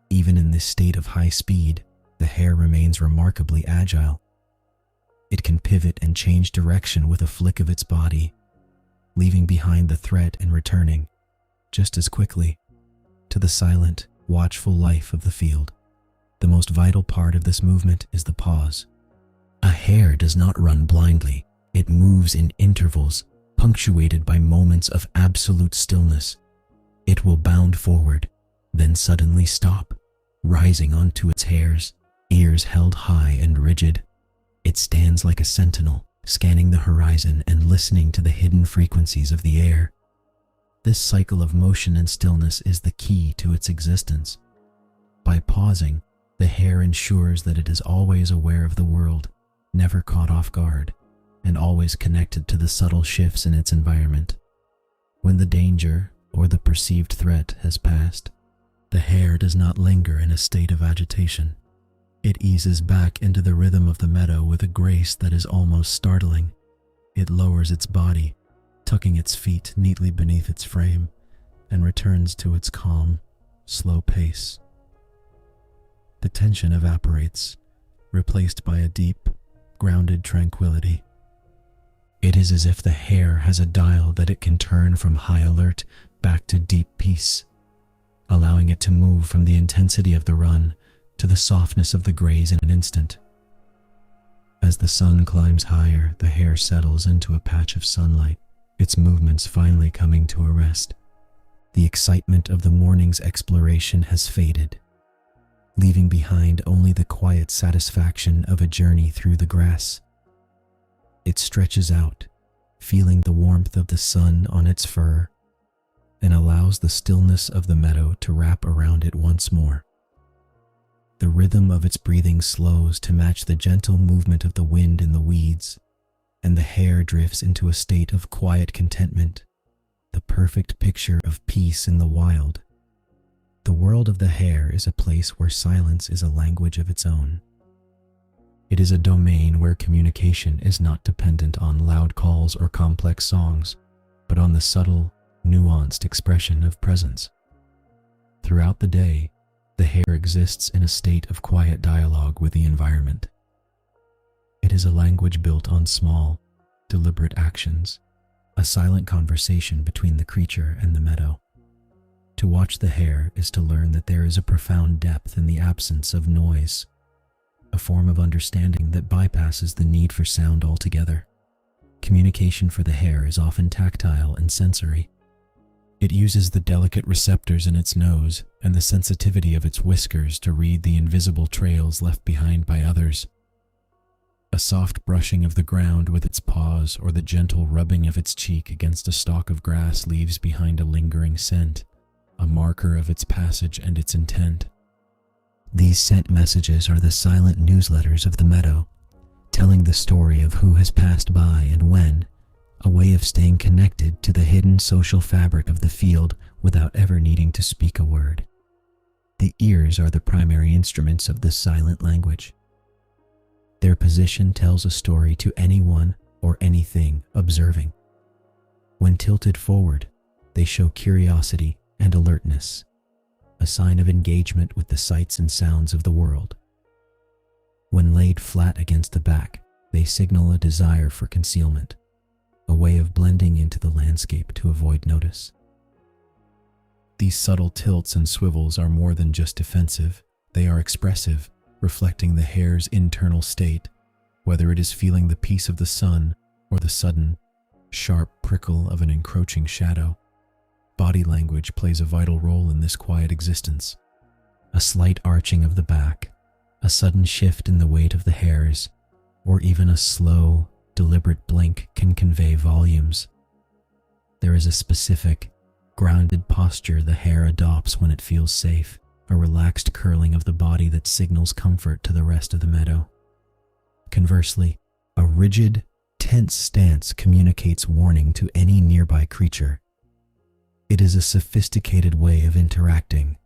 even in this state of high speed, the hare remains remarkably agile. It can pivot and change direction with a flick of its body, leaving behind the threat and returning, just as quickly, to the silent, watchful life of the field. The most vital part of this movement is the pause. A hare does not run blindly. It moves in intervals, punctuated by moments of absolute stillness. It will bound forward, then suddenly stop, rising onto its hairs, ears held high and rigid. It stands like a sentinel, scanning the horizon and listening to the hidden frequencies of the air. This cycle of motion and stillness is the key to its existence. By pausing, the hare ensures that it is always aware of the world, never caught off guard, and always connected to the subtle shifts in its environment. When the danger or the perceived threat has passed, the hare does not linger in a state of agitation. It eases back into the rhythm of the meadow with a grace that is almost startling. It lowers its body, tucking its feet neatly beneath its frame, and returns to its calm, slow pace. The tension evaporates, replaced by a deep, grounded tranquility. It is as if the hare has a dial that it can turn from high alert back to deep peace, allowing it to move from the intensity of the run to the softness of the graze in an instant. As the sun climbs higher, the hare settles into a patch of sunlight, its movements finally coming to a rest. The excitement of the morning's exploration has faded, leaving behind only the quiet satisfaction of a journey through the grass. It stretches out, feeling the warmth of the sun on its fur, and allows the stillness of the meadow to wrap around it once more. The rhythm of its breathing slows to match the gentle movement of the wind in the weeds, and the hare drifts into a state of quiet contentment, the perfect picture of peace in the wild. The world of the hare is a place where silence is a language of its own. It is a domain where communication is not dependent on loud calls or complex songs, but on the subtle, nuanced expression of presence. Throughout the day, the hare exists in a state of quiet dialogue with the environment. It is a language built on small, deliberate actions, a silent conversation between the creature and the meadow. To watch the hare is to learn that there is a profound depth in the absence of noise, a form of understanding that bypasses the need for sound altogether. Communication for the hare is often tactile and sensory. It uses the delicate receptors in its nose and the sensitivity of its whiskers to read the invisible trails left behind by others. A soft brushing of the ground with its paws or the gentle rubbing of its cheek against a stalk of grass leaves behind a lingering scent, a marker of its passage and its intent. These scent messages are the silent newsletters of the meadow, telling the story of who has passed by and when, a way of staying connected to the hidden social fabric of the field without ever needing to speak a word. The ears are the primary instruments of this silent language. Their position tells a story to anyone or anything observing. When tilted forward, they show curiosity and alertness, a sign of engagement with the sights and sounds of the world. When laid flat against the back, they signal a desire for concealment, a way of blending into the landscape to avoid notice. These subtle tilts and swivels are more than just defensive, they are expressive, reflecting the hare's internal state, whether it is feeling the peace of the sun or the sudden, sharp prickle of an encroaching shadow. Body language plays a vital role in this quiet existence. A slight arching of the back, a sudden shift in the weight of the hairs, or even a slow, deliberate blink can convey volumes. There is a specific, grounded posture the hare adopts when it feels safe, a relaxed curling of the body that signals comfort to the rest of the meadow. Conversely, a rigid, tense stance communicates warning to any nearby creature. It is a sophisticated way of interacting,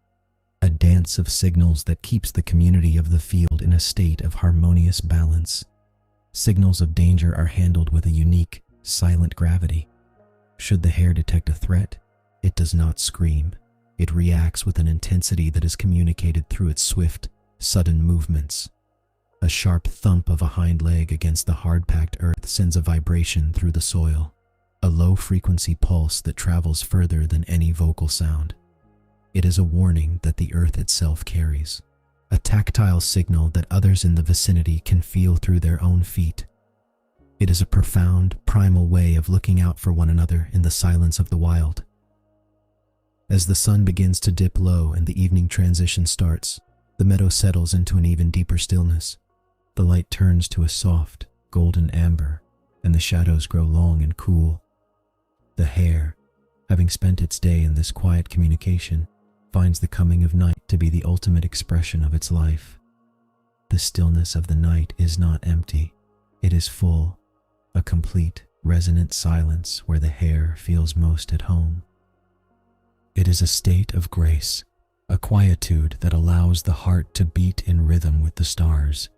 a dance of signals that keeps the community of the field in a state of harmonious balance. Signals of danger are handled with a unique, silent gravity. Should the hare detect a threat, it does not scream. It reacts with an intensity that is communicated through its swift, sudden movements. A sharp thump of a hind leg against the hard-packed earth sends a vibration through the soil, a low-frequency pulse that travels further than any vocal sound. It is a warning that the earth itself carries, a tactile signal that others in the vicinity can feel through their own feet. It is a profound, primal way of looking out for one another in the silence of the wild. As the sun begins to dip low and the evening transition starts, the meadow settles into an even deeper stillness. The light turns to a soft, golden amber, and the shadows grow long and cool. The hare, having spent its day in this quiet communication, finds the coming of night to be the ultimate expression of its life. The stillness of the night is not empty. It is full, a complete, resonant silence where the hare feels most at home. It is a state of grace, a quietude that allows the heart to beat in rhythm with the stars.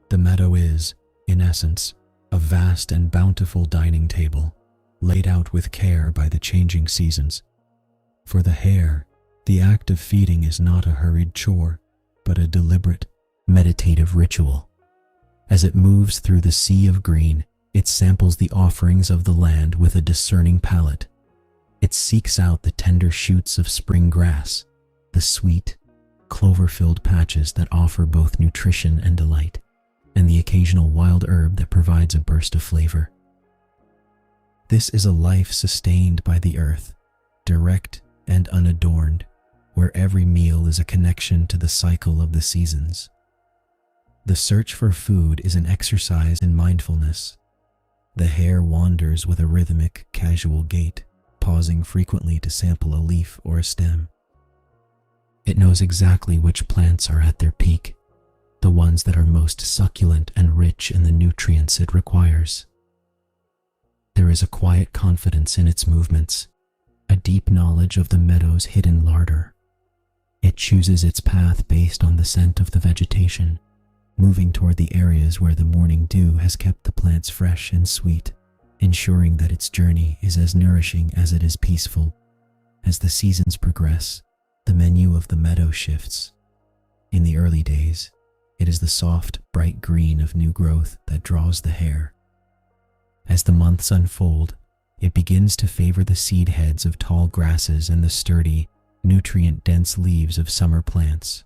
The meadow is, in essence, a vast and bountiful dining table, laid out with care by the changing seasons. For the hare, the act of feeding is not a hurried chore, but a deliberate, meditative ritual. As it moves through the sea of green, it samples the offerings of the land with a discerning palate. It seeks out the tender shoots of spring grass, the sweet, clover-filled patches that offer both nutrition and delight, and the occasional wild herb that provides a burst of flavor. This is a life sustained by the earth, direct and unadorned, where every meal is a connection to the cycle of the seasons. The search for food is an exercise in mindfulness. The hare wanders with a rhythmic, casual gait, pausing frequently to sample a leaf or a stem. It knows exactly which plants are at their peak, the ones that are most succulent and rich in the nutrients it requires. There is a quiet confidence in its movements, a deep knowledge of the meadow's hidden larder. It chooses its path based on the scent of the vegetation, moving toward the areas where the morning dew has kept the plants fresh and sweet, ensuring that its journey is as nourishing as it is peaceful. As the seasons progress, the menu of the meadow shifts. In the early days, it is the soft, bright green of new growth that draws the hare. As the months unfold, it begins to favor the seed heads of tall grasses and the sturdy, nutrient-dense leaves of summer plants.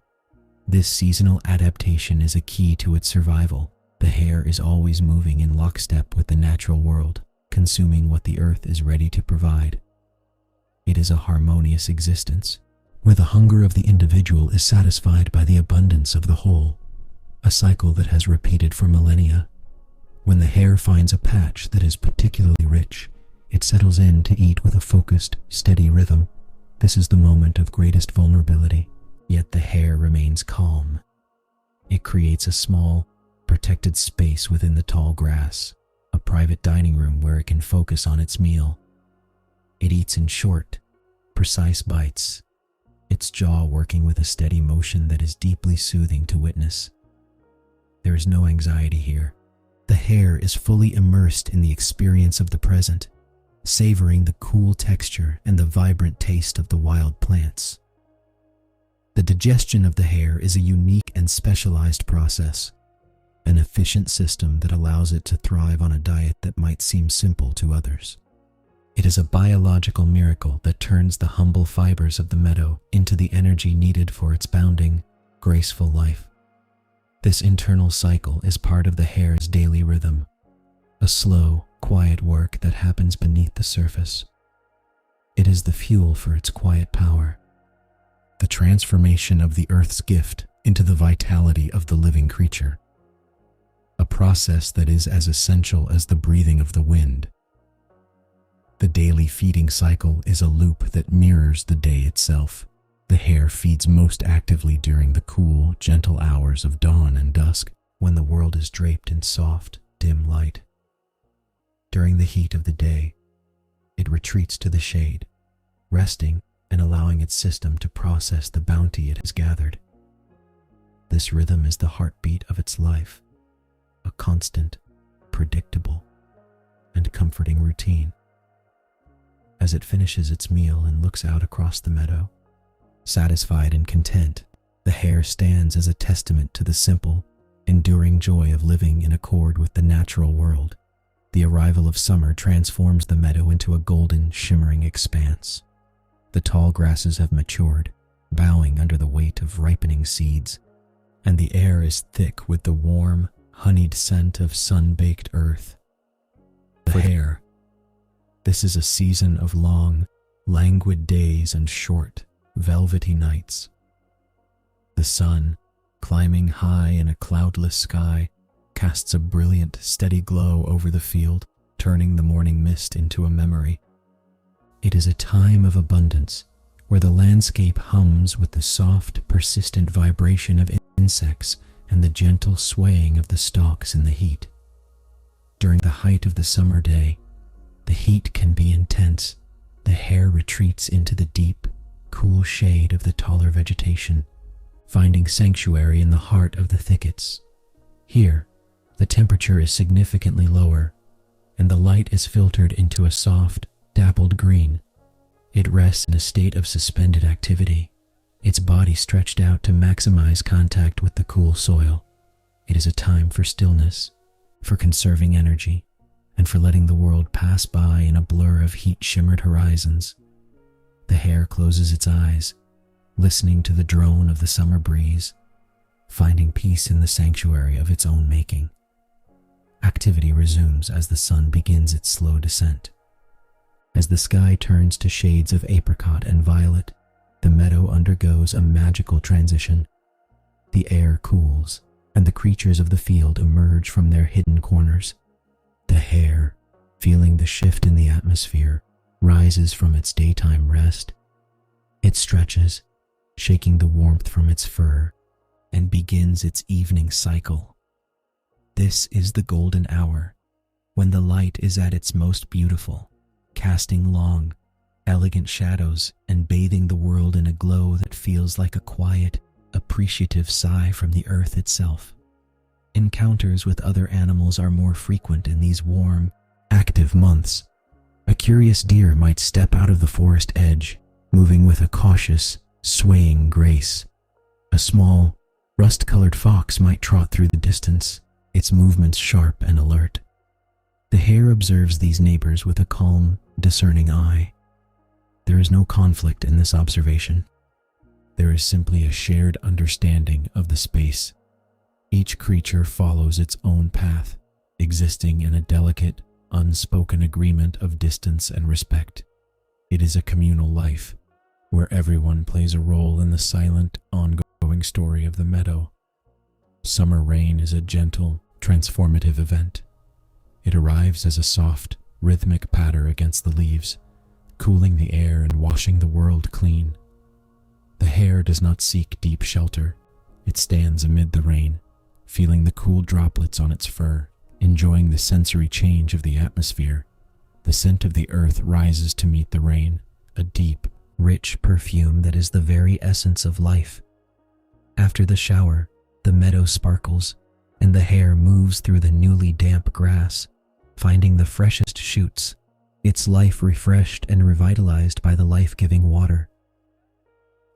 This seasonal adaptation is a key to its survival. The hare is always moving in lockstep with the natural world, consuming what the earth is ready to provide. It is a harmonious existence, where the hunger of the individual is satisfied by the abundance of the whole. a cycle that has repeated for millennia. When the hare finds a patch that is particularly rich, it settles in to eat with a focused, steady rhythm. This is the moment of greatest vulnerability, yet the hare remains calm. It creates a small, protected space within the tall grass, a private dining room where it can focus on its meal. It eats in short, precise bites, its jaw working with a steady motion that is deeply soothing to witness. There is no anxiety here. The hare is fully immersed in the experience of the present, savoring the cool texture and the vibrant taste of the wild plants. The digestion of the hare is a unique and specialized process, an efficient system that allows it to thrive on a diet that might seem simple to others. It is a biological miracle that turns the humble fibers of the meadow into the energy needed for its bounding, graceful life. This internal cycle is part of the hare's daily rhythm, a slow, quiet work that happens beneath the surface. It is the fuel for its quiet power, the transformation of the earth's gift into the vitality of the living creature, a process that is as essential as the breathing of the wind. The daily feeding cycle is a loop that mirrors the day itself. The hare feeds most actively during the cool, gentle hours of dawn and dusk, when the world is draped in soft, dim light. During the heat of the day, it retreats to the shade, resting and allowing its system to process the bounty it has gathered. This rhythm is the heartbeat of its life, a constant, predictable, and comforting routine. As it finishes its meal and looks out across the meadow, satisfied and content, the hare stands as a testament to the simple, enduring joy of living in accord with the natural world. The arrival of summer transforms the meadow into a golden, shimmering expanse. The tall grasses have matured, bowing under the weight of ripening seeds, and the air is thick with the warm, honeyed scent of sun-baked earth. The hare. This is a season of long, languid days and short, velvety nights. The sun, climbing high in a cloudless sky, casts a brilliant, steady glow over the field, turning the morning mist into a memory. It is a time of abundance, where the landscape hums with the soft, persistent vibration of insects and the gentle swaying of the stalks in the heat. During the height of the summer day, the heat can be intense. The hare retreats into the deep, cool shade of the taller vegetation, finding sanctuary in the heart of the thickets. Here, the temperature is significantly lower, and the light is filtered into a soft, dappled green. It rests in a state of suspended activity, its body stretched out to maximize contact with the cool soil. It is a time for stillness, for conserving energy, and for letting the world pass by in a blur of heat-shimmered horizons. The hare closes its eyes, listening to the drone of the summer breeze, finding peace in the sanctuary of its own making. Activity resumes as the sun begins its slow descent. As the sky turns to shades of apricot and violet, the meadow undergoes a magical transition. The air cools, and the creatures of the field emerge from their hidden corners. The hare, feeling the shift in the atmosphere, rises from its daytime rest. It stretches, shaking the warmth from its fur, and begins its evening cycle. This is the golden hour, when the light is at its most beautiful, casting long, elegant shadows and bathing the world in a glow that feels like a quiet, appreciative sigh from the earth itself. Encounters with other animals are more frequent in these warm, active months. A curious deer might step out of the forest edge, moving with a cautious, swaying grace. A small, rust-colored fox might trot through the distance, its movements sharp and alert. The hare observes these neighbors with a calm, discerning eye. There is no conflict in this observation. There is simply a shared understanding of the space. Each creature follows its own path, existing in a delicate, unspoken agreement of distance and respect. It is a communal life, where everyone plays a role in the silent, ongoing story of the meadow. Summer rain is a gentle, transformative event. It arrives as a soft, rhythmic patter against the leaves, cooling the air and washing the world clean. The hare does not seek deep shelter. It stands amid the rain, feeling the cool droplets on its fur, enjoying the sensory change of the atmosphere. The scent of the earth rises to meet the rain, a deep, rich perfume that is the very essence of life. After the shower, the meadow sparkles, and the hare moves through the newly damp grass, finding the freshest shoots, its life refreshed and revitalized by the life-giving water.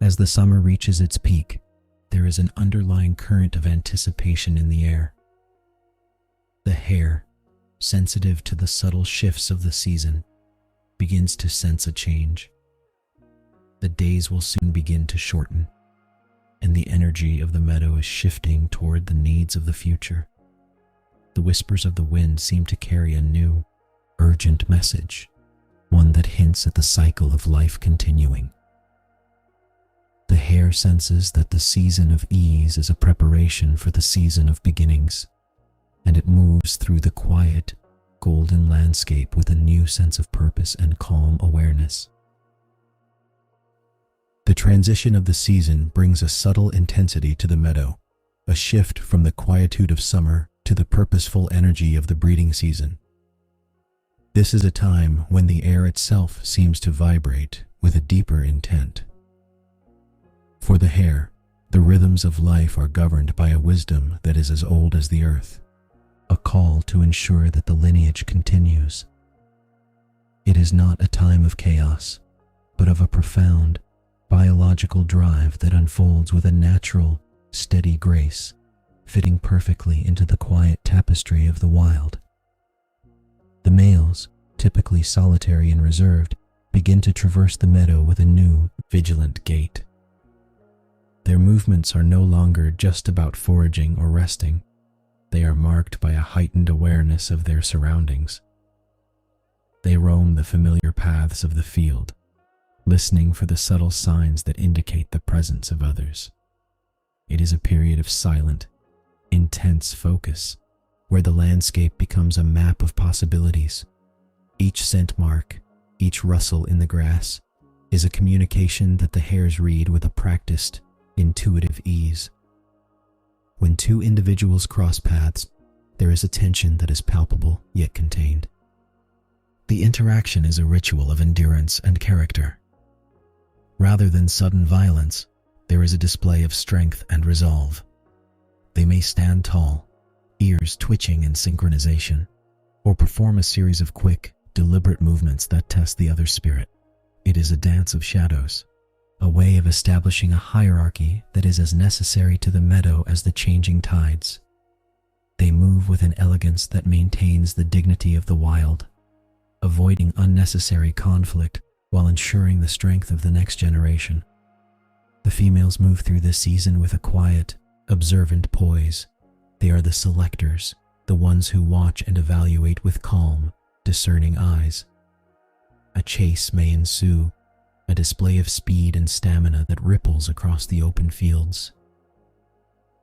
As the summer reaches its peak, there is an underlying current of anticipation in the air. The hare, sensitive to the subtle shifts of the season, begins to sense a change. The days will soon begin to shorten, and the energy of the meadow is shifting toward the needs of the future. The whispers of the wind seem to carry a new, urgent message, one that hints at the cycle of life continuing. The hare senses that the season of ease is a preparation for the season of beginnings, and it moves through the quiet, golden landscape with a new sense of purpose and calm awareness. The transition of the season brings a subtle intensity to the meadow, a shift from the quietude of summer to the purposeful energy of the breeding season. This is a time when the air itself seems to vibrate with a deeper intent. For the hare, the rhythms of life are governed by a wisdom that is as old as the earth, a call to ensure that the lineage continues. It is not a time of chaos, but of a profound, biological drive that unfolds with a natural, steady grace, fitting perfectly into the quiet tapestry of the wild. The males, typically solitary and reserved, begin to traverse the meadow with a new, vigilant gait. Their movements are no longer just about foraging or resting. They are marked by a heightened awareness of their surroundings. They roam the familiar paths of the field, listening for the subtle signs that indicate the presence of others. It is a period of silent, intense focus, where the landscape becomes a map of possibilities. Each scent mark, each rustle in the grass, is a communication that the hares read with a practiced, intuitive ease. When two individuals cross paths, there is a tension that is palpable yet contained. The interaction is a ritual of endurance and character. Rather than sudden violence, there is a display of strength and resolve. They may stand tall, ears twitching in synchronization, or perform a series of quick, deliberate movements that test the other's spirit. It is a dance of shadows, a way of establishing a hierarchy that is as necessary to the meadow as the changing tides. They move with an elegance that maintains the dignity of the wild, avoiding unnecessary conflict while ensuring the strength of the next generation. The females move through this season with a quiet, observant poise. They are the selectors, the ones who watch and evaluate with calm, discerning eyes. A chase may ensue, a display of speed and stamina that ripples across the open fields.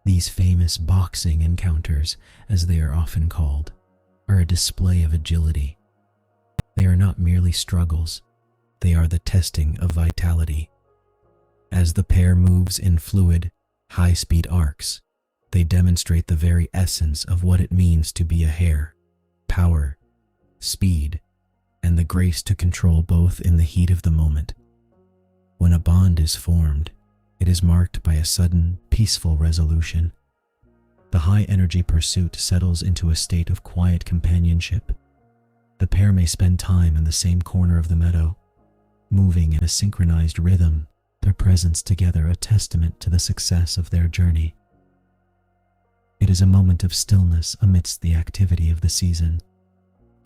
These famous boxing encounters, as they are often called, are a display of agility. They are not merely struggles, they are the testing of vitality. As the pair moves in fluid, high-speed arcs, they demonstrate the very essence of what it means to be a hare: power, speed, and the grace to control both in the heat of the moment. When a bond is formed, it is marked by a sudden, peaceful resolution. The high-energy pursuit settles into a state of quiet companionship. The pair may spend time in the same corner of the meadow, moving in a synchronized rhythm, their presence together a testament to the success of their journey. It is a moment of stillness amidst the activity of the season,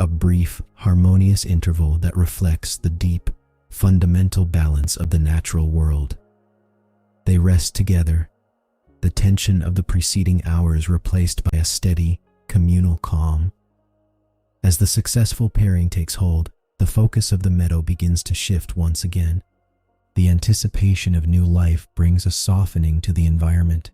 a brief, harmonious interval that reflects the deep, fundamental balance of the natural world. They rest together, the tension of the preceding hours replaced by a steady, communal calm. As the successful pairing takes hold, the focus of the meadow begins to shift once again. The anticipation of new life brings a softening to the environment.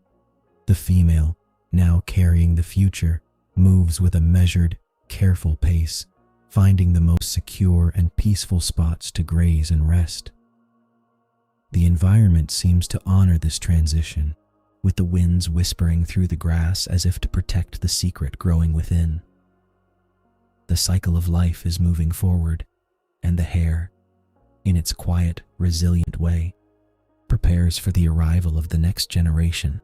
The female, now carrying the future, moves with a measured, careful pace, finding the most secure and peaceful spots to graze and rest. The environment seems to honor this transition, with the winds whispering through the grass as if to protect the secret growing within. The cycle of life is moving forward, and the hare, in its quiet, resilient way, prepares for the arrival of the next generation,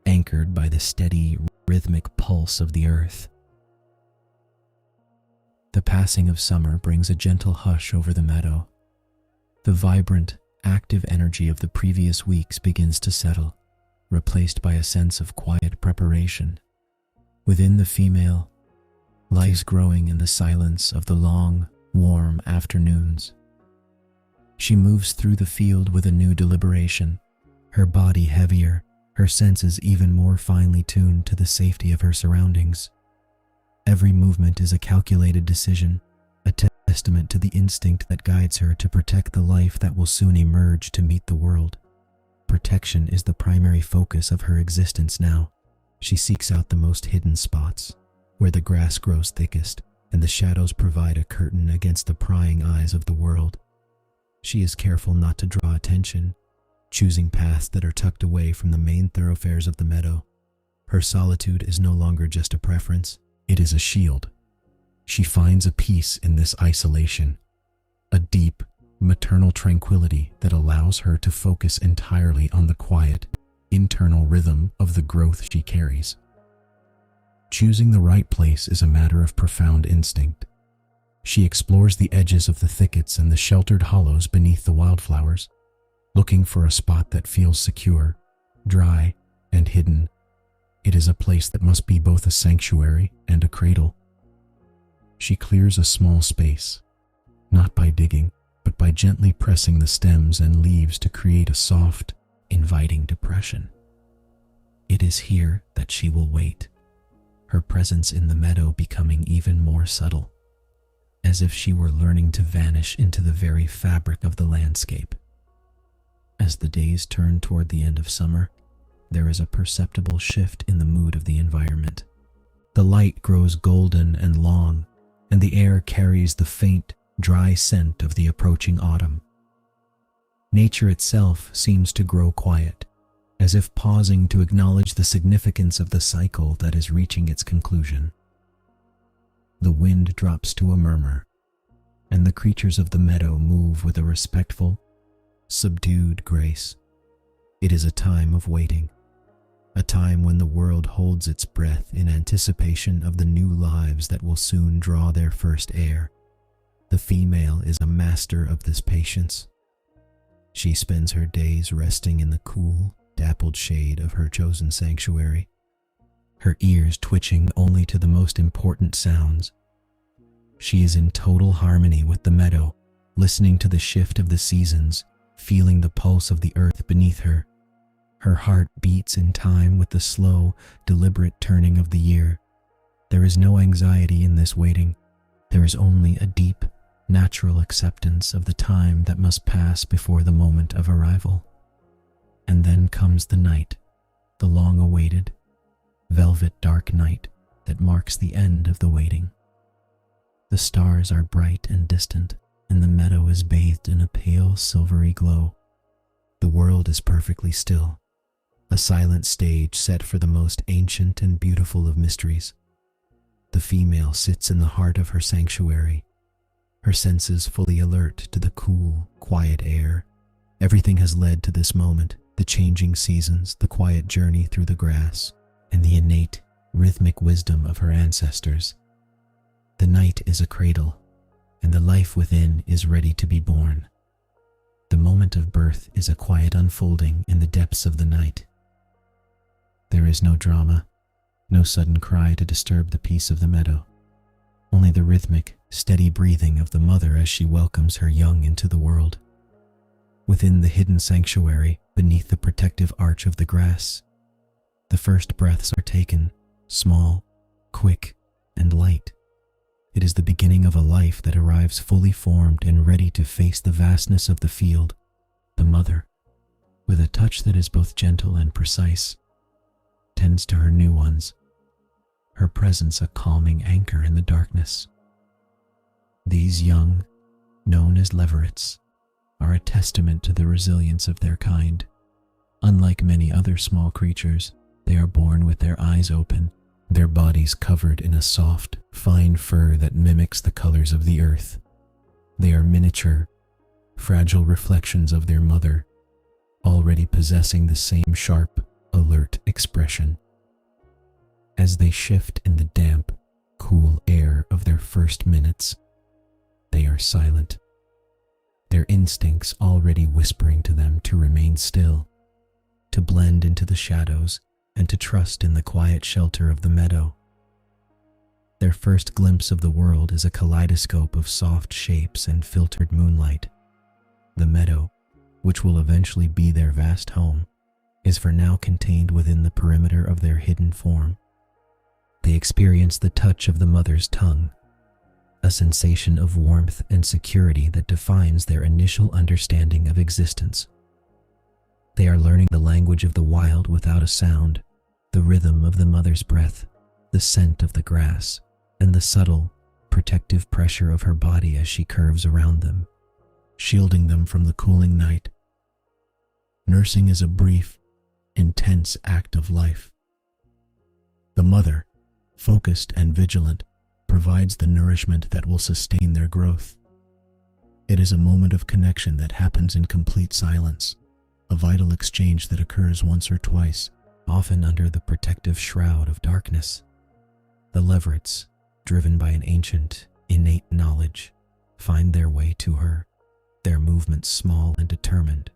anchored by the steady, rhythmic pulse of the earth. The passing of summer brings a gentle hush over the meadow. The vibrant, active energy of the previous weeks begins to settle, replaced by a sense of quiet preparation. Within the female, lies growing in the silence of the long, warm afternoons. She moves through the field with a new deliberation, her body heavier, her senses even more finely tuned to the safety of her surroundings. Every movement is a calculated decision, a testament to the instinct that guides her to protect the life that will soon emerge to meet the world. Protection is the primary focus of her existence now. She seeks out the most hidden spots, where the grass grows thickest and the shadows provide a curtain against the prying eyes of the world. She is careful not to draw attention, choosing paths that are tucked away from the main thoroughfares of the meadow. Her solitude is no longer just a preference, it is a shield. She finds a peace in this isolation, a deep, maternal tranquility that allows her to focus entirely on the quiet, internal rhythm of the growth she carries. Choosing the right place is a matter of profound instinct. She explores the edges of the thickets and the sheltered hollows beneath the wildflowers, looking for a spot that feels secure, dry, and hidden. It is a place that must be both a sanctuary and a cradle. She clears a small space, not by digging, but by gently pressing the stems and leaves to create a soft, inviting depression. It is here that she will wait, her presence in the meadow becoming even more subtle, as if she were learning to vanish into the very fabric of the landscape. As the days turn toward the end of summer, there is a perceptible shift in the mood of the environment. The light grows golden and long, and the air carries the faint, dry scent of the approaching autumn. Nature itself seems to grow quiet, as if pausing to acknowledge the significance of the cycle that is reaching its conclusion. The wind drops to a murmur, and the creatures of the meadow move with a respectful, subdued grace. It is a time of waiting, a time when the world holds its breath in anticipation of the new lives that will soon draw their first heir. The female is a master of this patience. She spends her days resting in the cool, dappled shade of her chosen sanctuary, her ears twitching only to the most important sounds. She is in total harmony with the meadow, listening to the shift of the seasons, feeling the pulse of the earth beneath her. Her heart beats in time with the slow, deliberate turning of the year. There is no anxiety in this waiting. There is only a deep, natural acceptance of the time that must pass before the moment of arrival. And then comes the night, the long-awaited, velvet dark night that marks the end of the waiting. The stars are bright and distant, and the meadow is bathed in a pale, silvery glow. The world is perfectly still, a silent stage set for the most ancient and beautiful of mysteries. The female sits in the heart of her sanctuary, her senses fully alert to the cool, quiet air. Everything has led to this moment, the changing seasons, the quiet journey through the grass, and the innate, rhythmic wisdom of her ancestors. The night is a cradle, and the life within is ready to be born. The moment of birth is a quiet unfolding in the depths of the night. There is no drama, no sudden cry to disturb the peace of the meadow, only the rhythmic, steady breathing of the mother as she welcomes her young into the world. Within the hidden sanctuary, beneath the protective arch of the grass, the first breaths are taken, small, quick, and light. It is the beginning of a life that arrives fully formed and ready to face the vastness of the field. The mother, with a touch that is both gentle and precise, tends to her new ones, her presence a calming anchor in the darkness. These young, known as leverets, are a testament to the resilience of their kind. Unlike many other small creatures, they are born with their eyes open, their bodies covered in a soft, fine fur that mimics the colors of the earth. They are miniature, fragile reflections of their mother, already possessing the same sharp, alert expression. As they shift in the damp, cool air of their first minutes, they are silent, their instincts already whispering to them to remain still, to blend into the shadows, and to trust in the quiet shelter of the meadow. Their first glimpse of the world is a kaleidoscope of soft shapes and filtered moonlight. The meadow, which will eventually be their vast home, is for now contained within the perimeter of their hidden form. They experience the touch of the mother's tongue, a sensation of warmth and security that defines their initial understanding of existence. They are learning the language of the wild without a sound, the rhythm of the mother's breath, the scent of the grass, and the subtle, protective pressure of her body as she curves around them, shielding them from the cooling night. Nursing is a brief, intense act of life. The mother, focused and vigilant, provides the nourishment that will sustain their growth. It is a moment of connection that happens in complete silence, a vital exchange that occurs once or twice, often under the protective shroud of darkness. The leverets, driven by an ancient, innate knowledge, find their way to her, their movements small and determined.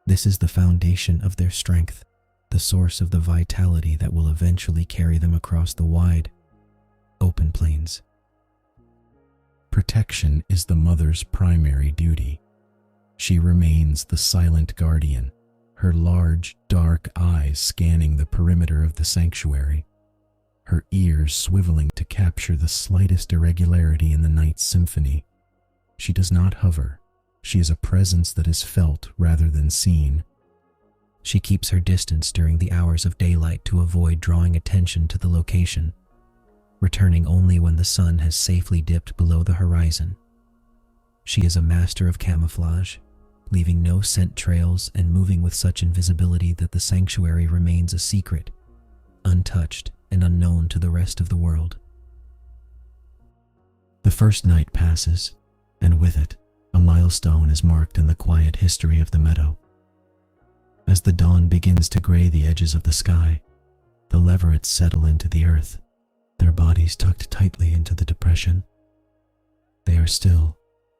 This is the foundation of their strength, the source of the vitality that will eventually carry them across the wide, open plains. Protection is the mother's primary duty. She remains the silent guardian, her large, dark eyes scanning the perimeter of the sanctuary, her ears swiveling to capture the slightest irregularity in the night's symphony. She does not hover. She is a presence that is felt rather than seen. She keeps her distance during the hours of daylight to avoid drawing attention to the location, returning only when the sun has safely dipped below the horizon. She is a master of camouflage, leaving no scent trails and moving with such invisibility that the sanctuary remains a secret, untouched and unknown to the rest of the world. The first night passes, and with it, a milestone is marked in the quiet history of the meadow. As the dawn begins to gray the edges of the sky, the leverets settle into the earth, their bodies tucked tightly into the depression. They are still,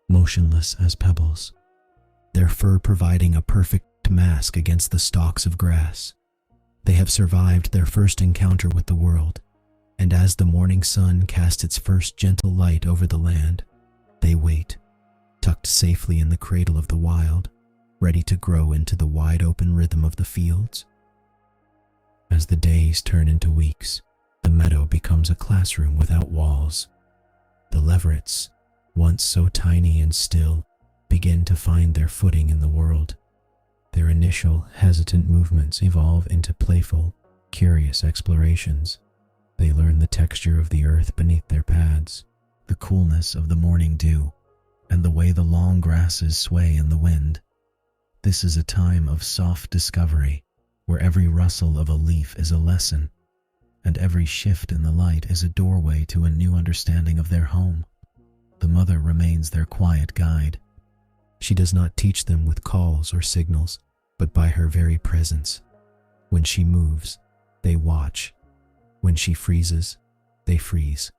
motionless as pebbles, their fur providing a perfect mask against the stalks of grass. They have survived their first encounter with the world, and as the morning sun casts its first gentle light over the land, they wait, tucked safely in the cradle of the wild, ready to grow into the wide open rhythm of the fields. As the days turn into weeks, the meadow becomes a classroom without walls. The leverets, once so tiny and still, begin to find their footing in the world. Their initial, hesitant movements evolve into playful, curious explorations. They learn the texture of the earth beneath their pads, the coolness of the morning dew, and the way the long grasses sway in the wind. This is a time of soft discovery, where every rustle of a leaf is a lesson, and every shift in the light is a doorway to a new understanding of their home. The mother remains their quiet guide. She does not teach them with calls or signals, but by her very presence. When she moves, they watch. When she freezes, they freeze.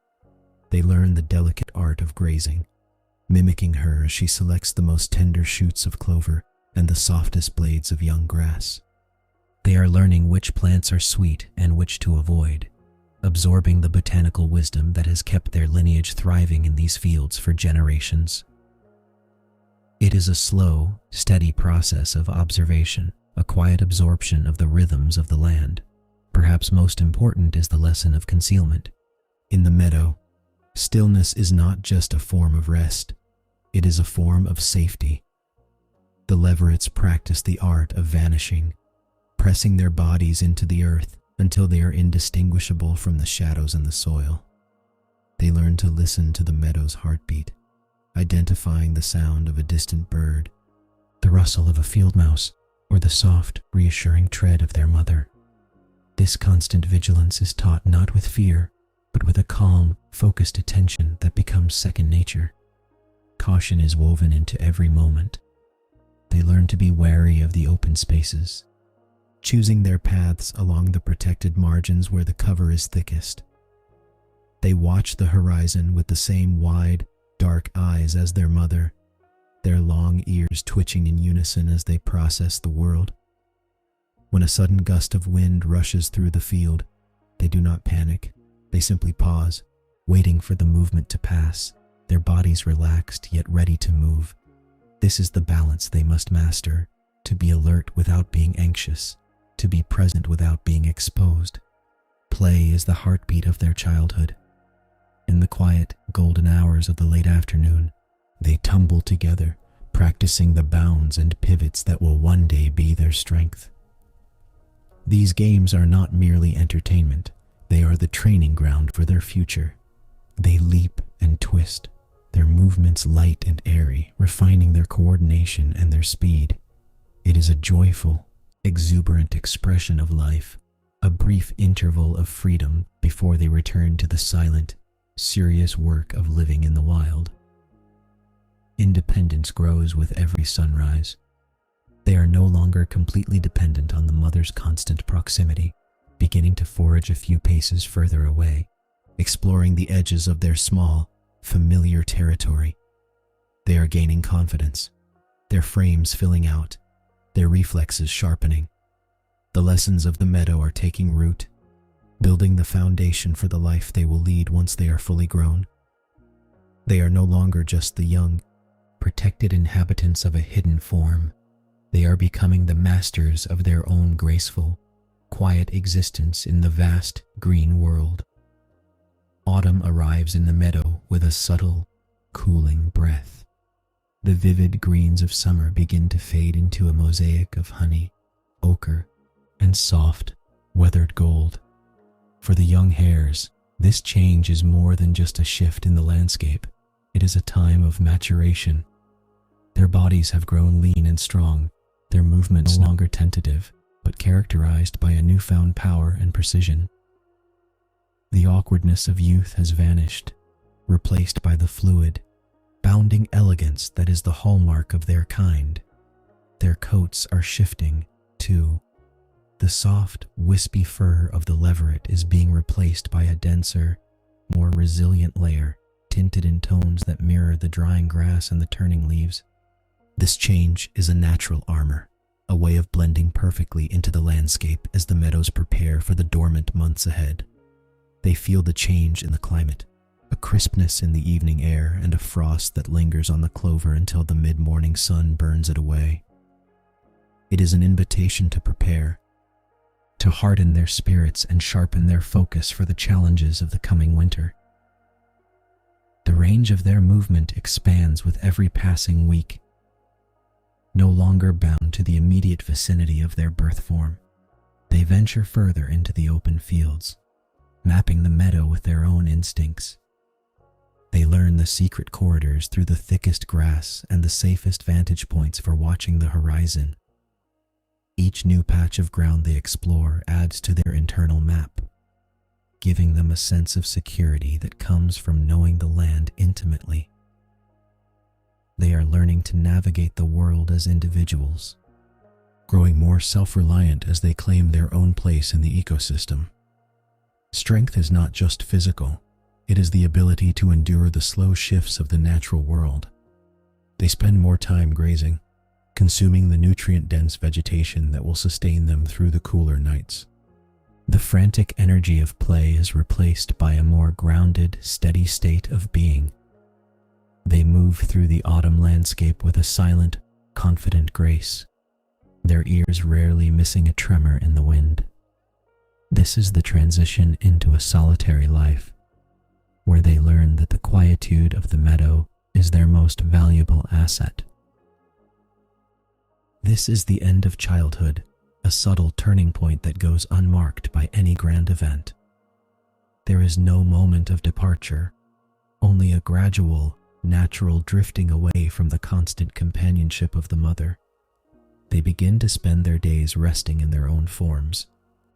They learn the delicate art of grazing, mimicking her as she selects the most tender shoots of clover and the softest blades of young grass. They are learning which plants are sweet and which to avoid, absorbing the botanical wisdom that has kept their lineage thriving in these fields for generations. It is a slow, steady process of observation, a quiet absorption of the rhythms of the land. Perhaps most important is the lesson of concealment. In the meadow, stillness is not just a form of rest, it is a form of safety. The leverets practice the art of vanishing, pressing their bodies into the earth until they are indistinguishable from the shadows in the soil. They learn to listen to the meadow's heartbeat, identifying the sound of a distant bird, the rustle of a field mouse, or the soft, reassuring tread of their mother. This constant vigilance is taught not with fear, but with a calm, focused attention that becomes second nature. Caution is woven into every moment. They learn to be wary of the open spaces, choosing their paths along the protected margins where the cover is thickest. They watch the horizon with the same wide, dark eyes as their mother, their long ears twitching in unison as they process the world. When a sudden gust of wind rushes through the field, they do not panic. They simply pause, waiting for the movement to pass, their bodies relaxed yet ready to move. This is the balance they must master, to be alert without being anxious, to be present without being exposed. Play is the heartbeat of their childhood. In the quiet, golden hours of the late afternoon, they tumble together, practicing the bounds and pivots that will one day be their strength. These games are not merely entertainment, they are the training ground for their future. They leap and twist, their movements light and airy, refining their coordination and their speed. It is a joyful, exuberant expression of life, a brief interval of freedom before they return to the silent, serious work of living in the wild. Independence grows with every sunrise. They are no longer completely dependent on the mother's constant proximity, beginning to forage a few paces further away, exploring the edges of their small, familiar territory. They are gaining confidence, their frames filling out, their reflexes sharpening. The lessons of the meadow are taking root, building the foundation for the life they will lead once they are fully grown. They are no longer just the young, protected inhabitants of a hidden form. They are becoming the masters of their own graceful, quiet existence in the vast, green world. Autumn arrives in the meadow with a subtle, cooling breath. The vivid greens of summer begin to fade into a mosaic of honey, ochre, and soft, weathered gold. For the young hares, this change is more than just a shift in the landscape. It is a time of maturation. Their bodies have grown lean and strong, their movements no longer tentative, but characterized by a newfound power and precision. The awkwardness of youth has vanished, replaced by the fluid, bounding elegance that is the hallmark of their kind. Their coats are shifting, too. The soft, wispy fur of the leveret is being replaced by a denser, more resilient layer, tinted in tones that mirror the drying grass and the turning leaves. This change is a natural armor, a way of blending perfectly into the landscape as the meadows prepare for the dormant months ahead. They feel the change in the climate, a crispness in the evening air and a frost that lingers on the clover until the mid-morning sun burns it away. It is an invitation to prepare, to harden their spirits and sharpen their focus for the challenges of the coming winter. The range of their movement expands with every passing week, no longer bound to the immediate vicinity of their birth form. They venture further into the open fields, mapping the meadow with their own instincts. They learn the secret corridors through the thickest grass and the safest vantage points for watching the horizon. Each new patch of ground they explore adds to their internal map, giving them a sense of security that comes from knowing the land intimately. They are learning to navigate the world as individuals, growing more self-reliant as they claim their own place in the ecosystem. Strength is not just physical, it is the ability to endure the slow shifts of the natural world. They spend more time grazing, consuming the nutrient-dense vegetation that will sustain them through the cooler nights. The frantic energy of play is replaced by a more grounded, steady state of being. They move through the autumn landscape with a silent, confident grace, their ears rarely missing a tremor in the wind. This is the transition into a solitary life, where they learn that the quietude of the meadow is their most valuable asset. This is the end of childhood, a subtle turning point that goes unmarked by any grand event. There is no moment of departure, only a gradual, natural drifting away from the constant companionship of the mother. They begin to spend their days resting in their own forms,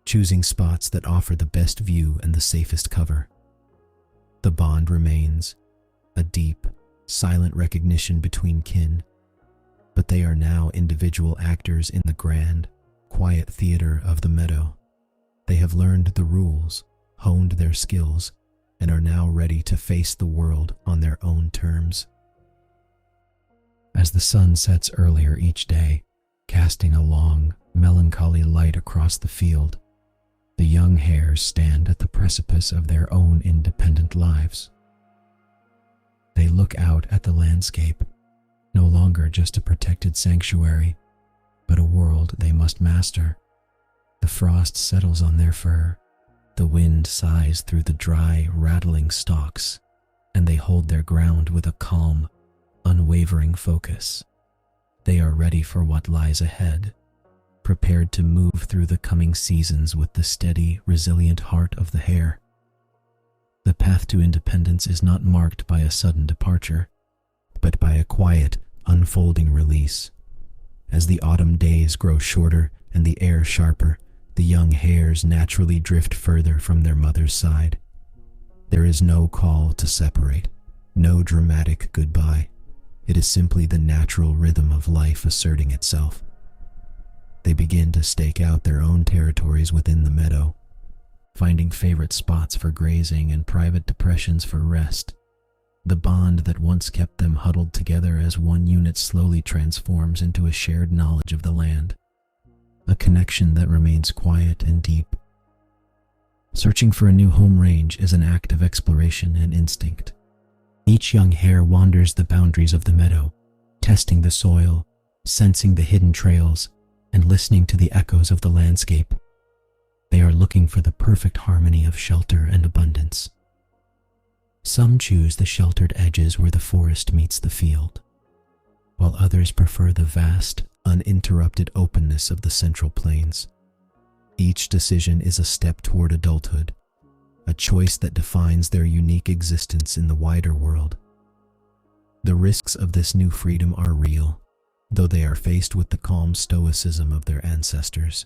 choosing spots that offer the best view and the safest cover. The bond remains, a deep, silent recognition between kin, but they are now individual actors in the grand, quiet theater of the meadow. They have learned the rules, honed their skills, and are now ready to face the world on their own terms. As the sun sets earlier each day, casting a long, melancholy light across the field, the young hares stand at the precipice of their own independent lives. They look out at the landscape, no longer just a protected sanctuary, but a world they must master. The frost settles on their fur, the wind sighs through the dry, rattling stalks, and they hold their ground with a calm, unwavering focus. They are ready for what lies ahead, prepared to move through the coming seasons with the steady, resilient heart of the hare. The path to independence is not marked by a sudden departure, but by a quiet, unfolding release. As the autumn days grow shorter and the air sharper, the young hares naturally drift further from their mother's side. There is no call to separate, no dramatic goodbye. It is simply the natural rhythm of life asserting itself. They begin to stake out their own territories within the meadow, finding favorite spots for grazing and private depressions for rest. The bond that once kept them huddled together as one unit slowly transforms into a shared knowledge of the land, a connection that remains quiet and deep. Searching for a new home range is an act of exploration and instinct. Each young hare wanders the boundaries of the meadow, testing the soil, sensing the hidden trails, and listening to the echoes of the landscape. They are looking for the perfect harmony of shelter and abundance. Some choose the sheltered edges where the forest meets the field, while others prefer the vast, uninterrupted openness of the central plains. Each decision is a step toward adulthood, a choice that defines their unique existence in the wider world. The risks of this new freedom are real, though they are faced with the calm stoicism of their ancestors.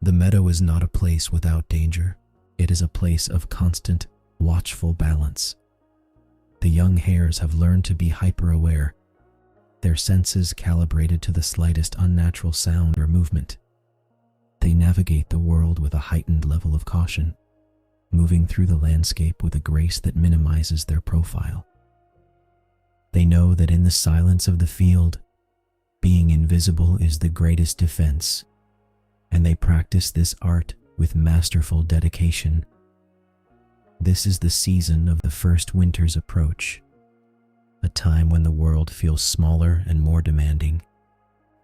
The meadow is not a place without danger. It is a place of constant, watchful balance. The young hares have learned to be hyper-aware, their senses calibrated to the slightest unnatural sound or movement. They navigate the world with a heightened level of caution, moving through the landscape with a grace that minimizes their profile. They know that in the silence of the field, being invisible is the greatest defense, and they practice this art with masterful dedication. This is the season of the first winter's approach, a time when the world feels smaller and more demanding.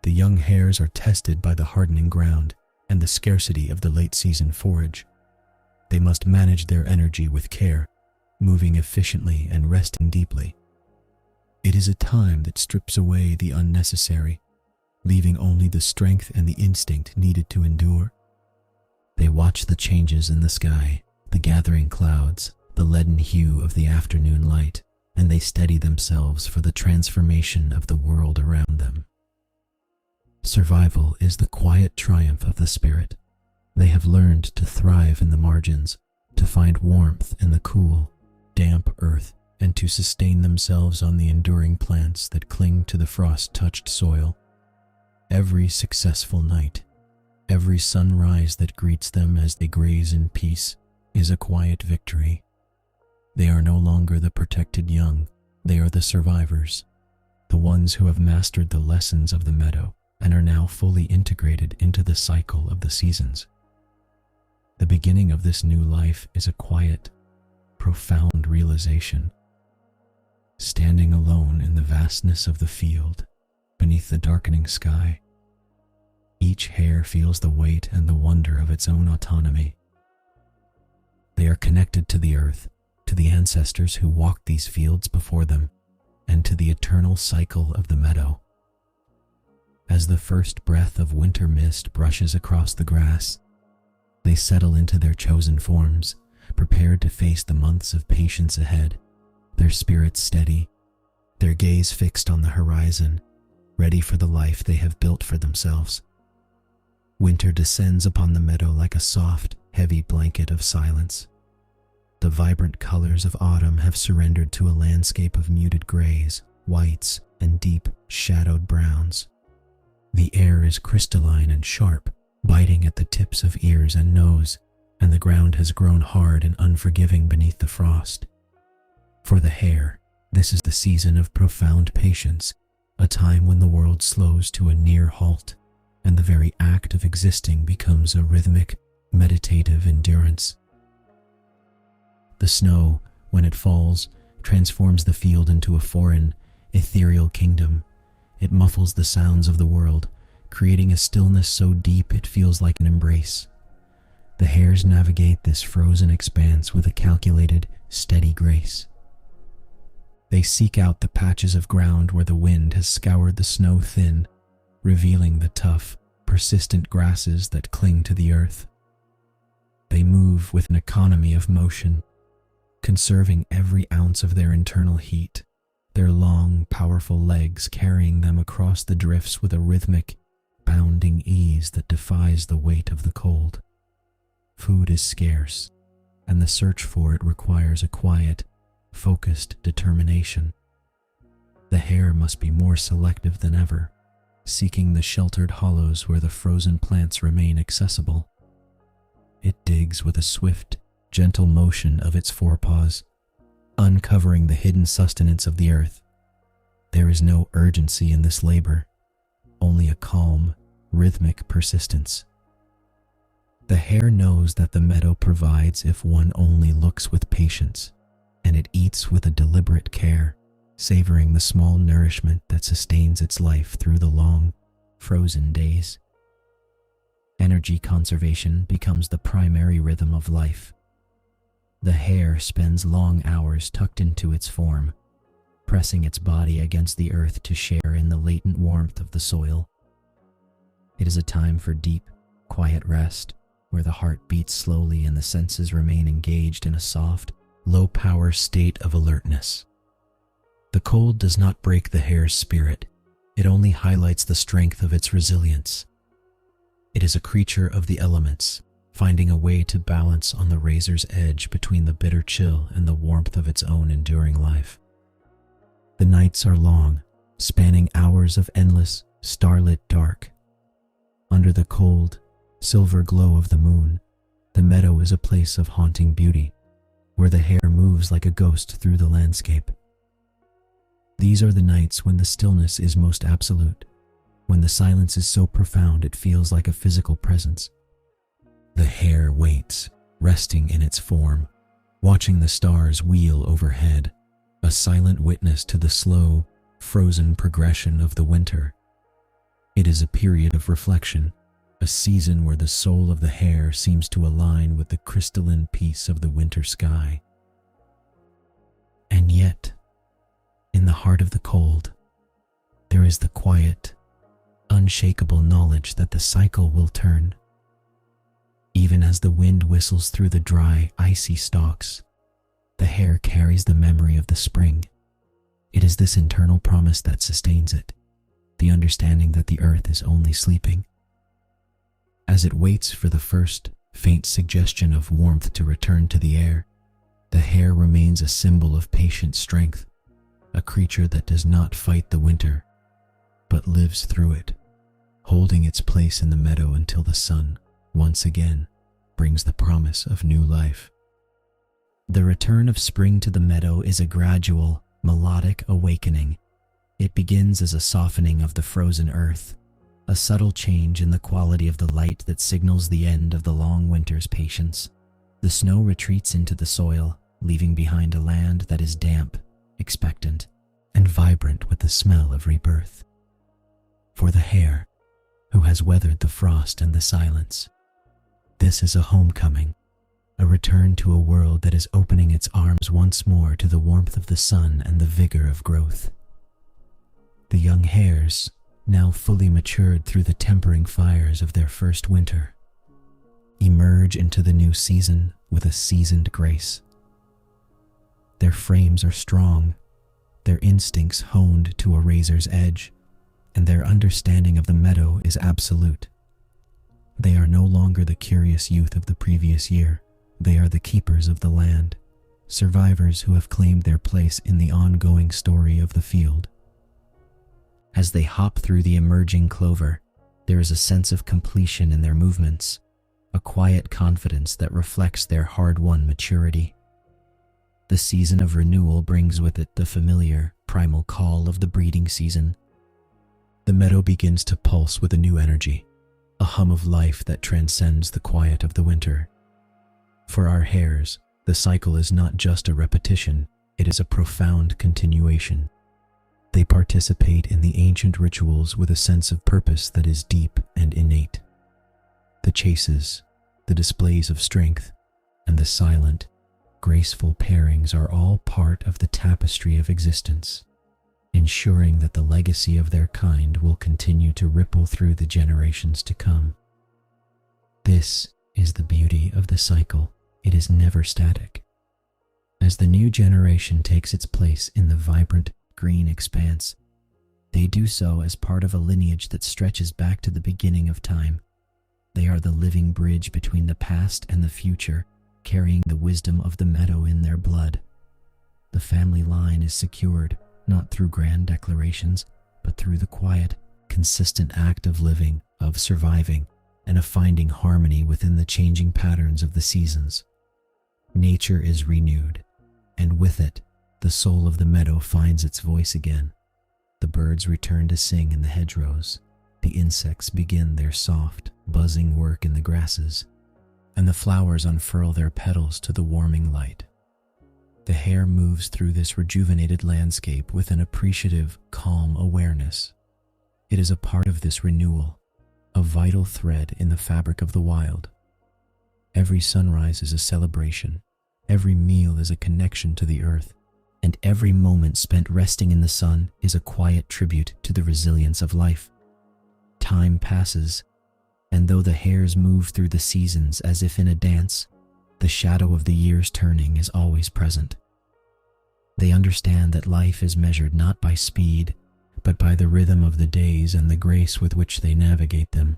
The young hares are tested by the hardening ground and the scarcity of the late-season forage. They must manage their energy with care, moving efficiently and resting deeply. It is a time that strips away the unnecessary, leaving only the strength and the instinct needed to endure. They watch the changes in the sky, the gathering clouds, the leaden hue of the afternoon light, and they steady themselves for the transformation of the world around them. Survival is the quiet triumph of the spirit. They have learned to thrive in the margins, to find warmth in the cool, damp earth, and to sustain themselves on the enduring plants that cling to the frost-touched soil. Every successful night, every sunrise that greets them as they graze in peace, is a quiet victory. They are no longer the protected young, they are the survivors, the ones who have mastered the lessons of the meadow and are now fully integrated into the cycle of the seasons. The beginning of this new life is a quiet, profound realization. Standing alone in the vastness of the field, beneath the darkening sky, each hare feels the weight and the wonder of its own autonomy. They are connected to the earth, to the ancestors who walked these fields before them, and to the eternal cycle of the meadow. As the first breath of winter mist brushes across the grass, they settle into their chosen forms, prepared to face the months of patience ahead, their spirits steady, their gaze fixed on the horizon, ready for the life they have built for themselves. Winter descends upon the meadow like a soft, heavy blanket of silence. The vibrant colors of autumn have surrendered to a landscape of muted grays, whites, and deep, shadowed browns. The air is crystalline and sharp, biting at the tips of ears and nose, and the ground has grown hard and unforgiving beneath the frost. For the hare, this is the season of profound patience, a time when the world slows to a near halt, and the very act of existing becomes a rhythmic, meditative endurance. The snow, when it falls, transforms the field into a foreign, ethereal kingdom. It muffles the sounds of the world, creating a stillness so deep it feels like an embrace. The hares navigate this frozen expanse with a calculated, steady grace. They seek out the patches of ground where the wind has scoured the snow thin, revealing the tough, persistent grasses that cling to the earth. They move with an economy of motion, conserving every ounce of their internal heat, their long, powerful legs carrying them across the drifts with a rhythmic, bounding ease that defies the weight of the cold. Food is scarce, and the search for it requires a quiet, focused determination. The hare must be more selective than ever, seeking the sheltered hollows where the frozen plants remain accessible. It digs with a swift, gentle motion of its forepaws, uncovering the hidden sustenance of the earth. There is no urgency in this labor, only a calm, rhythmic persistence. The hare knows that the meadow provides if one only looks with patience, and it eats with a deliberate care, savoring the small nourishment that sustains its life through the long, frozen days. Energy conservation becomes the primary rhythm of life. The hare spends long hours tucked into its form, pressing its body against the earth to share in the latent warmth of the soil. It is a time for deep, quiet rest, where the heart beats slowly and the senses remain engaged in a soft, low-power state of alertness. The cold does not break the hare's spirit, it only highlights the strength of its resilience. It is a creature of the elements, finding a way to balance on the razor's edge between the bitter chill and the warmth of its own enduring life. The nights are long, spanning hours of endless, starlit dark. Under the cold, silver glow of the moon, the meadow is a place of haunting beauty, where the hare moves like a ghost through the landscape. These are the nights when the stillness is most absolute, when the silence is so profound it feels like a physical presence. The hare waits, resting in its form, watching the stars wheel overhead, a silent witness to the slow, frozen progression of the winter. It is a period of reflection, a season where the soul of the hare seems to align with the crystalline peace of the winter sky. And yet, in the heart of the cold, there is the quiet, unshakable knowledge that the cycle will turn. Even as the wind whistles through the dry, icy stalks, the hare carries the memory of the spring. It is this internal promise that sustains it, the understanding that the earth is only sleeping. As it waits for the first, faint suggestion of warmth to return to the air, the hare remains a symbol of patient strength, a creature that does not fight the winter, but lives through it, holding its place in the meadow until the sun, once again, brings the promise of new life. The return of spring to the meadow is a gradual, melodic awakening. It begins as a softening of the frozen earth, a subtle change in the quality of the light that signals the end of the long winter's patience. The snow retreats into the soil, leaving behind a land that is damp, expectant, and vibrant with the smell of rebirth. For the hare, who has weathered the frost and the silence, this is a homecoming, a return to a world that is opening its arms once more to the warmth of the sun and the vigor of growth. The young hares, now fully matured through the tempering fires of their first winter, emerge into the new season with a seasoned grace. Their frames are strong, their instincts honed to a razor's edge, and their understanding of the meadow is absolute. They are no longer the curious youth of the previous year. They are the keepers of the land, survivors who have claimed their place in the ongoing story of the field. As they hop through the emerging clover, there is a sense of completion in their movements, a quiet confidence that reflects their hard-won maturity. The season of renewal brings with it the familiar, primal call of the breeding season. The meadow begins to pulse with a new energy, a hum of life that transcends the quiet of the winter. For our hares, the cycle is not just a repetition, it is a profound continuation. They participate in the ancient rituals with a sense of purpose that is deep and innate. The chases, the displays of strength, and the silent, graceful pairings are all part of the tapestry of existence, ensuring that the legacy of their kind will continue to ripple through the generations to come. This is the beauty of the cycle. It is never static. As the new generation takes its place in the vibrant green expanse, they do so as part of a lineage that stretches back to the beginning of time. They are the living bridge between the past and the future, carrying the wisdom of the meadow in their blood. The family line is secured, not through grand declarations, but through the quiet, consistent act of living, of surviving, and of finding harmony within the changing patterns of the seasons. Nature is renewed, and with it, the soul of the meadow finds its voice again. The birds return to sing in the hedgerows, the insects begin their soft, buzzing work in the grasses, and the flowers unfurl their petals to the warming light. The hare moves through this rejuvenated landscape with an appreciative, calm awareness. It is a part of this renewal, a vital thread in the fabric of the wild. Every sunrise is a celebration, every meal is a connection to the earth, and every moment spent resting in the sun is a quiet tribute to the resilience of life. Time passes, and though the hares move through the seasons as if in a dance, the shadow of the years turning is always present. They understand that life is measured not by speed, but by the rhythm of the days and the grace with which they navigate them.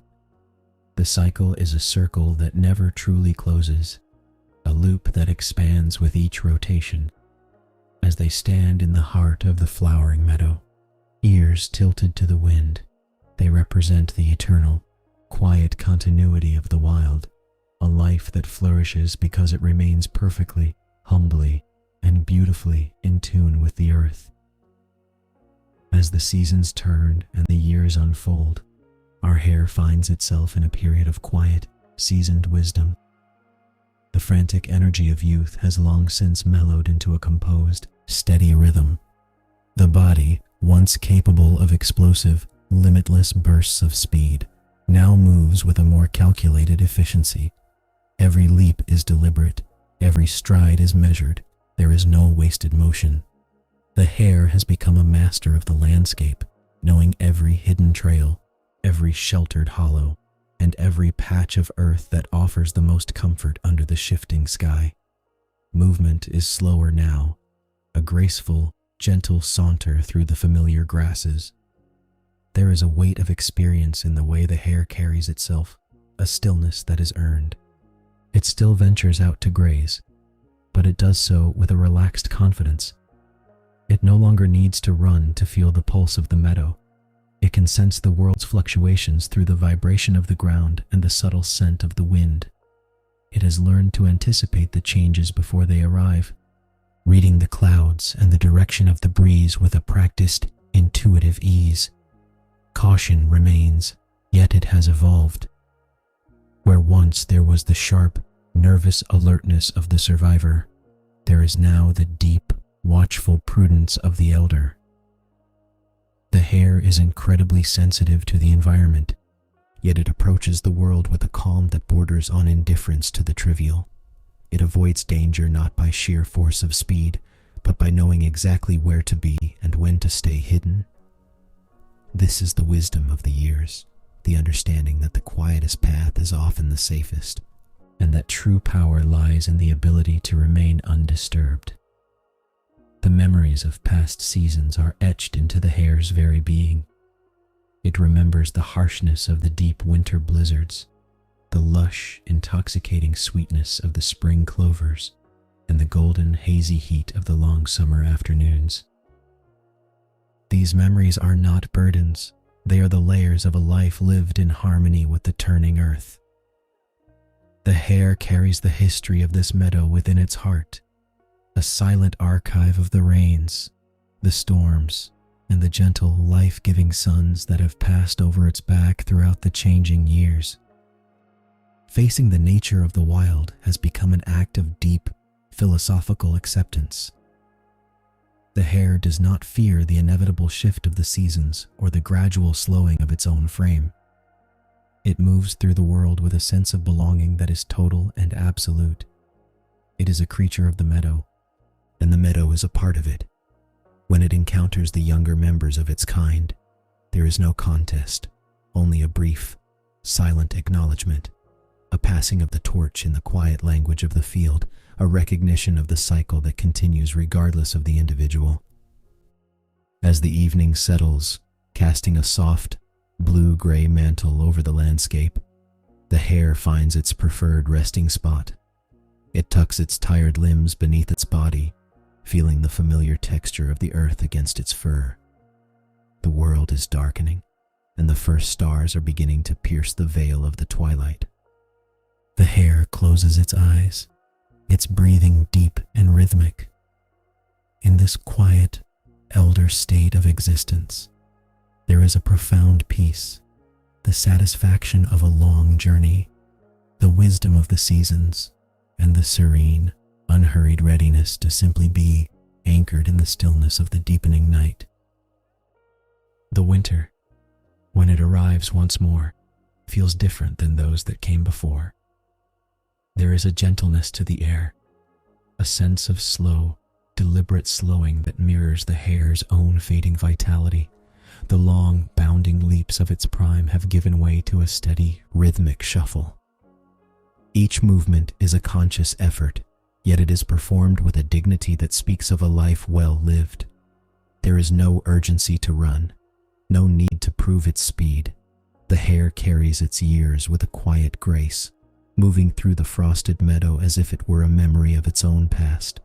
The cycle is a circle that never truly closes, a loop that expands with each rotation. As they stand in the heart of the flowering meadow, ears tilted to the wind, they represent the eternal, quiet continuity of the wild, a life that flourishes because it remains perfectly, humbly, and beautifully in tune with the earth. As the seasons turn and the years unfold, our hare finds itself in a period of quiet, seasoned wisdom. The frantic energy of youth has long since mellowed into a composed, steady rhythm. The body, once capable of explosive, limitless bursts of speed, now moves with a more calculated efficiency. Every leap is deliberate, every stride is measured, there is no wasted motion. The hare has become a master of the landscape, knowing every hidden trail, every sheltered hollow, and every patch of earth that offers the most comfort under the shifting sky. Movement is slower now, a graceful, gentle saunter through the familiar grasses. There is a weight of experience in the way the hare carries itself, a stillness that is earned. It still ventures out to graze, but it does so with a relaxed confidence. It no longer needs to run to feel the pulse of the meadow. It can sense the world's fluctuations through the vibration of the ground and the subtle scent of the wind. It has learned to anticipate the changes before they arrive, reading the clouds and the direction of the breeze with a practiced, intuitive ease. Caution remains, yet it has evolved. Where once there was the sharp, nervous alertness of the survivor, there is now the deep, watchful prudence of the elder. The hare is incredibly sensitive to the environment, yet it approaches the world with a calm that borders on indifference to the trivial. It avoids danger not by sheer force of speed, but by knowing exactly where to be and when to stay hidden. This is the wisdom of the years, the understanding that the quietest path is often the safest, and that true power lies in the ability to remain undisturbed. The memories of past seasons are etched into the hare's very being. It remembers the harshness of the deep winter blizzards, the lush, intoxicating sweetness of the spring clovers, and the golden, hazy heat of the long summer afternoons. These memories are not burdens, they are the layers of a life lived in harmony with the turning earth. The hare carries the history of this meadow within its heart, a silent archive of the rains, the storms, and the gentle, life-giving suns that have passed over its back throughout the changing years. Facing the nature of the wild has become an act of deep, philosophical acceptance. The hare does not fear the inevitable shift of the seasons or the gradual slowing of its own frame. It moves through the world with a sense of belonging that is total and absolute. It is a creature of the meadow, and the meadow is a part of it. When it encounters the younger members of its kind, there is no contest, only a brief, silent acknowledgement, a passing of the torch in the quiet language of the field, a recognition of the cycle that continues regardless of the individual. As the evening settles, casting a soft, blue-gray mantle over the landscape, the hare finds its preferred resting spot. It tucks its tired limbs beneath its body, feeling the familiar texture of the earth against its fur. The world is darkening, and the first stars are beginning to pierce the veil of the twilight. The hare closes its eyes, its breathing deep and rhythmic. In this quiet, elder state of existence, there is a profound peace, the satisfaction of a long journey, the wisdom of the seasons, and the serene, unhurried readiness to simply be anchored in the stillness of the deepening night. The winter, when it arrives once more, feels different than those that came before. There is a gentleness to the air, a sense of slow, deliberate slowing that mirrors the hare's own fading vitality. The long, bounding leaps of its prime have given way to a steady, rhythmic shuffle. Each movement is a conscious effort, yet it is performed with a dignity that speaks of a life well lived. There is no urgency to run, no need to prove its speed. The hare carries its years with a quiet grace, moving through the frosted meadow as if it were a memory of its own past.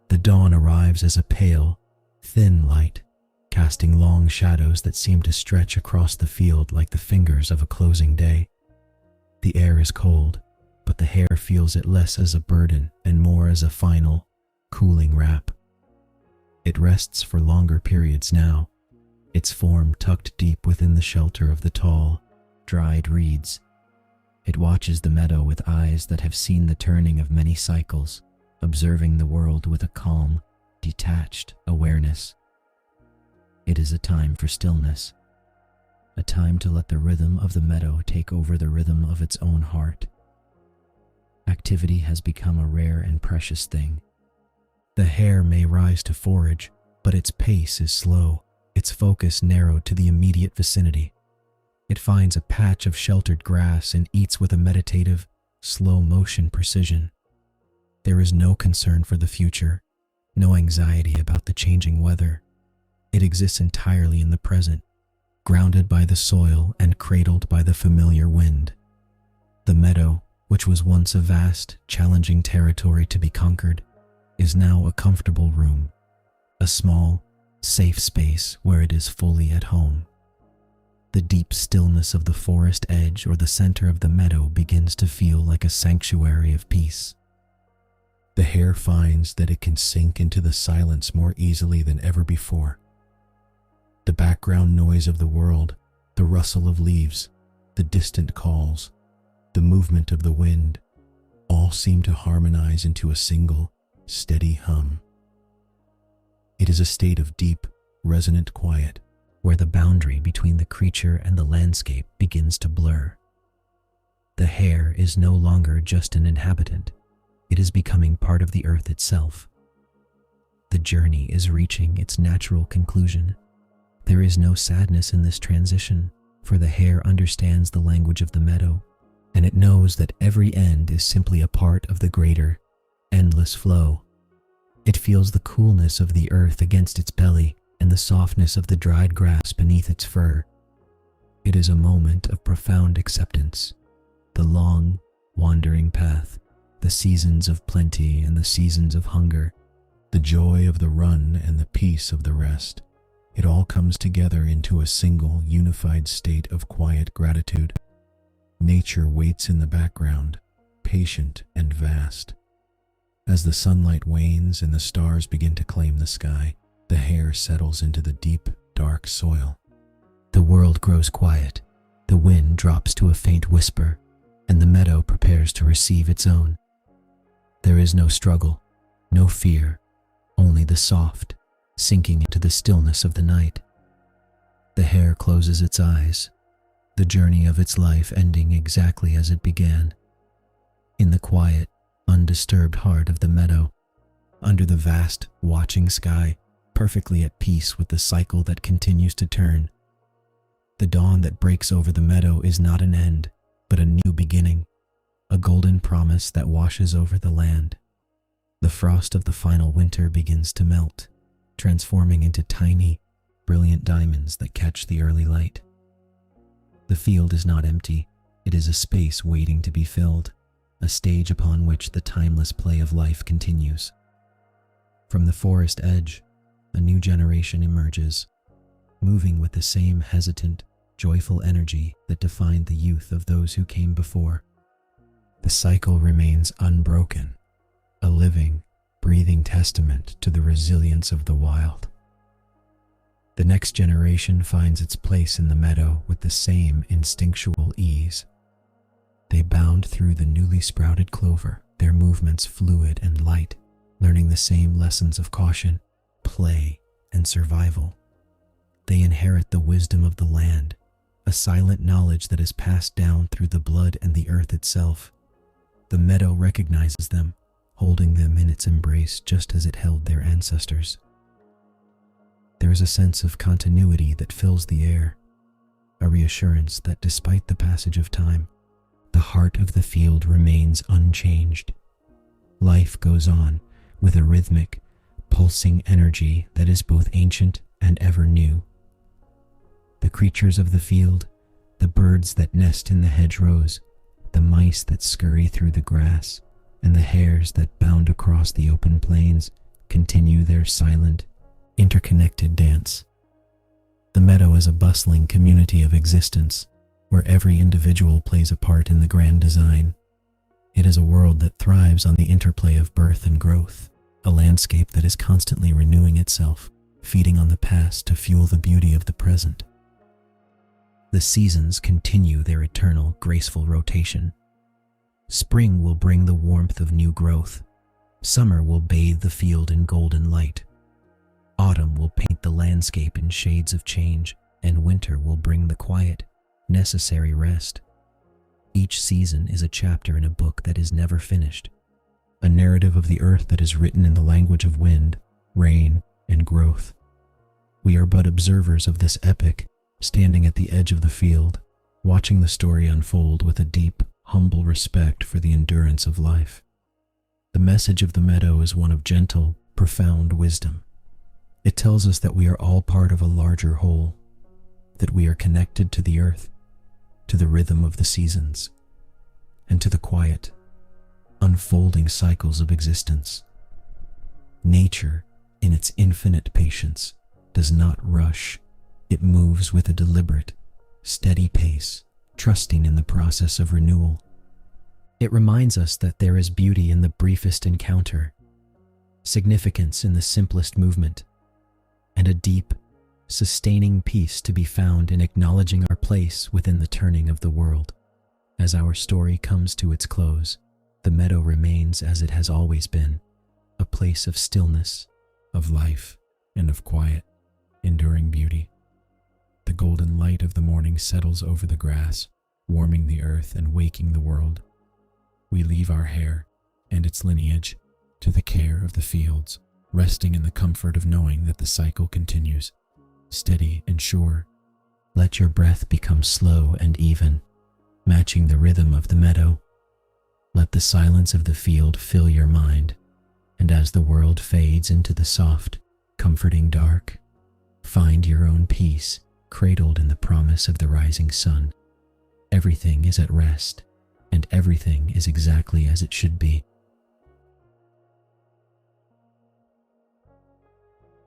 The dawn arrives as a pale, thin light, casting long shadows that seem to stretch across the field like the fingers of a closing day. The air is cold, but the hare feels it less as a burden and more as a final, cooling wrap. It rests for longer periods now, its form tucked deep within the shelter of the tall, dried reeds. It watches the meadow with eyes that have seen the turning of many cycles, observing the world with a calm, detached awareness. It is a time for stillness, a time to let the rhythm of the meadow take over the rhythm of its own heart. Activity has become a rare and precious thing. The hare may rise to forage, but its pace is slow, its focus narrowed to the immediate vicinity. It finds a patch of sheltered grass and eats with a meditative, slow-motion precision. There is no concern for the future, no anxiety about the changing weather. It exists entirely in the present, grounded by the soil and cradled by the familiar wind. The meadow, which was once a vast, challenging territory to be conquered, is now a comfortable room, a small, safe space where it is fully at home. The deep stillness of the forest edge or the center of the meadow begins to feel like a sanctuary of peace. The hare finds that it can sink into the silence more easily than ever before. The background noise of the world, the rustle of leaves, the distant calls, the movement of the wind, all seem to harmonize into a single, steady hum. It is a state of deep, resonant quiet, where the boundary between the creature and the landscape begins to blur. The hare is no longer just an inhabitant, it is becoming part of the earth itself. The journey is reaching its natural conclusion, There is no sadness in this transition, for the hare understands the language of the meadow, and it knows that every end is simply a part of the greater, endless flow. It feels the coolness of the earth against its belly and the softness of the dried grass beneath its fur. It is a moment of profound acceptance. The long, wandering path, the seasons of plenty and the seasons of hunger, the joy of the run and the peace of the rest, it all comes together into a single, unified state of quiet gratitude. Nature waits in the background, patient and vast. As the sunlight wanes and the stars begin to claim the sky, the hare settles into the deep, dark soil. The world grows quiet, the wind drops to a faint whisper, and the meadow prepares to receive its own. There is no struggle, no fear, only the soft, sinking into the stillness of the night. The hare closes its eyes, the journey of its life ending exactly as it began, in the quiet, undisturbed heart of the meadow, under the vast, watching sky, perfectly at peace with the cycle that continues to turn. The dawn that breaks over the meadow is not an end, but a new beginning, a golden promise that washes over the land. The frost of the final winter begins to melt, transforming into tiny, brilliant diamonds that catch the early light. The field is not empty, it is a space waiting to be filled, a stage upon which the timeless play of life continues. From the forest edge, a new generation emerges, moving with the same hesitant, joyful energy that defined the youth of those who came before. The cycle remains unbroken, a living, breathing testament to the resilience of the wild. The next generation finds its place in the meadow with the same instinctual ease. They bound through the newly sprouted clover, their movements fluid and light, learning the same lessons of caution, play, and survival. They inherit the wisdom of the land, a silent knowledge that is passed down through the blood and the earth itself. The meadow recognizes them, holding them in its embrace just as it held their ancestors. There is a sense of continuity that fills the air, a reassurance that despite the passage of time, the heart of the field remains unchanged. Life goes on with a rhythmic, pulsing energy that is both ancient and ever new. The creatures of the field, the birds that nest in the hedgerows, the mice that scurry through the grass, and the hares that bound across the open plains continue their silent, interconnected dance. The meadow is a bustling community of existence, where every individual plays a part in the grand design. It is a world that thrives on the interplay of birth and growth, a landscape that is constantly renewing itself, feeding on the past to fuel the beauty of the present. The seasons continue their eternal, graceful rotation. Spring will bring the warmth of new growth. Summer will bathe the field in golden light. Autumn will paint the landscape in shades of change, and winter will bring the quiet, necessary rest. Each season is a chapter in a book that is never finished, a narrative of the earth that is written in the language of wind, rain, and growth. We are but observers of this epic, standing at the edge of the field, watching the story unfold with a deep, humble respect for the endurance of life. The message of the meadow is one of gentle, profound wisdom. It tells us that we are all part of a larger whole, that we are connected to the earth, to the rhythm of the seasons, and to the quiet, unfolding cycles of existence. Nature, in its infinite patience, does not rush. It moves with a deliberate, steady pace, trusting in the process of renewal. It reminds us that there is beauty in the briefest encounter, significance in the simplest movement, and a deep, sustaining peace to be found in acknowledging our place within the turning of the world. As our story comes to its close, the meadow remains as it has always been, a place of stillness, of life, and of quiet, enduring beauty. The golden light of the morning settles over the grass, warming the earth and waking the world. We leave our hare and its lineage to the care of the fields, resting in the comfort of knowing that the cycle continues, steady and sure. Let your breath become slow and even, matching the rhythm of the meadow. Let the silence of the field fill your mind, and as the world fades into the soft, comforting dark, find your own peace cradled in the promise of the rising sun. Everything is at rest, and everything is exactly as it should be.